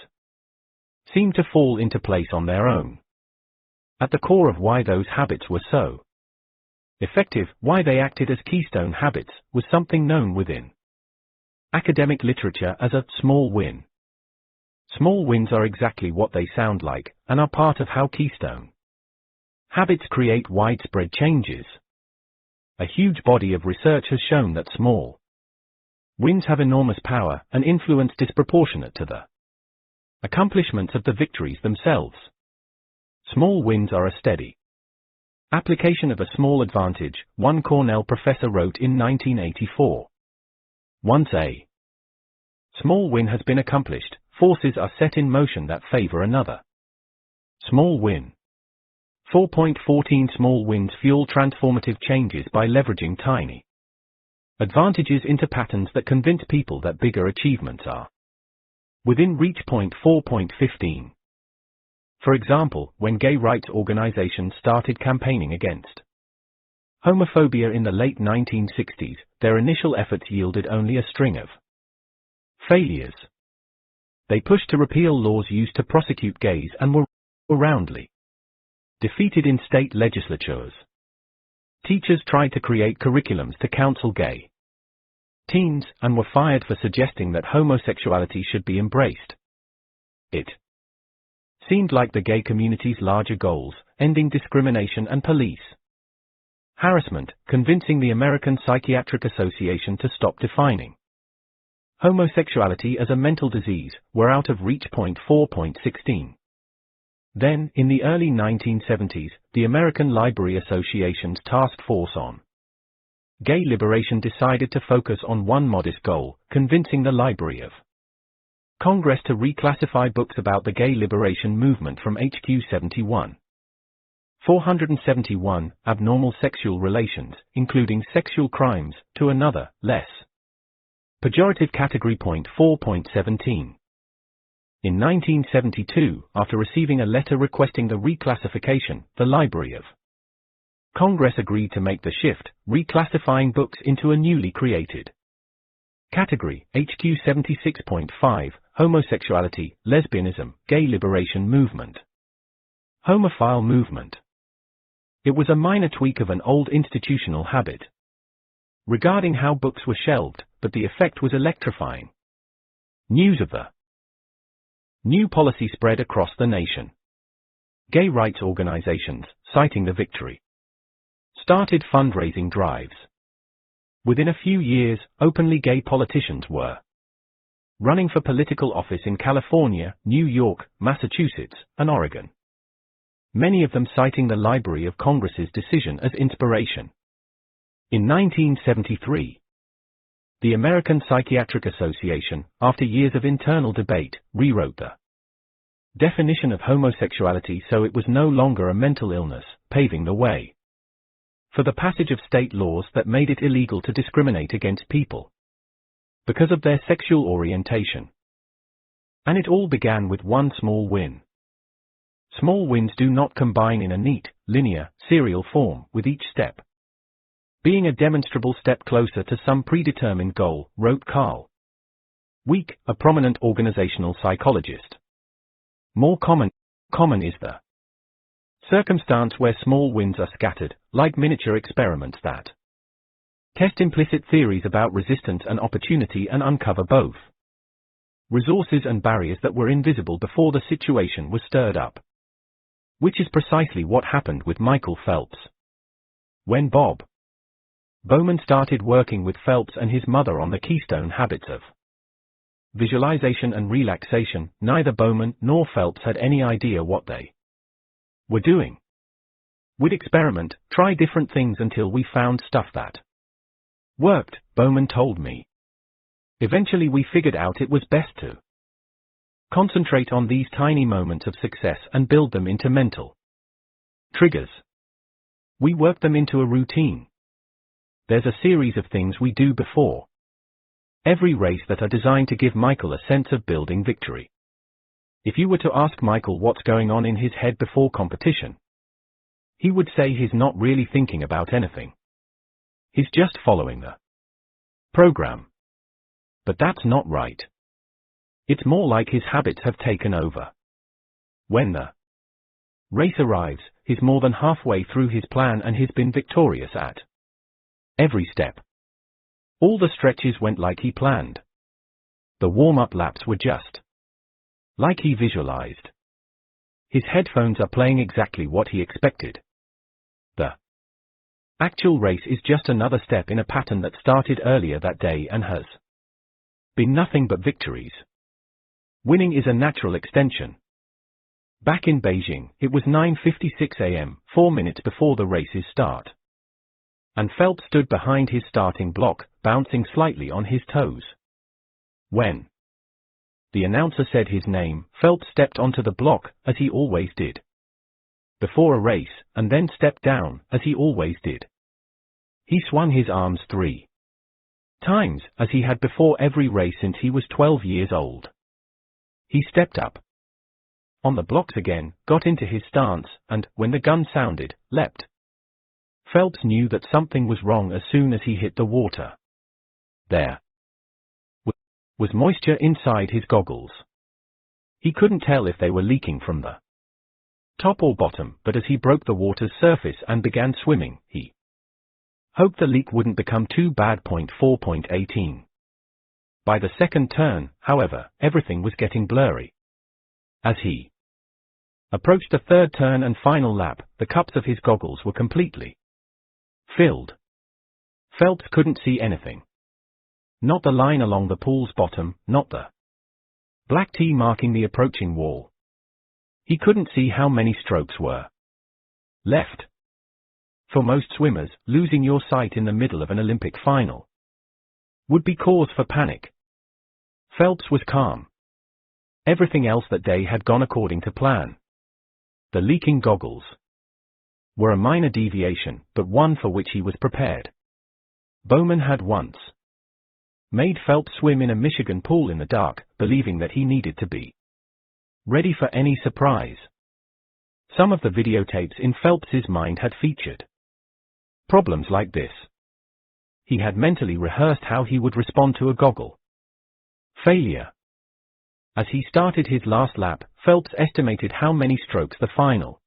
seemed to fall into place on their own. At the core of why those habits were so effective, why they acted as keystone habits, was something known within academic literature as a small win. Small wins are exactly what they sound like, and are part of how keystone habits create widespread changes. A huge body of research has shown that small wins have enormous power and influence disproportionate to the accomplishments of the victories themselves. Small wins are a steady application of a small advantage, one Cornell professor wrote in 1984. Once a small win has been accomplished, forces are set in motion that favor another small win. 4.14 Small wins fuel transformative changes by leveraging tiny advantages into patterns that convince people that bigger achievements are within reach. 4.15 For example, when gay rights organizations started campaigning against homophobia in the late 1960s, their initial efforts yielded only a string of failures. They pushed to repeal laws used to prosecute gays and were roundly defeated in state legislatures. Teachers tried to create curriculums to counsel gay teens, and were fired for suggesting that homosexuality should be embraced. It seemed like the gay community's larger goals, ending discrimination and police harassment, convincing the American Psychiatric Association to stop defining homosexuality as a mental disease, were out of reach. 4.16 Then, in the early 1970s, the American Library Association's Task Force on Gay Liberation decided to focus on one modest goal, convincing the Library of Congress to reclassify books about the gay liberation movement from HQ 71. 471, abnormal sexual relations, including sexual crimes, to another, less pejorative category. 4.17 In 1972, after receiving a letter requesting the reclassification, the Library of Congress agreed to make the shift, reclassifying books into a newly created category, HQ 76.5, homosexuality, lesbianism, gay liberation movement, homophile movement. It was a minor tweak of an old institutional habit. Regarding how books were shelved, but the effect was electrifying. News of the new policy spread across the nation. Gay rights organizations, citing the victory, started fundraising drives. Within a few years, openly gay politicians were running for political office in California, New York, Massachusetts, and Oregon. Many of them citing the Library of Congress's decision as inspiration. In 1973, the American Psychiatric Association, after years of internal debate, rewrote the definition of homosexuality so it was no longer a mental illness, paving the way for the passage of state laws that made it illegal to discriminate against people because of their sexual orientation. And it all began with one small win. Small wins do not combine in a neat, linear, serial form, with each step being a demonstrable step closer to some predetermined goal, wrote Carl Week, a prominent organizational psychologist. More common is the circumstance where small wins are scattered, like miniature experiments that test implicit theories about resistance and opportunity and uncover both resources and barriers that were invisible before the situation was stirred up. Which is precisely what happened with Michael Phelps. When Bob Bowman started working with Phelps and his mother on the keystone habits of visualization and relaxation, neither Bowman nor Phelps had any idea what they were doing. We'd experiment, try different things until we found stuff that worked, Bowman told me. Eventually we figured out it was best to concentrate on these tiny moments of success and build them into mental triggers. We work them into a routine. There's a series of things we do before every race that are designed to give Michael a sense of building victory. If you were to ask Michael what's going on in his head before competition, he would say he's not really thinking about anything. He's just following the program. But that's not right. It's more like his habits have taken over. When the race arrives, he's more than halfway through his plan and he's been victorious at every step. All the stretches went like he planned. The warm-up laps were just like he visualized. His headphones are playing exactly what he expected. The actual race is just another step in a pattern that started earlier that day and has been nothing but victories. Winning is a natural extension. Back in Beijing, it was 9:56 a.m., 4 minutes before the race's start. And Phelps stood behind his starting block, bouncing slightly on his toes. When the announcer said his name, Phelps stepped onto the block, as he always did before a race, and then stepped down, as he always did. He swung his arms 3 times, as he had before every race since he was 12 years old. He stepped up on the blocks again, got into his stance, and, when the gun sounded, leapt. Phelps knew that something was wrong as soon as he hit the water. There was moisture inside his goggles. He couldn't tell if they were leaking from the top or bottom, but as he broke the water's surface and began swimming, he hoped the leak wouldn't become too bad. 4.18. By the second turn, however, everything was getting blurry. As he approached the third turn and final lap, the cups of his goggles were completely filled. Phelps couldn't see anything. Not the line along the pool's bottom, not the black T marking the approaching wall. He couldn't see how many strokes were left. For most swimmers, losing your sight in the middle of an Olympic final would be cause for panic. Phelps was calm. Everything else that day had gone according to plan. The leaking goggles were a minor deviation, but one for which he was prepared. Bowman had once made Phelps swim in a Michigan pool in the dark, believing that he needed to be ready for any surprise. Some of the videotapes in Phelps's mind had featured problems like this. He had mentally rehearsed how he would respond to a goggle failure. As he started his last lap, Phelps estimated how many strokes the final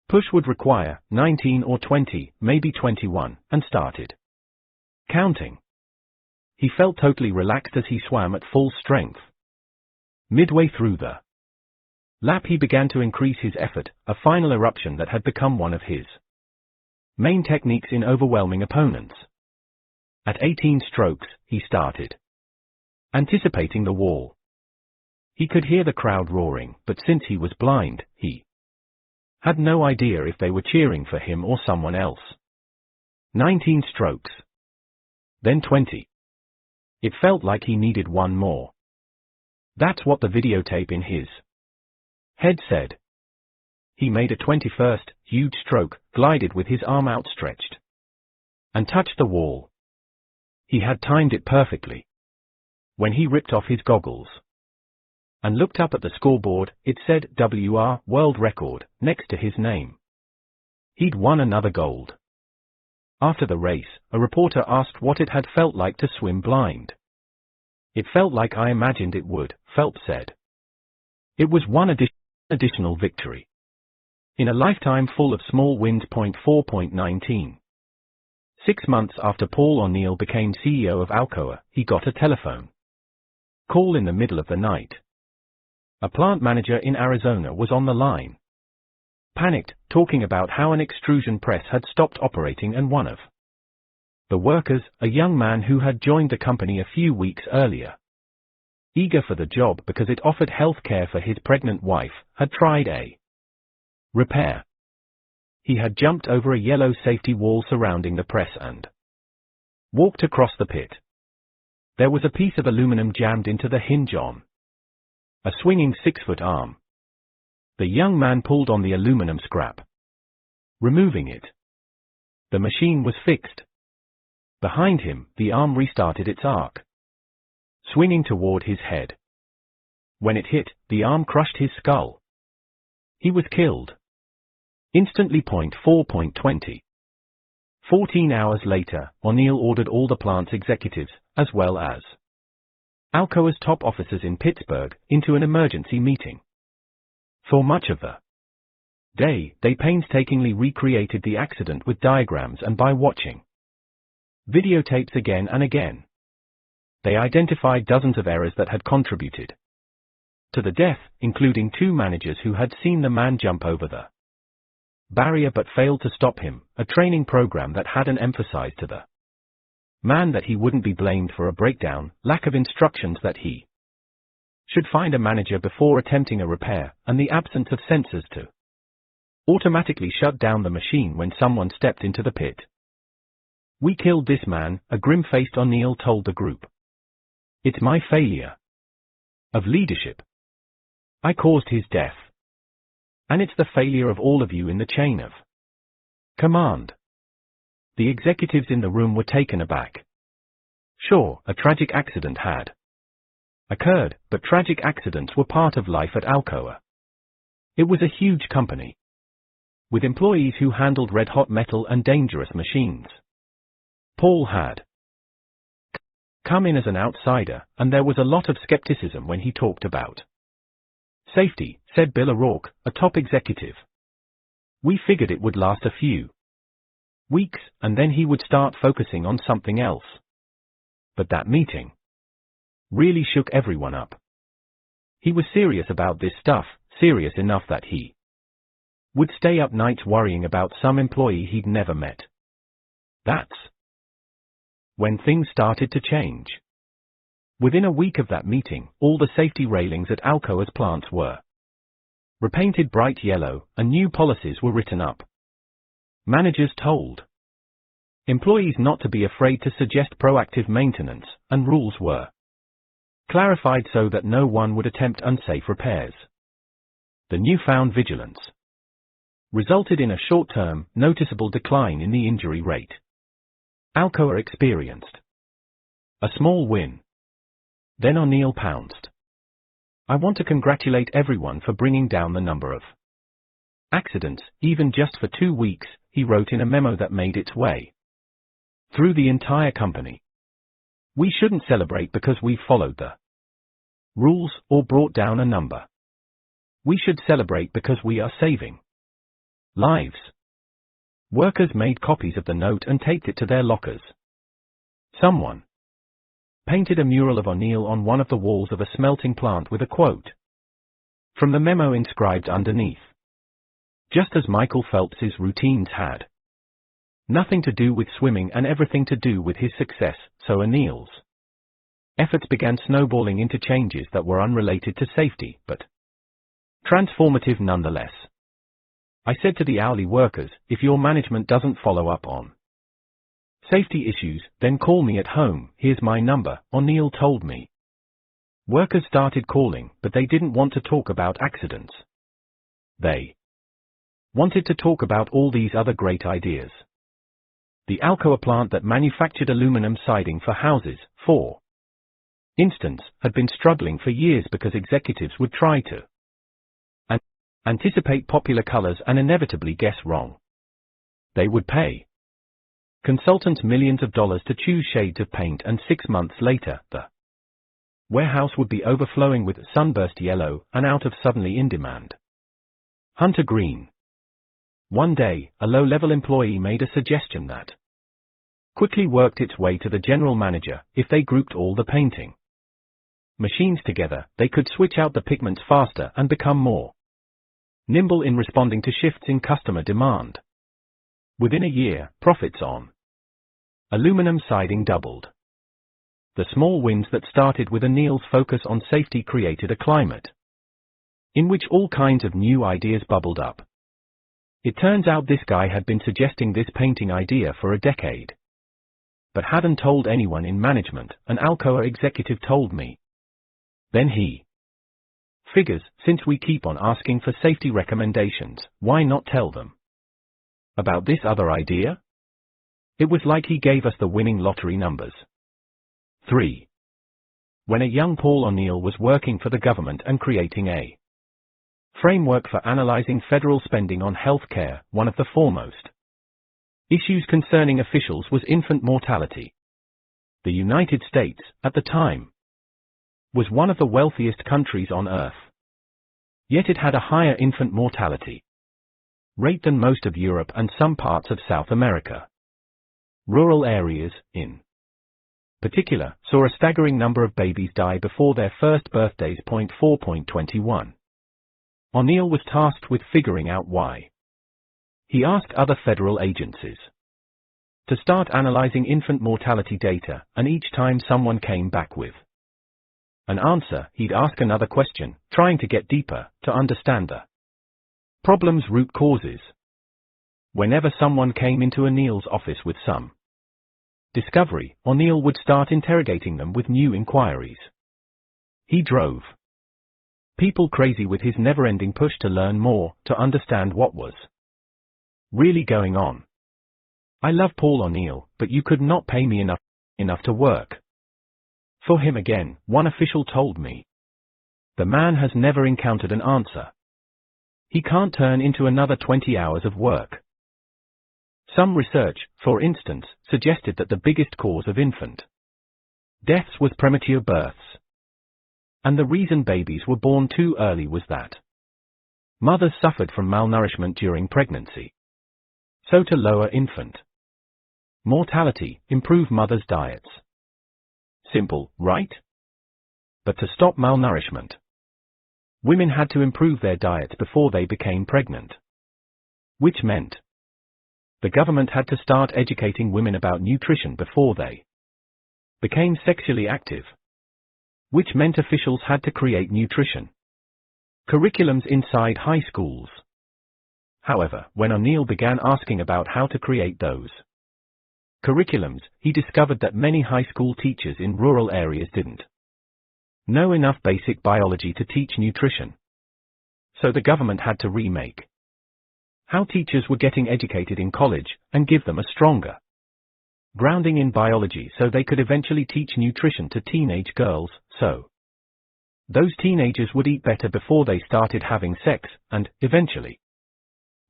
Push would require 19 or 20, maybe 21, and started counting. He felt totally relaxed as he swam at full strength. Midway through the lap he began to increase his effort, a final eruption that had become one of his main techniques in overwhelming opponents. At 18 strokes, he started anticipating the wall. He could hear the crowd roaring, but since he was blind, he had no idea if they were cheering for him or someone else. 19 strokes. Then 20. It felt like he needed one more. That's what the videotape in his head said. He made a 21st, huge stroke, glided with his arm outstretched, and touched the wall. He had timed it perfectly. When he ripped off his goggles and looked up at the scoreboard, it said WR World Record next to his name. He'd won another gold. After the race, a reporter asked what it had felt like to swim blind. It felt like I imagined it would, Phelps said. It was one additional victory in a lifetime full of small wins. 4.19. 6 months after Paul O'Neill became CEO of Alcoa, he got a telephone call in the middle of the night. A plant manager in Arizona was on the line. Panicked, talking about how an extrusion press had stopped operating and one of the workers, a young man who had joined the company a few weeks earlier, eager for the job because it offered health care for his pregnant wife, had tried a repair. He had jumped over a yellow safety wall surrounding the press and walked across the pit. There was a piece of aluminum jammed into the hinge on a swinging 6-foot arm. The young man pulled on the aluminum scrap, removing it. The machine was fixed. Behind him, the arm restarted its arc, swinging toward his head. When it hit, the arm crushed his skull. He was killed instantly. 4.20. 14 hours later, O'Neill ordered all the plant's executives, as well as Alcoa's top officers in Pittsburgh, into an emergency meeting. For much of the day, they painstakingly recreated the accident with diagrams and by watching videotapes again and again. They identified dozens of errors that had contributed to the death, including 2 managers who had seen the man jump over the barrier but failed to stop him, a training program that hadn't emphasized to the man that he wouldn't be blamed for a breakdown, lack of instructions that he should find a manager before attempting a repair, and the absence of sensors to automatically shut down the machine when someone stepped into the pit. "We killed this man," a grim-faced O'Neill told the group. "It's my failure of leadership. I caused his death. And it's the failure of all of you in the chain of command." The executives in the room were taken aback. Sure, a tragic accident had occurred, but tragic accidents were part of life at Alcoa. It was a huge company, with employees who handled red-hot metal and dangerous machines. Paul had come in as an outsider, and there was a lot of skepticism when he talked about safety, said Bill O'Rourke, a top executive. "We figured it would last a few weeks, and then he would start focusing on something else." But that meeting really shook everyone up. He was serious about this stuff, serious enough that he would stay up nights worrying about some employee he'd never met. That's when things started to change. Within a week of that meeting, all the safety railings at Alcoa's plants were repainted bright yellow, and new policies were written up. Managers told employees not to be afraid to suggest proactive maintenance, and rules were clarified so that no one would attempt unsafe repairs. The newfound vigilance resulted in a short-term, noticeable decline in the injury rate. Alcoa experienced a small win. Then O'Neill pounced. "I want to congratulate everyone for bringing down the number of accidents, even just for 2 weeks," he wrote in a memo that made its way through the entire company. "We shouldn't celebrate because we followed the rules or brought down a number. We should celebrate because we are saving Lives. Workers made copies of the note and taped it to their lockers. Someone painted a mural of O'Neill on one of the walls of a smelting plant with a quote from the memo inscribed underneath. Just as Michael Phelps's routines had nothing to do with swimming and everything to do with his success, so O'Neill's efforts began snowballing into changes that were unrelated to safety, but transformative nonetheless. I said to the hourly workers, if your management doesn't follow up on safety issues, then call me at home, here's my number, O'Neill told me. Workers started calling, but they didn't want to talk about accidents. They wanted to talk about all these other great ideas. The Alcoa plant that manufactured aluminum siding for houses, for instance, had been struggling for years because executives would try to anticipate popular colors and inevitably guess wrong. They would pay consultants millions of dollars to choose shades of paint, and 6 months later, the warehouse would be overflowing with sunburst yellow and out of suddenly in demand hunter green. One day, a low-level employee made a suggestion that quickly worked its way to the general manager. If they grouped all the painting machines together, they could switch out the pigments faster and become more nimble in responding to shifts in customer demand. Within a year, profits on aluminum siding doubled. The small wins that started with O'Neill's focus on safety created a climate in which all kinds of new ideas bubbled up. It turns out this guy had been suggesting this painting idea for a decade, but hadn't told anyone in management. An Alcoa executive told me. Then he figures, since we keep on asking for safety recommendations, why not tell them about this other idea? It was like he gave us the winning lottery numbers. 3. When a young Paul O'Neill was working for the government and creating a framework for analyzing federal spending on health care, one of the foremost issues concerning officials was infant mortality. The United States, at the time, was one of the wealthiest countries on earth. Yet it had a higher infant mortality rate than most of Europe and some parts of South America. Rural areas, in particular, saw a staggering number of babies die before their first birthdays. 4.21. O'Neill was tasked with figuring out why. He asked other federal agencies to start analyzing infant mortality data, and each time someone came back with an answer, he'd ask another question, trying to get deeper, to understand the problem's root causes. Whenever someone came into O'Neill's office with some discovery, O'Neill would start interrogating them with new inquiries. He drove people crazy with his never-ending push to learn more, to understand what was really going on. I love Paul O'Neill, but you could not pay me enough to work for him again, one official told me. The man has never encountered an answer. He can't turn into another 20 hours of work. Some research, for instance, suggested that the biggest cause of infant deaths was premature births. And the reason babies were born too early was that mothers suffered from malnourishment during pregnancy. So to lower infant mortality, improve mothers' diets. Simple, right? But to stop malnourishment, women had to improve their diets before they became pregnant. Which meant the government had to start educating women about nutrition before they became sexually active. Which meant officials had to create nutrition curriculums inside high schools. However, when O'Neill began asking about how to create those curriculums, he discovered that many high school teachers in rural areas didn't know enough basic biology to teach nutrition. So the government had to remake how teachers were getting educated in college, and give them a stronger grounding in biology so they could eventually teach nutrition to teenage girls, so those teenagers would eat better before they started having sex, and, eventually,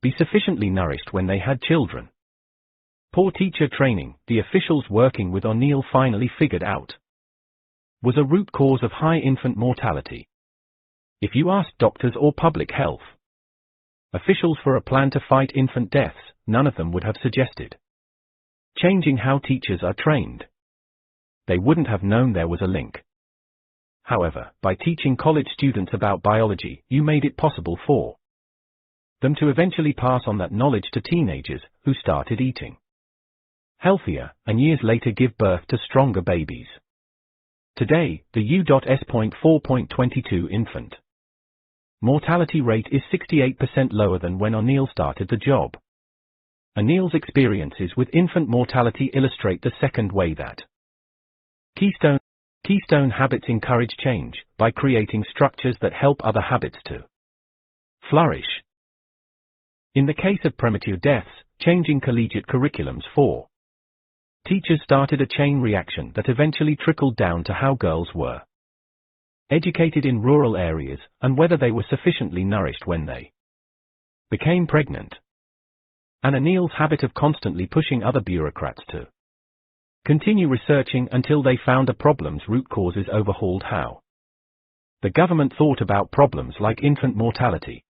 be sufficiently nourished when they had children. Poor teacher training, the officials working with O'Neill finally figured out, was a root cause of high infant mortality. If you ask doctors or public health Officials for a plan to fight infant deaths, none of them would have suggested. Changing how teachers are trained. They wouldn't have known there was a link. However, by teaching college students about biology, you made it possible for them to eventually pass on that knowledge to teenagers, who started eating healthier, and years later give birth to stronger babies. Today, the U.S.4.22 infant mortality rate is 68% lower than when O'Neill started the job. O'Neill's experiences with infant mortality illustrate the second way that Keystone habits encourage change, by creating structures that help other habits to flourish. In the case of premature deaths, changing collegiate curriculums for teachers started a chain reaction that eventually trickled down to how girls were educated in rural areas, and whether they were sufficiently nourished when they became pregnant. And O'Neill's habit of constantly pushing other bureaucrats to continue researching until they found a problem's root causes overhauled how the government thought about problems like infant mortality.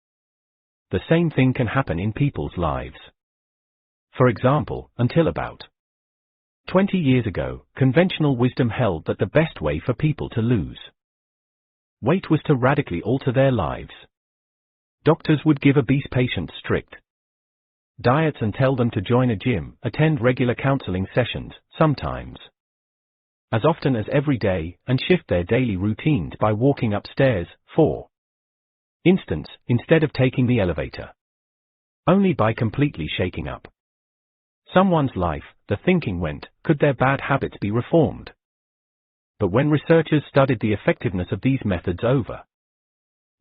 The same thing can happen in people's lives. For example, until about 20 years ago, conventional wisdom held that the best way for people to lose weight was to radically alter their lives. Doctors would give obese patients strict diets and tell them to join a gym, attend regular counseling sessions, sometimes as often as every day, and shift their daily routines by walking upstairs, for instance, instead of taking the elevator. Only by completely shaking up someone's life, the thinking went, could their bad habits be reformed? But when researchers studied the effectiveness of these methods over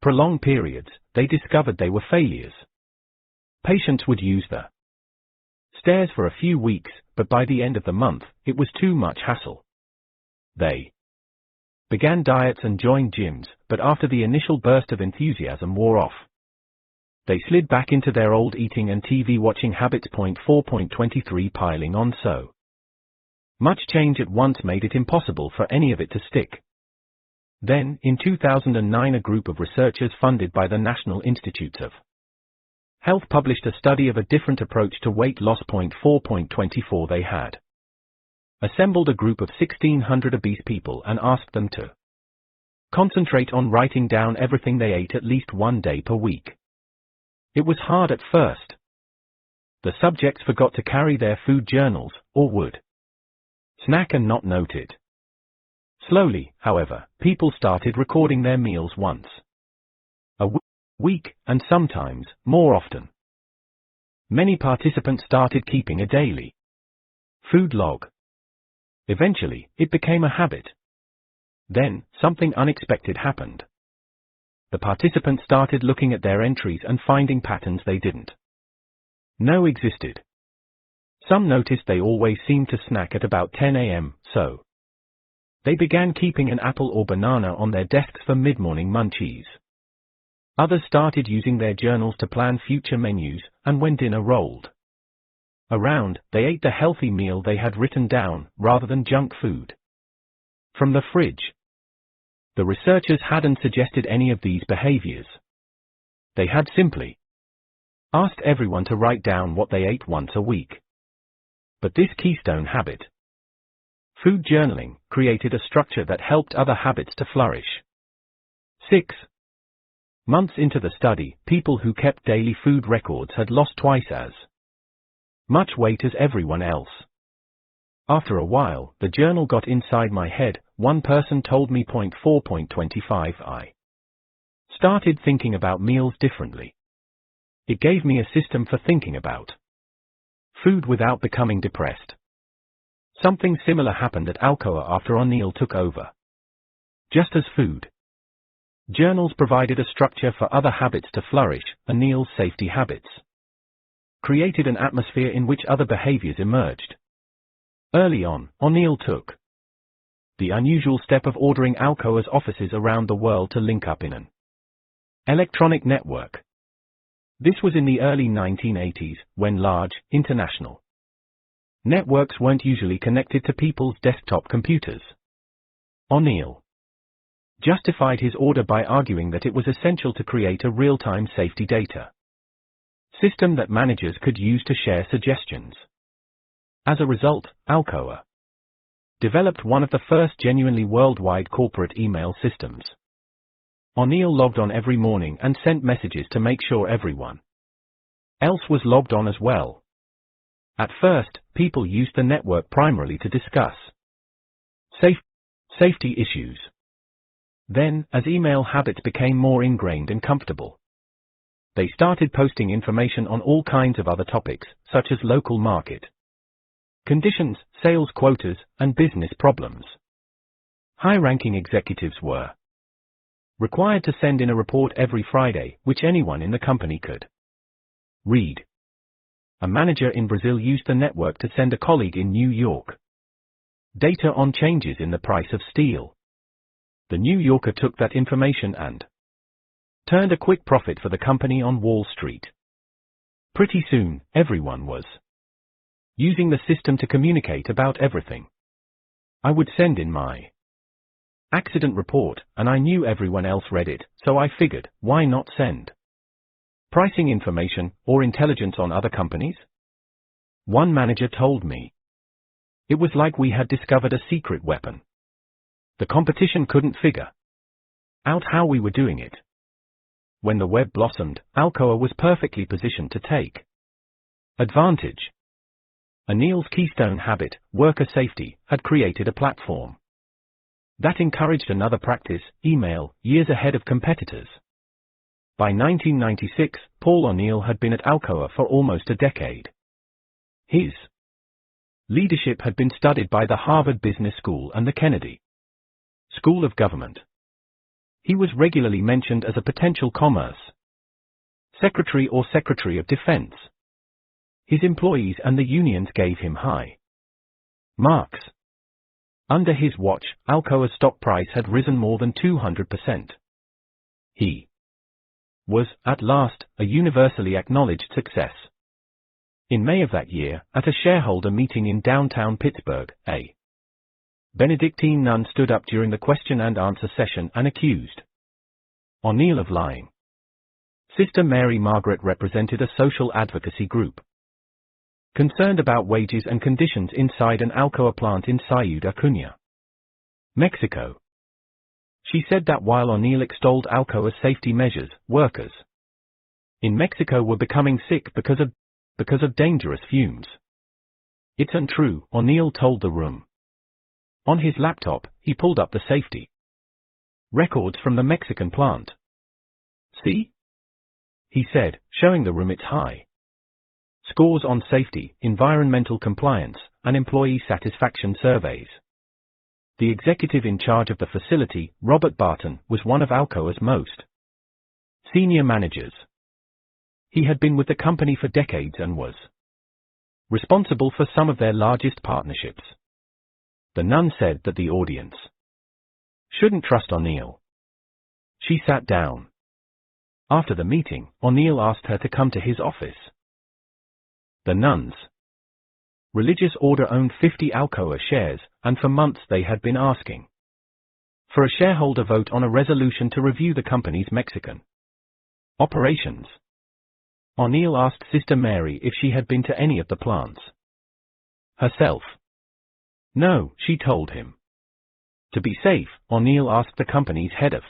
prolonged periods, they discovered they were failures. Patients would use the stairs for a few weeks, but by the end of the month, it was too much hassle. They began diets and joined gyms, but after the initial burst of enthusiasm wore off, they slid back into their old eating and TV watching habits. 4.23 Piling on so much change at once made it impossible for any of it to stick. Then, in 2009, a group of researchers funded by the National Institutes of Health published a study of a different approach to weight loss. 4.24 They had assembled a group of 1,600 obese people and asked them to concentrate on writing down everything they ate at least one day per week. It was hard at first. The subjects forgot to carry their food journals, or would snack and not note it. Slowly, however, people started recording their meals once a week, and sometimes more often. Many participants started keeping a daily food log. Eventually, it became a habit. Then, something unexpected happened. The participants started looking at their entries and finding patterns they didn't know existed. Some noticed they always seemed to snack at about 10 a.m., so they began keeping an apple or banana on their desks for mid-morning munchies. Others started using their journals to plan future menus, and when dinner rolled around, they ate the healthy meal they had written down, rather than junk food from the fridge. The researchers hadn't suggested any of these behaviors. They had simply asked everyone to write down what they ate once a week. But this keystone habit, food journaling, created a structure that helped other habits to flourish. 6 months into the study, people who kept daily food records had lost twice as much weight as everyone else. After a while, the journal got inside my head, one person told me. 4.25 I started thinking about meals differently. It gave me a system for thinking about food without becoming depressed. Something similar happened at Alcoa after O'Neill took over. Just as food journals provided a structure for other habits to flourish, O'Neill's safety habits created an atmosphere in which other behaviors emerged. Early on, O'Neill took the unusual step of ordering Alcoa's offices around the world to link up in an electronic network. This was in the early 1980s, when large, international networks weren't usually connected to people's desktop computers. O'Neill justified his order by arguing that it was essential to create a real-time safety data System that managers could use to share suggestions. As a result, Alcoa developed one of the first genuinely worldwide corporate email systems. O'Neill logged on every morning and sent messages to make sure everyone else was logged on as well. At first, people used the network primarily to discuss safety issues. Then, as email habits became more ingrained and comfortable, they started posting information on all kinds of other topics, such as local market conditions, sales quotas, and business problems. High-ranking executives were required to send in a report every Friday, which anyone in the company could read. A manager in Brazil used the network to send a colleague in New York data on changes in the price of steel. The New Yorker took that information and turned a quick profit for the company on Wall Street. Pretty soon, everyone was using the system to communicate about everything. I would send in my accident report, and I knew everyone else read it, so I figured, why not send pricing information or intelligence on other companies? One manager told me. It was like we had discovered a secret weapon. The competition couldn't figure out how we were doing it. When the web blossomed, Alcoa was perfectly positioned to take advantage. O'Neill's keystone habit, worker safety, had created a platform that encouraged another practice, email, years ahead of competitors. By 1996, Paul O'Neill had been at Alcoa for almost a decade. His leadership had been studied by the Harvard Business School and the Kennedy School of Government. He was regularly mentioned as a potential commerce secretary or secretary of defense. His employees and the unions gave him high marks. Under his watch, Alcoa's stock price had risen more than 200%. He was, at last, a universally acknowledged success. In May of that year, at a shareholder meeting in downtown Pittsburgh, a Benedictine nun stood up during the question and answer session and accused O'Neill of lying. Sister Mary Margaret represented a social advocacy group concerned about wages and conditions inside an Alcoa plant in Ciudad Acuña, Mexico. She said that while O'Neill extolled Alcoa's safety measures, workers in Mexico were becoming sick because of dangerous fumes. It's untrue, O'Neill told the room. On his laptop, he pulled up the safety records from the Mexican plant. See? He said, showing the room its high scores on safety, environmental compliance, and employee satisfaction surveys. The executive in charge of the facility, Robert Barton, was one of Alcoa's most senior managers. He had been with the company for decades and was responsible for some of their largest partnerships. The nun said that the audience shouldn't trust O'Neill. She sat down. After the meeting, O'Neill asked her to come to his office. The nun's religious order owned 50 Alcoa shares, and for months they had been asking for a shareholder vote on a resolution to review the company's Mexican operations. O'Neill asked Sister Mary if she had been to any of the plants herself. No, she told him. To be safe, O'Neill asked the company's head of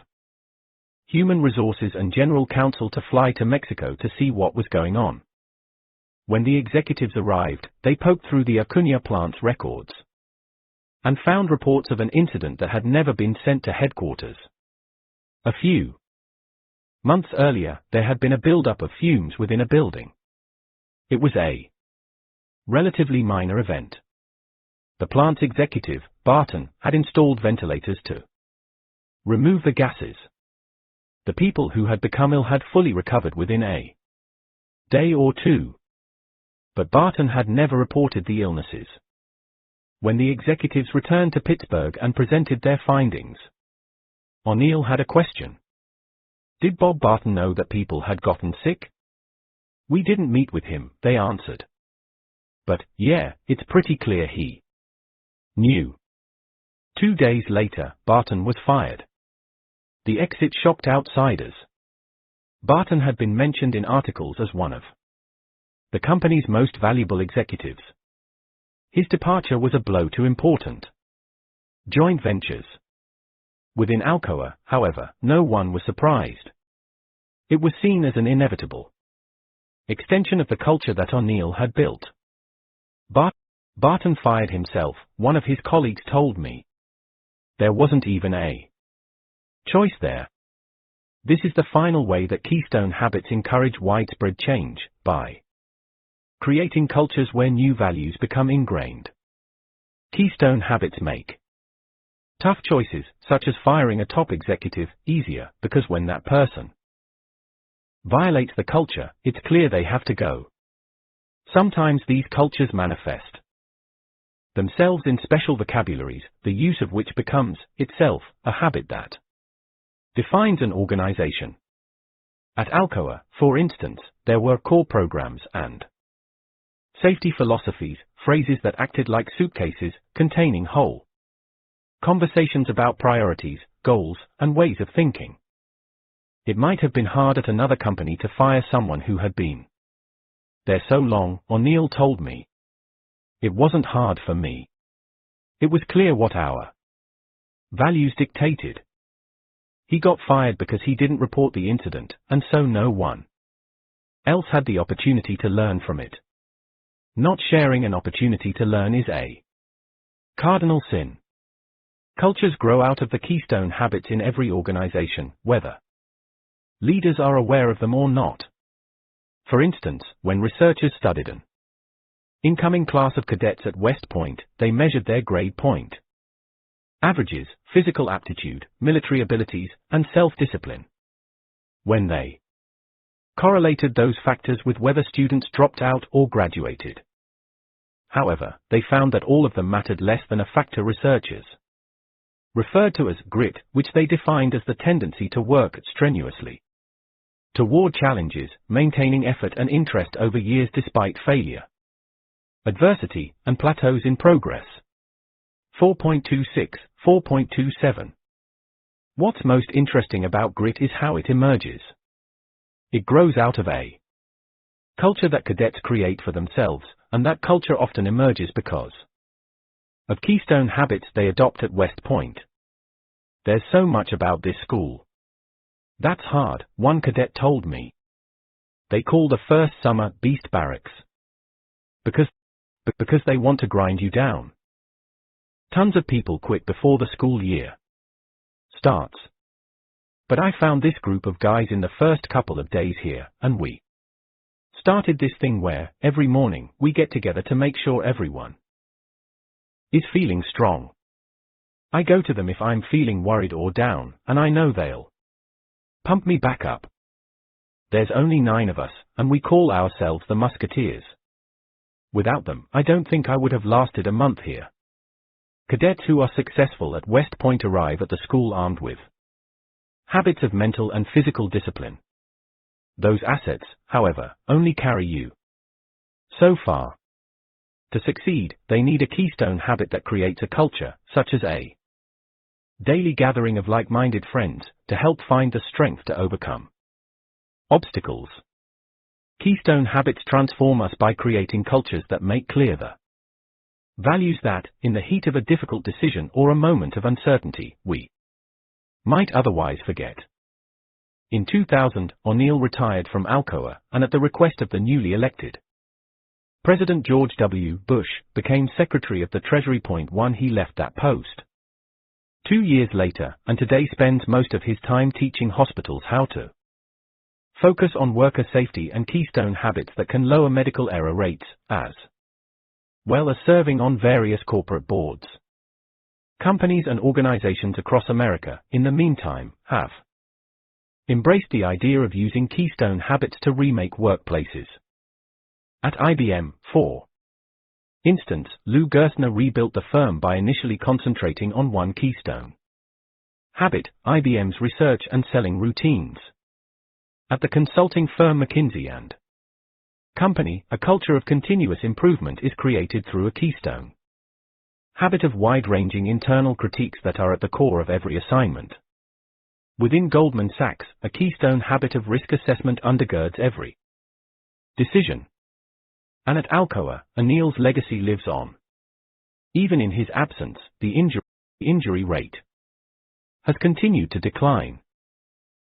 human resources and general counsel to fly to Mexico to see what was going on. When the executives arrived, they poked through the Acuña plant's records and found reports of an incident that had never been sent to headquarters. A few months earlier, there had been a buildup of fumes within a building. It was a relatively minor event. The plant's executive, Barton, had installed ventilators to remove the gases. The people who had become ill had fully recovered within a day or two. But Barton had never reported the illnesses. When the executives returned to Pittsburgh and presented their findings, O'Neill had a question. Did Bob Barton know that people had gotten sick? We didn't meet with him, they answered. But, yeah, it's pretty clear he knew. 2 days later, Barton was fired. The exit shocked outsiders. Barton had been mentioned in articles as one of the company's most valuable executives. His departure was a blow to important joint ventures. Within Alcoa, however, no one was surprised. It was seen as an inevitable extension of the culture that O'Neill had built. Barton fired himself, one of his colleagues told me. There wasn't even a choice there. This is the final way that Keystone habits encourage widespread change, by creating cultures where new values become ingrained. Keystone habits make tough choices, such as firing a top executive, easier, because when that person violates the culture, it's clear they have to go. Sometimes these cultures manifest themselves in special vocabularies, the use of which becomes, itself, a habit that defines an organization. At Alcoa, for instance, there were core programs and safety philosophies, phrases that acted like suitcases, containing whole conversations about priorities, goals, and ways of thinking. It might have been hard at another company to fire someone who had been there so long, O'Neill told me. It wasn't hard for me. It was clear what our values dictated. He got fired because he didn't report the incident, and so no one else had the opportunity to learn from it. Not sharing an opportunity to learn is a cardinal sin. Cultures grow out of the keystone habits in every organization, whether leaders are aware of them or not. For instance, when researchers studied an incoming class of cadets at West Point, they measured their grade point averages, physical aptitude, military abilities, and self-discipline. When they correlated those factors with whether students dropped out or graduated, however, they found that all of them mattered less than a factor researchers referred to as grit, which they defined as the tendency to work strenuously toward challenges, maintaining effort and interest over years despite failure, adversity, and plateaus in progress. 4.26, 4.27. What's most interesting about grit is how it emerges. It grows out of a culture that cadets create for themselves, and that culture often emerges because of keystone habits they adopt at West Point. There's so much about this school that's hard, one cadet told me. They call the first summer Beast Barracks because they want to grind you down. Tons of people quit before the school year starts. But I found this group of guys in the first couple of days here, and we started this thing where, every morning, we get together to make sure everyone is feeling strong. I go to them if I'm feeling worried or down, and I know they'll pump me back up. There's only 9 of us, and we call ourselves the Musketeers. Without them, I don't think I would have lasted a month here. Cadets who are successful at West Point arrive at the school armed with habits of mental and physical discipline. Those assets, however, only carry you so far. To succeed, they need a keystone habit that creates a culture, such as a daily gathering of like-minded friends, to help find the strength to overcome obstacles. Keystone habits transform us by creating cultures that make clear the values that, in the heat of a difficult decision or a moment of uncertainty, we might otherwise forget. In 2000, O'Neill retired from Alcoa, and at the request of the newly elected President George W. Bush, became Secretary of the Treasury. 1 He left that post 2 years later, and today spends most of his time teaching hospitals how to focus on worker safety and keystone habits that can lower medical error rates, as well as serving on various corporate boards. Companies and organizations across America, in the meantime, have embraced the idea of using keystone habits to remake workplaces. At IBM, for instance, Lou Gerstner rebuilt the firm by initially concentrating on one keystone habit, IBM's research and selling routines. At the consulting firm McKinsey & Company, a culture of continuous improvement is created through a keystone habit of wide-ranging internal critiques that are at the core of every assignment. Within Goldman Sachs, a keystone habit of risk assessment undergirds every decision. And at Alcoa, Enny's legacy lives on. Even in his absence, the injury rate has continued to decline.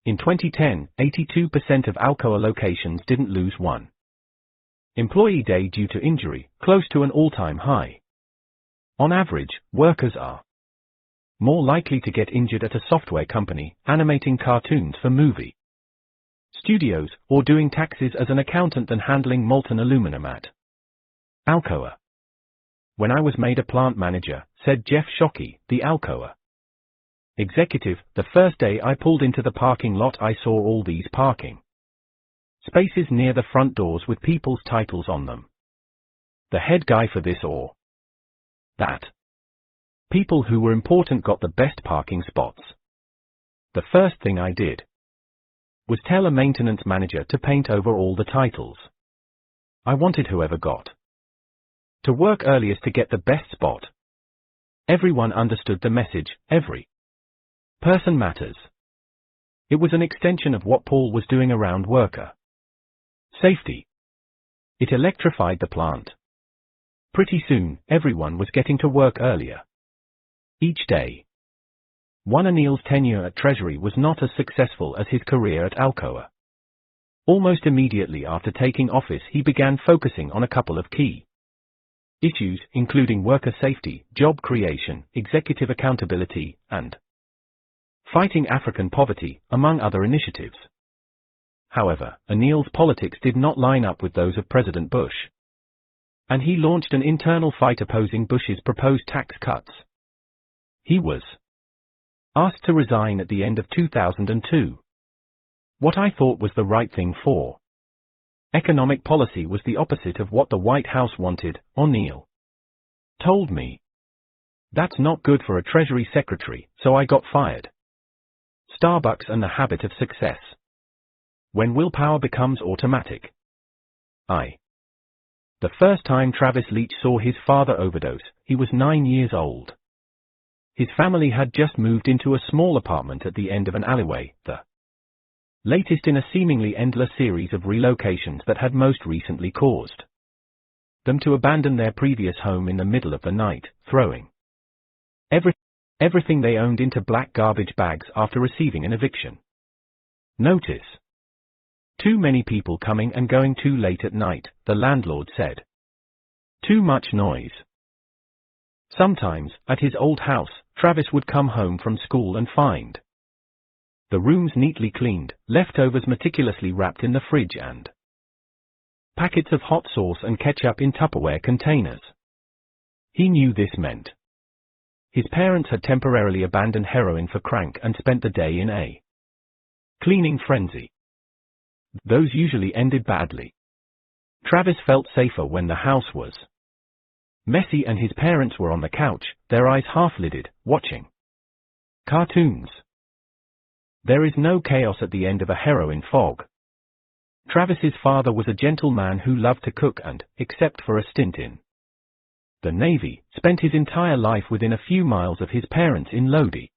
In 2010, 82% of Alcoa locations didn't lose one employee day due to injury, close to an all-time high. On average, workers are more likely to get injured at a software company, animating cartoons for movie studios, or doing taxes as an accountant than handling molten aluminum at Alcoa. When I was made a plant manager, said Jeff Shockey, the Alcoa executive, the first day I pulled into the parking lot I saw all these parking spaces near the front doors with people's titles on them. The head guy for this or that. People who were important got the best parking spots. The first thing I did was tell a maintenance manager to paint over all the titles. I wanted whoever got to work earliest to get the best spot. Everyone understood the message, every person matters. It was an extension of what Paul was doing around worker safety. It electrified the plant. Pretty soon, everyone was getting to work earlier each day. Enny's tenure at Treasury was not as successful as his career at Alcoa. Almost immediately after taking office, he began focusing on a couple of key issues, including worker safety, job creation, executive accountability, and fighting African poverty, among other initiatives. However, Enny's politics did not line up with those of President Bush, and he launched an internal fight opposing Bush's proposed tax cuts. He was asked to resign at the end of 2002. What I thought was the right thing for economic policy was the opposite of what the White House wanted, O'Neill told me. That's not good for a Treasury secretary, so I got fired. Starbucks and the habit of success. When willpower becomes automatic. The first time Travis Leach saw his father overdose, he was 9 years old. His family had just moved into a small apartment at the end of an alleyway, the latest in a seemingly endless series of relocations that had most recently caused them to abandon their previous home in the middle of the night, throwing everything they owned into black garbage bags after receiving an eviction notice. Too many people coming and going too late at night, the landlord said. Too much noise. Sometimes, at his old house, Travis would come home from school and find the rooms neatly cleaned, leftovers meticulously wrapped in the fridge, and packets of hot sauce and ketchup in Tupperware containers. He knew this meant his parents had temporarily abandoned heroin for crank and spent the day in a cleaning frenzy. Those usually ended badly. Travis felt safer when the house was messy and his parents were on the couch, their eyes half-lidded, watching cartoons. There is no chaos at the end of a heroin fog. Travis's father was a gentleman who loved to cook and, except for a stint in the Navy, spent his entire life within a few miles of his parents in Lodi,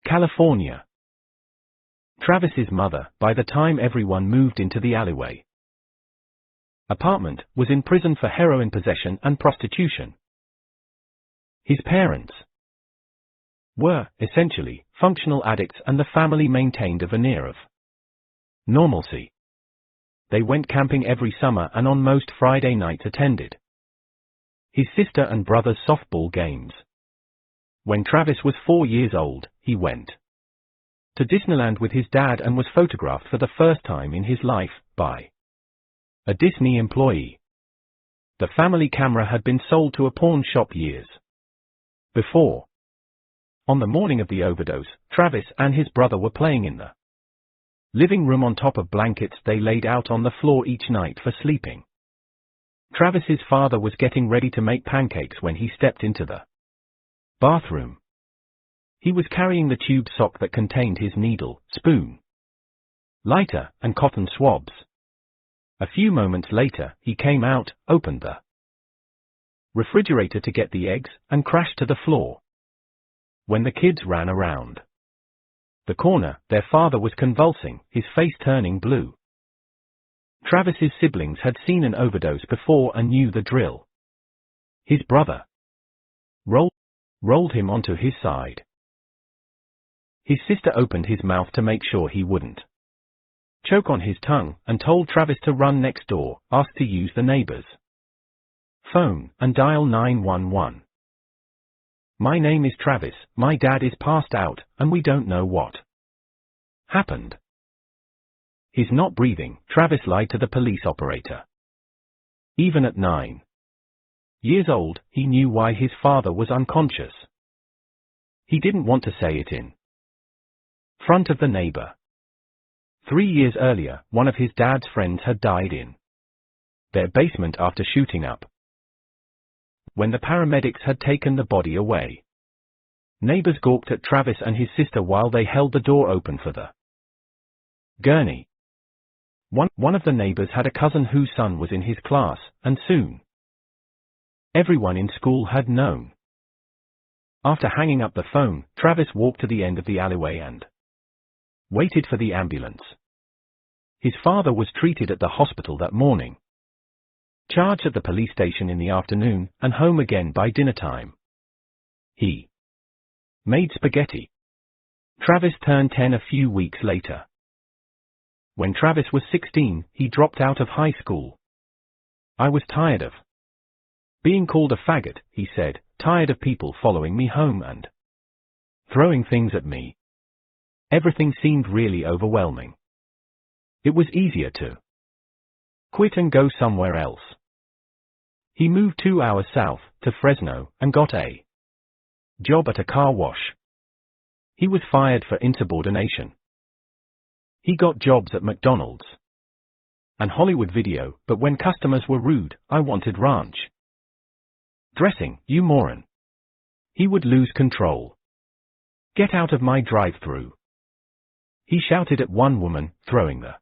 California. Travis's mother, by the time everyone moved into the alleyway apartment, was in prison for heroin possession and prostitution. His parents were, essentially, functional addicts and the family maintained a veneer of normalcy. They went camping every summer and on most Friday nights attended his sister and brother's softball games. When Travis was 4 years old, he went to Disneyland with his dad and was photographed for the first time in his life by a Disney employee. The family camera had been sold to a pawn shop years before. On the morning of the overdose, Travis and his brother were playing in the living room on top of blankets they laid out on the floor each night for sleeping. Travis's father was getting ready to make pancakes when he stepped into the bathroom. He was carrying the tube sock that contained his needle, spoon, lighter, and cotton swabs. A few moments later, he came out, opened the refrigerator to get the eggs, and crashed to the floor. When the kids ran around the corner, their father was convulsing, his face turning blue. Travis's siblings had seen an overdose before and knew the drill. His brother rolled him onto his side. His sister opened his mouth to make sure he wouldn't choke on his tongue and told Travis to run next door, ask to use the neighbor's phone, and dial 911. "My name is Travis, my dad is passed out, and we don't know what happened. He's not breathing," Travis lied to the police operator. Even at 9 years old, he knew why his father was unconscious. He didn't want to say it in front of the neighbor. 3 years earlier, one of his dad's friends had died in their basement after shooting up. When the paramedics had taken the body away, neighbors gawked at Travis and his sister while they held the door open for the gurney. One of the neighbors had a cousin whose son was in his class, and soon everyone in school had known. After hanging up the phone, Travis walked to the end of the alleyway and waited for the ambulance. His father was treated at the hospital that morning, charged at the police station in the afternoon, and home again by dinner time. He made spaghetti. Travis turned 10 a few weeks later. When Travis was 16, he dropped out of high school. "I was tired of being called a faggot," he said, "tired of people following me home and throwing things at me. Everything seemed really overwhelming. It was easier to quit and go somewhere else." He moved 2 hours south, to Fresno, and got a job at a car wash. He was fired for insubordination. He got jobs at McDonald's and Hollywood Video, but when customers were rude, "I wanted ranch dressing, you moron," he would lose control. "Get out of my drive-thru," he shouted at one woman, throwing the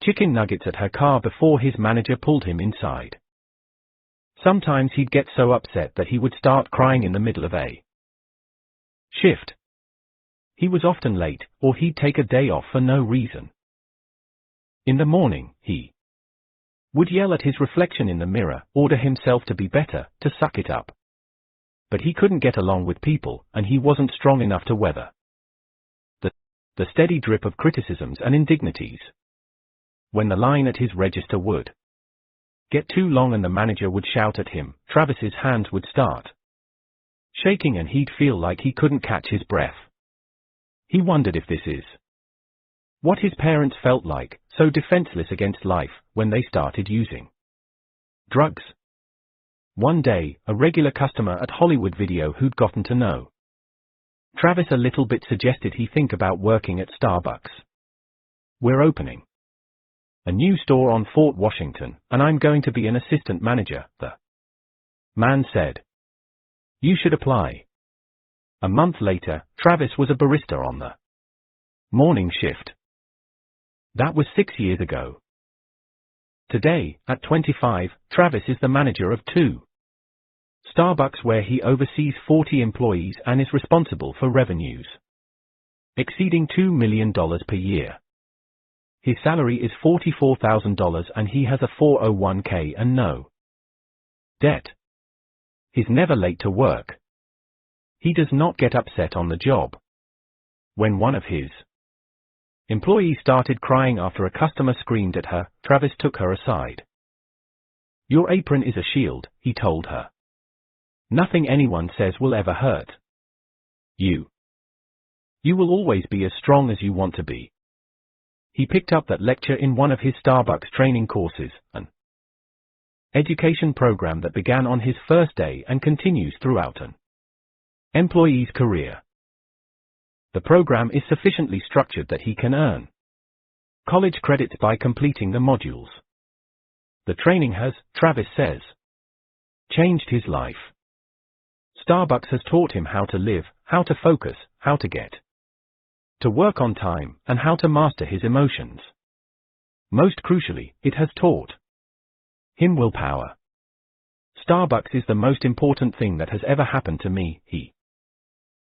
chicken nuggets at her car before his manager pulled him inside. Sometimes he'd get so upset that he would start crying in the middle of a shift. He was often late, or he'd take a day off for no reason. In the morning, he would yell at his reflection in the mirror, order himself to be better, to suck it up. But he couldn't get along with people, and he wasn't strong enough to weather the steady drip of criticisms and indignities. When the line at his register would get too long and the manager would shout at him, Travis's hands would start shaking and he'd feel like he couldn't catch his breath. He wondered if this is what his parents felt like, so defenseless against life, when they started using drugs. One day, a regular customer at Hollywood Video who'd gotten to know Travis a little bit suggested he think about working at Starbucks. "We're opening a new store on Fort Washington, and I'm going to be an assistant manager," the man said. "You should apply." A month later, Travis was a barista on the morning shift. That was 6 years ago. Today, at 25, Travis is the manager of 2 Starbucks where he oversees 40 employees and is responsible for revenues exceeding $2 million per year. His salary is $44,000 and he has a 401k and no debt. He's never late to work. He does not get upset on the job. When one of his employees started crying after a customer screamed at her, Travis took her aside. "Your apron is a shield," he told her. "Nothing anyone says will ever hurt you. You will always be as strong as you want to be." He picked up that lecture in one of his Starbucks training courses, an education program that began on his first day and continues throughout an employee's career. The program is sufficiently structured that he can earn college credits by completing the modules. The training has, Travis says, changed his life. Starbucks has taught him how to live, how to focus, how to get to work on time, and how to master his emotions. Most crucially, it has taught him willpower. "Starbucks is the most important thing that has ever happened to me," he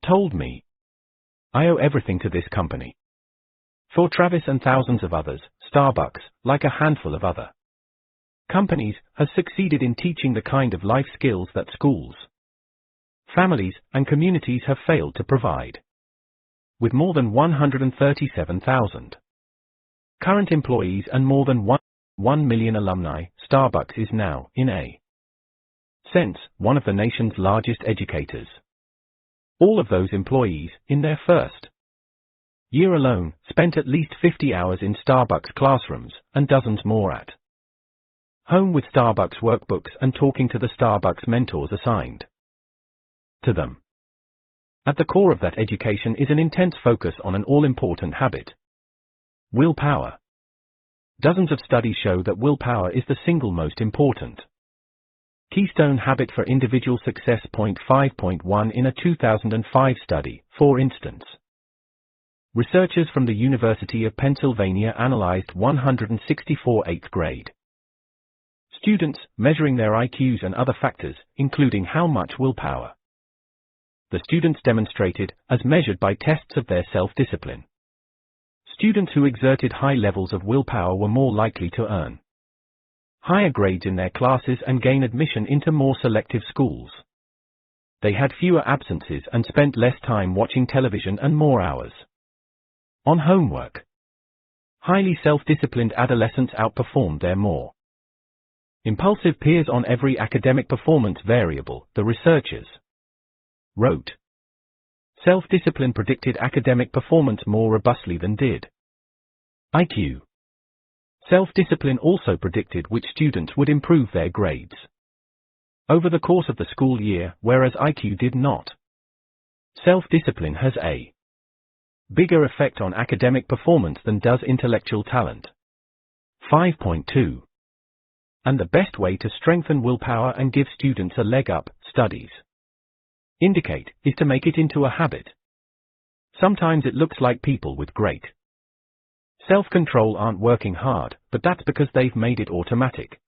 told me. "I owe everything to this company. For Travis and thousands of others, Starbucks, like a handful of other companies, has succeeded in teaching the kind of life skills that schools, families, and communities have failed to provide. With more than 137,000 current employees and more than 1 million alumni, Starbucks is now, in a sense, one of the nation's largest educators. All of those employees, in their first year alone, spent at least 50 hours in Starbucks classrooms, and dozens more at home with Starbucks workbooks and talking to the Starbucks mentors assigned to them. At the core of that education is an intense focus on an all-important habit: willpower. Dozens of studies show that willpower is the single most important keystone habit for individual success. 5.1 In a 2005 study, for instance, researchers from the University of Pennsylvania analyzed 164 eighth grade students, measuring their IQs and other factors, including how much willpower the students demonstrated, as measured by tests of their self-discipline. Students who exerted high levels of willpower were more likely to earn higher grades in their classes and gain admission into more selective schools. They had fewer absences and spent less time watching television and more hours on homework. Highly self-disciplined adolescents outperformed their more impulsive peers on every academic performance variable, the researchers wrote. Self-discipline predicted academic performance more robustly than did IQ. Self-discipline also predicted which students would improve their grades over the course of the school year, whereas IQ did not. Self-discipline has a bigger effect on academic performance than does intellectual talent. 5.2 And the best way to strengthen willpower and give students a leg up, studies indicate, is to make it into a habit. Sometimes it looks like people with great self-control aren't working hard, but that's because they've made it automatic.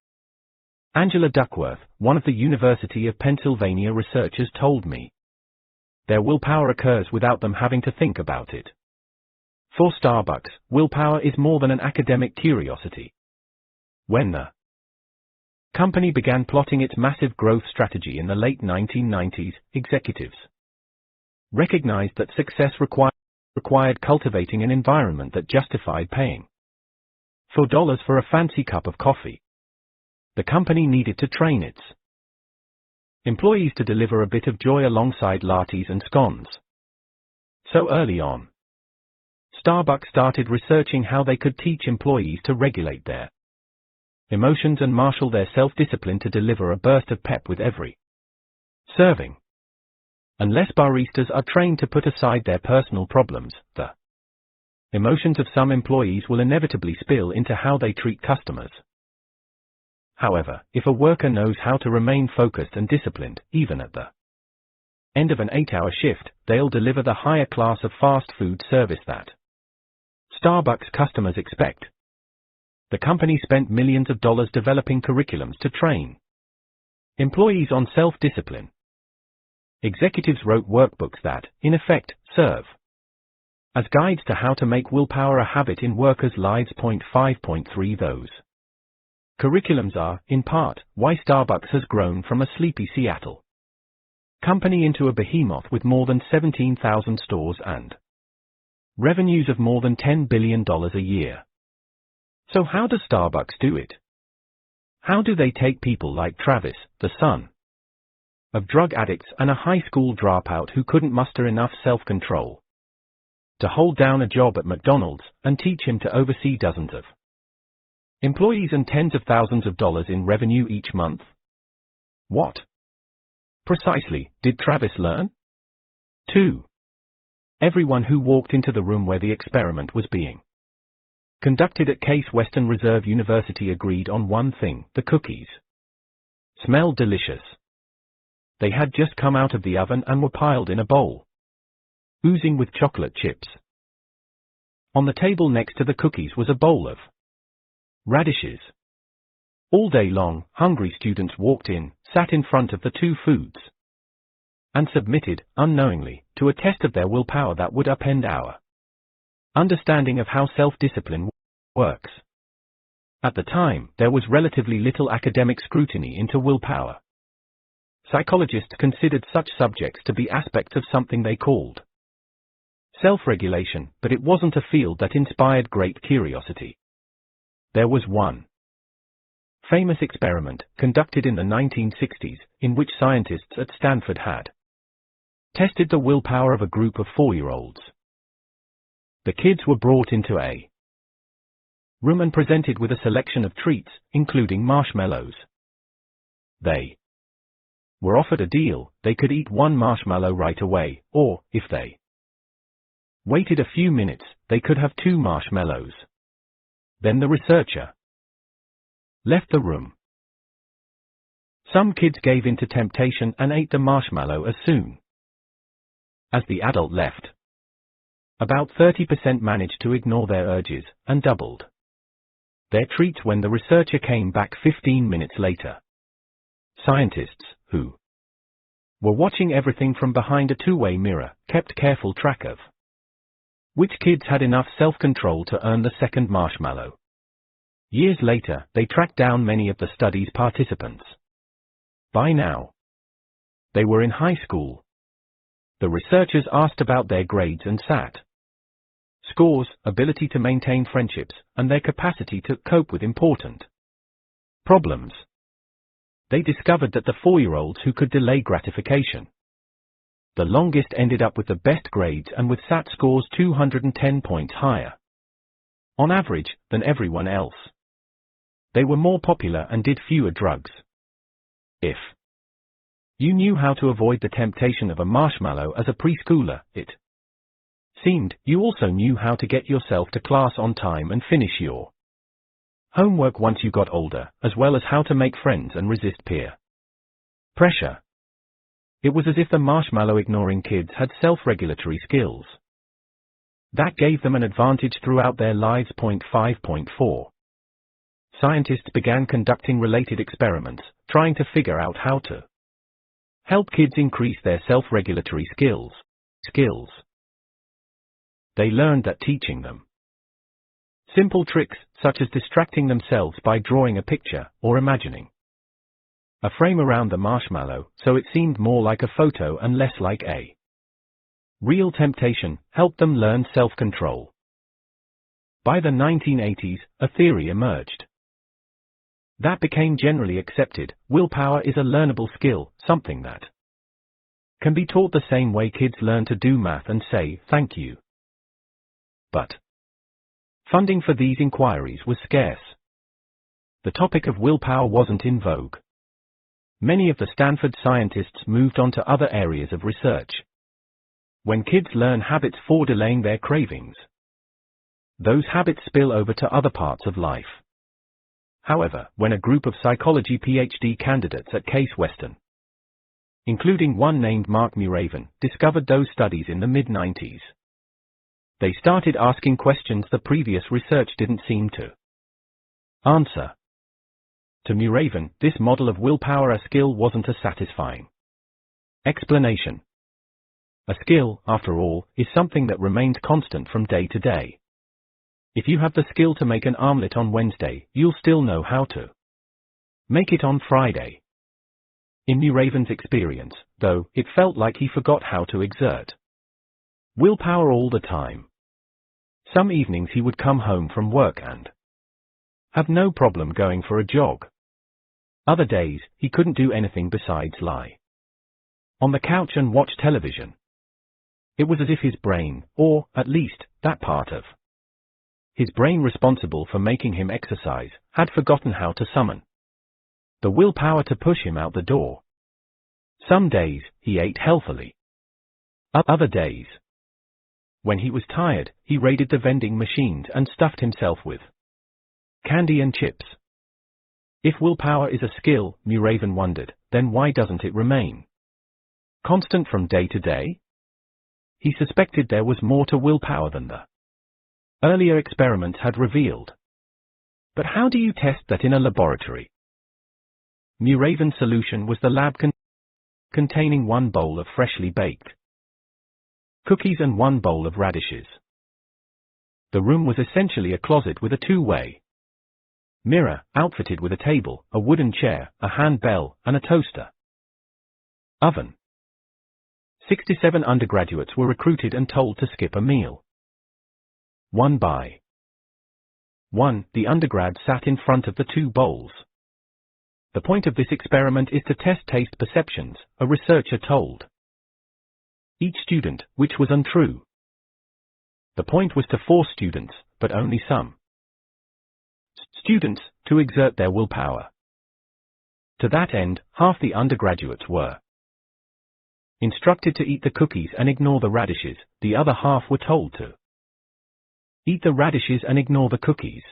Angela Duckworth, one of the University of Pennsylvania researchers, told me their willpower occurs without them having to think about it. For Starbucks, willpower is more than an academic curiosity. When the company began plotting its massive growth strategy in the late 1990s, executives recognized that success required cultivating an environment that justified paying $4 for a fancy cup of coffee. The company needed to train its employees to deliver a bit of joy alongside lattes and scones. So early on, Starbucks started researching how they could teach employees to regulate their emotions and marshal their self-discipline to deliver a burst of pep with every serving. Unless baristas are trained to put aside their personal problems, the emotions of some employees will inevitably spill into how they treat customers. However, if a worker knows how to remain focused and disciplined, even at the end of an 8-hour shift, they'll deliver the higher class of fast food service that Starbucks customers expect. The company spent millions of dollars developing curriculums to train employees on self-discipline. Executives wrote workbooks that, in effect, serve as guides to how to make willpower a habit in workers' lives. 5.3 Those curriculums are, in part, why Starbucks has grown from a sleepy Seattle company into a behemoth with more than 17,000 stores and revenues of more than $10 billion a year. So how does Starbucks do it? How do they take people like Travis, the son of drug addicts and a high school dropout who couldn't muster enough self-control to hold down a job at McDonald's, and teach him to oversee dozens of employees and tens of thousands of dollars in revenue each month? What precisely did Travis learn? 2. Everyone who walked into the room where the experiment was being conducted at Case Western Reserve University agreed on one thing: the cookies smelled delicious. They had just come out of the oven and were piled in a bowl, oozing with chocolate chips. On the table next to the cookies was a bowl of radishes. All day long, hungry students walked in, sat in front of the two foods, and submitted, unknowingly, to a test of their willpower that would upend our Understanding of how self-discipline works. At the time, there was relatively little academic scrutiny into willpower. Psychologists considered such subjects to be aspects of something they called self-regulation, but it wasn't a field that inspired great curiosity. There was one famous experiment, conducted in the 1960s, in which scientists at Stanford had tested the willpower of a group of 4-year-olds. The kids were brought into a room and presented with a selection of treats, including marshmallows. They were offered a deal: they could eat one marshmallow right away, or, if they waited a few minutes, they could have 2 marshmallows. Then the researcher left the room. Some kids gave in to temptation and ate the marshmallow as soon as the adult left. About 30% managed to ignore their urges, and doubled their treats when the researcher came back 15 minutes later. Scientists, who were watching everything from behind a two-way mirror, kept careful track of which kids had enough self-control to earn the second marshmallow. Years later, they tracked down many of the study's participants. By now, they were in high school. The researchers asked about their grades and SAT scores, ability to maintain friendships, and their capacity to cope with important problems. They discovered that the 4-year-olds who could delay gratification the longest ended up with the best grades and with SAT scores 210 points higher, on average, than everyone else. They were more popular and did fewer drugs. If you knew how to avoid the temptation of a marshmallow as a preschooler, it seemed you also knew how to get yourself to class on time and finish your homework once you got older, as well as how to make friends and resist peer pressure. It was as if the marshmallow-ignoring kids had self-regulatory skills that gave them an advantage throughout their lives. 5.4. Scientists began conducting related experiments, trying to figure out how to help kids increase their self-regulatory skills. They learned that teaching them simple tricks, such as distracting themselves by drawing a picture, or imagining a frame around the marshmallow, so it seemed more like a photo and less like a real temptation, helped them learn self-control. By the 1980s, a theory emerged that became generally accepted: willpower is a learnable skill, something that can be taught the same way kids learn to do math and say thank you. But funding for these inquiries was scarce. The topic of willpower wasn't in vogue. Many of the Stanford scientists moved on to other areas of research. When kids learn habits for delaying their cravings, those habits spill over to other parts of life. However, when a group of psychology PhD candidates at Case Western, including one named Mark Muravin, discovered those studies in the mid-90s, they started asking questions the previous research didn't seem to answer. To Muravin, this model of willpower a skill wasn't a satisfying explanation. A skill, after all, is something that remains constant from day to day. If you have the skill to make an omelette on Wednesday, you'll still know how to make it on Friday. In Muravin's experience, though, it felt like he forgot how to exert willpower all the time. Some evenings he would come home from work and have no problem going for a jog. Other days, he couldn't do anything besides lie on the couch and watch television. It was as if his brain, or, at least, that part of his brain responsible for making him exercise, had forgotten how to summon the willpower to push him out the door. Some days, he ate healthily. Other days, when he was tired, he raided the vending machines and stuffed himself with candy and chips. If willpower is a skill, Muravin wondered, then why doesn't it remain constant from day to day? He suspected there was more to willpower than the earlier experiments had revealed. But how do you test that in a laboratory? Muravin's solution was the lab containing 1 bowl of freshly baked cookies and 1 bowl of radishes. The room was essentially a closet with a two-way mirror, outfitted with a table, a wooden chair, a handbell, and a toaster. Oven. 67 undergraduates were recruited and told to skip a meal. 1 by 1, the undergrad sat in front of the two bowls. The point of this experiment is to test taste perceptions, a researcher told each student, which was untrue. The point was to force students, but only some students, to exert their willpower. To that end, half the undergraduates were instructed to eat the cookies and ignore the radishes, the other half were told to eat the radishes and ignore the cookies.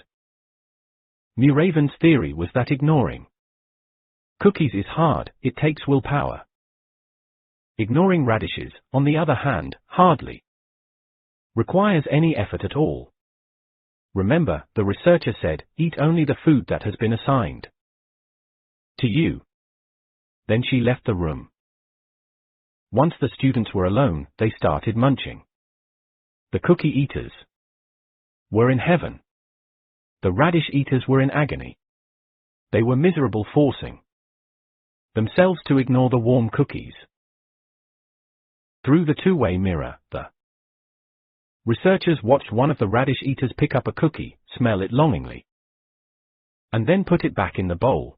Muraven's theory was that ignoring cookies is hard, it takes willpower. Ignoring radishes, on the other hand, hardly requires any effort at all. Remember, the researcher said, eat only the food that has been assigned to you. Then she left the room. Once the students were alone, they started munching. The cookie eaters were in heaven. The radish eaters were in agony. They were miserable, forcing themselves to ignore the warm cookies. Through the two-way mirror, the researchers watched one of the radish eaters pick up a cookie, smell it longingly, and then put it back in the bowl.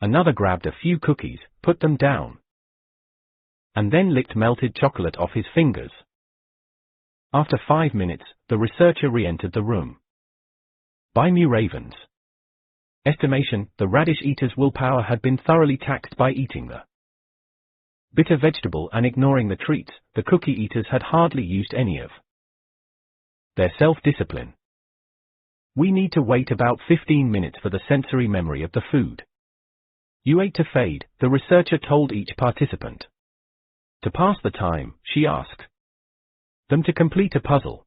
Another grabbed a few cookies, put them down, and then licked melted chocolate off his fingers. After 5 minutes, the researcher re-entered the room. By Muraven's estimation, the radish eater's willpower had been thoroughly taxed by eating the bitter vegetable and ignoring the treats. The cookie eaters had hardly used any of their self-discipline. We need to wait about 15 minutes for the sensory memory of the food you ate to fade, the researcher told each participant. To pass the time, she asked them to complete a puzzle.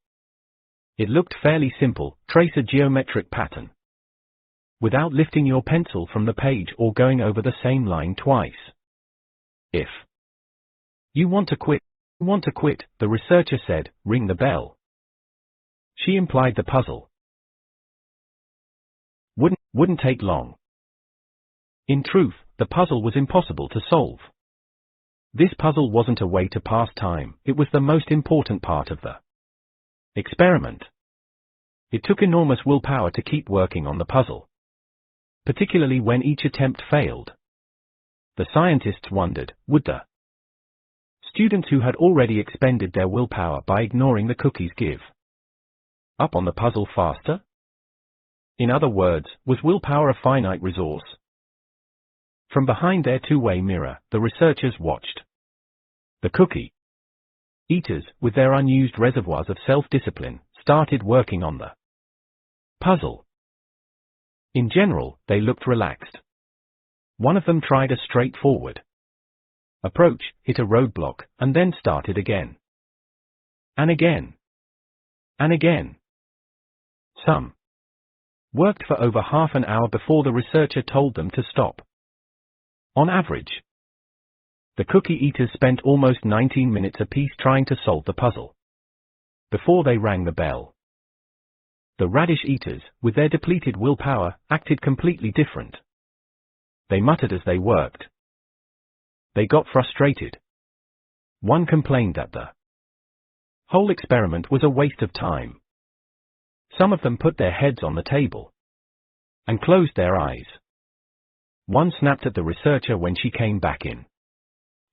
It looked fairly simple: trace a geometric pattern without lifting your pencil from the page or going over the same line twice. If you want to quit, the researcher said, ring the bell. She implied the puzzle wouldn't take long. In truth, the puzzle was impossible to solve. This puzzle wasn't a way to pass time, it was the most important part of the experiment. It took enormous willpower to keep working on the puzzle, particularly when each attempt failed. The scientists wondered, would the students who had already expended their willpower by ignoring the cookies give up on the puzzle faster? In other words, was willpower a finite resource? From behind their two-way mirror, the researchers watched the cookie eaters, with their unused reservoirs of self-discipline, started working on the puzzle. In general, they looked relaxed. One of them tried a straightforward approach, hit a roadblock, and then started again. And again. And again. Some worked for over half an hour before the researcher told them to stop. On average, the cookie eaters spent almost 19 minutes apiece trying to solve the puzzle before they rang the bell. The radish eaters, with their depleted willpower, acted completely different. They muttered as they worked. They got frustrated. One complained that the whole experiment was a waste of time. Some of them put their heads on the table and closed their eyes. One snapped at the researcher when she came back in.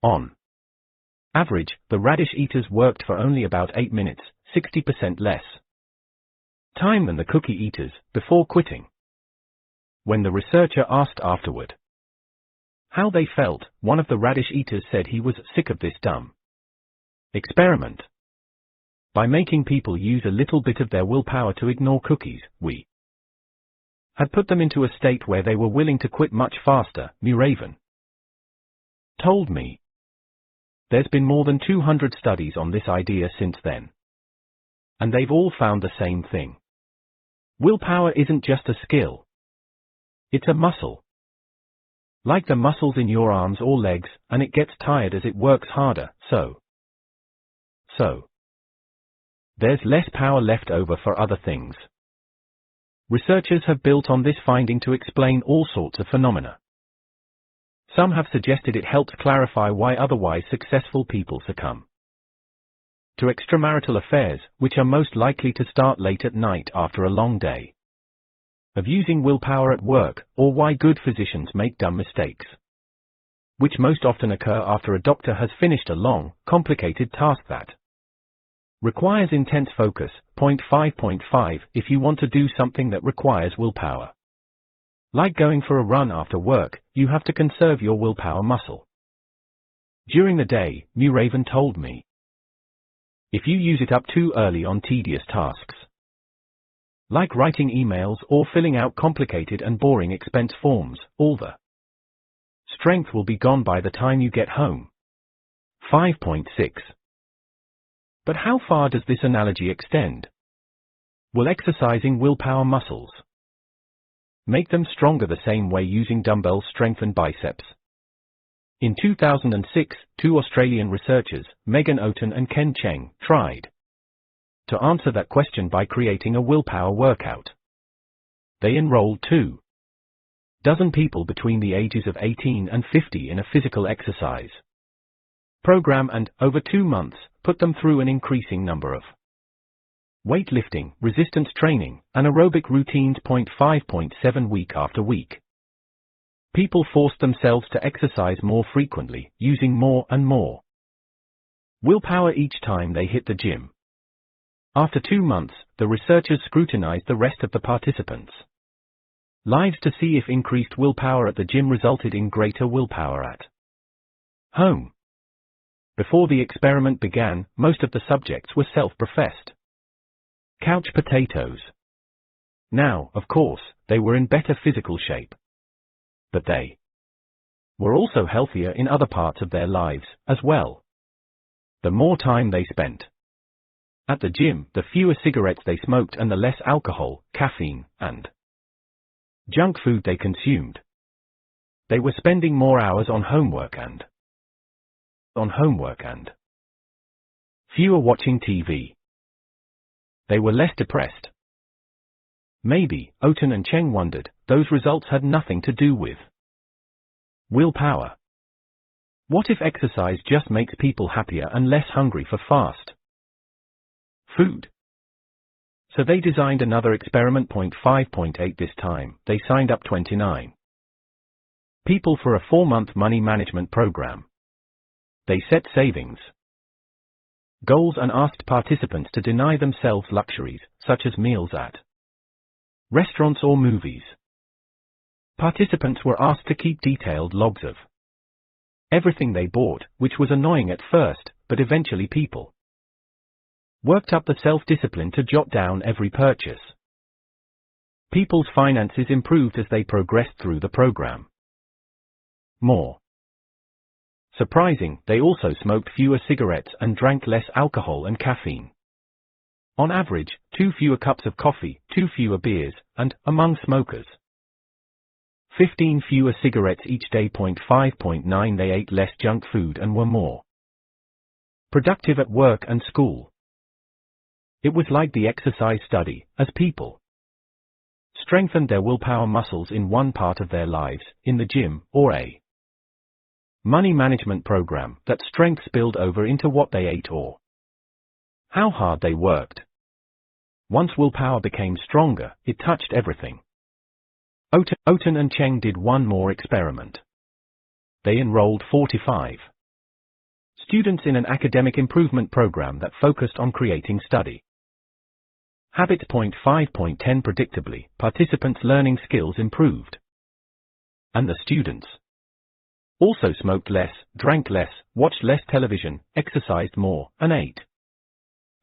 On average, the radish eaters worked for only about 8 minutes, 60% less time than the cookie eaters, before quitting. When the researcher asked afterward how they felt, one of the radish eaters said he was sick of this dumb experiment. By making people use a little bit of their willpower to ignore cookies, we had put them into a state where they were willing to quit much faster, Muraven told me. There's been more than 200 studies on this idea since then, and they've all found the same thing. Willpower isn't just a skill. It's a muscle. Like the muscles in your arms or legs, and it gets tired as it works harder, so there's less power left over for other things. Researchers have built on this finding to explain all sorts of phenomena. Some have suggested it helps clarify why otherwise successful people succumb to extramarital affairs, which are most likely to start late at night after a long day of using willpower at work, or why good physicians make dumb mistakes, which most often occur after a doctor has finished a long, complicated task that requires intense focus. Point 5.5 If you want to do something that requires willpower, like going for a run after work, you have to conserve your willpower muscle. During the day, Muraven told me, if you use it up too early on tedious tasks, like writing emails or filling out complicated and boring expense forms, all the strength will be gone by the time you get home. 5.6 But how far does this analogy extend? Will exercising willpower muscles make them stronger the same way using dumbbells strengthen biceps? In 2006, two Australian researchers, Megan Oten and Ken Cheng, tried to answer that question by creating a willpower workout. They enrolled 24 people between the ages of 18 and 50 in a physical exercise program and, over 2 months, put them through an increasing number of weightlifting, resistance training, and aerobic routines. 5.7 Week after week, people forced themselves to exercise more frequently, using more and more willpower each time they hit the gym. After 2 months, the researchers scrutinized the rest of the participants' lives to see if increased willpower at the gym resulted in greater willpower at home. Before the experiment began, most of the subjects were self-professed couch potatoes. Now, of course, they were in better physical shape. But they were also healthier in other parts of their lives, as well. The more time they spent at the gym, the fewer cigarettes they smoked and the less alcohol, caffeine, and junk food they consumed. They were spending more hours on homework and fewer watching TV. They were less depressed. Maybe, Oten and Cheng wondered, those results had nothing to do with willpower. What if exercise just makes people happier and less hungry for fast food? So they designed another experiment. 5.8 This time, they signed up 29 people for a 4-month money management program. They set savings goals and asked participants to deny themselves luxuries, such as meals at restaurants or movies. Participants were asked to keep detailed logs of everything they bought, which was annoying at first, but eventually people worked up the self-discipline to jot down every purchase. People's finances improved as they progressed through the program. More surprising, they also smoked fewer cigarettes and drank less alcohol and caffeine. On average, 2 fewer cups of coffee, 2 fewer beers, and, among smokers, 15 fewer cigarettes each day. 5.9 They ate less junk food and were more productive at work and school. It was like the exercise study, as people strengthened their willpower muscles in one part of their lives, in the gym, or a money management program, that strength spilled over into what they ate or how hard they worked. Once willpower became stronger, it touched everything. Oten and Cheng did one more experiment. They enrolled 45 students in an academic improvement program that focused on creating study habits. 5.10 Predictably, participants' learning skills improved. And the students also smoked less, drank less, watched less television, exercised more, and ate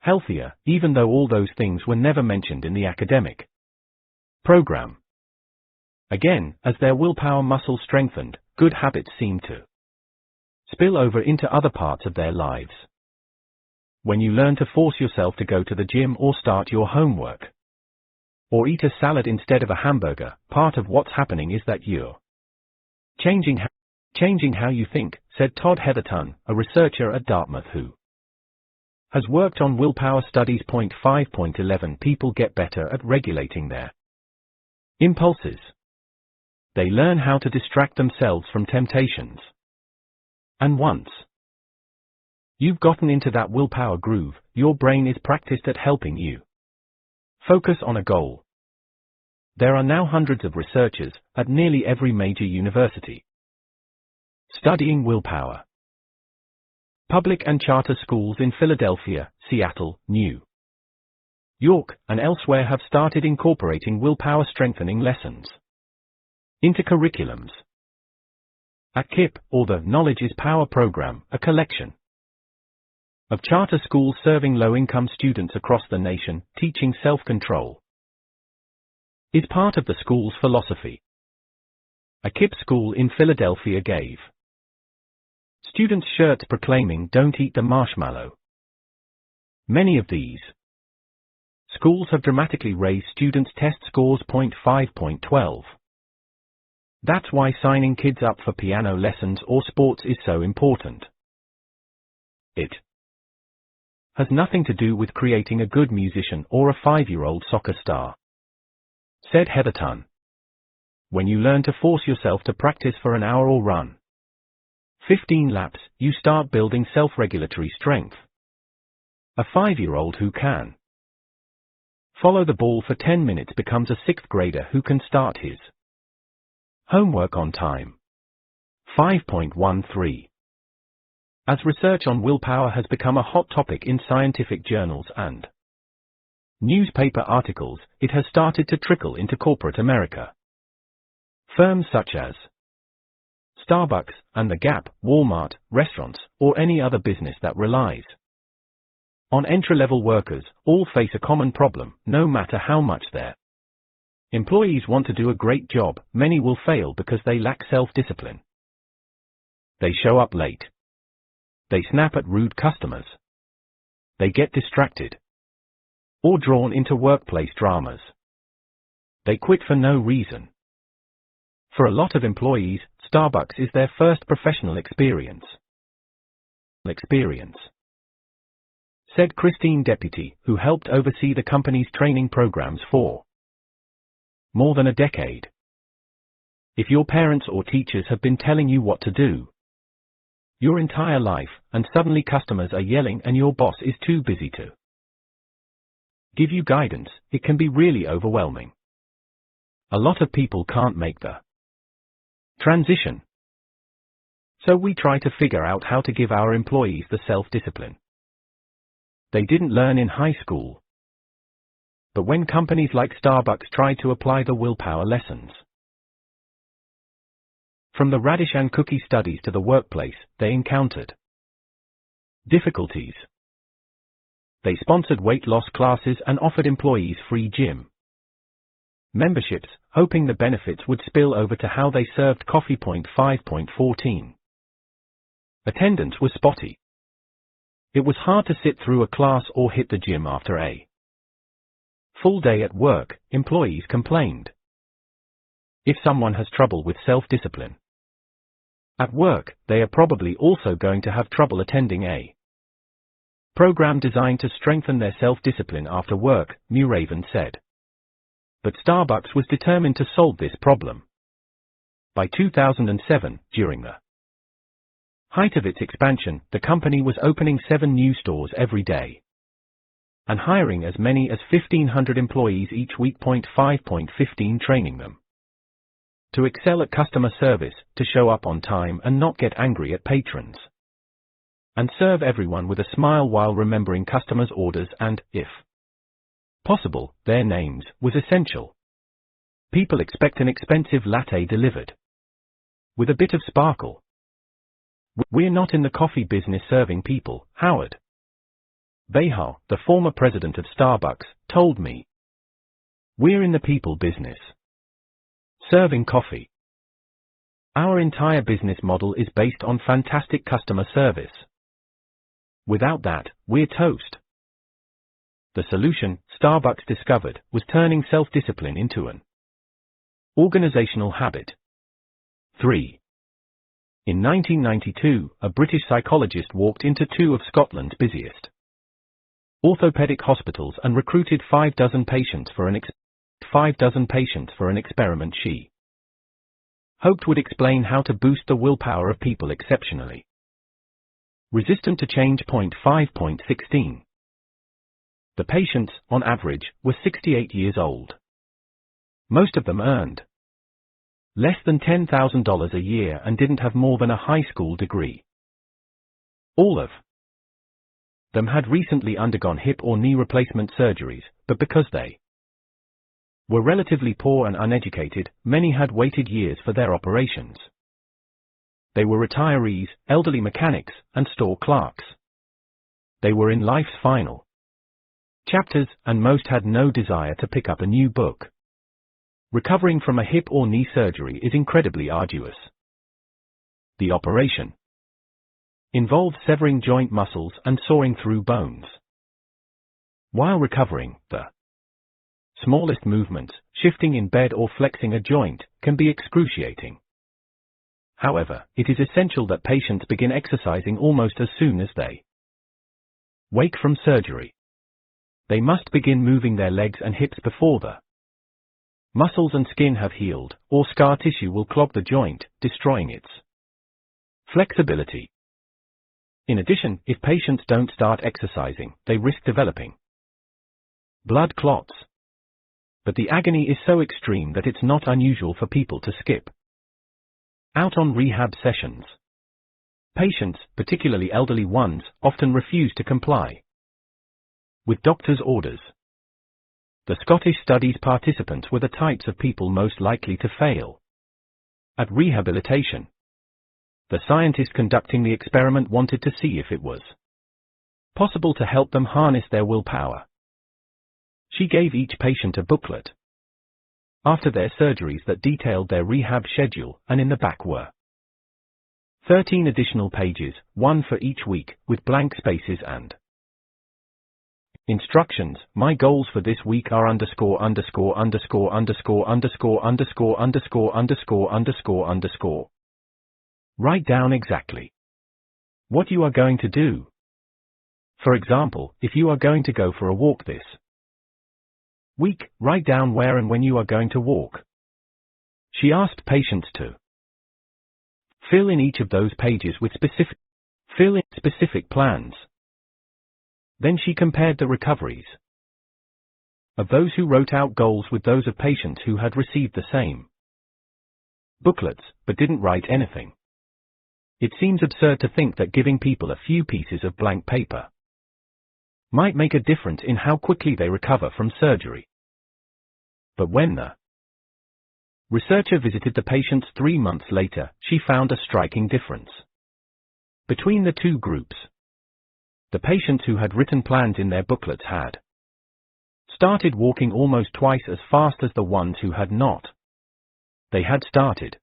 healthier, even though all those things were never mentioned in the academic program. Again, as their willpower muscle strengthened, good habits seemed to spill over into other parts of their lives. When you learn to force yourself to go to the gym or start your homework, or eat a salad instead of a hamburger, part of what's happening is that you're changing how you think, said Todd Heatherton, a researcher at Dartmouth who has worked on willpower studies. 5.11 People get better at regulating their impulses. They learn how to distract themselves from temptations. And once you've gotten into that willpower groove, your brain is practiced at helping you focus on a goal. There are now hundreds of researchers at nearly every major university studying willpower. Public and charter schools in Philadelphia, Seattle, New York, and elsewhere have started incorporating willpower strengthening lessons into curriculums. At KIPP, or the Knowledge is Power program, a collection of charter schools serving low-income students across the nation, teaching self-control is part of the school's philosophy. A KIPP school in Philadelphia gave students shirts proclaiming "Don't eat the marshmallow." Many of these schools have dramatically raised students' test scores. 5.12 That's why signing kids up for piano lessons or sports is so important. It has nothing to do with creating a good musician or a 5-year-old soccer star, said Heatherton. When you learn to force yourself to practice for an hour or run 15 laps, you start building self-regulatory strength. A 5-year-old who can follow the ball for 10 minutes becomes a 6th grader who can start his homework on time. 5.13 As research on willpower has become a hot topic in scientific journals and newspaper articles, it has started to trickle into corporate America. Firms such as Starbucks and The Gap, Walmart, restaurants, or any other business that relies on entry-level workers all face a common problem. No matter how much their employees want to do a great job, many will fail because they lack self-discipline. They show up late. They snap at rude customers. They get distracted or drawn into workplace dramas. They quit for no reason. For a lot of employees, Starbucks is their first professional experience, said Christine Deputy, who helped oversee the company's training programs for more than a decade. If your parents or teachers have been telling you what to do your entire life, and suddenly customers are yelling and your boss is too busy to give you guidance, it can be really overwhelming. A lot of people can't make the transition. So we try to figure out how to give our employees the self-discipline they didn't learn in high school. But when companies like Starbucks try to apply the willpower lessons from the radish and cookie studies to the workplace, they encountered difficulties. They sponsored weight loss classes and offered employees free gym memberships, hoping the benefits would spill over to how they served coffee. 5.14 Attendance was spotty. It was hard to sit through a class or hit the gym after a full day at work, employees complained. If someone has trouble with self-discipline at work, they are probably also going to have trouble attending a program designed to strengthen their self-discipline after work, Muraven said. But Starbucks was determined to solve this problem. By 2007, during the height of its expansion, the company was opening 7 new stores every day and hiring as many as 1,500 employees each week. 5.15 Training them to excel at customer service, to show up on time and not get angry at patrons, and serve everyone with a smile while remembering customers' orders and, if possible, their names, was essential. People expect an expensive latte delivered with a bit of sparkle. We're not in the coffee business serving people, Howard Behar, the former president of Starbucks, told me. We're in the people business, serving coffee. Our entire business model is based on fantastic customer service. Without that, we're toast. The solution, Starbucks discovered, was turning self-discipline into an organizational habit. 3. In 1992, a British psychologist walked into 2 of Scotland's busiest orthopedic hospitals and recruited 6 patients for an experiment she hoped would explain how to boost the willpower of people exceptionally resistant to change. 5.16. The patients, on average, were 68 years old. Most of them earned less than $10,000 a year and didn't have more than a high school degree. All of them had recently undergone hip or knee replacement surgeries, but because they were relatively poor and uneducated, many had waited years for their operations. They were retirees, elderly mechanics, and store clerks. They were in life's final chapters, and most had no desire to pick up a new book. Recovering from a hip or knee surgery is incredibly arduous. The operation involved severing joint muscles and sawing through bones. While recovering, the smallest movements, shifting in bed or flexing a joint, can be excruciating. However, it is essential that patients begin exercising almost as soon as they wake from surgery. They must begin moving their legs and hips before the muscles and skin have healed, or scar tissue will clog the joint, destroying its flexibility. In addition, if patients don't start exercising, they risk developing blood clots. But the agony is so extreme that it's not unusual for people to skip out on rehab sessions. Patients, particularly elderly ones, often refuse to comply with doctors' orders. The Scottish study's participants were the types of people most likely to fail at rehabilitation. The scientist conducting the experiment wanted to see if it was possible to help them harness their willpower. She gave each patient a booklet after their surgeries that detailed their rehab schedule, and in the back were 13 additional pages, one for each week, with blank spaces and instructions. My goals for this week are underscore. Write down exactly what you are going to do. For example, if you are going to go for a walk this week, write down where and when you are going to walk. She asked patients to fill in each of those pages with specific plans. Then she compared the recoveries of those who wrote out goals with those of patients who had received the same booklets, but didn't write anything. It seems absurd to think that giving people a few pieces of blank paper might make a difference in how quickly they recover from surgery. But when the researcher visited the patients 3 months later, she found a striking difference between the two groups. The patients who had written plans in their booklets had started walking almost twice as fast as the ones who had not. They had started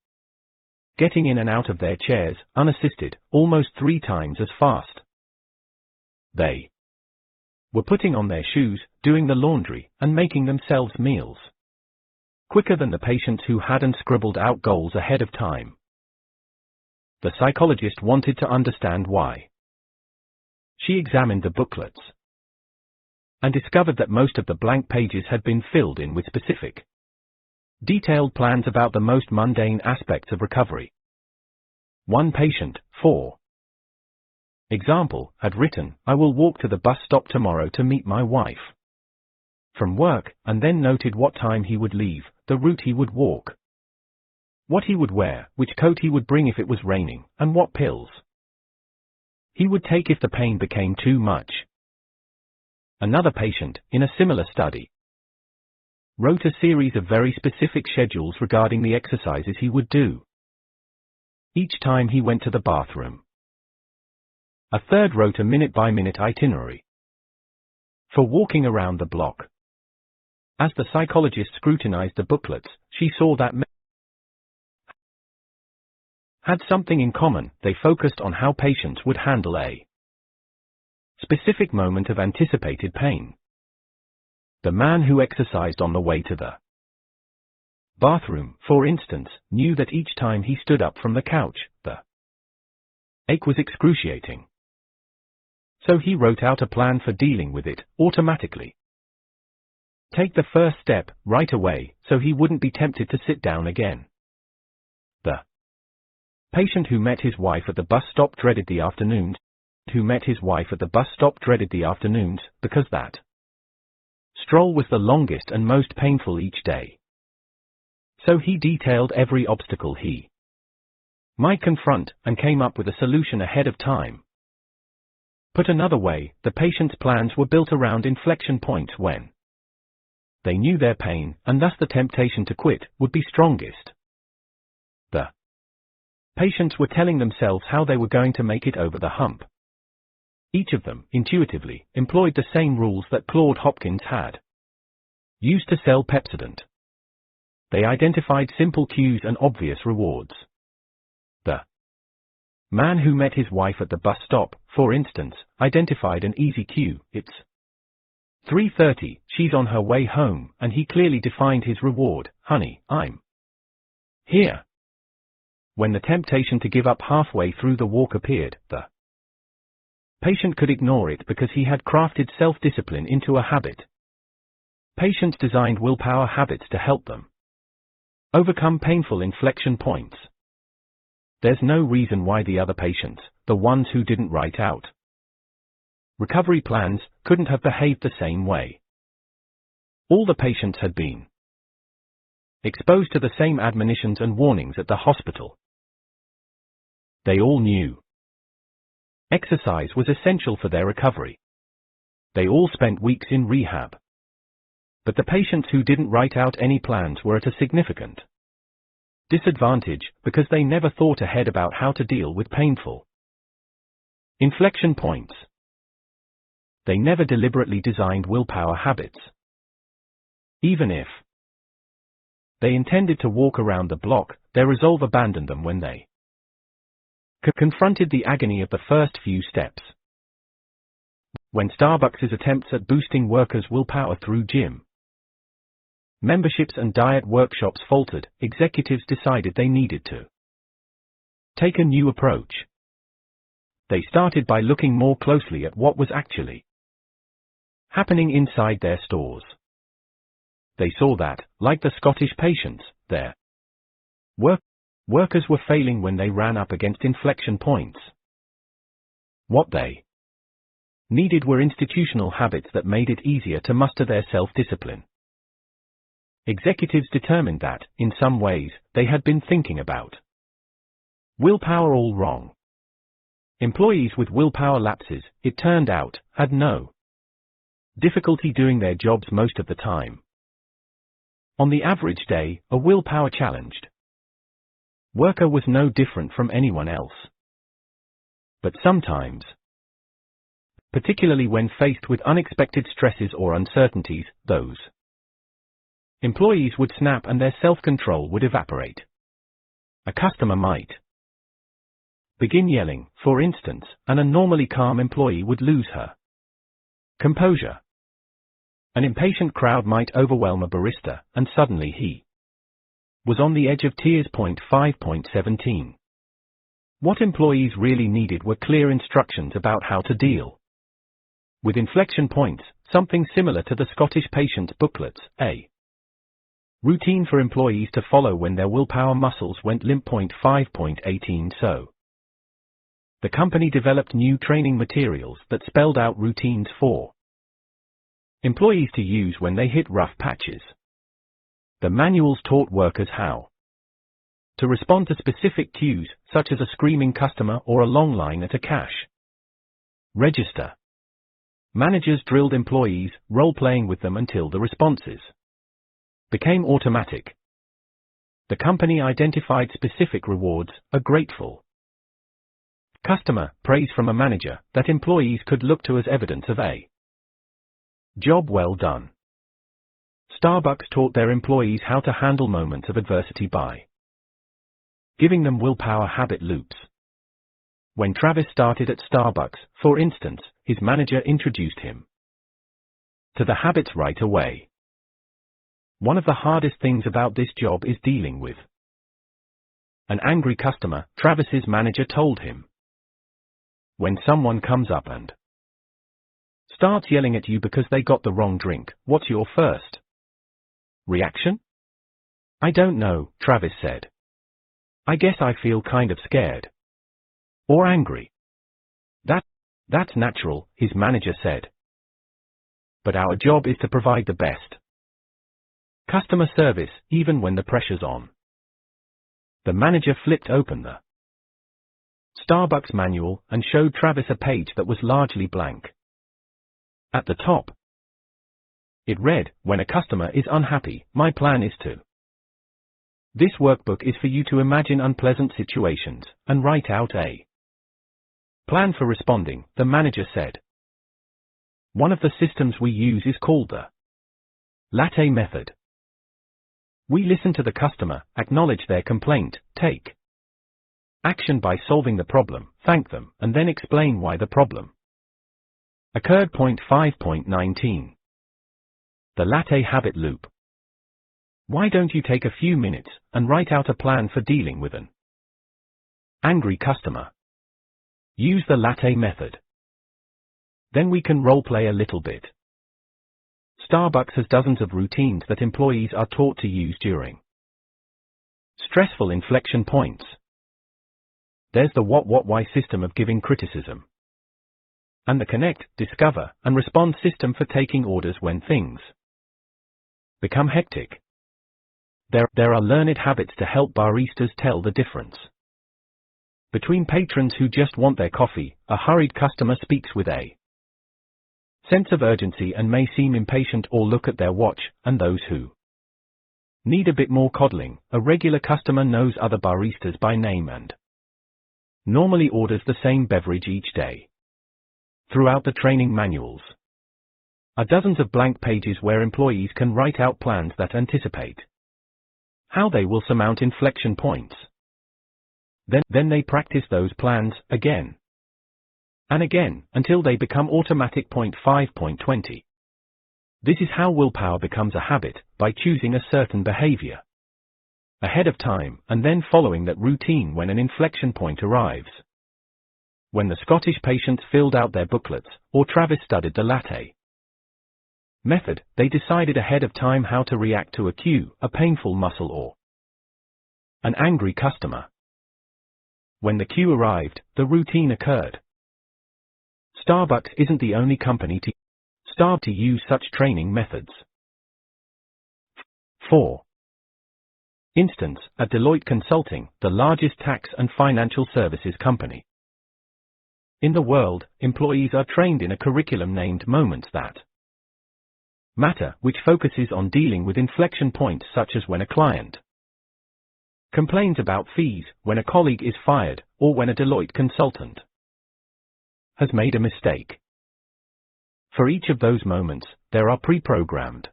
getting in and out of their chairs, unassisted, almost 3 times as fast. They were putting on their shoes, doing the laundry, and making themselves meals quicker than the patients who hadn't scribbled out goals ahead of time. The psychologist wanted to understand why. She examined the booklets and discovered that most of the blank pages had been filled in with specific, detailed plans about the most mundane aspects of recovery. One patient, for example, had written, "I will walk to the bus stop tomorrow to meet my wife from work," and then noted what time he would leave, the route he would walk, what he would wear, which coat he would bring if it was raining, and what pills he would take if the pain became too much. Another patient, in a similar study, wrote a series of very specific schedules regarding the exercises he would do each time he went to the bathroom. A third wrote a minute-by-minute itinerary for walking around the block. As the psychologist scrutinized the booklets, she saw that many had something in common. They focused on how patients would handle a specific moment of anticipated pain. The man who exercised on the way to the bathroom, for instance, knew that each time he stood up from the couch, the ache was excruciating. So he wrote out a plan for dealing with it, automatically. Take the first step, right away, so he wouldn't be tempted to sit down again. The patient who met his wife at the bus stop dreaded the afternoons, because that stroll was the longest and most painful each day. So he detailed every obstacle he might confront, and came up with a solution ahead of time. Put another way, the patient's plans were built around inflection points when they knew their pain, and thus the temptation to quit would be strongest. The patients were telling themselves how they were going to make it over the hump. Each of them, intuitively, employed the same rules that Claude Hopkins had used to sell Pepsodent. They identified simple cues and obvious rewards. The man who met his wife at the bus stop, for instance, identified an easy cue. It's 3:30, she's on her way home, and he clearly defined his reward. Honey, I'm here. When the temptation to give up halfway through the walk appeared, the patient could ignore it because he had crafted self-discipline into a habit. Patients designed willpower habits to help them overcome painful inflection points. There's no reason why the other patients, the ones who didn't write out recovery plans, couldn't have behaved the same way. All the patients had been exposed to the same admonitions and warnings at the hospital. They all knew exercise was essential for their recovery. They all spent weeks in rehab. But the patients who didn't write out any plans were at a significant disadvantage, because they never thought ahead about how to deal with painful inflection points. They never deliberately designed willpower habits. Even if they intended to walk around the block, their resolve abandoned them when they confronted the agony of the first few steps. When Starbucks' attempts at boosting workers' willpower through gym memberships and diet workshops faltered, executives decided they needed to take a new approach. They started by looking more closely at what was actually happening inside their stores. They saw that, like the Scottish patients, their workers were failing when they ran up against inflection points. What they needed were institutional habits that made it easier to muster their self-discipline. Executives determined that, in some ways, they had been thinking about willpower all wrong. Employees with willpower lapses, it turned out, had no difficulty doing their jobs most of the time. On the average day, a willpower challenged worker was no different from anyone else. But sometimes, particularly when faced with unexpected stresses or uncertainties, those employees would snap and their self-control would evaporate. A customer might begin yelling, for instance, and a normally calm employee would lose her composure. An impatient crowd might overwhelm a barista, and suddenly he was on the edge of tears. 5.17. What employees really needed were clear instructions about how to deal with inflection points, something similar to the Scottish patients' booklets, a routine for employees to follow when their willpower muscles went limp. 5.18. So the company developed new training materials that spelled out routines for employees to use when they hit rough patches. The manuals taught workers how to respond to specific cues, such as a screaming customer or a long line at a cash register. Managers drilled employees, role-playing with them until the responses became automatic. The company identified specific rewards, a grateful customer, praise from a manager, that employees could look to as evidence of a job well done. Starbucks taught their employees how to handle moments of adversity by giving them willpower habit loops. When Travis started at Starbucks, for instance, his manager introduced him to the habits right away. One of the hardest things about this job is dealing with an angry customer, Travis's manager told him. When someone comes up and starts yelling at you because they got the wrong drink, what's your first reaction? I don't know, Travis said. I guess I feel kind of scared. Or angry. That's natural, his manager said. But our job is to provide the best customer service, even when the pressure's on. The manager flipped open the Starbucks manual and showed Travis a page that was largely blank. At the top, it read, when a customer is unhappy, my plan is to. This workbook is for you to imagine unpleasant situations and write out a plan for responding, the manager said. One of the systems we use is called the latte method. We listen to the customer, acknowledge their complaint, take action by solving the problem, thank them, and then explain why the problem occurred. 5.19. The latte habit loop. Why don't you take a few minutes and write out a plan for dealing with an angry customer? Use the latte method. Then we can role-play a little bit. Starbucks has dozens of routines that employees are taught to use during stressful inflection points. There's the what-why system of giving criticism. And the connect, discover, and respond system for taking orders when things become hectic. There are learned habits to help baristas tell the difference between patrons who just want their coffee, a hurried customer speaks with a sense of urgency and may seem impatient or look at their watch, and those who need a bit more coddling, a regular customer knows other baristas by name and normally orders the same beverage each day. Throughout the training manuals are dozens of blank pages where employees can write out plans that anticipate how they will surmount inflection points. Then they practice those plans again and again until they become automatic. 5.20. This is how willpower becomes a habit, by choosing a certain behavior ahead of time and then following that routine when an inflection point arrives. When the Scottish patients filled out their booklets, or Travis studied the latte method, they decided ahead of time how to react to a cue, a painful muscle, or an angry customer. When the cue arrived, the routine occurred. Starbucks isn't the only company to use such training methods. 4. Instance, at Deloitte Consulting, the largest tax and financial services company in the world, employees are trained in a curriculum named Moments That Matter, which focuses on dealing with inflection points such as when a client complains about fees, when a colleague is fired, or when a Deloitte consultant has made a mistake. For each of those moments, there are pre-programmed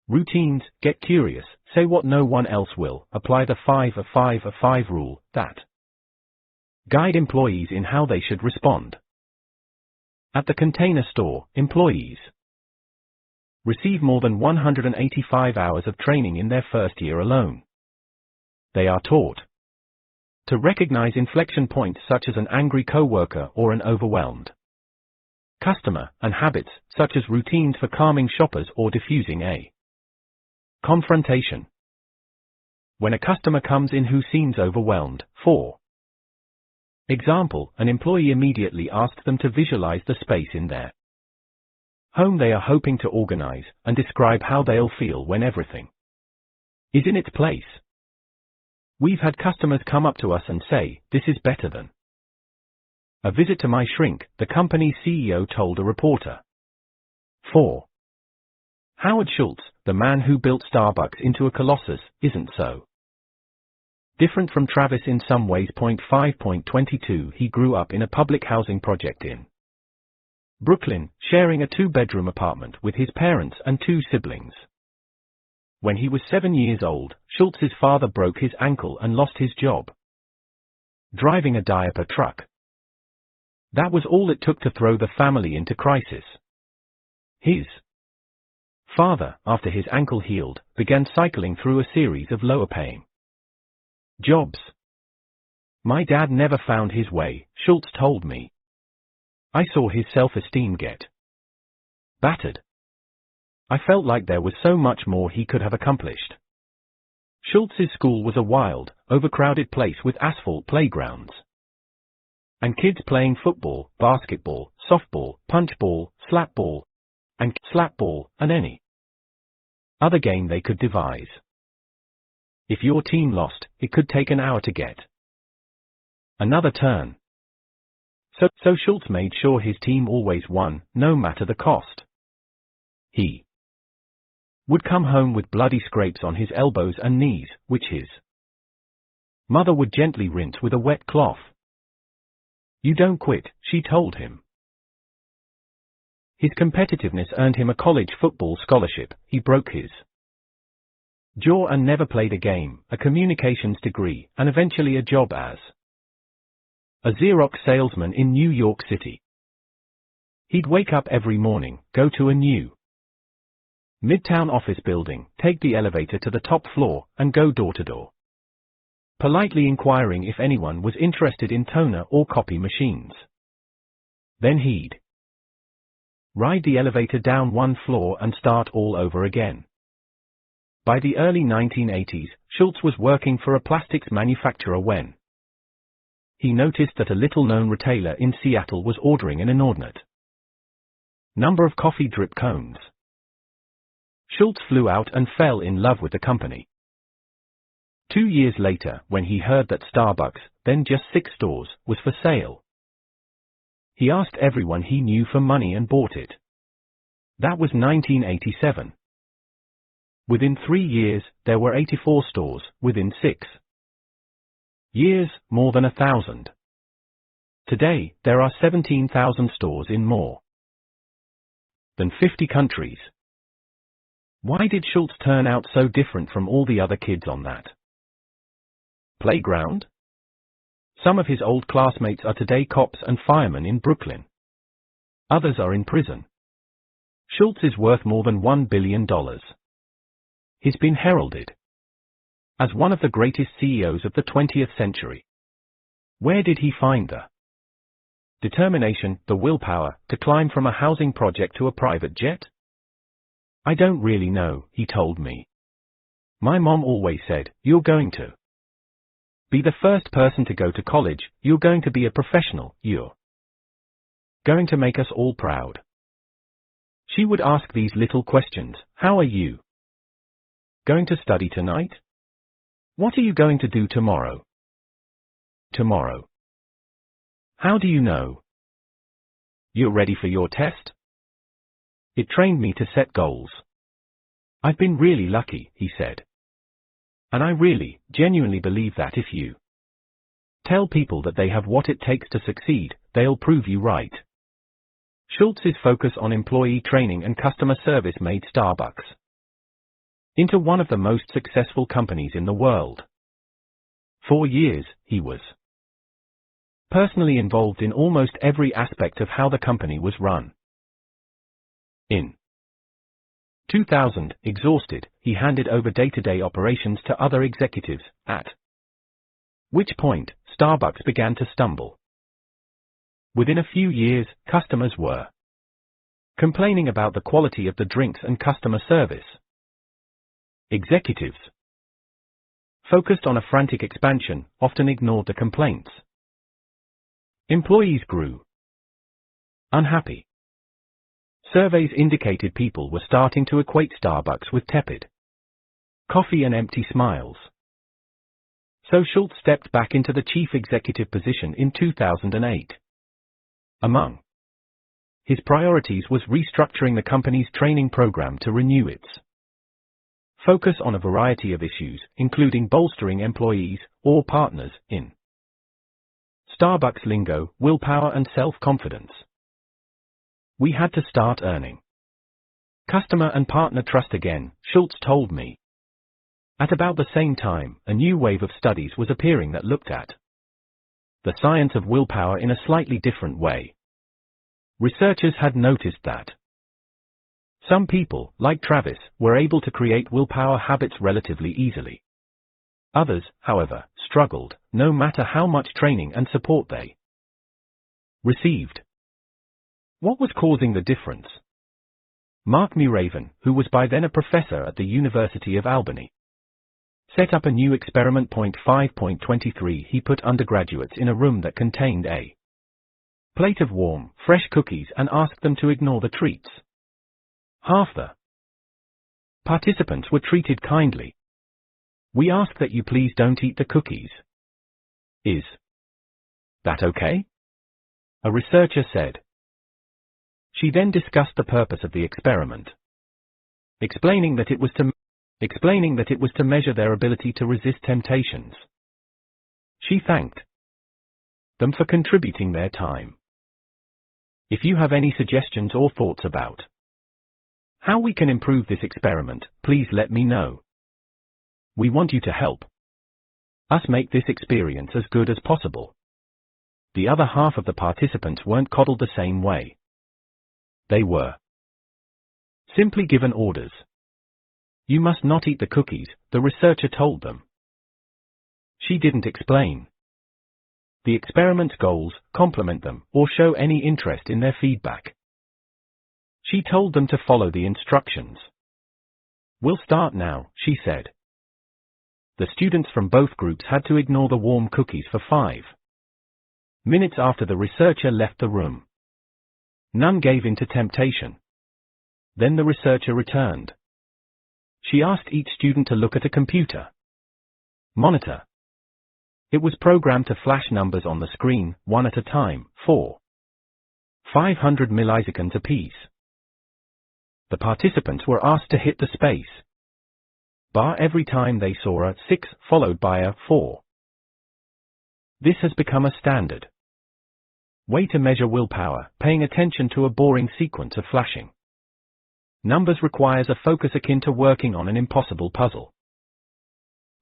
routines. Get curious, say what no one else will, apply the 5-a-5-a-5 rule, that guide employees in how they should respond. At the Container Store, employees receive more than 185 hours of training in their first year alone. They are taught to recognize inflection points such as an angry coworker or an overwhelmed customer, and habits such as routines for calming shoppers or diffusing a confrontation. When a customer comes in who seems overwhelmed, for example, an employee immediately asks them to visualize the space in their home they are hoping to organize, and describe how they'll feel when everything is in its place. We've had customers come up to us and say, "This is better than a visit to my shrink," the company's CEO told a reporter. 4. Howard Schultz, the man who built Starbucks into a colossus, isn't so different from Travis in some ways. 5.22. He grew up in a public housing project in Brooklyn, sharing a 2-bedroom apartment with his parents and 2 siblings. When he was 7 years old, Schultz's father broke his ankle and lost his job driving a diaper truck. That was all it took to throw the family into crisis. His father, after his ankle healed, began cycling through a series of lower-paying jobs. "My dad never found his way," Schultz told me. "I saw his self-esteem get battered. I felt like there was so much more he could have accomplished. Schultz's school was a wild, overcrowded place with asphalt playgrounds. And kids playing football, basketball, softball, punchball, slapball, and slapball, and any other game they could devise. If your team lost, it could take an hour to get another turn. So Schultz made sure his team always won, no matter the cost. He would come home with bloody scrapes on his elbows and knees, which his mother would gently rinse with a wet cloth. "You don't quit," she told him. His competitiveness earned him a college football scholarship. He broke his jaw and never played a game, a communications degree, and eventually a job as a Xerox salesman in New York City. He'd wake up every morning, go to a new midtown office building, take the elevator to the top floor, and go door to door, politely inquiring if anyone was interested in toner or copy machines. Then he'd ride the elevator down one floor and start all over again. By the early 1980s, Schultz was working for a plastics manufacturer when he noticed that a little-known retailer in Seattle was ordering an inordinate number of coffee drip cones. Schultz flew out and fell in love with the company. 2 years later, when he heard that Starbucks, then just 6 stores, was for sale, he asked everyone he knew for money and bought it. That was 1987. Within 3 years, there were 84 stores. Within 6 years, more than 1,000. Today, there are 17,000 stores in more than 50 countries. Why did Schultz turn out so different from all the other kids on that playground? Some of his old classmates are today cops and firemen in Brooklyn. Others are in prison. Schultz is worth more than $1 billion. He's been heralded as one of the greatest CEOs of the 20th century. Where did he find the determination, the willpower, to climb from a housing project to a private jet? "I don't really know," he told me. "My mom always said, you're going to be the first person to go to college, you're going to be a professional, you're going to make us all proud." She would ask these little questions: how are you going to study tonight? What are you going to do tomorrow? Tomorrow. How do you know you're ready for your test? It trained me to set goals. "I've been really lucky," he said. And I really, genuinely believe that if you tell people that they have what it takes to succeed, they'll prove you right. Schultz's focus on employee training and customer service made Starbucks into one of the most successful companies in the world. For years, he was personally involved in almost every aspect of how the company was run. In 2000, exhausted, he handed over day-to-day operations to other executives, at which point, Starbucks began to stumble. Within a few years, customers were complaining about the quality of the drinks and customer service. Executives, focused on a frantic expansion, often ignored the complaints. Employees grew unhappy. Surveys indicated people were starting to equate Starbucks with tepid coffee and empty smiles. So Schultz stepped back into the chief executive position in 2008. Among his priorities was restructuring the company's training program to renew its focus on a variety of issues, including bolstering employees, or partners, in Starbucks lingo, willpower and self-confidence. "We had to start earning customer and partner trust again," Schultz told me. At about the same time, a new wave of studies was appearing that looked at the science of willpower in a slightly different way. Researchers had noticed that some people, like Travis, were able to create willpower habits relatively easily. Others, however, struggled, no matter how much training and support they received. What was causing the difference? Mark Muraven, who was by then a professor at the University of Albany, set up a new experiment. 5.23 He put undergraduates in a room that contained a plate of warm, fresh cookies and asked them to ignore the treats. Half the participants were treated kindly. We ask that you please don't eat the cookies. Is that okay? A researcher said. She then discussed the purpose of the experiment, explaining that it was to measure their ability to resist temptations. She thanked them for contributing their time. If you have any suggestions or thoughts about how we can improve this experiment, please let me know. We want you to help us make this experience as good as possible. The other half of the participants weren't coddled the same way. They were simply given orders. You must not eat the cookies, the researcher told them. She didn't explain the experiment's goals, compliment them, or show any interest in their feedback. She told them to follow the instructions. We'll start now, she said. The students from both groups had to ignore the warm cookies for 5 minutes after the researcher left the room. None gave in to temptation. Then the researcher returned. She asked each student to look at a computer monitor. It was programmed to flash numbers on the screen, one at a time, for 500 milliseconds apiece. The participants were asked to hit the space bar every time they saw a 6 followed by a 4. This has become a standard way to measure willpower. Paying attention to a boring sequence of flashing numbers requires a focus akin to working on an impossible puzzle.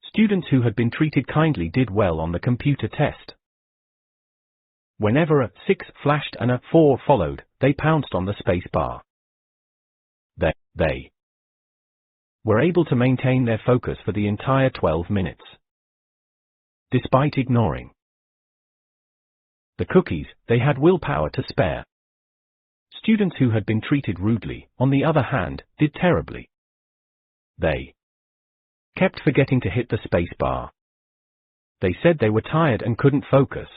Students who had been treated kindly did well on the computer test. Whenever a 6 flashed and a 4 followed, they pounced on the space bar. They were able to maintain their focus for the entire 12 minutes. Despite ignoring the cookies, they had willpower to spare. Students who had been treated rudely, on the other hand, did terribly. They kept forgetting to hit the space bar. They said they were tired and couldn't focus.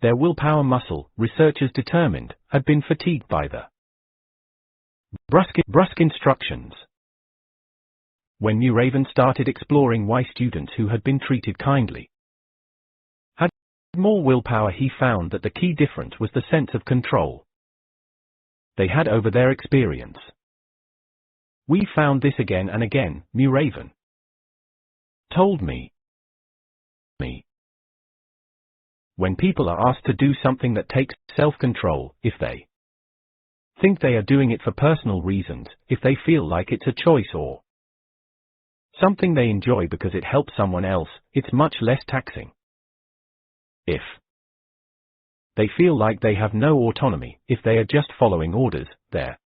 Their willpower muscle, researchers determined, had been fatigued by the brusque instructions. When Muraven started exploring why students who had been treated kindly had more willpower, he found that the key difference was the sense of control they had over their experience. We found this again and again, Muraven told me. When people are asked to do something that takes self-control, if they think they are doing it for personal reasons, if they feel like it's a choice or something they enjoy because it helps someone else, it's much less taxing. If they feel like they have no autonomy, if they are just following orders, their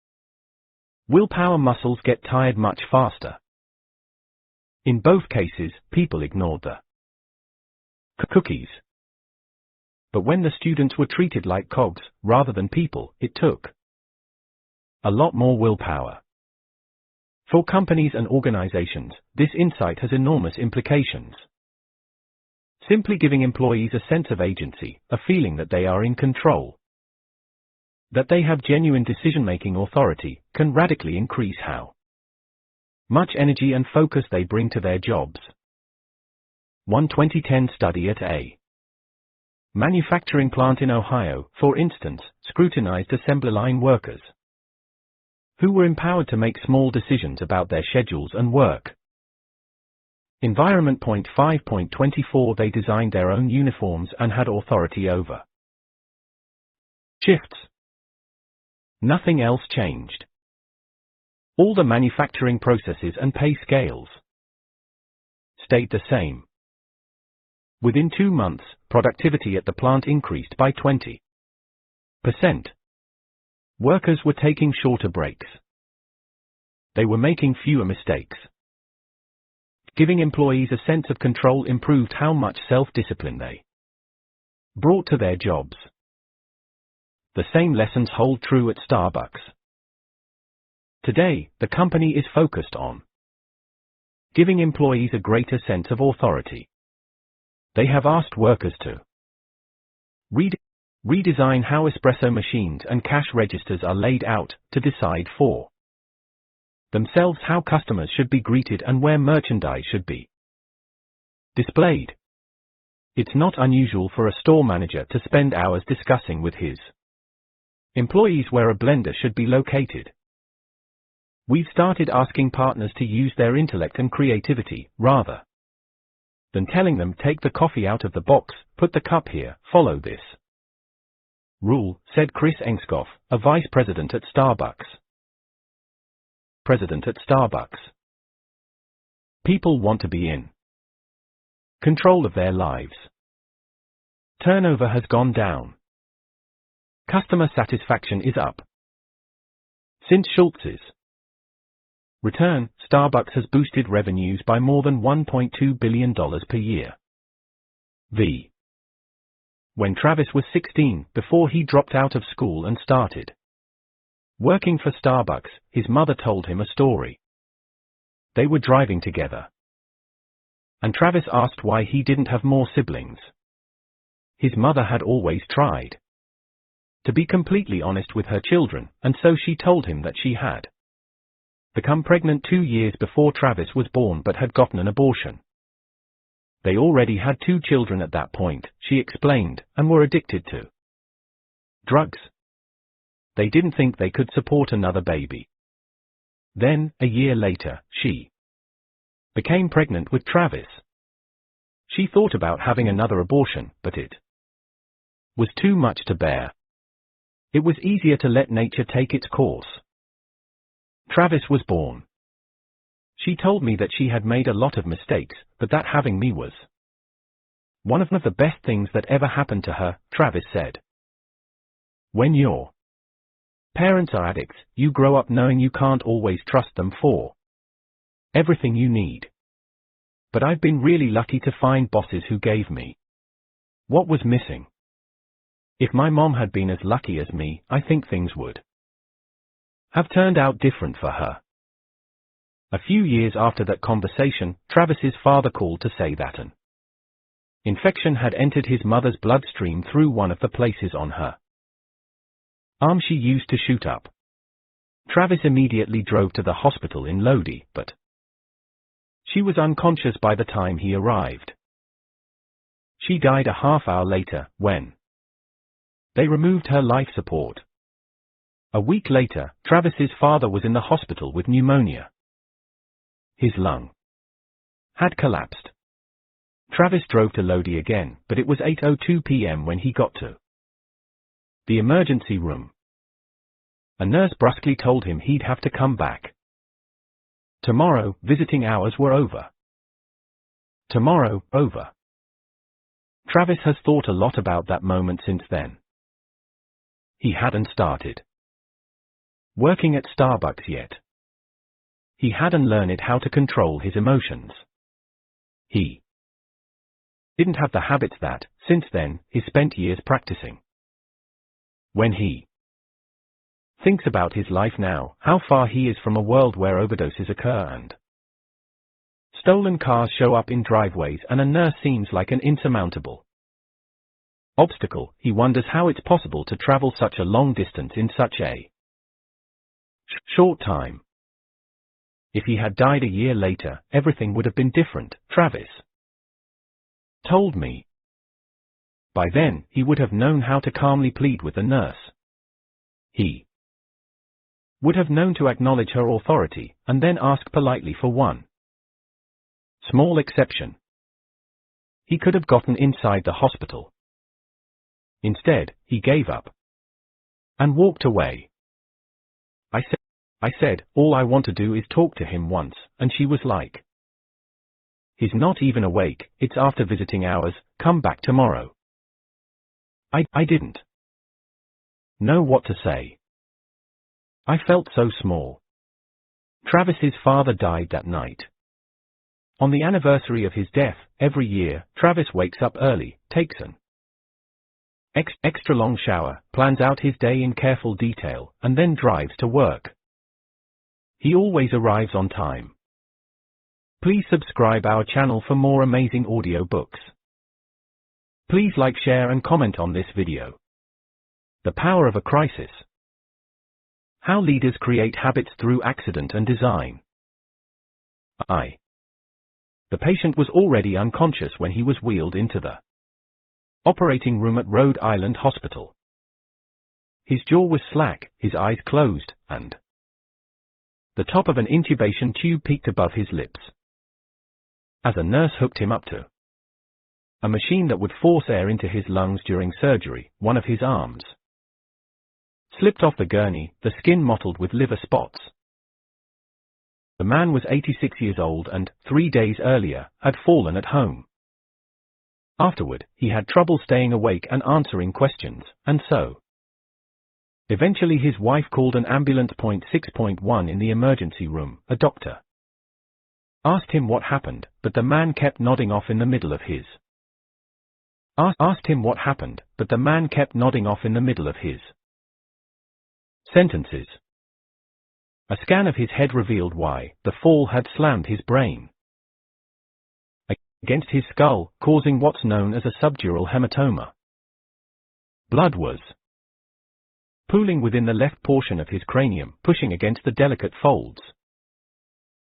willpower muscles get tired much faster. In both cases, people ignored the cookies. But when the students were treated like cogs, rather than people, it took a lot more willpower. For companies and organizations, this insight has enormous implications. Simply giving employees a sense of agency, a feeling that they are in control, that they have genuine decision-making authority, can radically increase how much energy and focus they bring to their jobs. One 2010 study at a manufacturing plant in Ohio, for instance, scrutinized assembly line workers who were empowered to make small decisions about their schedules and work environment. 5.24 They designed their own uniforms and had authority over shifts. Nothing else changed. All the manufacturing processes and pay scales stayed the same. Within 2 months, productivity at the plant increased by 20%. Workers were taking shorter breaks. They were making fewer mistakes. Giving employees a sense of control improved how much self-discipline they brought to their jobs. The same lessons hold true at Starbucks. Today, the company is focused on giving employees a greater sense of authority. They have asked workers to redesign how espresso machines and cash registers are laid out, to decide for themselves how customers should be greeted and where merchandise should be displayed. It's not unusual for a store manager to spend hours discussing with his employees where a blender should be located. We've started asking partners to use their intellect and creativity, rather than telling them, take the coffee out of the box, put the cup here, follow this rule, said Chris Engskoff, a vice president at Starbucks. President at Starbucks. People want to be in control of their lives. Turnover has gone down. Customer satisfaction is up. Since Schultz's return, Starbucks has boosted revenues by more than $1.2 billion per year. When Travis was 16, before he dropped out of school and started working for Starbucks, his mother told him a story. They were driving together, and Travis asked why he didn't have more siblings. His mother had always tried to be completely honest with her children, and so she told him that she had become pregnant 2 years before Travis was born but had gotten an abortion. They already had 2 children at that point, she explained, and were addicted to drugs. They didn't think they could support another baby. Then, a year later, she became pregnant with Travis. She thought about having another abortion, but it was too much to bear. It was easier to let nature take its course. Travis was born. She told me that she had made a lot of mistakes, but that having me was one of the best things that ever happened to her, Travis said. When your parents are addicts, you grow up knowing you can't always trust them for everything you need. But I've been really lucky to find bosses who gave me what was missing. If my mom had been as lucky as me, I think things would have turned out different for her. A few years after that conversation, Travis's father called to say that an infection had entered his mother's bloodstream through one of the places on her arm she used to shoot up. Travis immediately drove to the hospital in Lodi, but she was unconscious by the time he arrived. She died a half-hour later, when they removed her life support. A week later, Travis's father was in the hospital with pneumonia. His lung had collapsed. Travis drove to Lodi again, but it was 8:02 p.m. when he got to the emergency room. A nurse brusquely told him he'd have to come back tomorrow. Visiting hours were over. Tomorrow, over. Travis has thought a lot about that moment since then. He hadn't started working at Starbucks yet. He hadn't learned how to control his emotions. He didn't have the habits that, since then, he's spent years practicing. When he thinks about his life now, how far he is from a world where overdoses occur and stolen cars show up in driveways and a nurse seems like an insurmountable obstacle, he wonders how it's possible to travel such a long distance in such a short time. If he had died a year later, everything would have been different, Travis told me. By then, he would have known how to calmly plead with the nurse. He would have known to acknowledge her authority, and then ask politely for one small exception. He could have gotten inside the hospital. Instead, he gave up and walked away. I said, all I want to do is talk to him once, and she was like, he's not even awake, it's after visiting hours, come back tomorrow. I didn't know what to say. I felt so small. Travis's father died that night. On the anniversary of his death, every year, Travis wakes up early, takes an extra long shower, plans out his day in careful detail, and then drives to work. He always arrives on time. Please subscribe our channel for more amazing audio books. Please like, share and comment on this video. The power of a crisis. How leaders create habits through accident and design. The patient was already unconscious when he was wheeled into the operating room at Rhode Island Hospital. His jaw was slack, his eyes closed, and the top of an intubation tube peaked above his lips. As a nurse hooked him up to a machine that would force air into his lungs during surgery, one of his arms slipped off the gurney, the skin mottled with liver spots. The man was 86 years old and, 3 days earlier, had fallen at home. Afterward, he had trouble staying awake and answering questions, and so eventually his wife called an ambulance. 6.1 in the emergency room, a doctor asked him what happened, but the man kept nodding off in the middle of his sentences. A scan of his head revealed why the fall had slammed his brain against his skull, causing what's known as a subdural hematoma. Blood was pooling within the left portion of his cranium, pushing against the delicate folds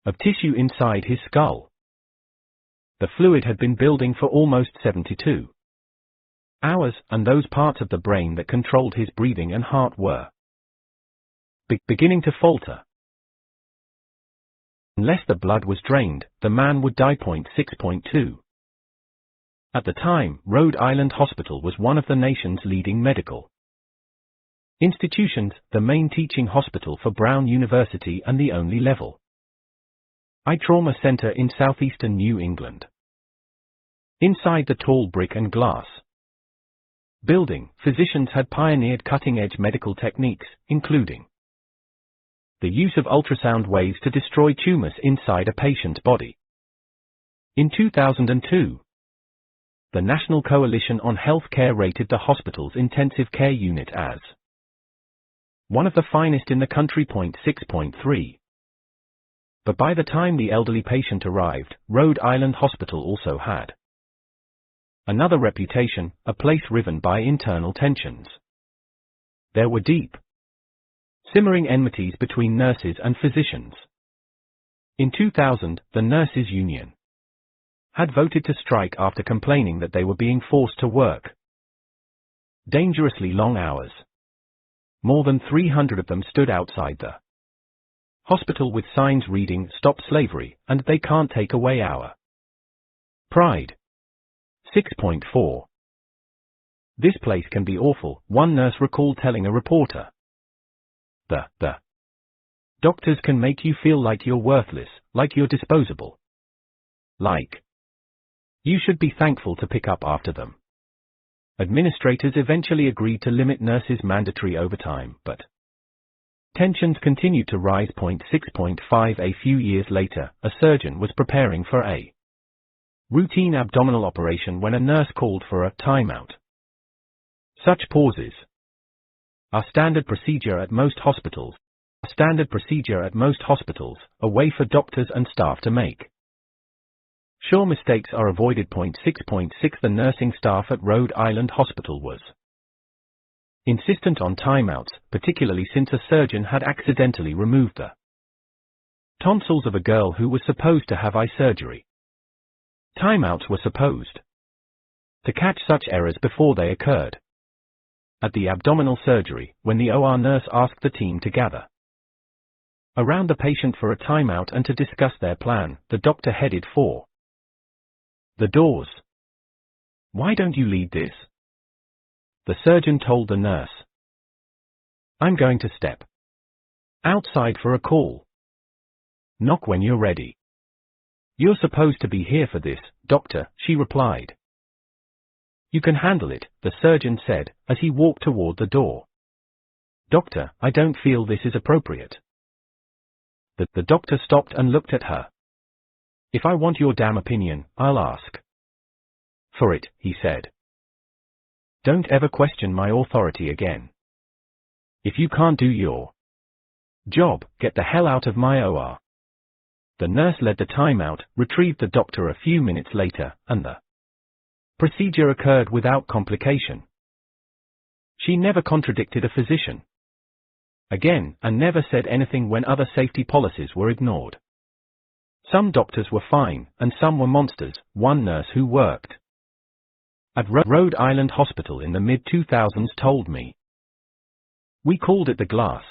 of tissue inside his skull. The fluid had been building for almost 72 hours, and those parts of the brain that controlled his breathing and heart were beginning to falter. Unless the blood was drained, the man would die. 6.2. At the time, Rhode Island Hospital was one of the nation's leading medical institutions, the main teaching hospital for Brown University and the only level I trauma center in southeastern New England. Inside the tall brick and glass building, physicians had pioneered cutting-edge medical techniques, including the use of ultrasound waves to destroy tumors inside a patient's body. In 2002, the National Coalition on Health Care rated the hospital's intensive care unit as one of the finest in the country. 6.3. But by the time the elderly patient arrived, Rhode Island Hospital also had another reputation, a place riven by internal tensions. There were deep, simmering enmities between nurses and physicians. In 2000, the nurses' union had voted to strike after complaining that they were being forced to work dangerously long hours. More than 300 of them stood outside the hospital with signs reading, "Stop slavery," and "They can't take away our pride." 6.4. This place can be awful, one nurse recalled telling a reporter. The doctors can make you feel like you're worthless, like you're disposable. Like you should be thankful to pick up after them. Administrators eventually agreed to limit nurses' mandatory overtime, but tensions continued to rise. 6.5. A few years later, a surgeon was preparing for a routine abdominal operation when a nurse called for a timeout. Such pauses are standard procedure at most hospitals, a way for doctors and staff to make sure mistakes are avoided. 6.6. The nursing staff at Rhode Island Hospital was insistent on timeouts, particularly since a surgeon had accidentally removed the tonsils of a girl who was supposed to have eye surgery. Timeouts were supposed to catch such errors before they occurred. At the abdominal surgery, when the OR nurse asked the team to gather around the patient for a timeout and to discuss their plan, the doctor headed for the doors. "Why don't you lead this?" the surgeon told the nurse. "I'm going to step outside for a call. Knock when you're ready." "You're supposed to be here for this, doctor," she replied. "You can handle it," the surgeon said, as he walked toward the door. "Doctor, I don't feel this is appropriate." The doctor stopped and looked at her. "If I want your damn opinion, I'll ask for it," he said. "Don't ever question my authority again. If you can't do your Job, get the hell out of my OR. The nurse led the timeout, retrieved the doctor a few minutes later, and the procedure occurred without complication. She never contradicted a physician again, and never said anything when other safety policies were ignored. Some doctors were fine, and some were monsters. One nurse who worked at Rhode Island Hospital in the mid-2000s told me, "We called it the glass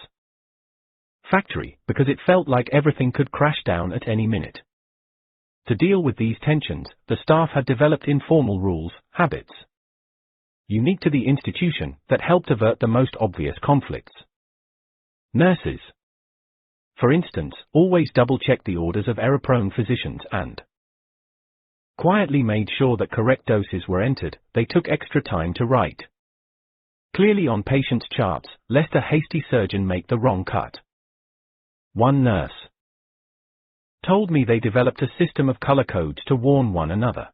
factory because it felt like everything could crash down at any minute." To deal with these tensions, the staff had developed informal rules, habits unique to the institution, that helped avert the most obvious conflicts. Nurses, for instance, always double-checked the orders of error-prone physicians and quietly made sure that correct doses were entered. They took extra time to write clearly on patients' charts, lest a hasty surgeon make the wrong cut. One nurse told me they developed a system of color codes to warn one another.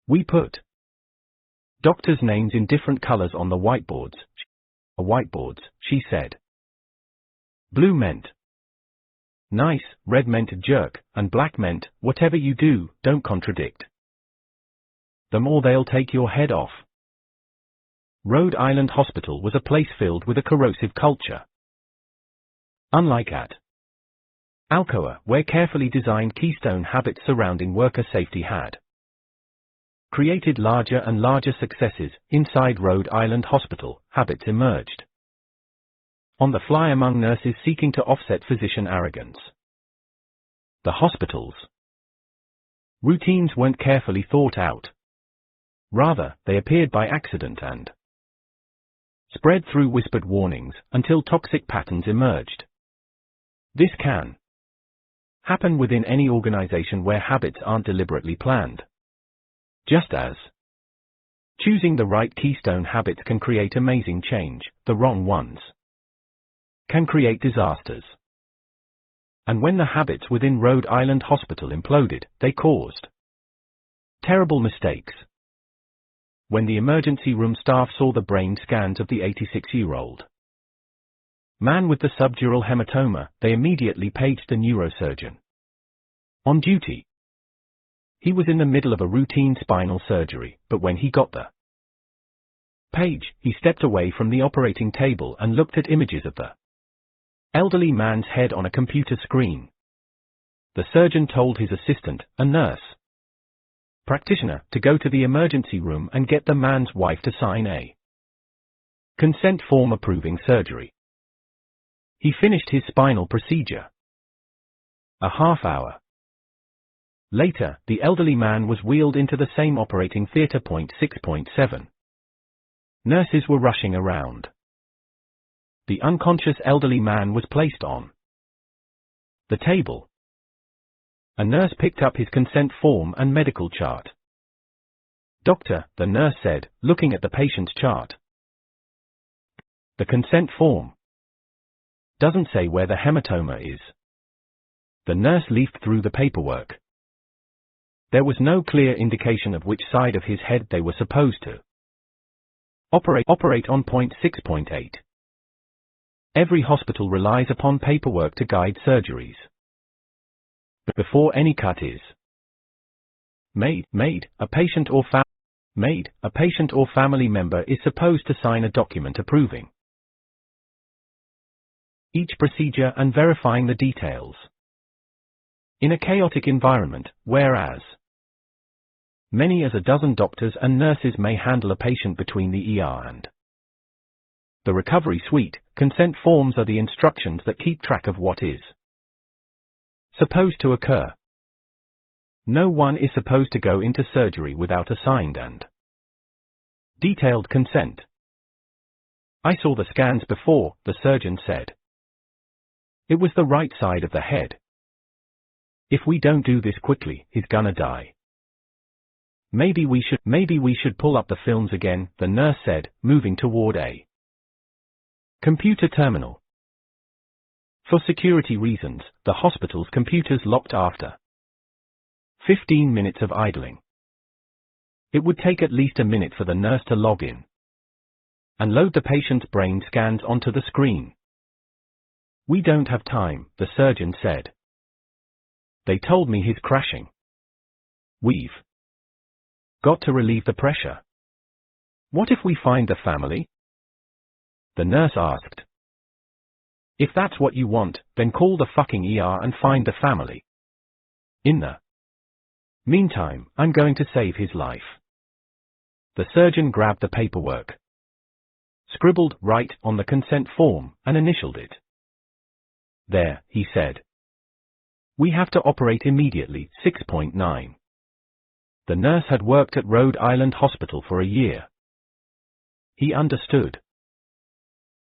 "We put doctors' names in different colors on the whiteboards," she said. Blue meant nice, red meant jerk, and black meant, whatever you do, don't contradict them or they'll take your head off. Rhode Island Hospital was a place filled with a corrosive culture. Unlike at Alcoa, where carefully designed keystone habits surrounding worker safety had created larger and larger successes, inside Rhode Island Hospital, habits emerged on the fly among nurses seeking to offset physician arrogance. The hospital's routines weren't carefully thought out. Rather, they appeared by accident and spread through whispered warnings, until toxic patterns emerged. This can happen within any organization where habits aren't deliberately planned. Just as choosing the right keystone habits can create amazing change, the wrong ones can create disasters. And when the habits within Rhode Island Hospital imploded, they caused terrible mistakes. When the emergency room staff saw the brain scans of the 86-year-old man with the subdural hematoma, they immediately paged the neurosurgeon on duty. He was in the middle of a routine spinal surgery, but when he got the page, he stepped away from the operating table and looked at images of the elderly man's head on a computer screen. The surgeon told his assistant, a nurse practitioner, to go to the emergency room and get the man's wife to sign a consent form approving surgery. He finished his spinal procedure. A half hour later, the elderly man was wheeled into the same operating theater. 6.7. Nurses were rushing around. The unconscious elderly man was placed on the table. A nurse picked up his consent form and medical chart. "Doctor," the nurse said, looking at the patient's chart, "the consent form doesn't say where the hematoma is." The nurse leafed through the paperwork. There was no clear indication of which side of his head they were supposed to operate on. 6.8. Every hospital relies upon paperwork to guide surgeries. But before any cut is made, a patient or family member is supposed to sign a document approving each procedure and verifying the details. In a chaotic environment, whereas many as a dozen doctors and nurses may handle a patient between the ER and the recovery suite, consent forms are the instructions that keep track of what is supposed to occur. No one is supposed to go into surgery without a signed and detailed consent. "I saw the scans before," the surgeon said. "It was the right side of the head. If we don't do this quickly, he's gonna die. Maybe we should pull up the films again," the nurse said, moving toward a computer terminal. For security reasons, the hospital's computers locked after 15 minutes of idling. It would take at least a minute for the nurse to log in and load the patient's brain scans onto the screen. "We don't have time," the surgeon said. "They told me he's crashing. We've got to relieve the pressure." "What if we find the family?" the nurse asked. "If that's what you want, then call the fucking ER and find the family. In the meantime, I'm going to save his life." The surgeon grabbed the paperwork, scribbled "right" on the consent form, and initialed it. "There," he said. "We have to operate immediately." 6.9. The nurse had worked at Rhode Island Hospital for a year. He understood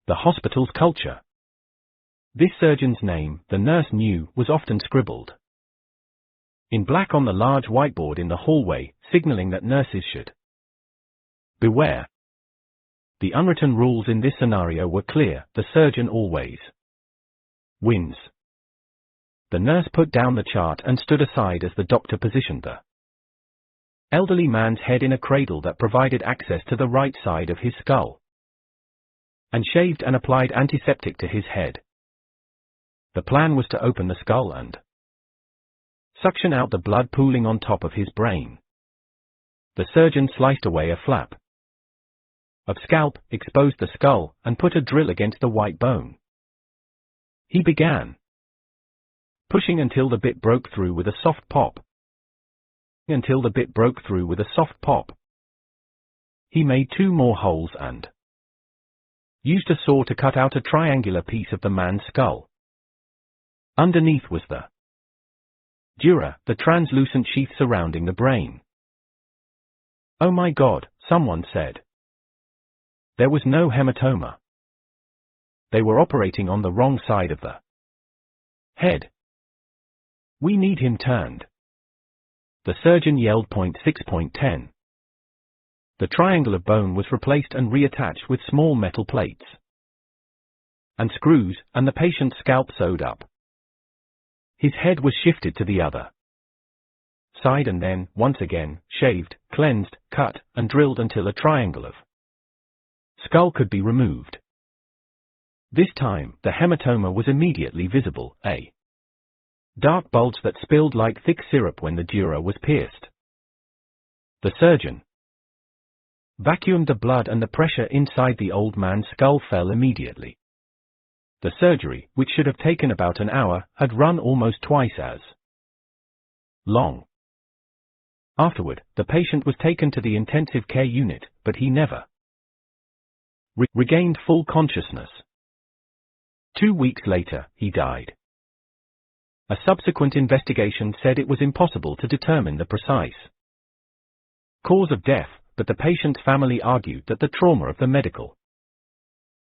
the hospital's culture. This surgeon's name, the nurse knew, was often scribbled in black on the large whiteboard in the hallway, signaling that nurses should beware. The unwritten rules in this scenario were clear: the surgeon always wins. The nurse put down the chart and stood aside as the doctor positioned the elderly man's head in a cradle that provided access to the right side of his skull, and shaved and applied antiseptic to his head. The plan was to open the skull and suction out the blood pooling on top of his brain. The surgeon sliced away a flap of scalp, exposed the skull, and put a drill against the white bone. He began pushing until the bit broke through with a soft pop. Until the bit broke through with a soft pop. He made 2 more holes and used a saw to cut out a triangular piece of the man's skull. Underneath was the dura, the translucent sheath surrounding the brain. "Oh my God," someone said. There was no hematoma. They were operating on the wrong side of the head. "We need him turned," the surgeon yelled. 6.10. The triangle of bone was replaced and reattached with small metal plates and screws, and the patient's scalp sewed up. His head was shifted to the other side and then, once again, shaved, cleansed, cut, and drilled until a triangle of skull could be removed. This time, the hematoma was immediately visible, a dark bulge that spilled like thick syrup when the dura was pierced. The surgeon vacuumed the blood and the pressure inside the old man's skull fell immediately. The surgery, which should have taken about an hour, had run almost twice as long. Afterward, the patient was taken to the intensive care unit, but he never regained full consciousness. 2 weeks later, he died. A subsequent investigation said it was impossible to determine the precise cause of death, but the patient's family argued that the trauma of the medical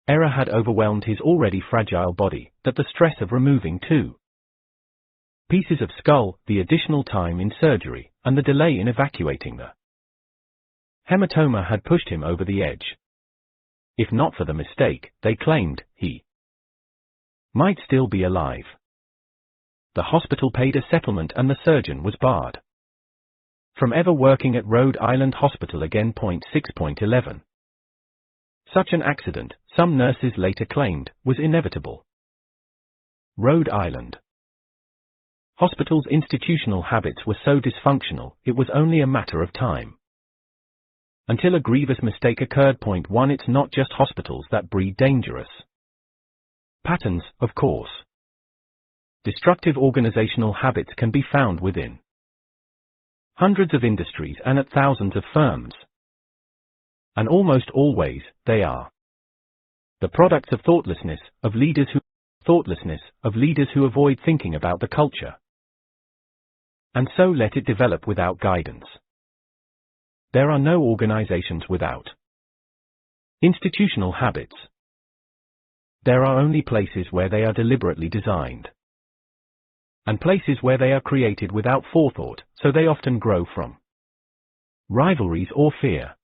error had overwhelmed his already fragile body, that the stress of removing 2 pieces of skull, the additional time in surgery, and the delay in evacuating the hematoma had pushed him over the edge. If not for the mistake, they claimed, he might still be alive. The hospital paid a settlement and the surgeon was barred from ever working at Rhode Island Hospital again. 6.11. Such an accident, some nurses later claimed, was inevitable. Rhode Island Hospital's institutional habits were so dysfunctional, it was only a matter of time until a grievous mistake occurred. 1. It's not just hospitals that breed dangerous patterns, of course. Destructive organizational habits can be found within hundreds of industries and at thousands of firms. And almost always, they are the products of thoughtlessness of leaders who avoid thinking about the culture, and so let it develop without guidance. There are no organizations without institutional habits. There are only places where they are deliberately designed, and places where they are created without forethought, so they often grow from rivalries or fear.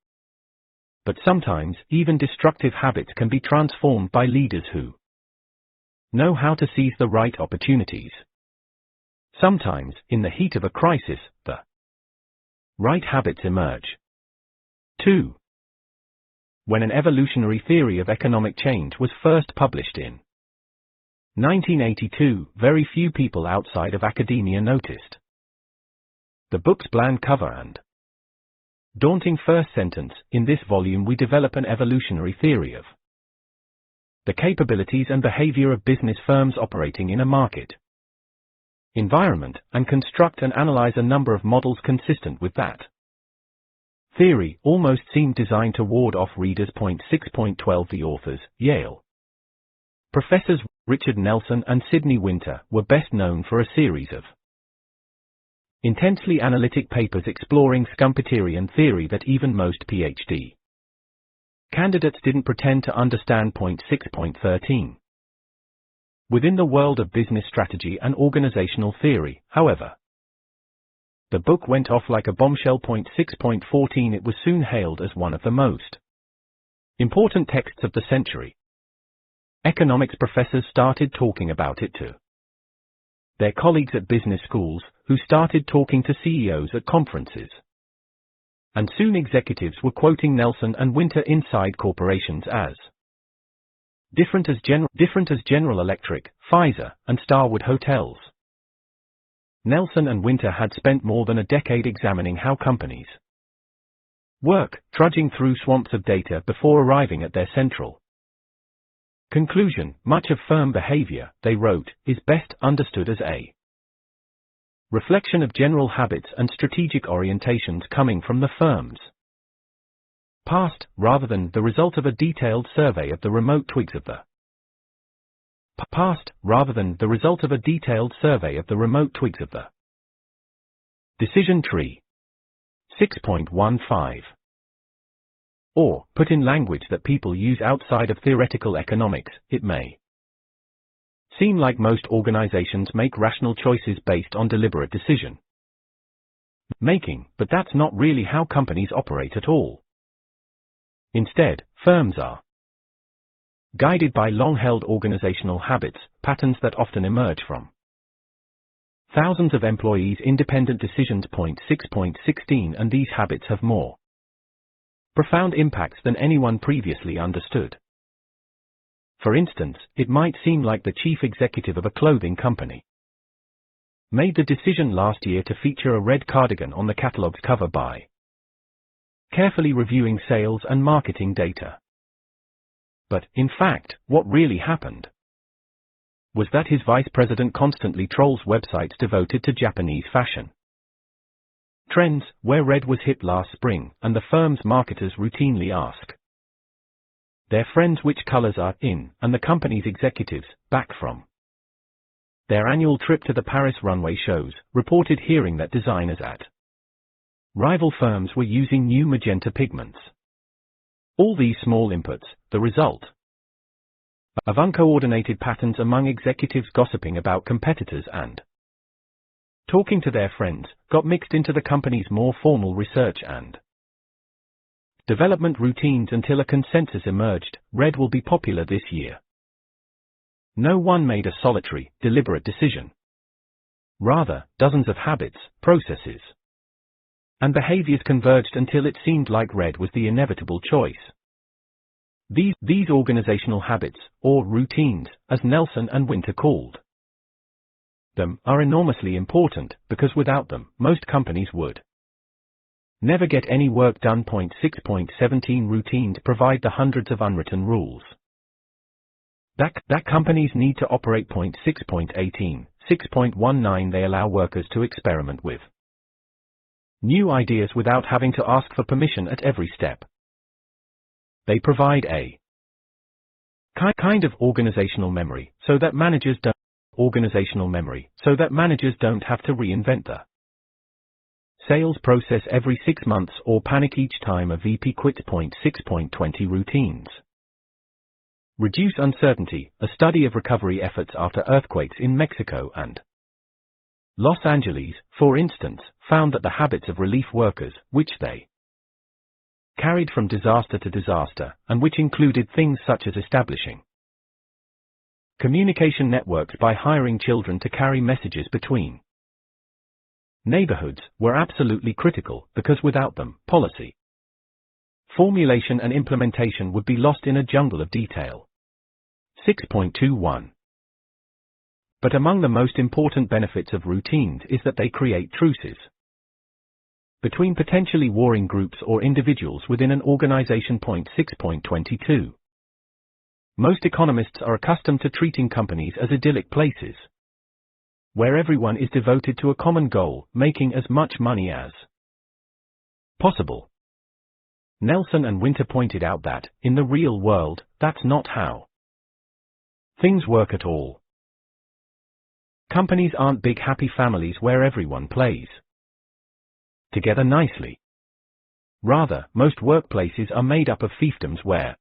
But sometimes, even destructive habits can be transformed by leaders who know how to seize the right opportunities. Sometimes, in the heat of a crisis, the right habits emerge. 2. When an evolutionary theory of economic change was first published in 1982, very few people outside of academia noticed. The book's bland cover and daunting first sentence. In this volume we develop an evolutionary theory of the capabilities and behavior of business firms operating in a market environment, and construct and analyze a number of models consistent with that theory. Almost seemed designed to ward off readers. 6.12 The authors, Yale professors Richard Nelson and Sidney Winter, were best known for a series of intensely analytic papers exploring Schumpeterian theory that even most PhD candidates didn't pretend to understand. 6.13 Within the world of business strategy and organizational theory, however, the book went off like a bombshell. 6.14 It was soon hailed as one of the most important texts of the century. Economics professors started talking about it to their colleagues at business schools, who started talking to CEOs at conferences. And soon executives were quoting Nelson and Winter inside corporations as different as General Electric, Pfizer, and Starwood Hotels. Nelson and Winter had spent more than a decade examining how companies work, trudging through swamps of data before arriving at their central conclusion. Much of firm behavior, they wrote, is best understood as a reflection of general habits and strategic orientations coming from the firm's past, rather than the result of a detailed survey of the remote twigs of the decision tree. 6.15 Or, put in language that people use outside of theoretical economics, it may seem like most organizations make rational choices based on deliberate decision making, but that's not really how companies operate at all. Instead, firms are guided by long-held organizational habits, patterns that often emerge from thousands of employees' independent decisions. 6.16 And these habits have more profound impacts than anyone previously understood. For instance, it might seem like the chief executive of a clothing company made the decision last year to feature a red cardigan on the catalog's cover by carefully reviewing sales and marketing data. But, in fact, what really happened was that his vice president constantly trolls websites devoted to Japanese fashion trends, where red was hit last spring, and the firm's marketers routinely ask their friends which colors are in, and the company's executives, back from their annual trip to the Paris runway shows, reported hearing that designers at rival firms were using new magenta pigments. All these small inputs, the result of uncoordinated patterns among executives gossiping about competitors and talking to their friends, got mixed into the company's more formal research and development routines until a consensus emerged: red will be popular this year. No one made a solitary, deliberate decision. Rather, dozens of habits, processes, and behaviors converged until it seemed like red was the inevitable choice. These organizational habits, or routines, as Nelson and Winter called them, are enormously important, because without them, most companies would never get any work done. 6.17 Routines provide the hundreds of unwritten rules that companies need to operate. 6.18 6.19 They allow workers to experiment with new ideas without having to ask for permission at every step. They provide a kind of organizational memory, so that managers don't have to reinvent the sales process every 6 months or panic each time a VP quits. 6.20 Routines reduce uncertainty. A study of recovery efforts after earthquakes in Mexico and Los Angeles, for instance, found that the habits of relief workers, which they carried from disaster to disaster, and which included things such as establishing communication networks by hiring children to carry messages between neighborhoods, were absolutely critical, because without them, policy formulation and implementation would be lost in a jungle of detail. 6.21 But among the most important benefits of routines is that they create truces between potentially warring groups or individuals within an organization. 6.22. Most economists are accustomed to treating companies as idyllic places, where everyone is devoted to a common goal, making as much money as possible. Nelson and Winter pointed out that, in the real world, that's not how things work at all. Companies aren't big happy families where everyone plays together nicely. Rather, most workplaces are made up of fiefdoms where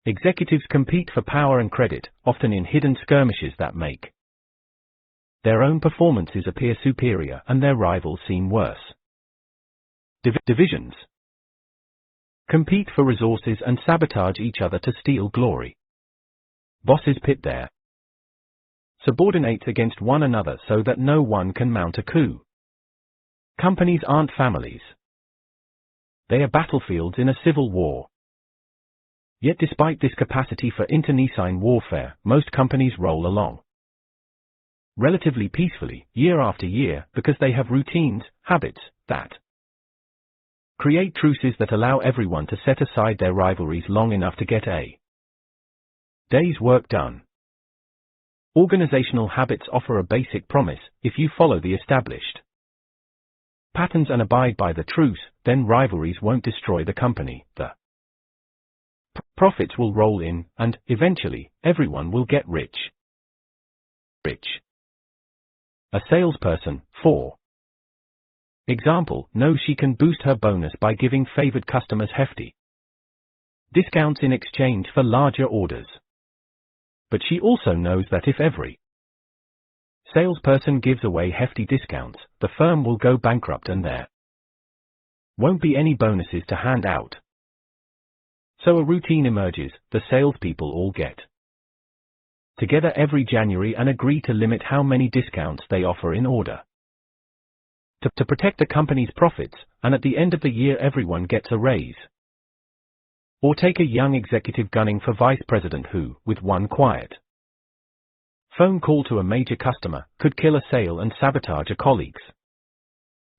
executives compete for power and credit, often in hidden skirmishes that make their own performances appear superior and their rivals seem worse. Divisions compete for resources and sabotage each other to steal glory. Bosses pit their subordinates against one another so that no one can mount a coup. Companies aren't families. They are battlefields in a civil war. Yet despite this capacity for internecine warfare, most companies roll along relatively peacefully, year after year, because they have routines, habits, that create truces that allow everyone to set aside their rivalries long enough to get a day's work done. Organizational habits offer a basic promise: if you follow the established patterns and abide by the truce, then rivalries won't destroy the company, the profits will roll in, and, eventually, everyone will get rich. A salesperson, for example, knows she can boost her bonus by giving favored customers hefty discounts in exchange for larger orders. But she also knows that if every salesperson gives away hefty discounts, the firm will go bankrupt and there won't be any bonuses to hand out. So a routine emerges: the salespeople all get together every January and agree to limit how many discounts they offer in order to protect the company's profits, and at the end of the year everyone gets a raise. Or take a young executive gunning for vice president who, with one quiet phone call to a major customer, could kill a sale and sabotage a colleague's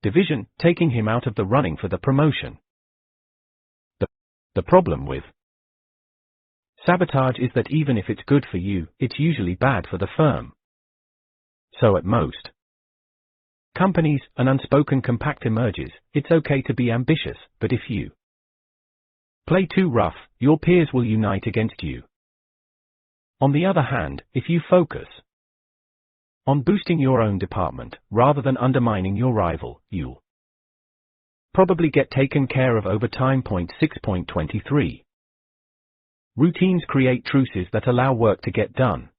division, taking him out of the running for the promotion. The problem with sabotage is that even if it's good for you, it's usually bad for the firm. So at most companies, an unspoken compact emerges: it's okay to be ambitious, but if you play too rough, your peers will unite against you. On the other hand, if you focus on boosting your own department, rather than undermining your rival, you'll probably get taken care of over time. 6.23. Routines create truces that allow work to get done.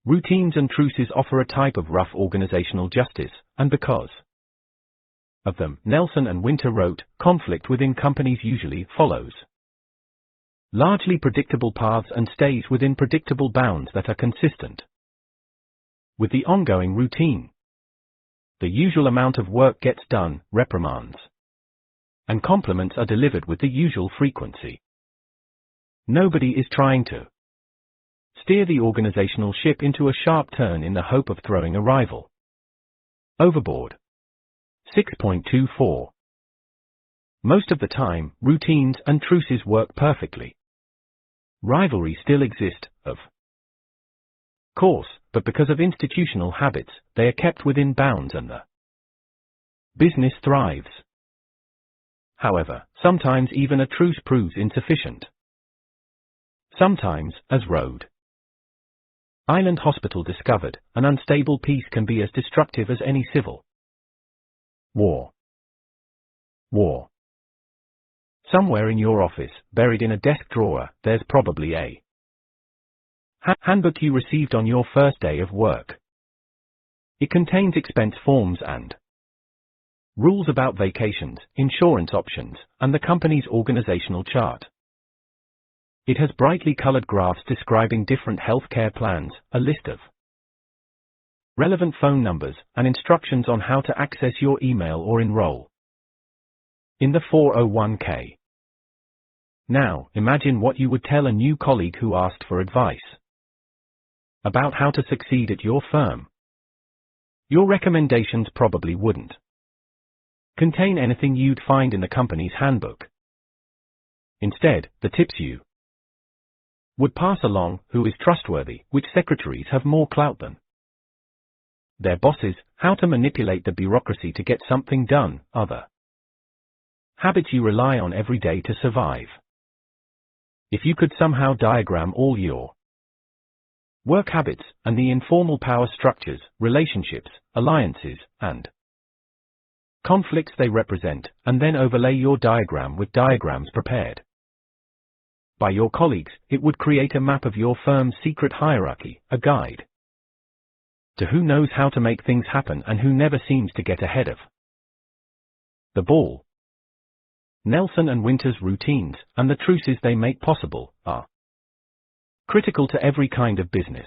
Routines and truces offer a type of rough organizational justice, and because of them, Nelson and Winter wrote, conflict within companies usually follows largely predictable paths and stays within predictable bounds that are consistent with the ongoing routine. The usual amount of work gets done, reprimands and compliments are delivered with the usual frequency. Nobody is trying to steer the organizational ship into a sharp turn in the hope of throwing a rival overboard. 6.24. Most of the time, routines and truces work perfectly. Rivalries still exist, of course, but because of institutional habits, they are kept within bounds and the business thrives. However, sometimes even a truce proves insufficient. Sometimes, as Rhode Island Hospital discovered, an unstable peace can be as destructive as any civil war. Somewhere in your office, buried in a desk drawer, there's probably a handbook you received on your first day of work. It contains expense forms and rules about vacations, insurance options, and the company's organizational chart. It has brightly colored graphs describing different healthcare plans, a list of relevant phone numbers, and instructions on how to access your email or enroll in the 401k. Now, imagine what you would tell a new colleague who asked for advice. about how to succeed at your firm. Your recommendations probably wouldn't contain anything you'd find in the company's handbook. Instead, the tips you would pass along, who is trustworthy, which secretaries have more clout than their bosses, how to manipulate the bureaucracy to get something done, other habits you rely on every day to survive. If you could somehow diagram all your work habits, and the informal power structures, relationships, alliances, and conflicts they represent, and then overlay your diagram with diagrams prepared by your colleagues, it would create a map of your firm's secret hierarchy, a guide to who knows how to make things happen and who never seems to get ahead of the ball. Nelson and Winter's routines, and the truces they make possible, are critical to every kind of business.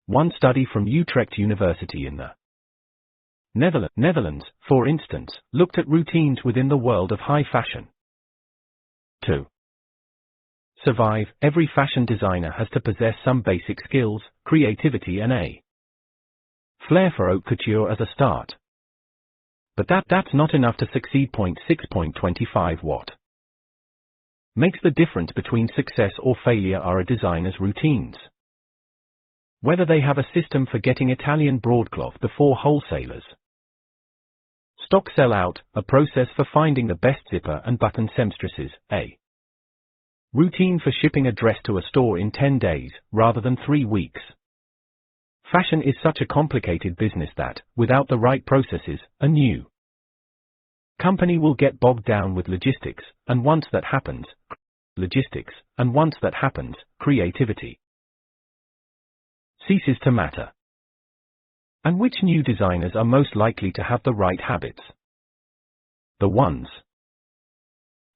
One study from Utrecht University in the Netherlands, for instance, looked at routines within the world of high fashion. To survive, every fashion designer has to possess some basic skills, creativity and a flair for haute couture as a start. But that's not enough to succeed. 6.25 What makes the difference between success or failure are a designer's routines. Whether they have a system for getting Italian broadcloth before wholesalers stock sell out, a process for finding the best zipper and button seamstresses, a routine for shipping a dress to a store in 10 days, rather than 3 weeks. Fashion is such a complicated business that, without the right processes, a new company will get bogged down with logistics, and once that happens, creativity ceases to matter. And which new designers are most likely to have the right habits? The ones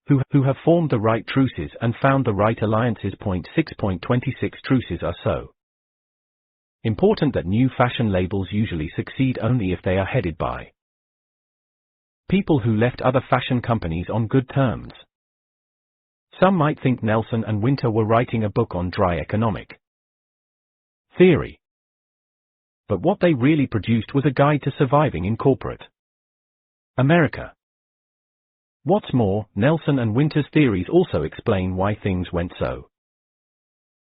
who have formed the right truces and found the right alliances. 6.26 Truces are so important that new fashion labels usually succeed only if they are headed by people who left other fashion companies on good terms. Some might think Nelson and Winter were writing a book on dry economic theory. But what they really produced was a guide to surviving in corporate America. What's more, Nelson and Winter's theories also explain why things went so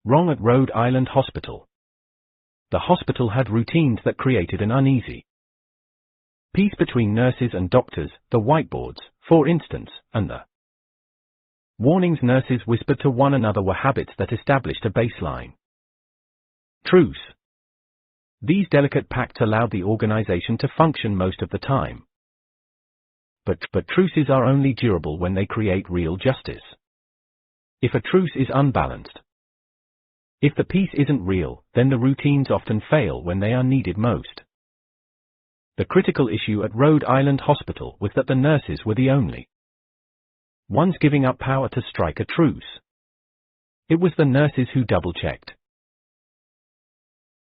wrong at Rhode Island Hospital. The hospital had routines that created an uneasy peace between nurses and doctors, the whiteboards, for instance, and the warnings nurses whispered to one another were habits that established a baseline truce. These delicate pacts allowed the organization to function most of the time. But truces are only durable when they create real justice. If a truce is unbalanced, if the peace isn't real, then the routines often fail when they are needed most. The critical issue at Rhode Island Hospital was that the nurses were the only ones giving up power to strike a truce. It was the nurses who double-checked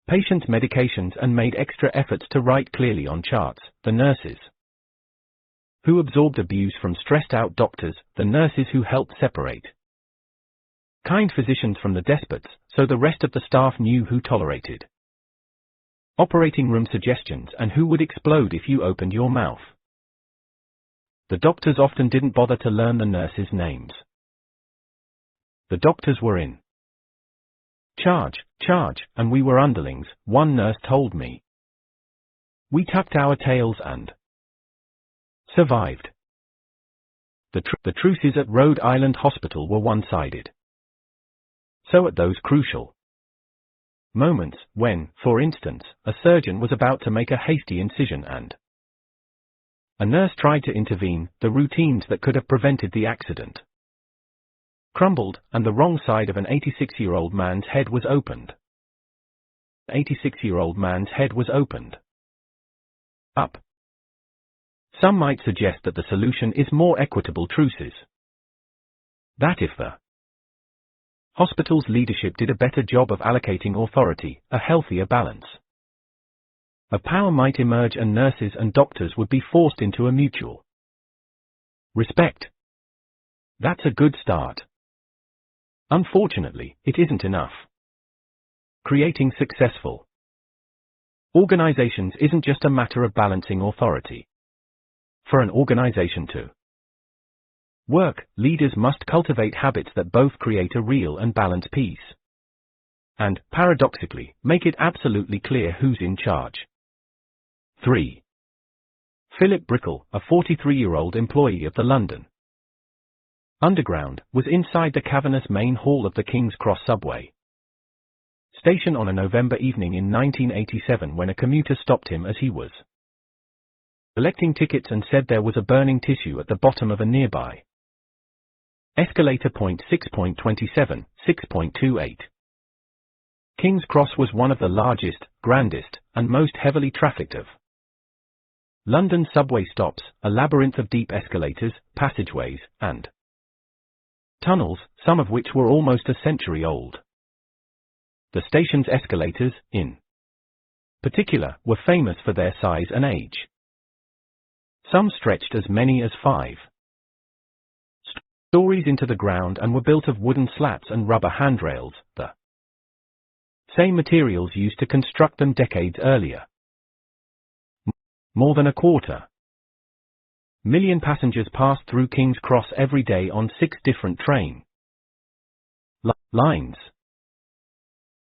patients' medications and made extra efforts to write clearly on charts, the nurses who absorbed abuse from stressed-out doctors, the nurses who helped separate kind physicians from the despots, so the rest of the staff knew who tolerated operating room suggestions and who would explode if you opened your mouth. The doctors often didn't bother to learn the nurses' names. The doctors were in charge, and we were underlings, one nurse told me. We tucked our tails and survived. The truces at Rhode Island Hospital were one-sided. So at those crucial moments, when, for instance, a surgeon was about to make a hasty incision and a nurse tried to intervene, the routines that could have prevented the accident crumbled, and the wrong side of an 86-year-old man's head was opened. 86-year-old man's head was opened up. Some might suggest that the solution is more equitable truces. That if the hospital's leadership did a better job of allocating authority, a healthier balance of power might emerge and nurses and doctors would be forced into a mutual respect. That's a good start. Unfortunately, it isn't enough. Creating successful organizations isn't just a matter of balancing authority. For an organization to work, leaders must cultivate habits that both create a real and balanced peace. And, paradoxically, make it absolutely clear who's in charge. 3. Philip Brickell, a 43-year-old employee of the London Underground, was inside the cavernous main hall of the King's Cross subway station on a November evening in 1987 when a commuter stopped him as he was collecting tickets and said there was a burning tissue at the bottom of a nearby escalator. 6.27, 6.28. King's Cross was one of the largest, grandest, and most heavily trafficked of London subway stops, a labyrinth of deep escalators, passageways, and tunnels, some of which were almost a century old. The station's escalators, in particular, were famous for their size and age. Some stretched as many as 5 stories into the ground and were built of wooden slats and rubber handrails, the same materials used to construct them decades earlier. More than 250,000 passengers passed through King's Cross every day on 6 different train lines.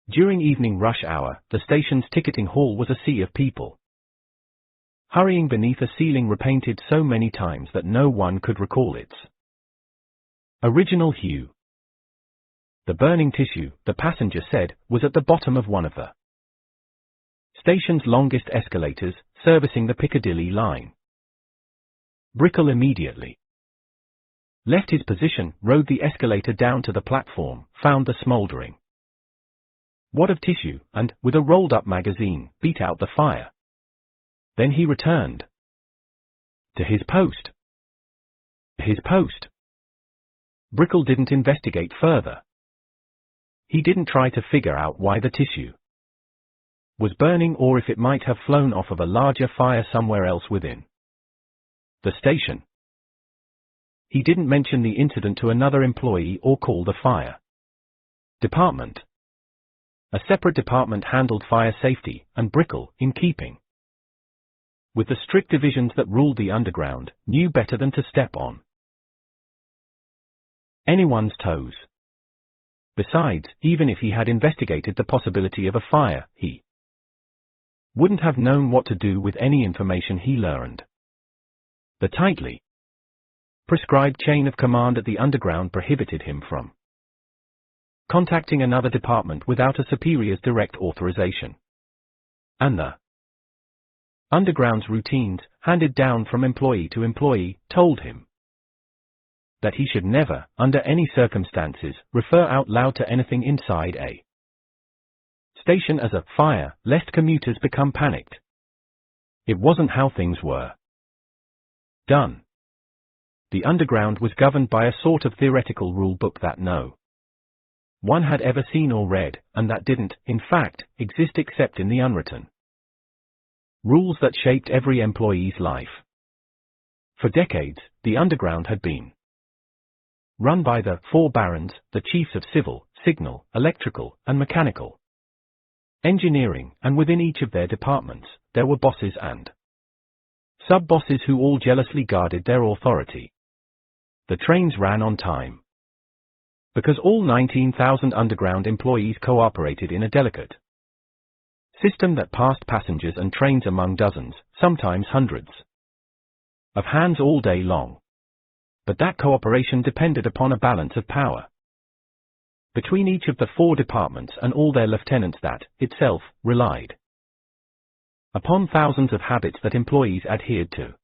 During evening rush hour, the station's ticketing hall was a sea of people, hurrying beneath a ceiling repainted so many times that no one could recall its original hue. The burning tissue, the passenger said, was at the bottom of one of the station's longest escalators, servicing the Piccadilly line. Brickell immediately left his position, rode the escalator down to the platform, found the smouldering wad of tissue, and, with a rolled-up magazine, beat out the fire. Then he returned to his post. Brickell didn't investigate further. He didn't try to figure out why the tissue was burning or if it might have flown off of a larger fire somewhere else within the station. He didn't mention the incident to another employee or call the fire department. A separate department handled fire safety, and Brickell, in keeping with the strict divisions that ruled the underground, knew better than to step on anyone's toes. Besides, even if he had investigated the possibility of a fire, he wouldn't have known what to do with any information he learned. The tightly prescribed chain of command at the underground prohibited him from contacting another department without a superior's direct authorization. And the underground's routines, handed down from employee to employee, told him that he should never, under any circumstances, refer out loud to anything inside a station as a fire, lest commuters become panicked. It wasn't how things were done. The underground was governed by a sort of theoretical rule book that no one had ever seen or read, and that didn't, in fact, exist except in the unwritten rules that shaped every employee's life. For decades, the underground had been run by the 4 barons, the chiefs of civil, signal, electrical, and mechanical engineering, and within each of their departments, there were bosses and sub-bosses who all jealously guarded their authority. The trains ran on time because all 19,000 underground employees cooperated in a delicate system that passed passengers and trains among dozens, sometimes hundreds of hands all day long. But that cooperation depended upon a balance of power between each of the 4 departments and all their lieutenants that, itself, relied upon thousands of habits that employees adhered to.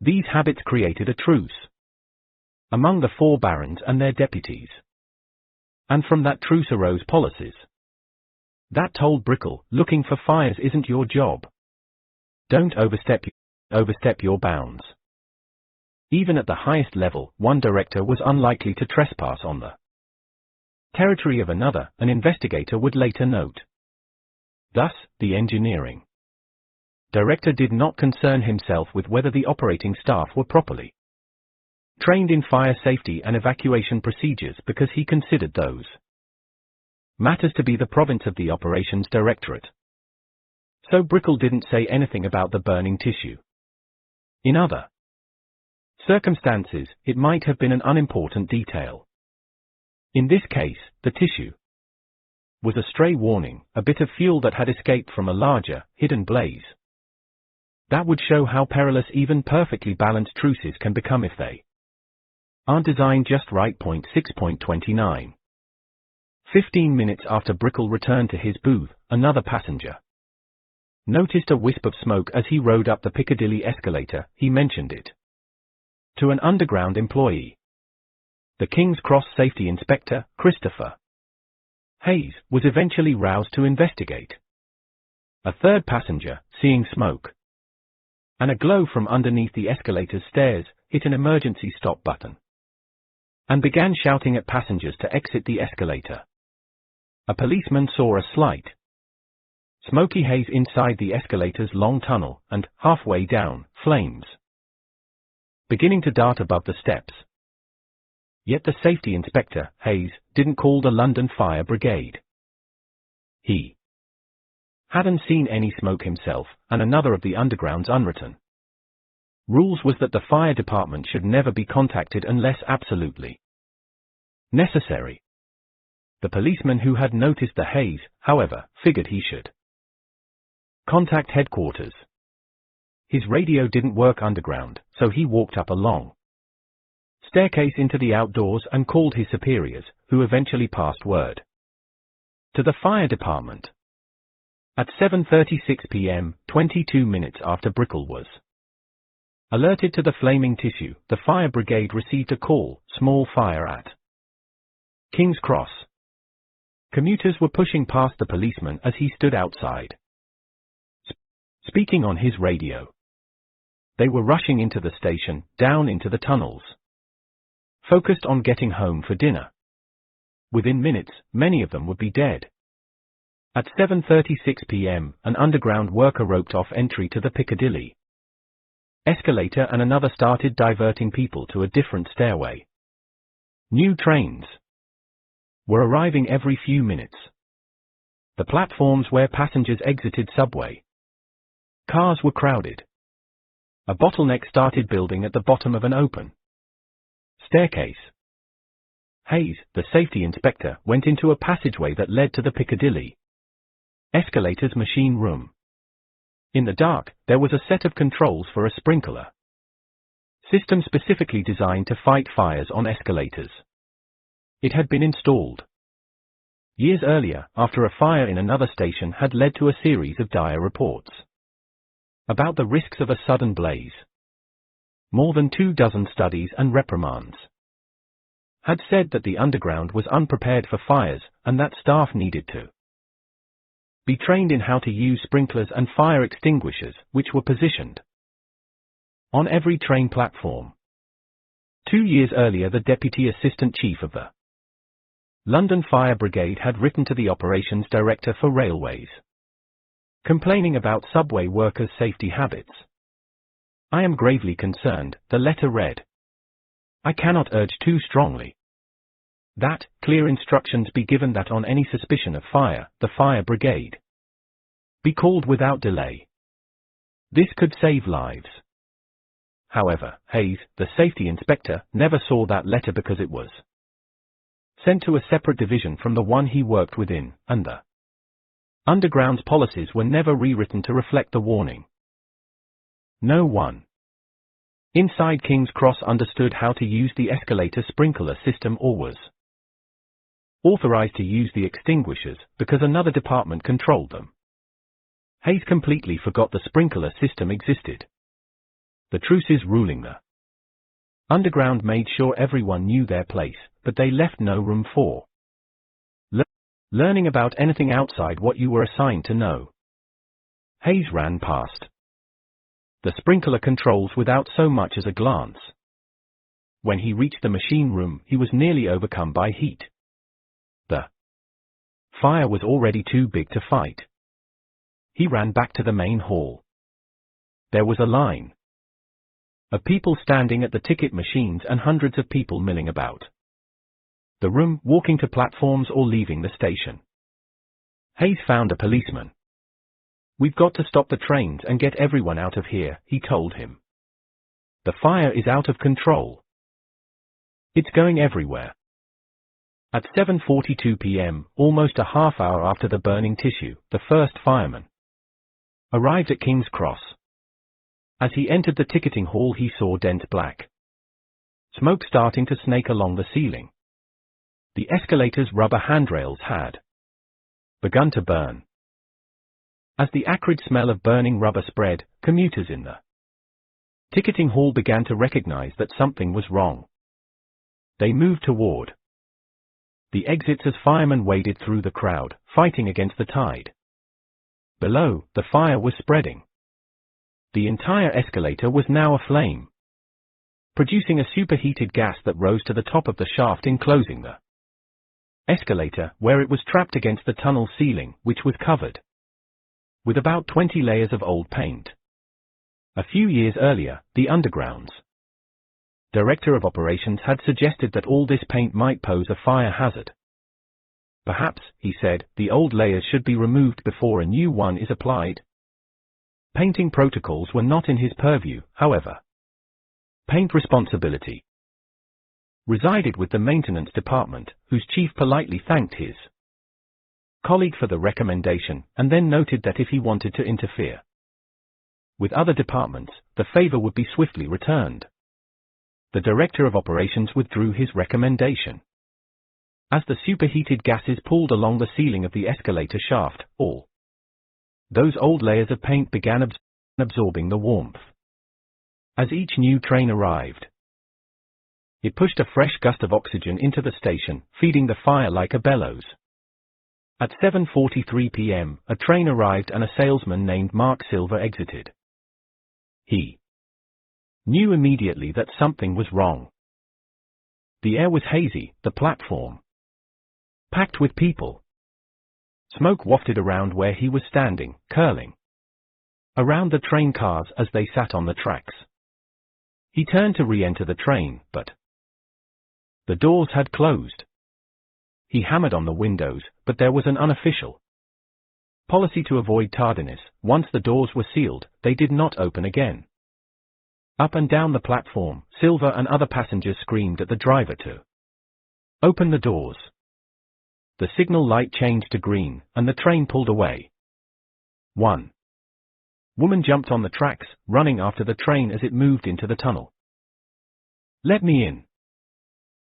These habits created a truce among the 4 barons and their deputies. And from that truce arose policies that told Brickell, looking for fires isn't your job. Don't overstep your bounds. Even at the highest level, one director was unlikely to trespass on the territory of another, an investigator would later note. Thus, the engineering director did not concern himself with whether the operating staff were properly trained in fire safety and evacuation procedures because he considered those matters to be the province of the Operations Directorate. So Brickell didn't say anything about the burning tissue. In other circumstances, it might have been an unimportant detail. In this case, the tissue was a stray warning, a bit of fuel that had escaped from a larger, hidden blaze. That would show how perilous even perfectly balanced truces can become if they aren't designed just right. 6.29. 15 minutes after Brickell returned to his booth, another passenger noticed a wisp of smoke as he rode up the Piccadilly escalator. He mentioned it to an underground employee. The King's Cross safety inspector, Christopher Hayes, was eventually roused to investigate. A third passenger, seeing smoke and a glow from underneath the escalator's stairs, hit an emergency stop button and began shouting at passengers to exit the escalator. A policeman saw a slight smoky haze inside the escalator's long tunnel, and, halfway down, flames beginning to dart above the steps. Yet the safety inspector, Hayes, didn't call the London Fire Brigade. He hadn't seen any smoke himself, and another of the Underground's unwritten rules was that the fire department should never be contacted unless absolutely necessary. The policeman who had noticed the haze, however, figured he should contact headquarters. His radio didn't work underground, so he walked up a long staircase into the outdoors and called his superiors, who eventually passed word to the fire department. At 7:36 p.m., 22 minutes after Brickell was alerted to the flaming tissue, the fire brigade received a call, small fire at King's Cross. Commuters were pushing past the policeman as he stood outside, speaking on his radio. They were rushing into the station, down into the tunnels, focused on getting home for dinner. Within minutes, many of them would be dead. At 7:36 p.m., an underground worker roped off entry to the Piccadilly escalator and another started diverting people to a different stairway. New trains were arriving every few minutes. The platforms where passengers exited subway cars were crowded. A bottleneck started building at the bottom of an open staircase. Hayes, the safety inspector, went into a passageway that led to the Piccadilly escalator's machine room. In the dark, there was a set of controls for a sprinkler system specifically designed to fight fires on escalators. It had been installed years earlier, after a fire in another station had led to a series of dire reports about the risks of a sudden blaze. More than 24 studies and reprimands had said that the underground was unprepared for fires, and that staff needed to be trained in how to use sprinklers and fire extinguishers, which were positioned on every train platform. 2 years earlier, the Deputy Assistant Chief of the London Fire Brigade had written to the Operations Director for Railways, complaining about subway workers' safety habits. "I am gravely concerned," the letter read. "I cannot urge too strongly that clear instructions be given that on any suspicion of fire, the fire brigade be called without delay. This could save lives." However, Hayes, the safety inspector, never saw that letter because it was sent to a separate division from the one he worked within, and the Underground's policies were never rewritten to reflect the warning. No one inside King's Cross understood how to use the escalator sprinkler system or was authorized to use the extinguishers, because another department controlled them. Hayes completely forgot the sprinkler system existed. The truces ruling the Underground made sure everyone knew their place, but they left no room for learning about anything outside what you were assigned to know. Hayes ran past the sprinkler controls without so much as a glance. When he reached the machine room, he was nearly overcome by heat. The fire was already too big to fight. He ran back to the main hall. There was a line of people standing at the ticket machines and hundreds of people milling about the room, walking to platforms or leaving the station. Hayes found a policeman. "We've got to stop the trains and get everyone out of here," he told him. "The fire is out of control. It's going everywhere." At 7:42 p.m., almost a half hour after the burning tissue, the first fireman arrived at King's Cross. As he entered the ticketing hall, he saw dense black smoke starting to snake along the ceiling. The escalator's rubber handrails had begun to burn. As the acrid smell of burning rubber spread, commuters in the ticketing hall began to recognize that something was wrong. They moved toward the exits as firemen waded through the crowd, fighting against the tide. Below, the fire was spreading. The entire escalator was now aflame, producing a superheated gas that rose to the top of the shaft enclosing the escalator, where it was trapped against the tunnel ceiling, which was covered with about 20 layers of old paint. A few years earlier, the Underground's Director of Operations had suggested that all this paint might pose a fire hazard. "Perhaps," he said, "the old layers should be removed before a new one is applied." Painting protocols were not in his purview, however. Paint responsibility resided with the maintenance department, whose chief politely thanked his colleague for the recommendation, and then noted that if he wanted to interfere with other departments, the favor would be swiftly returned. The Director of Operations withdrew his recommendation. As the superheated gases pulled along the ceiling of the escalator shaft, all those old layers of paint began absorbing the warmth. As each new train arrived, it pushed a fresh gust of oxygen into the station, feeding the fire like a bellows. At 7:43 p.m., a train arrived and a salesman named Mark Silver exited. He knew immediately that something was wrong. The air was hazy, the platform packed with people. Smoke wafted around where he was standing, curling around the train cars as they sat on the tracks. He turned to re-enter the train, but the doors had closed. He hammered on the windows, but there was an unofficial policy to avoid tardiness. Once the doors were sealed, they did not open again. Up and down the platform, Silver and other passengers screamed at the driver to open the doors. The signal light changed to green, and the train pulled away. One woman jumped on the tracks, running after the train as it moved into the tunnel. "Let me in!"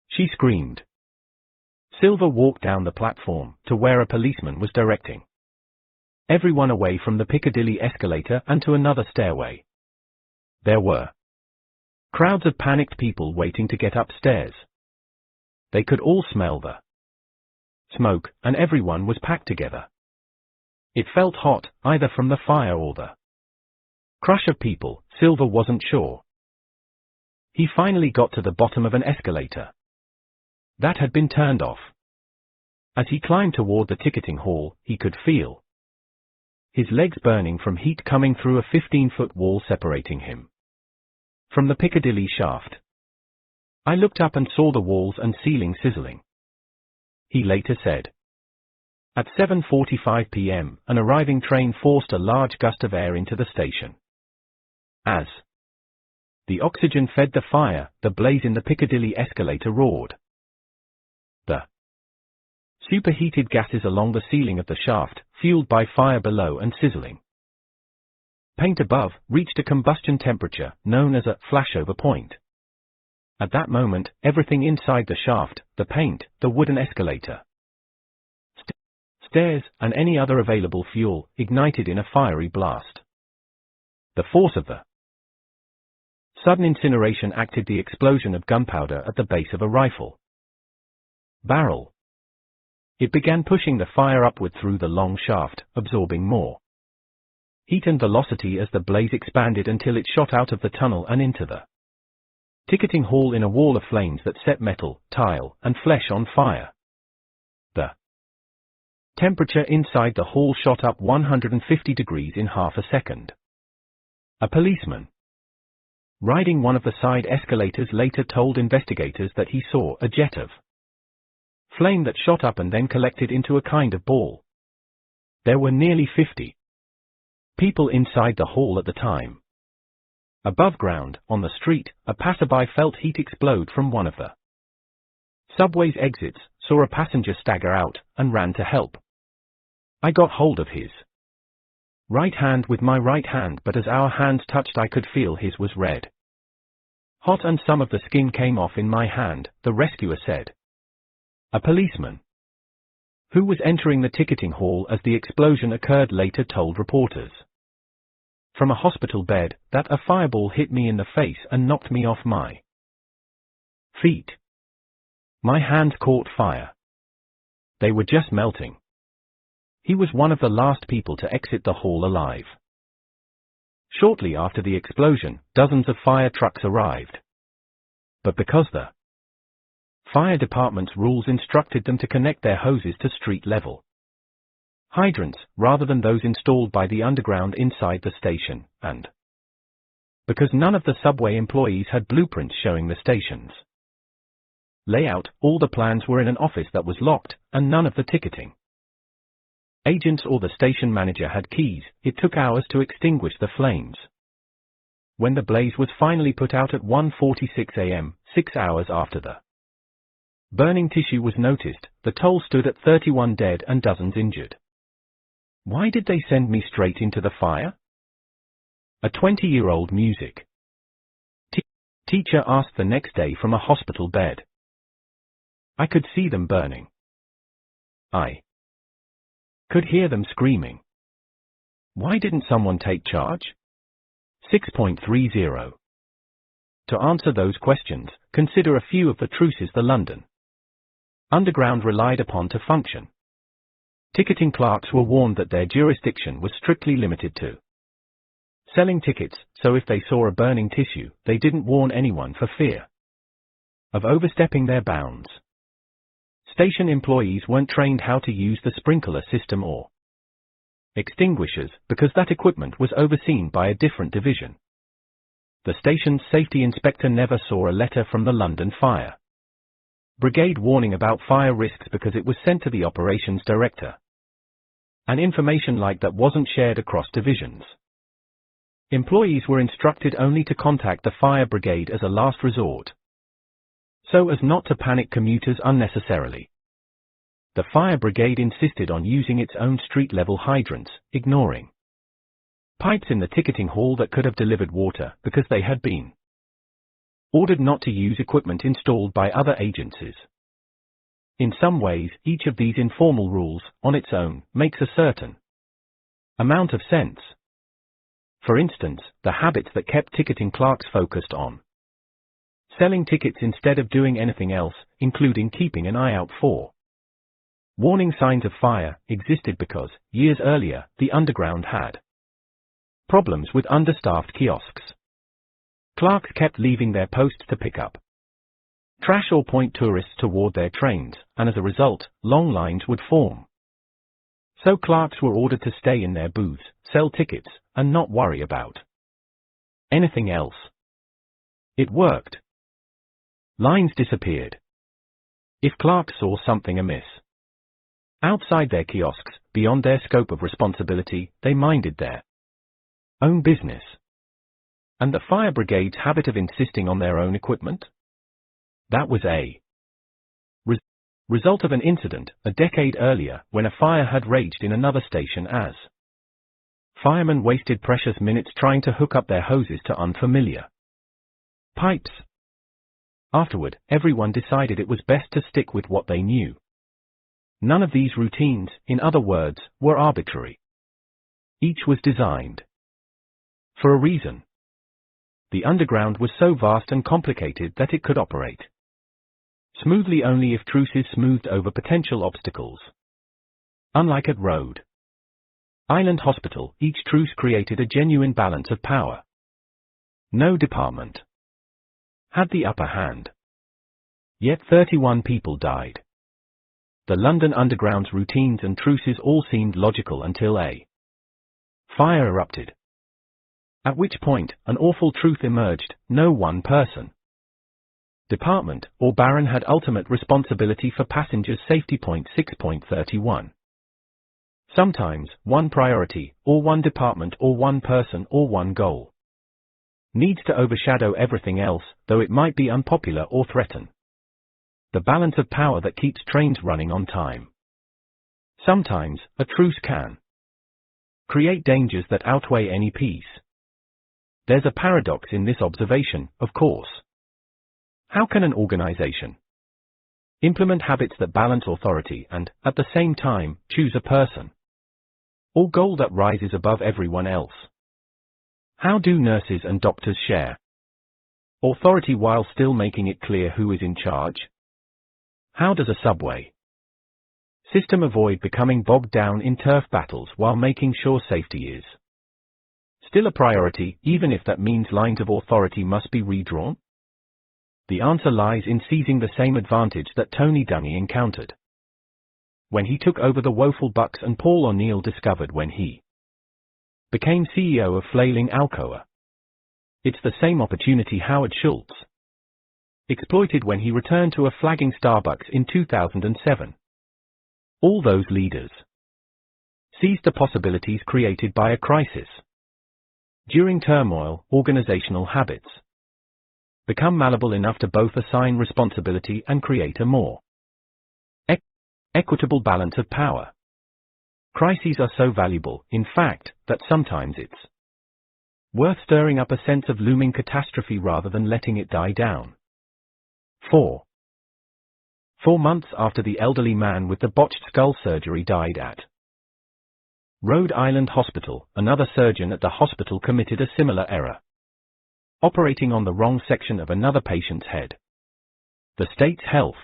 she screamed. Silver walked down the platform, to where a policeman was directing everyone away from the Piccadilly escalator and to another stairway. There were crowds of panicked people waiting to get upstairs. They could all smell the smoke, and everyone was packed together. It felt hot, either from the fire or the crush of people. Silver wasn't sure. He finally got to the bottom of an escalator that had been turned off. As he climbed toward the ticketing hall, he could feel his legs burning from heat coming through a 15-foot wall separating him from the Piccadilly shaft. "I looked up and saw the walls and ceiling sizzling," he later said. At 7:45 p.m., an arriving train forced a large gust of air into the station. As the oxygen fed the fire, the blaze in the Piccadilly escalator roared. The superheated gases along the ceiling of the shaft, fueled by fire below and sizzling paint above, reached a combustion temperature, known as a flashover point. At that moment, everything inside the shaft, the paint, the wooden escalator, stairs, and any other available fuel, ignited in a fiery blast. The force of the sudden incineration acted the explosion of gunpowder at the base of a rifle barrel. It began pushing the fire upward through the long shaft, absorbing more heat and velocity as the blaze expanded until it shot out of the tunnel and into the ticketing hall in a wall of flames that set metal, tile, and flesh on fire. The temperature inside the hall shot up 150 degrees in half a second. A policeman riding one of the side escalators later told investigators that he saw a jet of flame that shot up and then collected into a kind of ball. There were nearly 50 people inside the hall at the time. Above ground, on the street, a passerby felt heat explode from one of the subway's exits, saw a passenger stagger out, and ran to help. I got hold of his right hand with my right hand, but as our hands touched I could feel his was red hot and some of the skin came off in my hand, the rescuer said. A policeman who was entering the ticketing hall as the explosion occurred later told reporters from a hospital bed that a fireball hit me in the face and knocked me off my feet. My hands caught fire. They were just melting. He was one of the last people to exit the hall alive. Shortly after the explosion, dozens of fire trucks arrived. But because the fire department's rules instructed them to connect their hoses to street-level hydrants, rather than those installed by the underground inside the station, and because none of the subway employees had blueprints showing the station's layout, all the plans were in an office that was locked, and none of the ticketing agents or the station manager had keys. It took hours to extinguish the flames. When the blaze was finally put out at 1:46 a.m., 6 hours after the burning tissue was noticed, the toll stood at 31 dead and dozens injured. Why did they send me straight into the fire? A 20-year-old music teacher asked the next day from a hospital bed. I could see them burning. I could hear them screaming. Why didn't someone take charge? 6.30. To answer those questions, consider a few of the truces the London Underground relied upon to function. Ticketing clerks were warned that their jurisdiction was strictly limited to selling tickets, so if they saw a burning tissue, they didn't warn anyone for fear of overstepping their bounds. Station employees weren't trained how to use the sprinkler system or extinguishers, because that equipment was overseen by a different division. The station's safety inspector never saw a letter from the London Fire Brigade warning about fire risks because it was sent to the operations director. And information like that wasn't shared across divisions. Employees were instructed only to contact the fire brigade as a last resort, so as not to panic commuters unnecessarily. The fire brigade insisted on using its own street-level hydrants, ignoring pipes in the ticketing hall that could have delivered water because they had been ordered not to use equipment installed by other agencies. In some ways, each of these informal rules, on its own, makes a certain amount of sense. For instance, the habits that kept ticketing clerks focused on selling tickets instead of doing anything else, including keeping an eye out for warning signs of fire, existed because, years earlier, the Underground had problems with understaffed kiosks. Clerks kept leaving their posts to pick up trash or point tourists toward their trains, and as a result, long lines would form. So clerks were ordered to stay in their booths, sell tickets, and not worry about anything else. It worked. Lines disappeared. If clerks saw something amiss outside their kiosks, beyond their scope of responsibility, they minded their own business. And the fire brigade's habit of insisting on their own equipment? That was a result of an incident a decade earlier when a fire had raged in another station as firemen wasted precious minutes trying to hook up their hoses to unfamiliar pipes. Afterward, everyone decided it was best to stick with what they knew. None of these routines, in other words, were arbitrary. Each was designed for a reason. The Underground was so vast and complicated that it could operate smoothly only if truces smoothed over potential obstacles. Unlike at Rhode Island Hospital, each truce created a genuine balance of power. No department had the upper hand. Yet 31 people died. The London Underground's routines and truces all seemed logical until a fire erupted. At which point, an awful truth emerged: no one person, department, or baron had ultimate responsibility for passengers' safety. 6.31. Sometimes, one priority, or one department, or one person, or one goal needs to overshadow everything else, though it might be unpopular or threaten the balance of power that keeps trains running on time. Sometimes, a truce can create dangers that outweigh any peace. There's a paradox in this observation, of course. How can an organization implement habits that balance authority and, at the same time, choose a person or goal that rises above everyone else? How do nurses and doctors share authority while still making it clear who is in charge? How does a subway system avoid becoming bogged down in turf battles while making sure safety is still a priority, even if that means lines of authority must be redrawn? The answer lies in seizing the same advantage that Tony Dungy encountered when he took over the woeful Bucks and Paul O'Neill discovered when he became CEO of Flailing Alcoa. It's the same opportunity Howard Schultz exploited when he returned to a flagging Starbucks in 2007. All those leaders seized the possibilities created by a crisis. During turmoil, organizational habits become malleable enough to both assign responsibility and create a more equitable balance of power. Crises are so valuable, in fact, that sometimes it's worth stirring up a sense of looming catastrophe rather than letting it die down. 4 months after the elderly man with the botched skull surgery died at Rhode Island Hospital, another surgeon at the hospital committed a similar error, operating on the wrong section of another patient's head. The state's health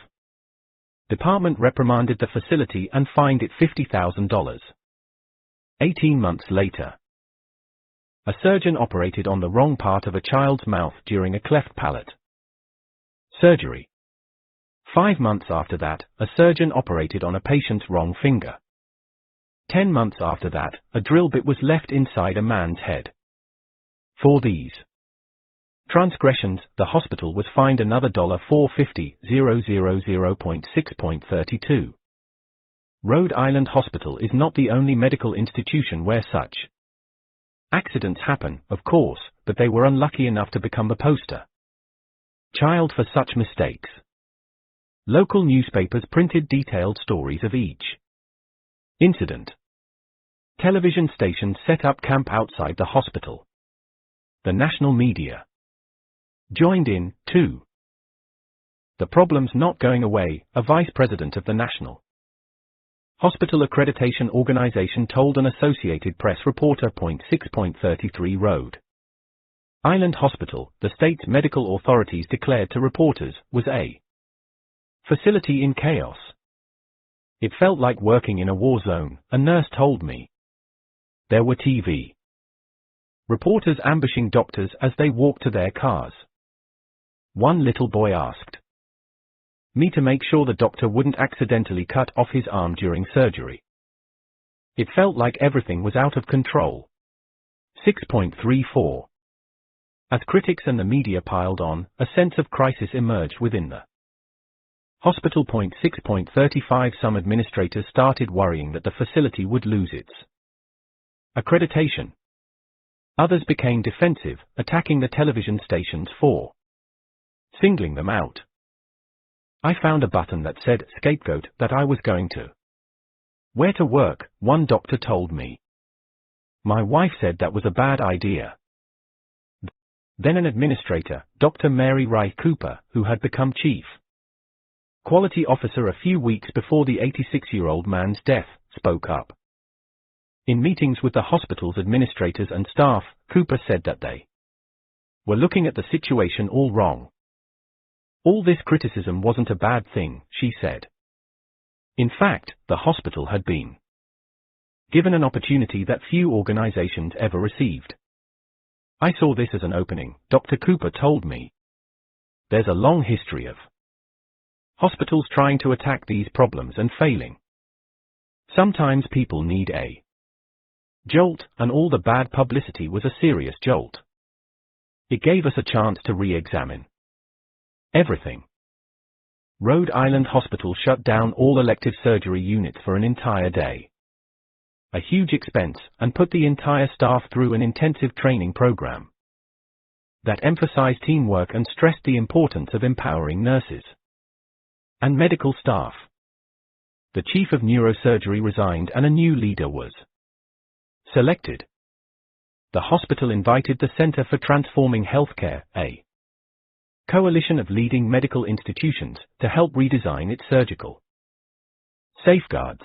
department reprimanded the facility and fined it $50,000. 18 months later, a surgeon operated on the wrong part of a child's mouth during a cleft palate surgery. 5 months after that, a surgeon operated on a patient's wrong finger. 10 months after that, a drill bit was left inside a man's head. For these transgressions, the hospital was fined another $450,000.6.32. Rhode Island Hospital is not the only medical institution where such accidents happen, of course, but they were unlucky enough to become the poster child for such mistakes. Local newspapers printed detailed stories of each incident. Television stations set up camp outside the hospital. The national media joined in, too. The problem's not going away, a vice president of the National Hospital Accreditation Organization told an Associated Press reporter. 6.33 Rhode Island Hospital, the state's medical authorities declared to reporters, was a facility in chaos. It felt like working in a war zone, a nurse told me. There were TV reporters ambushing doctors as they walked to their cars. One little boy asked me to make sure the doctor wouldn't accidentally cut off his arm during surgery. It felt like everything was out of control. 6.34 As critics and the media piled on, a sense of crisis emerged within the hospital. 6.35 Some administrators started worrying that the facility would lose its accreditation. Others became defensive, attacking the television stations for singling them out. I found a button that said scapegoat that I was going to wear to work, one doctor told me. My wife said that was a bad idea. Then an administrator, Dr. Mary Rai Cooper, who had become chief quality officer a few weeks before the 86-year-old man's death, spoke up. In meetings with the hospital's administrators and staff, Cooper said that they were looking at the situation all wrong. All this criticism wasn't a bad thing, she said. In fact, the hospital had been given an opportunity that few organizations ever received. I saw this as an opening, Dr. Cooper told me. There's a long history of hospitals trying to attack these problems and failing. Sometimes people need a jolt, and all the bad publicity was a serious jolt. It gave us a chance to re-examine everything. Rhode Island Hospital shut down all elective surgery units for an entire day. a huge expense, and put the entire staff through an intensive training program that emphasized teamwork and stressed the importance of empowering nurses and medical staff. The chief of neurosurgery resigned and a new leader was selected. The hospital invited the Center for Transforming Healthcare, a coalition of leading medical institutions, to help redesign its surgical safeguards.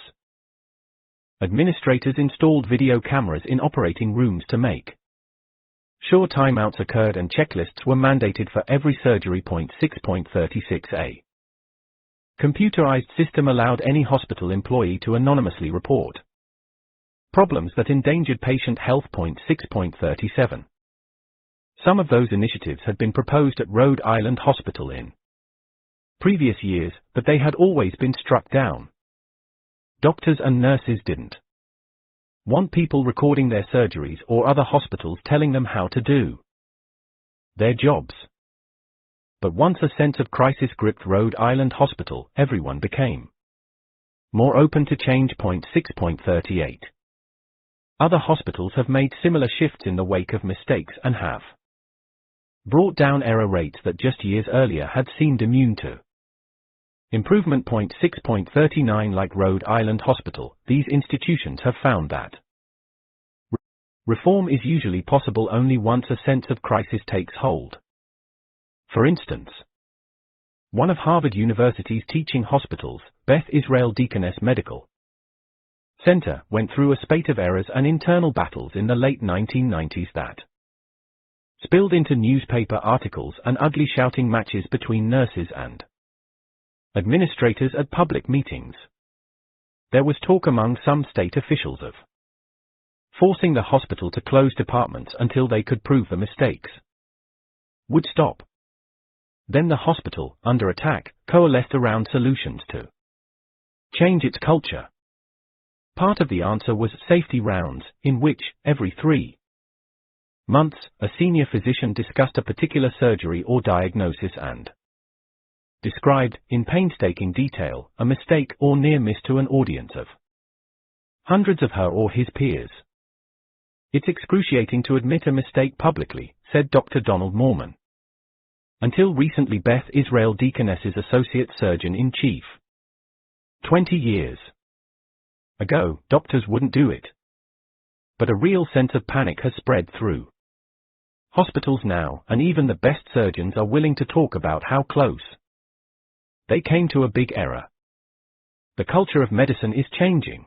Administrators installed video cameras in operating rooms to make sure timeouts occurred, and checklists were mandated for every surgery. 6.36a. Computerized system allowed any hospital employee to anonymously report problems that endangered patient health. 6.37. Some of those initiatives had been proposed at Rhode Island Hospital in previous years, but they had always been struck down. Doctors and nurses didn't want people recording their surgeries or other hospitals telling them how to do their jobs. But once a sense of crisis gripped Rhode Island Hospital, everyone became more open to change. 6.38. Other hospitals have made similar shifts in the wake of mistakes and have brought down error rates that just years earlier had seemed immune to improvement. 6.39. Like Rhode Island Hospital, these institutions have found that reform is usually possible only once a sense of crisis takes hold. For instance, one of Harvard University's teaching hospitals, Beth Israel Deaconess Medical Center, went through a spate of errors and internal battles in the late 1990s that spilled into newspaper articles and ugly shouting matches between nurses and administrators at public meetings. There was talk among some state officials of forcing the hospital to close departments until they could prove the mistakes would stop. Then the hospital, under attack, coalesced around solutions to change its culture. Part of the answer was safety rounds, in which, every 3 months, a senior physician discussed a particular surgery or diagnosis and described, in painstaking detail, a mistake or near miss to an audience of hundreds of her or his peers. It's excruciating to admit a mistake publicly, said Dr. Donald Mormon. Until recently, Beth Israel Deaconess's associate surgeon-in-chief. 20 years ago, doctors wouldn't do it. But a real sense of panic has spread through hospitals now, and even the best surgeons are willing to talk about how close they came to a big error. The culture of medicine is changing.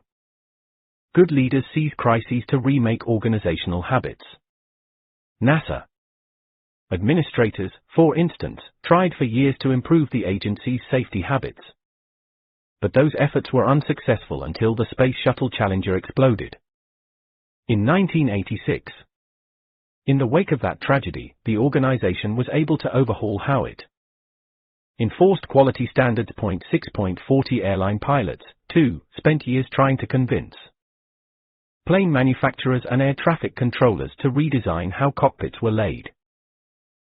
Good leaders seize crises to remake organizational habits. NASA administrators, for instance, tried for years to improve the agency's safety habits. But those efforts were unsuccessful until the Space Shuttle Challenger exploded in 1986. In the wake of that tragedy, the organization was able to overhaul how it enforced quality standards. 6.40 Airline pilots, too, spent years trying to convince plane manufacturers and air traffic controllers to redesign how cockpits were laid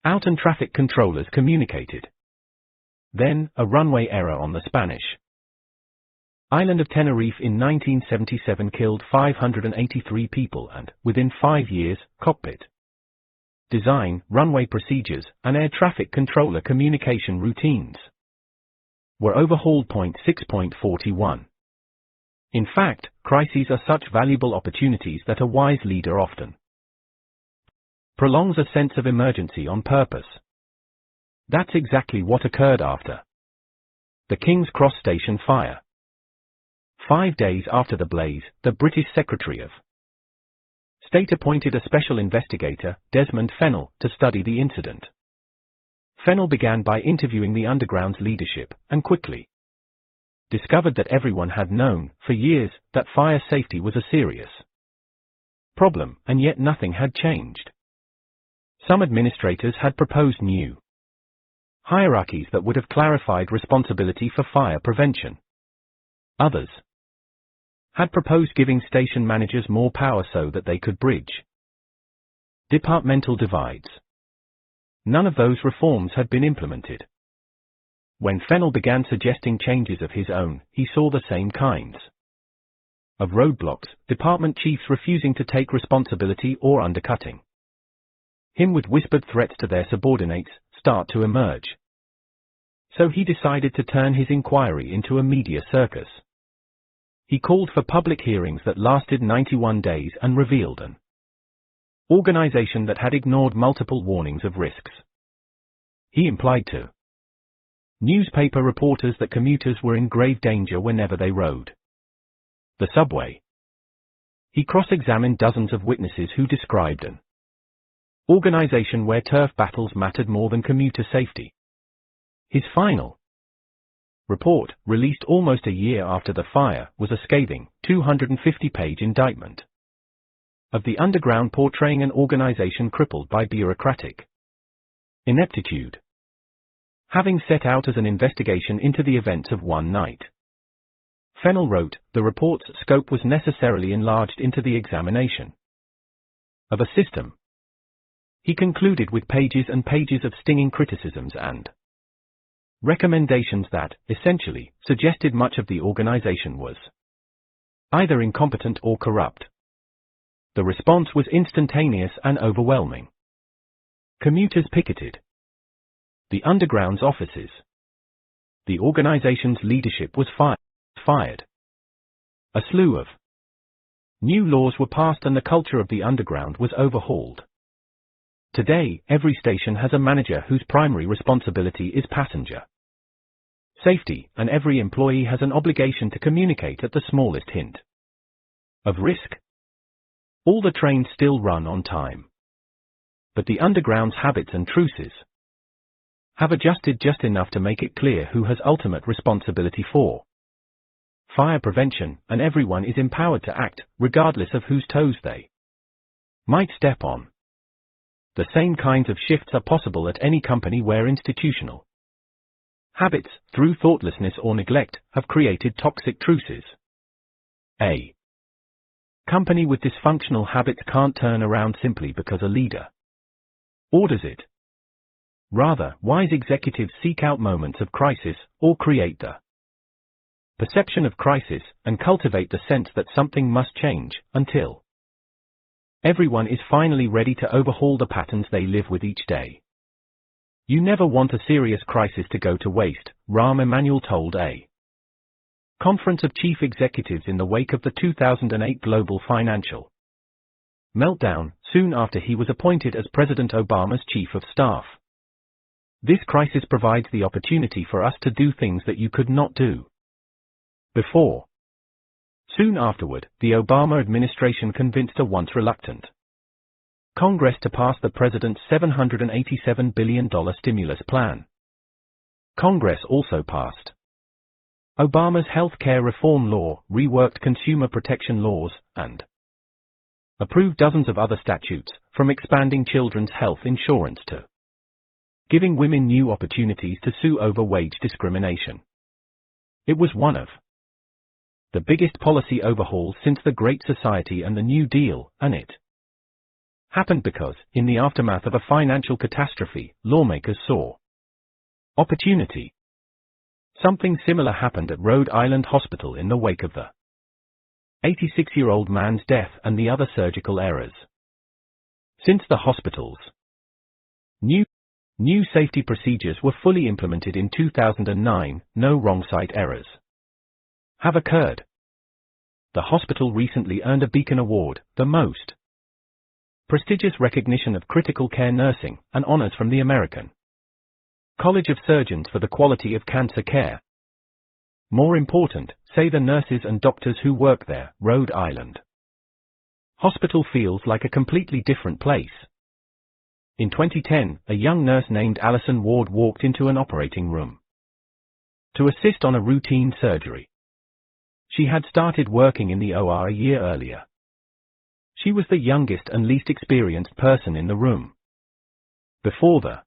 out and traffic controllers communicated. Then, a runway error on the Spanish island of Tenerife in 1977 killed 583 people and, within 5 years, cockpit design, runway procedures, and air traffic controller communication routines were overhauled. 6.41. In fact, crises are such valuable opportunities that a wise leader often prolongs a sense of emergency on purpose. That's exactly what occurred after the King's Cross Station fire. 5 days after the blaze, the British Secretary of State appointed a special investigator, Desmond Fennell, to study the incident. Fennell began by interviewing the Underground's leadership, and quickly discovered that everyone had known, for years, that fire safety was a serious problem, and yet nothing had changed. Some administrators had proposed new hierarchies that would have clarified responsibility for fire prevention. Others had proposed giving station managers more power so that they could bridge departmental divides. None of those reforms had been implemented. When Fennell began suggesting changes of his own, he saw the same kinds Of roadblocks, department chiefs refusing to take responsibility or undercutting him with whispered threats to their subordinates, start to emerge. So he decided to turn his inquiry into a media circus. He called for public hearings that lasted 91 days and revealed an organization that had ignored multiple warnings of risks. He implied to newspaper reporters that commuters were in grave danger whenever they rode the subway. He cross-examined dozens of witnesses who described an organization where turf battles mattered more than commuter safety. His final report, released almost a year after the fire, was a scathing, 250-page indictment of the underground, portraying an organization crippled by bureaucratic ineptitude, having set out as an investigation into the events of one night. Fennell wrote, the report's scope was necessarily enlarged into the examination of a system. He concluded with pages and pages of stinging criticisms and recommendations that, essentially, suggested much of the organization was either incompetent or corrupt. The response was instantaneous and overwhelming. Commuters picketed the Underground's offices. The organization's leadership was fired. A slew of new laws were passed and the culture of the Underground was overhauled. Today, every station has a manager whose primary responsibility is passenger safety, and every employee has an obligation to communicate at the smallest hint of risk. All the trains still run on time. But the Underground's habits and truces have adjusted just enough to make it clear who has ultimate responsibility for fire prevention, and everyone is empowered to act, regardless of whose toes they might step on. The same kinds of shifts are possible at any company where institutional habits, through thoughtlessness or neglect, have created toxic truces. A company with dysfunctional habits can't turn around simply because a leader orders it. Rather, wise executives seek out moments of crisis, or create the perception of crisis, and cultivate the sense that something must change, until everyone is finally ready to overhaul the patterns they live with each day. You never want a serious crisis to go to waste, Rahm Emanuel told a conference of chief executives in the wake of the 2008 global financial meltdown, soon after he was appointed as President Obama's chief of staff. This crisis provides the opportunity for us to do things that you could not do before. Soon afterward, the Obama administration convinced a once reluctant Congress to pass the president's $787 billion stimulus plan. Congress also passed Obama's health care reform law, reworked consumer protection laws, and approved dozens of other statutes, from expanding children's health insurance to giving women new opportunities to sue over wage discrimination. It was one of the biggest policy overhauls since the Great Society and the New Deal, and it happened because, in the aftermath of a financial catastrophe, lawmakers saw opportunity. Something similar happened at Rhode Island Hospital in the wake of the 86-year-old man's death and the other surgical errors. Since the hospital's new safety procedures were fully implemented in 2009, no wrong site errors have occurred. The hospital recently earned a Beacon Award, the most prestigious recognition of critical care nursing, and honors from the American College of Surgeons for the quality of cancer care. More important, say the nurses and doctors who work there, Rhode Island Hospital feels like a completely different place. In 2010, a young nurse named Allison Ward walked into an operating room to assist on a routine surgery. She had started working in the OR a year earlier. She was the youngest and least experienced person in the room. Before the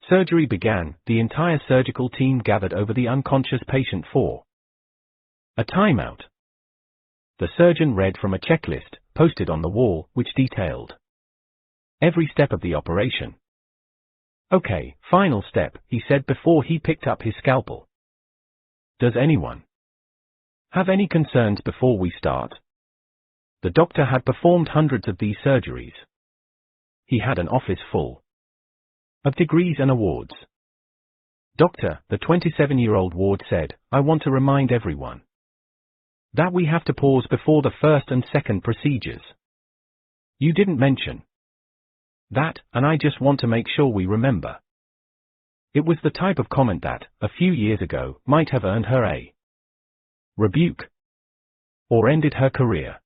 surgery began, the entire surgical team gathered over the unconscious patient for a timeout. The surgeon read from a checklist, posted on the wall, which detailed every step of the operation. Okay, final step, he said before he picked up his scalpel. Does anyone Have any concerns before we start? The doctor had performed hundreds of these surgeries. He had an office full of degrees and awards. Doctor, the 27-year-old ward said, I want to remind everyone that we have to pause before the first and second procedures. You didn't mention that, and I just want to make sure we remember. It was the type of comment that, a few years ago, might have earned her a rebuke or ended her career.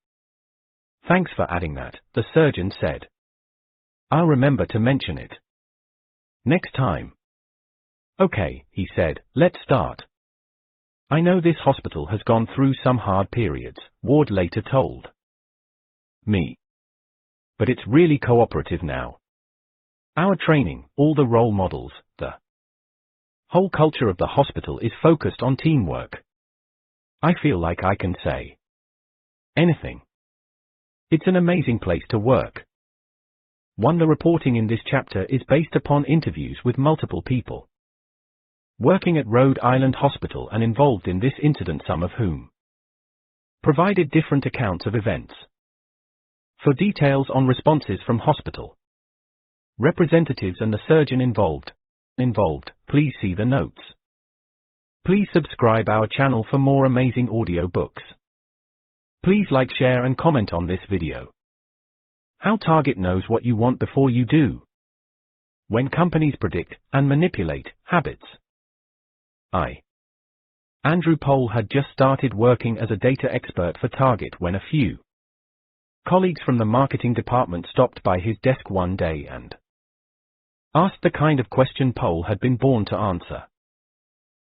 Thanks for adding that, the surgeon said. I'll remember to mention it next time. Okay, he said, let's start. I know this hospital has gone through some hard periods, Ward later told me. But it's really cooperative now. Our training, all the role models, the whole culture of the hospital is focused on teamwork. I feel like I can say anything. It's an amazing place to work. The reporting in this chapter is based upon interviews with multiple people working at Rhode Island Hospital and involved in this incident, some of whom provided different accounts of events. For details on responses from hospital representatives and the surgeon involved, please see the notes. Please subscribe our channel for more amazing audio books. Please like, share and comment on this video. How Target knows what you want before you do. When companies predict and manipulate habits. Andrew Pohl had just started working as a data expert for Target when a few colleagues from the marketing department stopped by his desk one day and asked the kind of question Pohl had been born to answer.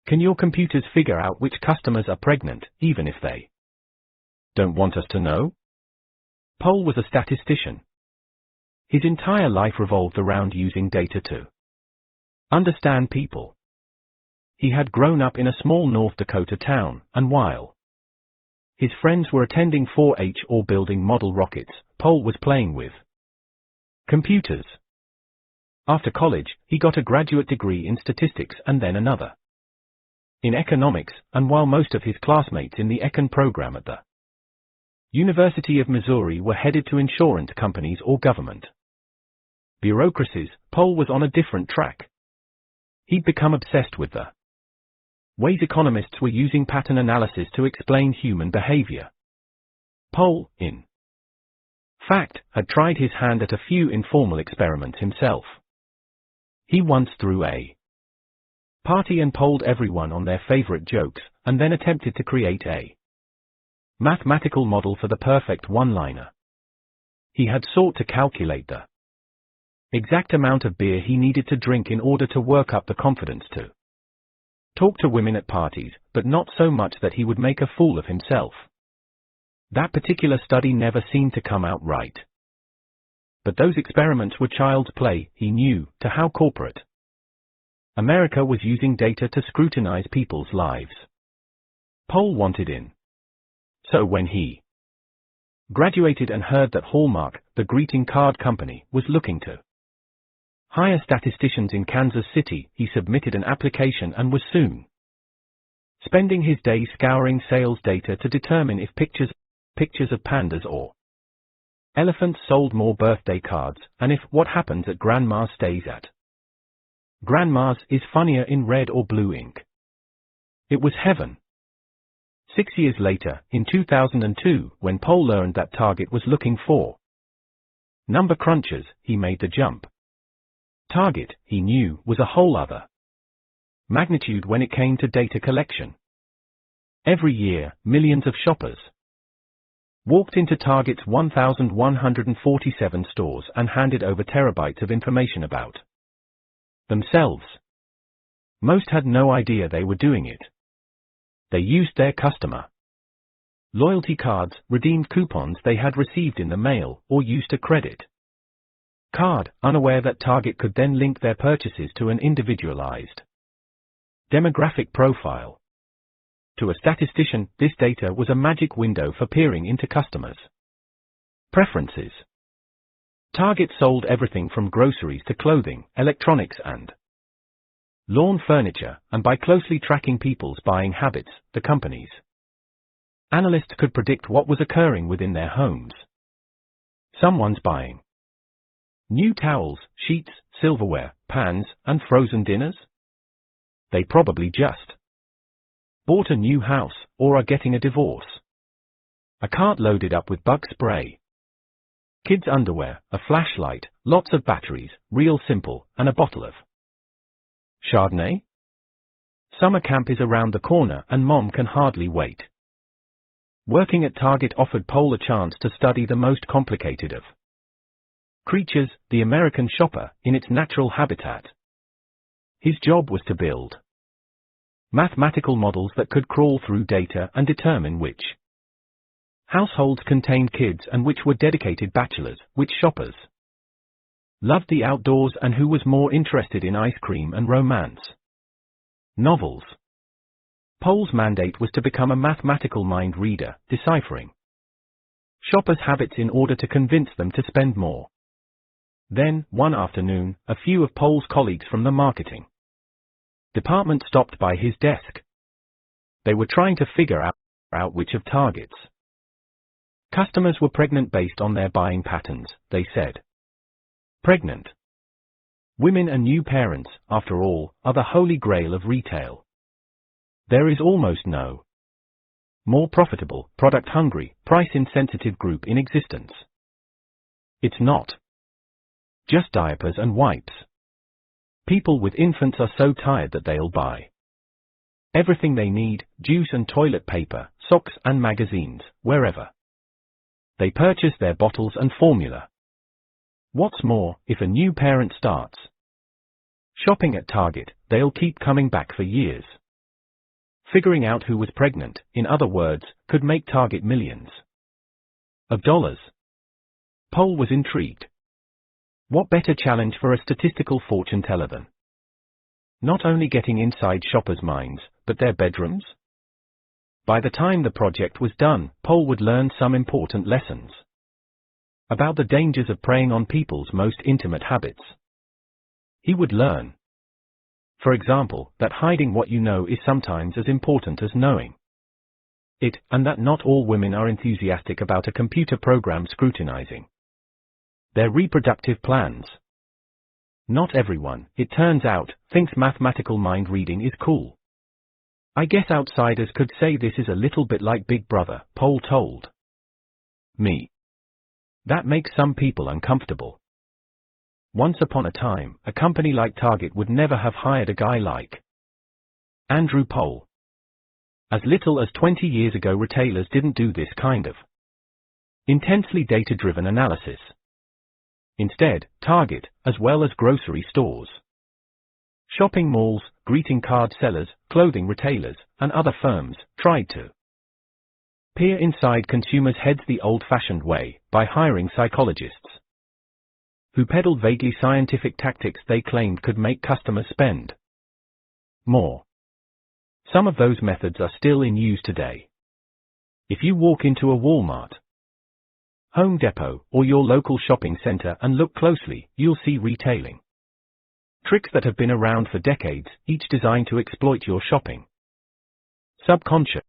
Can your computers figure out which customers are pregnant, even if they don't want us to know? Pohl was a statistician. His entire life revolved around using data to understand people. He had grown up in a small North Dakota town, and while his friends were attending 4-H or building model rockets, Pohl was playing with computers. After college, he got a graduate degree in statistics and then another in economics, and while most of his classmates in the econ program at the University of Missouri were headed to insurance companies or government bureaucracies, Pohl was on a different track. He'd become obsessed with the ways economists were using pattern analysis to explain human behavior. Pohl, in fact, had tried his hand at a few informal experiments himself. He once threw a party and polled everyone on their favorite jokes, and then attempted to create a mathematical model for the perfect one-liner. He had sought to calculate the exact amount of beer he needed to drink in order to work up the confidence to talk to women at parties, but not so much that he would make a fool of himself. That particular study never seemed to come out right. But those experiments were child's play, he knew, to how corporate America was using data to scrutinize people's lives. Pohl wanted in. So when he graduated and heard that Hallmark, the greeting card company, was looking to hire statisticians in Kansas City, he submitted an application and was soon spending his days scouring sales data to determine if pictures of pandas or elephants sold more birthday cards, and if what happens at Grandma's stays at Grandma's is funnier in red or blue ink. It was heaven. 6 years later, in 2002, when Pohl learned that Target was looking for number crunchers, he made the jump. Target, he knew, was a whole other magnitude when it came to data collection. Every year, millions of shoppers walked into Target's 1,147 stores and handed over terabytes of information about themselves. Most had no idea they were doing it. They used their customer loyalty cards, redeemed coupons they had received in the mail, or used a credit card, unaware that Target could then link their purchases to an individualized demographic profile. To a statistician, this data was a magic window for peering into customers' preferences. Target sold everything from groceries to clothing, electronics and lawn furniture, and by closely tracking people's buying habits, the company's Analysts could predict what was occurring within their homes. Someone's buying new towels, sheets, silverware, pans, and frozen dinners? They probably just bought a new house, or are getting a divorce. A cart loaded up with bug spray. Kids' underwear, a flashlight, lots of batteries, real simple, and a bottle of Chardonnay? Summer camp is around the corner and mom can hardly wait. Working at Target offered Paul a chance to study the most complicated of creatures, the American shopper, in its natural habitat. His job was to build mathematical models that could crawl through data and determine which households contained kids and which were dedicated bachelors, which shoppers loved the outdoors and who was more interested in ice cream and romance novels. Paul's mandate was to become a mathematical mind reader, deciphering shoppers' habits in order to convince them to spend more. Then, one afternoon, a few of Paul's colleagues from the marketing department stopped by his desk. They were trying to figure out which of Target's customers were pregnant based on their buying patterns, they said. Pregnant women and new parents, after all, are the holy grail of retail. There is almost no more profitable, product-hungry, price-insensitive group in existence. It's not just diapers and wipes. People with infants are so tired that they'll buy everything they need, juice and toilet paper, socks and magazines, wherever they purchase their bottles and formula. What's more, if a new parent starts shopping at Target, they'll keep coming back for years. Figuring out who was pregnant, in other words, could make Target millions of dollars. Paul was intrigued. What better challenge for a statistical fortune teller than not only getting inside shoppers' minds, but their bedrooms? By the time the project was done, Paul would learn some important lessons about the dangers of preying on people's most intimate habits. He would learn, for example, that hiding what you know is sometimes as important as knowing it, and that not all women are enthusiastic about a computer program scrutinizing their reproductive plans. Not everyone, it turns out, thinks mathematical mind reading is cool. I guess outsiders could say this is a little bit like Big Brother, Paul told me. That makes some people uncomfortable. Once upon a time, a company like Target would never have hired a guy like Andrew Paul. As little as 20 years ago, retailers didn't do this kind of intensely data-driven analysis. Instead, Target, as well as grocery stores, shopping malls, greeting card sellers, clothing retailers, and other firms, tried to peer inside consumers' heads the old-fashioned way, by hiring psychologists who peddled vaguely scientific tactics they claimed could make customers spend more. Some of those methods are still in use today. If you walk into a Walmart, Home Depot, or your local shopping center and look closely, you'll see retailing tricks that have been around for decades, each designed to exploit your shopping subconscious.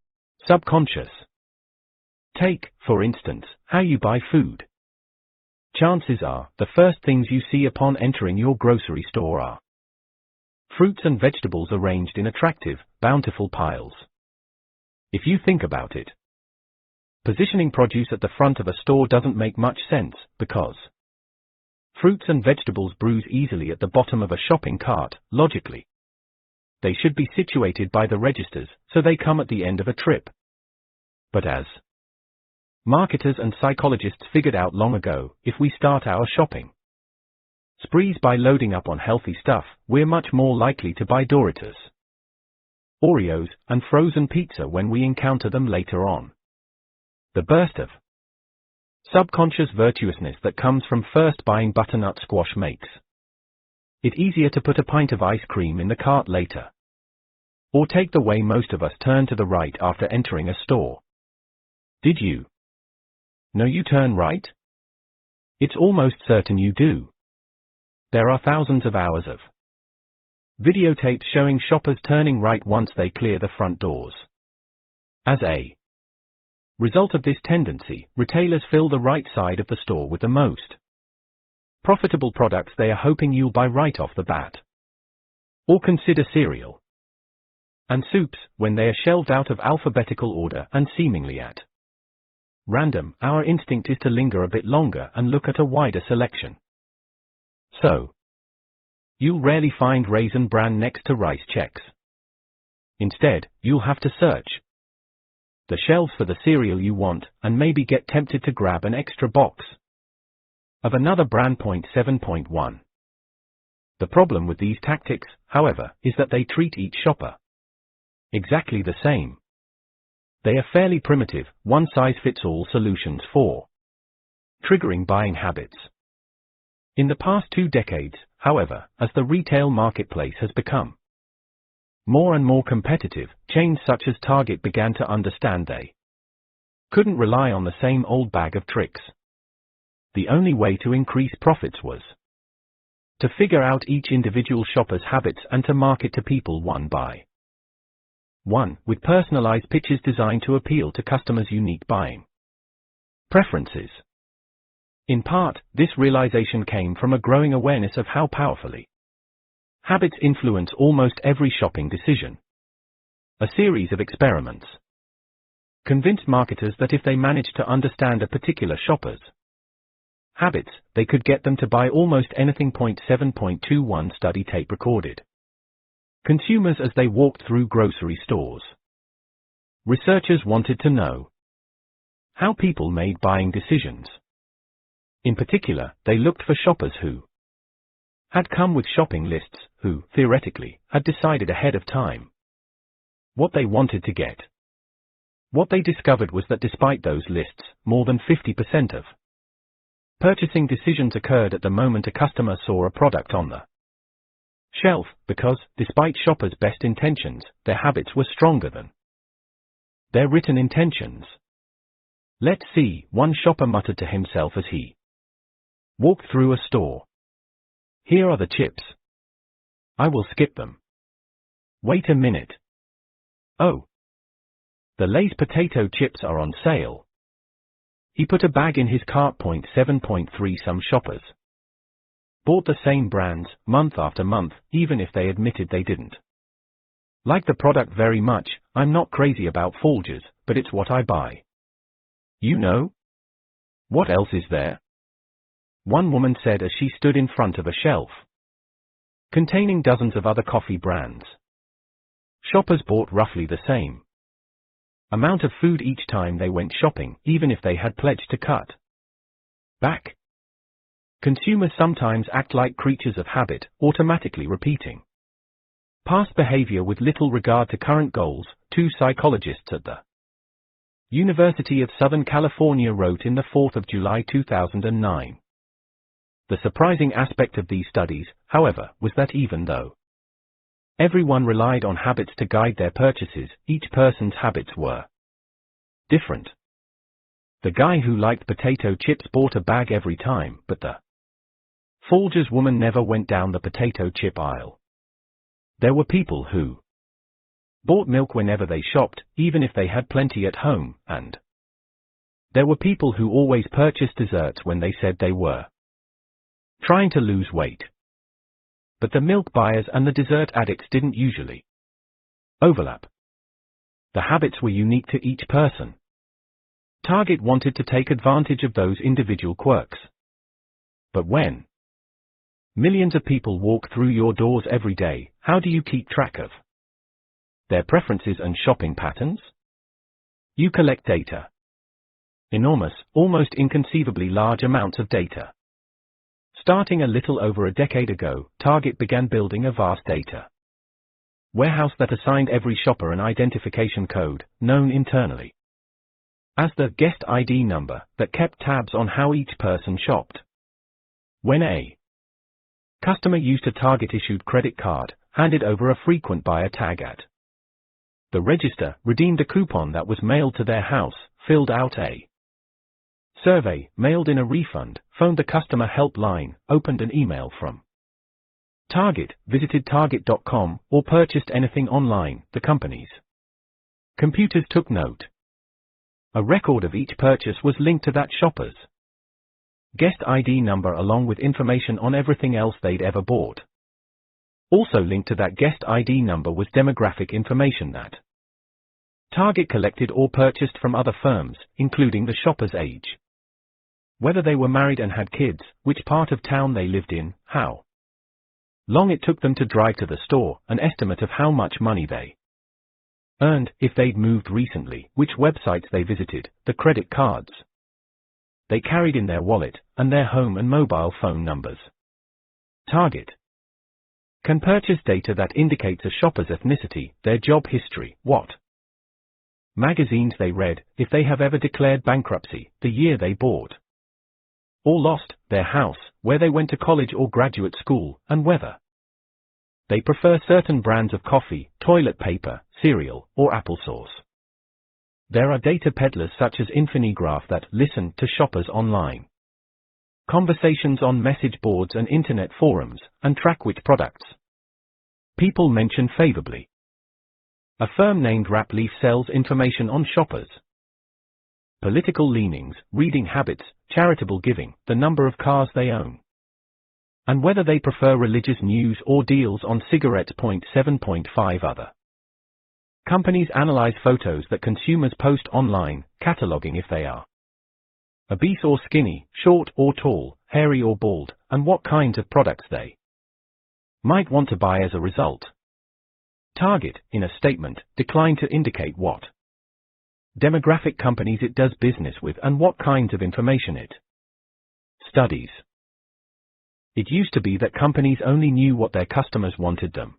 Take, for instance, how you buy food. Chances are, the first things you see upon entering your grocery store are fruits and vegetables arranged in attractive, bountiful piles. If you think about it, positioning produce at the front of a store doesn't make much sense, because fruits and vegetables bruise easily at the bottom of a shopping cart. Logically, they should be situated by the registers, so they come at the end of a trip. But as marketers and psychologists figured out long ago, if we start our shopping sprees by loading up on healthy stuff, we're much more likely to buy Doritos, Oreos, and frozen pizza when we encounter them later on. The burst of subconscious virtuousness that comes from first buying butternut squash makes it easier to put a pint of ice cream in the cart later. Or take the way most of us turn to the right after entering a store. Did you know you turn right? It's almost certain you do. There are thousands of hours of videotapes showing shoppers turning right once they clear the front doors. As a Result of this tendency, retailers fill the right side of the store with the most profitable products they are hoping you'll buy right off the bat. Or consider cereal and soups when they are shelved out of alphabetical order and seemingly at random. Our instinct is to linger a bit longer and look at a wider selection. So, you'll rarely find Raisin Bran next to Rice Chex. Instead, you'll have to search the shelves for the cereal you want and maybe get tempted to grab an extra box of another brand. 7.1. The problem with these tactics, however, is that they treat each shopper exactly the same. They are fairly primitive, one-size-fits-all solutions for triggering buying habits. In the past 2 decades, however, as the retail marketplace has become more and more competitive, chains such as Target began to understand they couldn't rely on the same old bag of tricks. The only way to increase profits was to figure out each individual shopper's habits and to market to people one by one, with personalized pitches designed to appeal to customers' unique buying preferences. In part, this realization came from a growing awareness of how powerfully habits influence almost every shopping decision. A series of experiments convinced marketers that if they managed to understand a particular shopper's habits, they could get them to buy almost anything. 7.21 Study tape recorded consumers as they walked through grocery stores. Researchers wanted to know how people made buying decisions. In particular, they looked for shoppers who had come with shopping lists, who, theoretically, had decided ahead of time what they wanted to get. What they discovered was that despite those lists, more than 50% of purchasing decisions occurred at the moment a customer saw a product on the shelf, because, despite shoppers' best intentions, their habits were stronger than their written intentions. Let's see, one shopper muttered to himself as he walked through a store. Here are the chips. I will skip them. Wait a minute. Oh. The Lay's potato chips are on sale. He put a bag in his cart. 7.3 Some shoppers bought the same brands, month after month, even if they admitted they didn't like the product very much. I'm not crazy about Folgers, but it's what I buy. You know? What else is there? One woman said as she stood in front of a shelf containing dozens of other coffee brands. Shoppers bought roughly the same amount of food each time they went shopping, even if they had pledged to cut back. Consumers sometimes act like creatures of habit, automatically repeating past behavior with little regard to current goals, 2 psychologists at the University of Southern California wrote in the 4th of July 2009. The surprising aspect of these studies, however, was that even though everyone relied on habits to guide their purchases, each person's habits were different. The guy who liked potato chips bought a bag every time, but the Folgers woman never went down the potato chip aisle. There were people who bought milk whenever they shopped, even if they had plenty at home, and there were people who always purchased desserts when they said they were trying to lose weight. But the milk buyers and the dessert addicts didn't usually overlap. The habits were unique to each person. Target wanted to take advantage of those individual quirks. But when millions of people walk through your doors every day, how do you keep track of their preferences and shopping patterns? You collect data. Enormous, almost inconceivably large amounts of data. Starting a little over a decade ago, Target began building a vast data warehouse that assigned every shopper an identification code, known internally as the guest ID number, that kept tabs on how each person shopped. When a customer used a Target-issued credit card, handed over a frequent buyer tag at the register, redeemed a coupon that was mailed to their house, filled out a survey, mailed in a refund, phoned the customer helpline, opened an email from Target, visited Target.com, or purchased anything online, the company's computers took note. A record of each purchase was linked to that shopper's guest ID number along with information on everything else they'd ever bought. Also linked to that guest ID number was demographic information that Target collected or purchased from other firms, including the shopper's age, whether they were married and had kids, which part of town they lived in, how long it took them to drive to the store, an estimate of how much money they earned, if they'd moved recently, which websites they visited, the credit cards they carried in their wallet, and their home and mobile phone numbers. Target can purchase data that indicates a shopper's ethnicity, their job history, what magazines they read, if they have ever declared bankruptcy, the year they bought or lost, their house, where they went to college or graduate school, and whether they prefer certain brands of coffee, toilet paper, cereal, or applesauce. There are data peddlers such as Infinigraph that listen to shoppers online, conversations on message boards and internet forums, and track which products people mention favorably. A firm named Rapleaf sells information on shoppers' political leanings, reading habits, charitable giving, the number of cars they own, and whether they prefer religious news or deals on cigarettes. 7.5 Other companies analyze photos that consumers post online, cataloging if they are obese or skinny, short or tall, hairy or bald, and what kinds of products they might want to buy as a result. Target, in a statement, declined to indicate what demographic companies it does business with and what kinds of information it studies. It used to be that companies only knew what their customers wanted them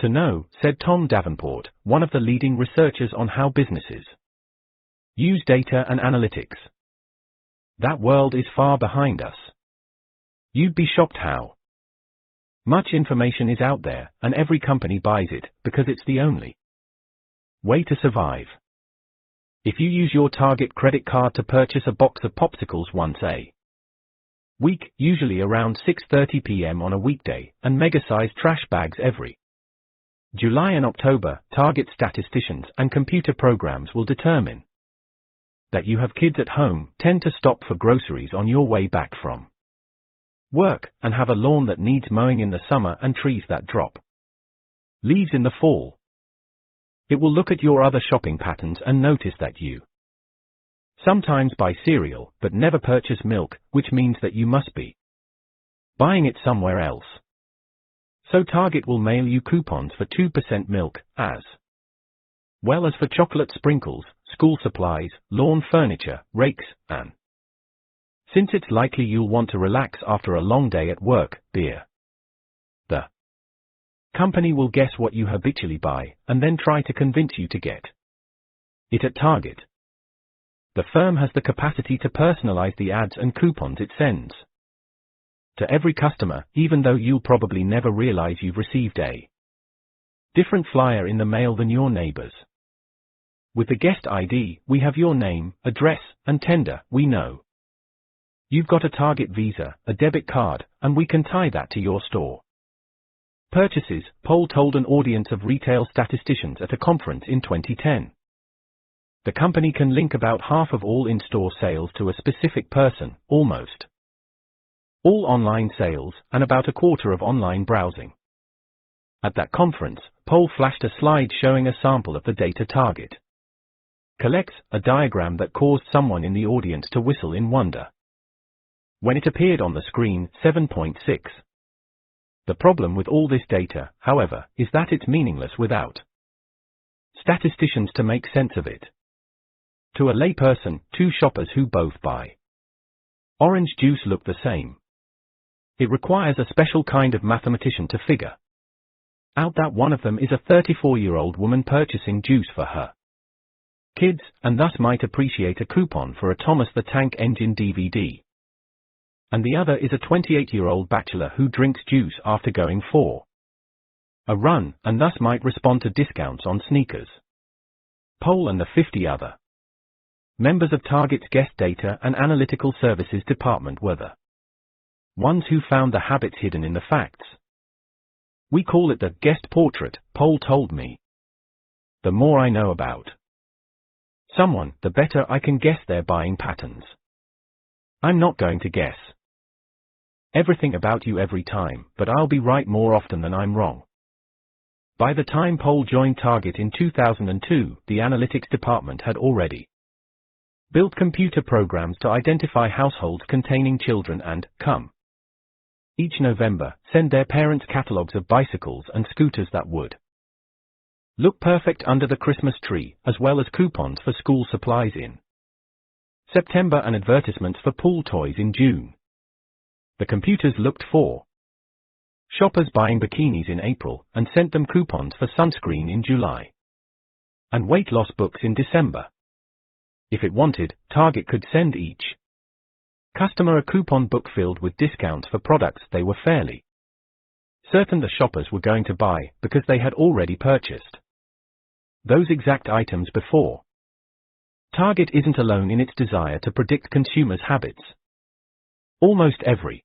to know, said Tom Davenport, one of the leading researchers on how businesses use data and analytics. That world is far behind us. You'd be shocked how much information is out there, and every company buys it, because it's the only way to survive. If you use your Target credit card to purchase a box of popsicles once a week, usually around 6:30 p.m. on a weekday, and mega-sized trash bags every July and October, Target statisticians and computer programs will determine that you have kids at home, tend to stop for groceries on your way back from work, and have a lawn that needs mowing in the summer and trees that drop leaves in the fall. It will look at your other shopping patterns and notice that you sometimes buy cereal, but never purchase milk, which means that you must be buying it somewhere else. So Target will mail you coupons for 2% milk, as well as for chocolate sprinkles, school supplies, lawn furniture, rakes, and since it's likely you'll want to relax after a long day at work, beer. The company will guess what you habitually buy, and then try to convince you to get it at Target. The firm has the capacity to personalize the ads and coupons it sends to every customer, even though you'll probably never realize you've received a different flyer in the mail than your neighbors. With the guest ID, we have your name, address, and tender. We know you've got a Target Visa, a debit card, and we can tie that to your store purchases, Poll told an audience of retail statisticians at a conference in 2010. The company can link about half of all in-store sales to a specific person, almost all online sales, and about a quarter of online browsing. At that conference, Poll flashed a slide showing a sample of the data Target collects, a diagram that caused someone in the audience to whistle in wonder when it appeared on the screen. 7.6 The problem with all this data, however, is that it's meaningless without statisticians to make sense of it. To a layperson, two shoppers who both buy orange juice look the same. It requires a special kind of mathematician to figure out that one of them is a 34-year-old woman purchasing juice for her kids, and thus might appreciate a coupon for a Thomas the Tank Engine DVD. And the other is a 28-year-old bachelor who drinks juice after going for a run, and thus might respond to discounts on sneakers. Poll and the 50 other members of Target's guest data and analytical services department were the ones who found the habits hidden in the facts. We call it the guest portrait, Poll told me. The more I know about someone, the better I can guess their buying patterns. I'm not going to guess everything about you every time, but I'll be right more often than I'm wrong. By the time Poll joined Target in 2002, the analytics department had already built computer programs to identify households containing children and, each November, send their parents catalogs of bicycles and scooters that would look perfect under the Christmas tree, as well as coupons for school supplies in September and advertisements for pool toys in June. The computers looked for shoppers buying bikinis in April and sent them coupons for sunscreen in July and weight loss books in December. If it wanted, Target could send each customer a coupon book filled with discounts for products they were fairly certain the shoppers were going to buy because they had already purchased those exact items before. Target isn't alone in its desire to predict consumers' habits. Almost every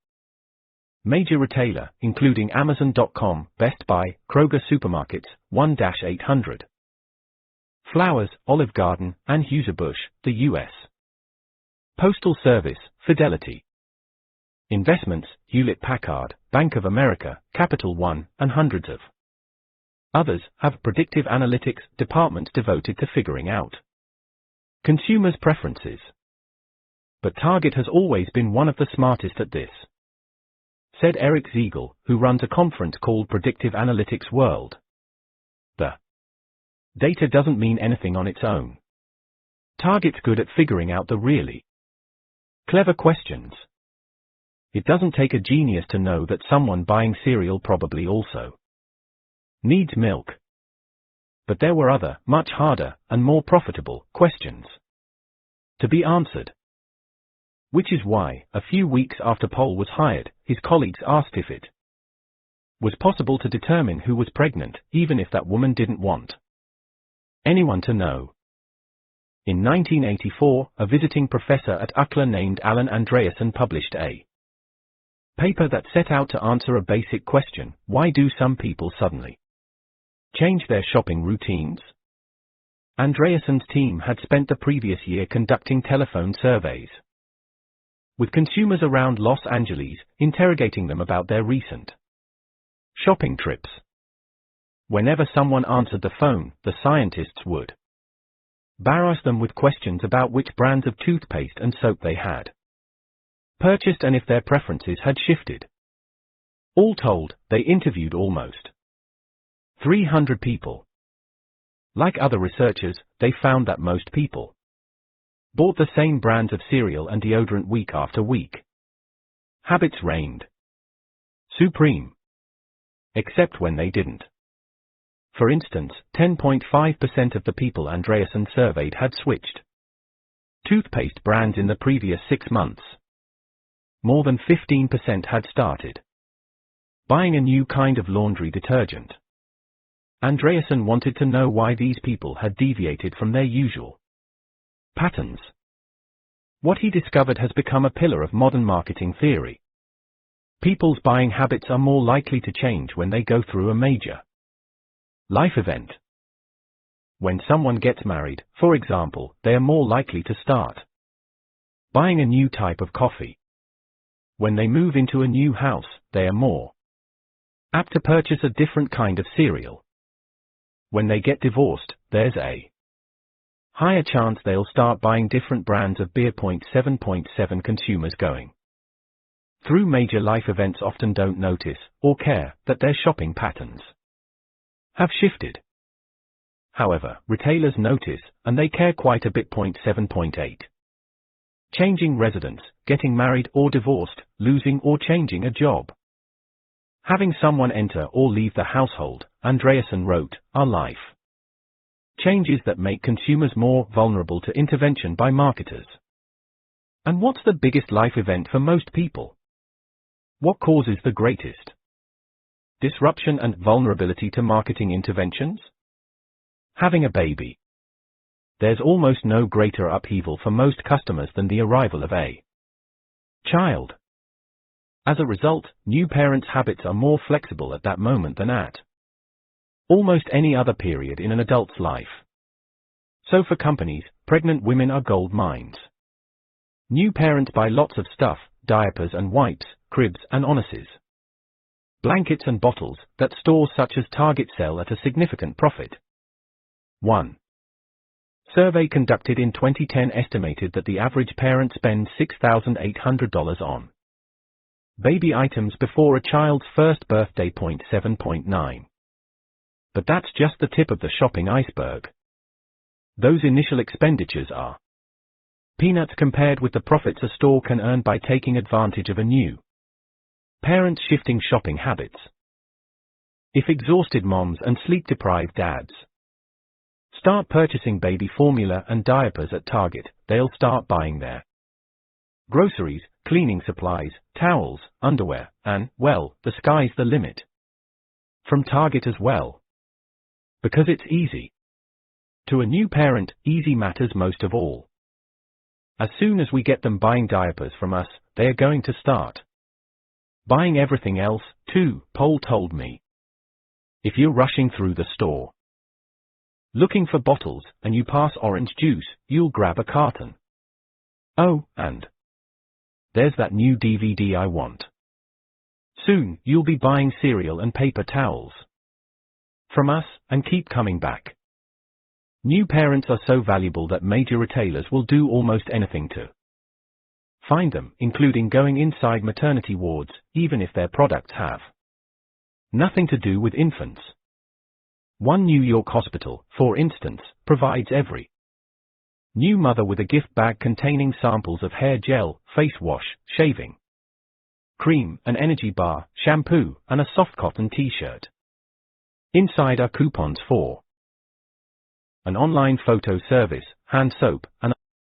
major retailer, including Amazon.com, Best Buy, Kroger Supermarkets, 1-800, Flowers, Olive Garden, Anheuser-Busch, the U.S. Postal Service, Fidelity Investments, Hewlett-Packard, Bank of America, Capital One, and hundreds of others, have predictive analytics departments devoted to figuring out consumers' preferences. But Target has always been one of the smartest at this, said Eric Ziegel, who runs a conference called Predictive Analytics World. The data doesn't mean anything on its own. Target's good at figuring out the really clever questions. It doesn't take a genius to know that someone buying cereal probably also needs milk. But there were other, much harder, and more profitable questions to be answered. Which is why, a few weeks after Poll was hired, his colleagues asked if it was possible to determine who was pregnant, even if that woman didn't want anyone to know. In 1984, a visiting professor at UCLA named Alan Andreasen published a paper that set out to answer a basic question: why do some people suddenly change their shopping routines? Andreasen's team had spent the previous year conducting telephone surveys with consumers around Los Angeles, interrogating them about their recent shopping trips. Whenever someone answered the phone, the scientists would barrage them with questions about which brands of toothpaste and soap they had purchased and if their preferences had shifted. All told, they interviewed almost 300 people. Like other researchers, they found that most people bought the same brands of cereal and deodorant week after week. Habits reigned supreme, except when they didn't. For instance, 10.5% of the people Andreasen surveyed had switched toothpaste brands in the previous 6 months. More than 15% had started buying a new kind of laundry detergent. Andreasen wanted to know why these people had deviated from their usual patterns. What he discovered has become a pillar of modern marketing theory. People's buying habits are more likely to change when they go through a major life event. When someone gets married, for example, they are more likely to start buying a new type of coffee. When they move into a new house, they are more apt to purchase a different kind of cereal. When they get divorced, there's a higher chance they'll start buying different brands of beer. 7.7 Consumers going through major life events often don't notice, or care, that their shopping patterns have shifted. However, retailers notice, and they care quite a bit. 7.8 Changing residence, getting married or divorced, losing or changing a job. Having someone enter or leave the household, Andreasen wrote, are life changes that make consumers more vulnerable to intervention by marketers. And what's the biggest life event for most people? What causes the greatest disruption and vulnerability to marketing interventions? Having a baby. There's almost no greater upheaval for most customers than the arrival of a child. As a result, new parents' habits are more flexible at that moment than at almost any other period in an adult's life. So for companies, pregnant women are gold mines. New parents buy lots of stuff, diapers and wipes, cribs and onnesses. Blankets and bottles that stores such as Target sell at a significant profit. 1. Survey conducted in 2010 estimated that the average parent spends $6,800 on baby items before a child's first birthday. 7.9. But that's just the tip of the shopping iceberg. Those initial expenditures are peanuts compared with the profits a store can earn by taking advantage of a new parent's shifting shopping habits. If exhausted moms and sleep-deprived dads start purchasing baby formula and diapers at Target, they'll start buying there. Groceries, cleaning supplies, towels, underwear, and, well, the sky's the limit. From Target as well. Because it's easy. To a new parent, easy matters most of all. As soon as we get them buying diapers from us, they are going to start buying everything else, too, Poll told me. If you're rushing through the store looking for bottles, and you pass orange juice, you'll grab a carton. Oh, and there's that new DVD I want. Soon, you'll be buying cereal and paper towels from us, and keep coming back. New parents are so valuable that major retailers will do almost anything to find them, including going inside maternity wards, even if their products have nothing to do with infants. One New York hospital, for instance, provides every new mother with a gift bag containing samples of hair gel, face wash, shaving cream, an energy bar, shampoo, and a soft cotton t-shirt. Inside are coupons for an online photo service, hand soap, and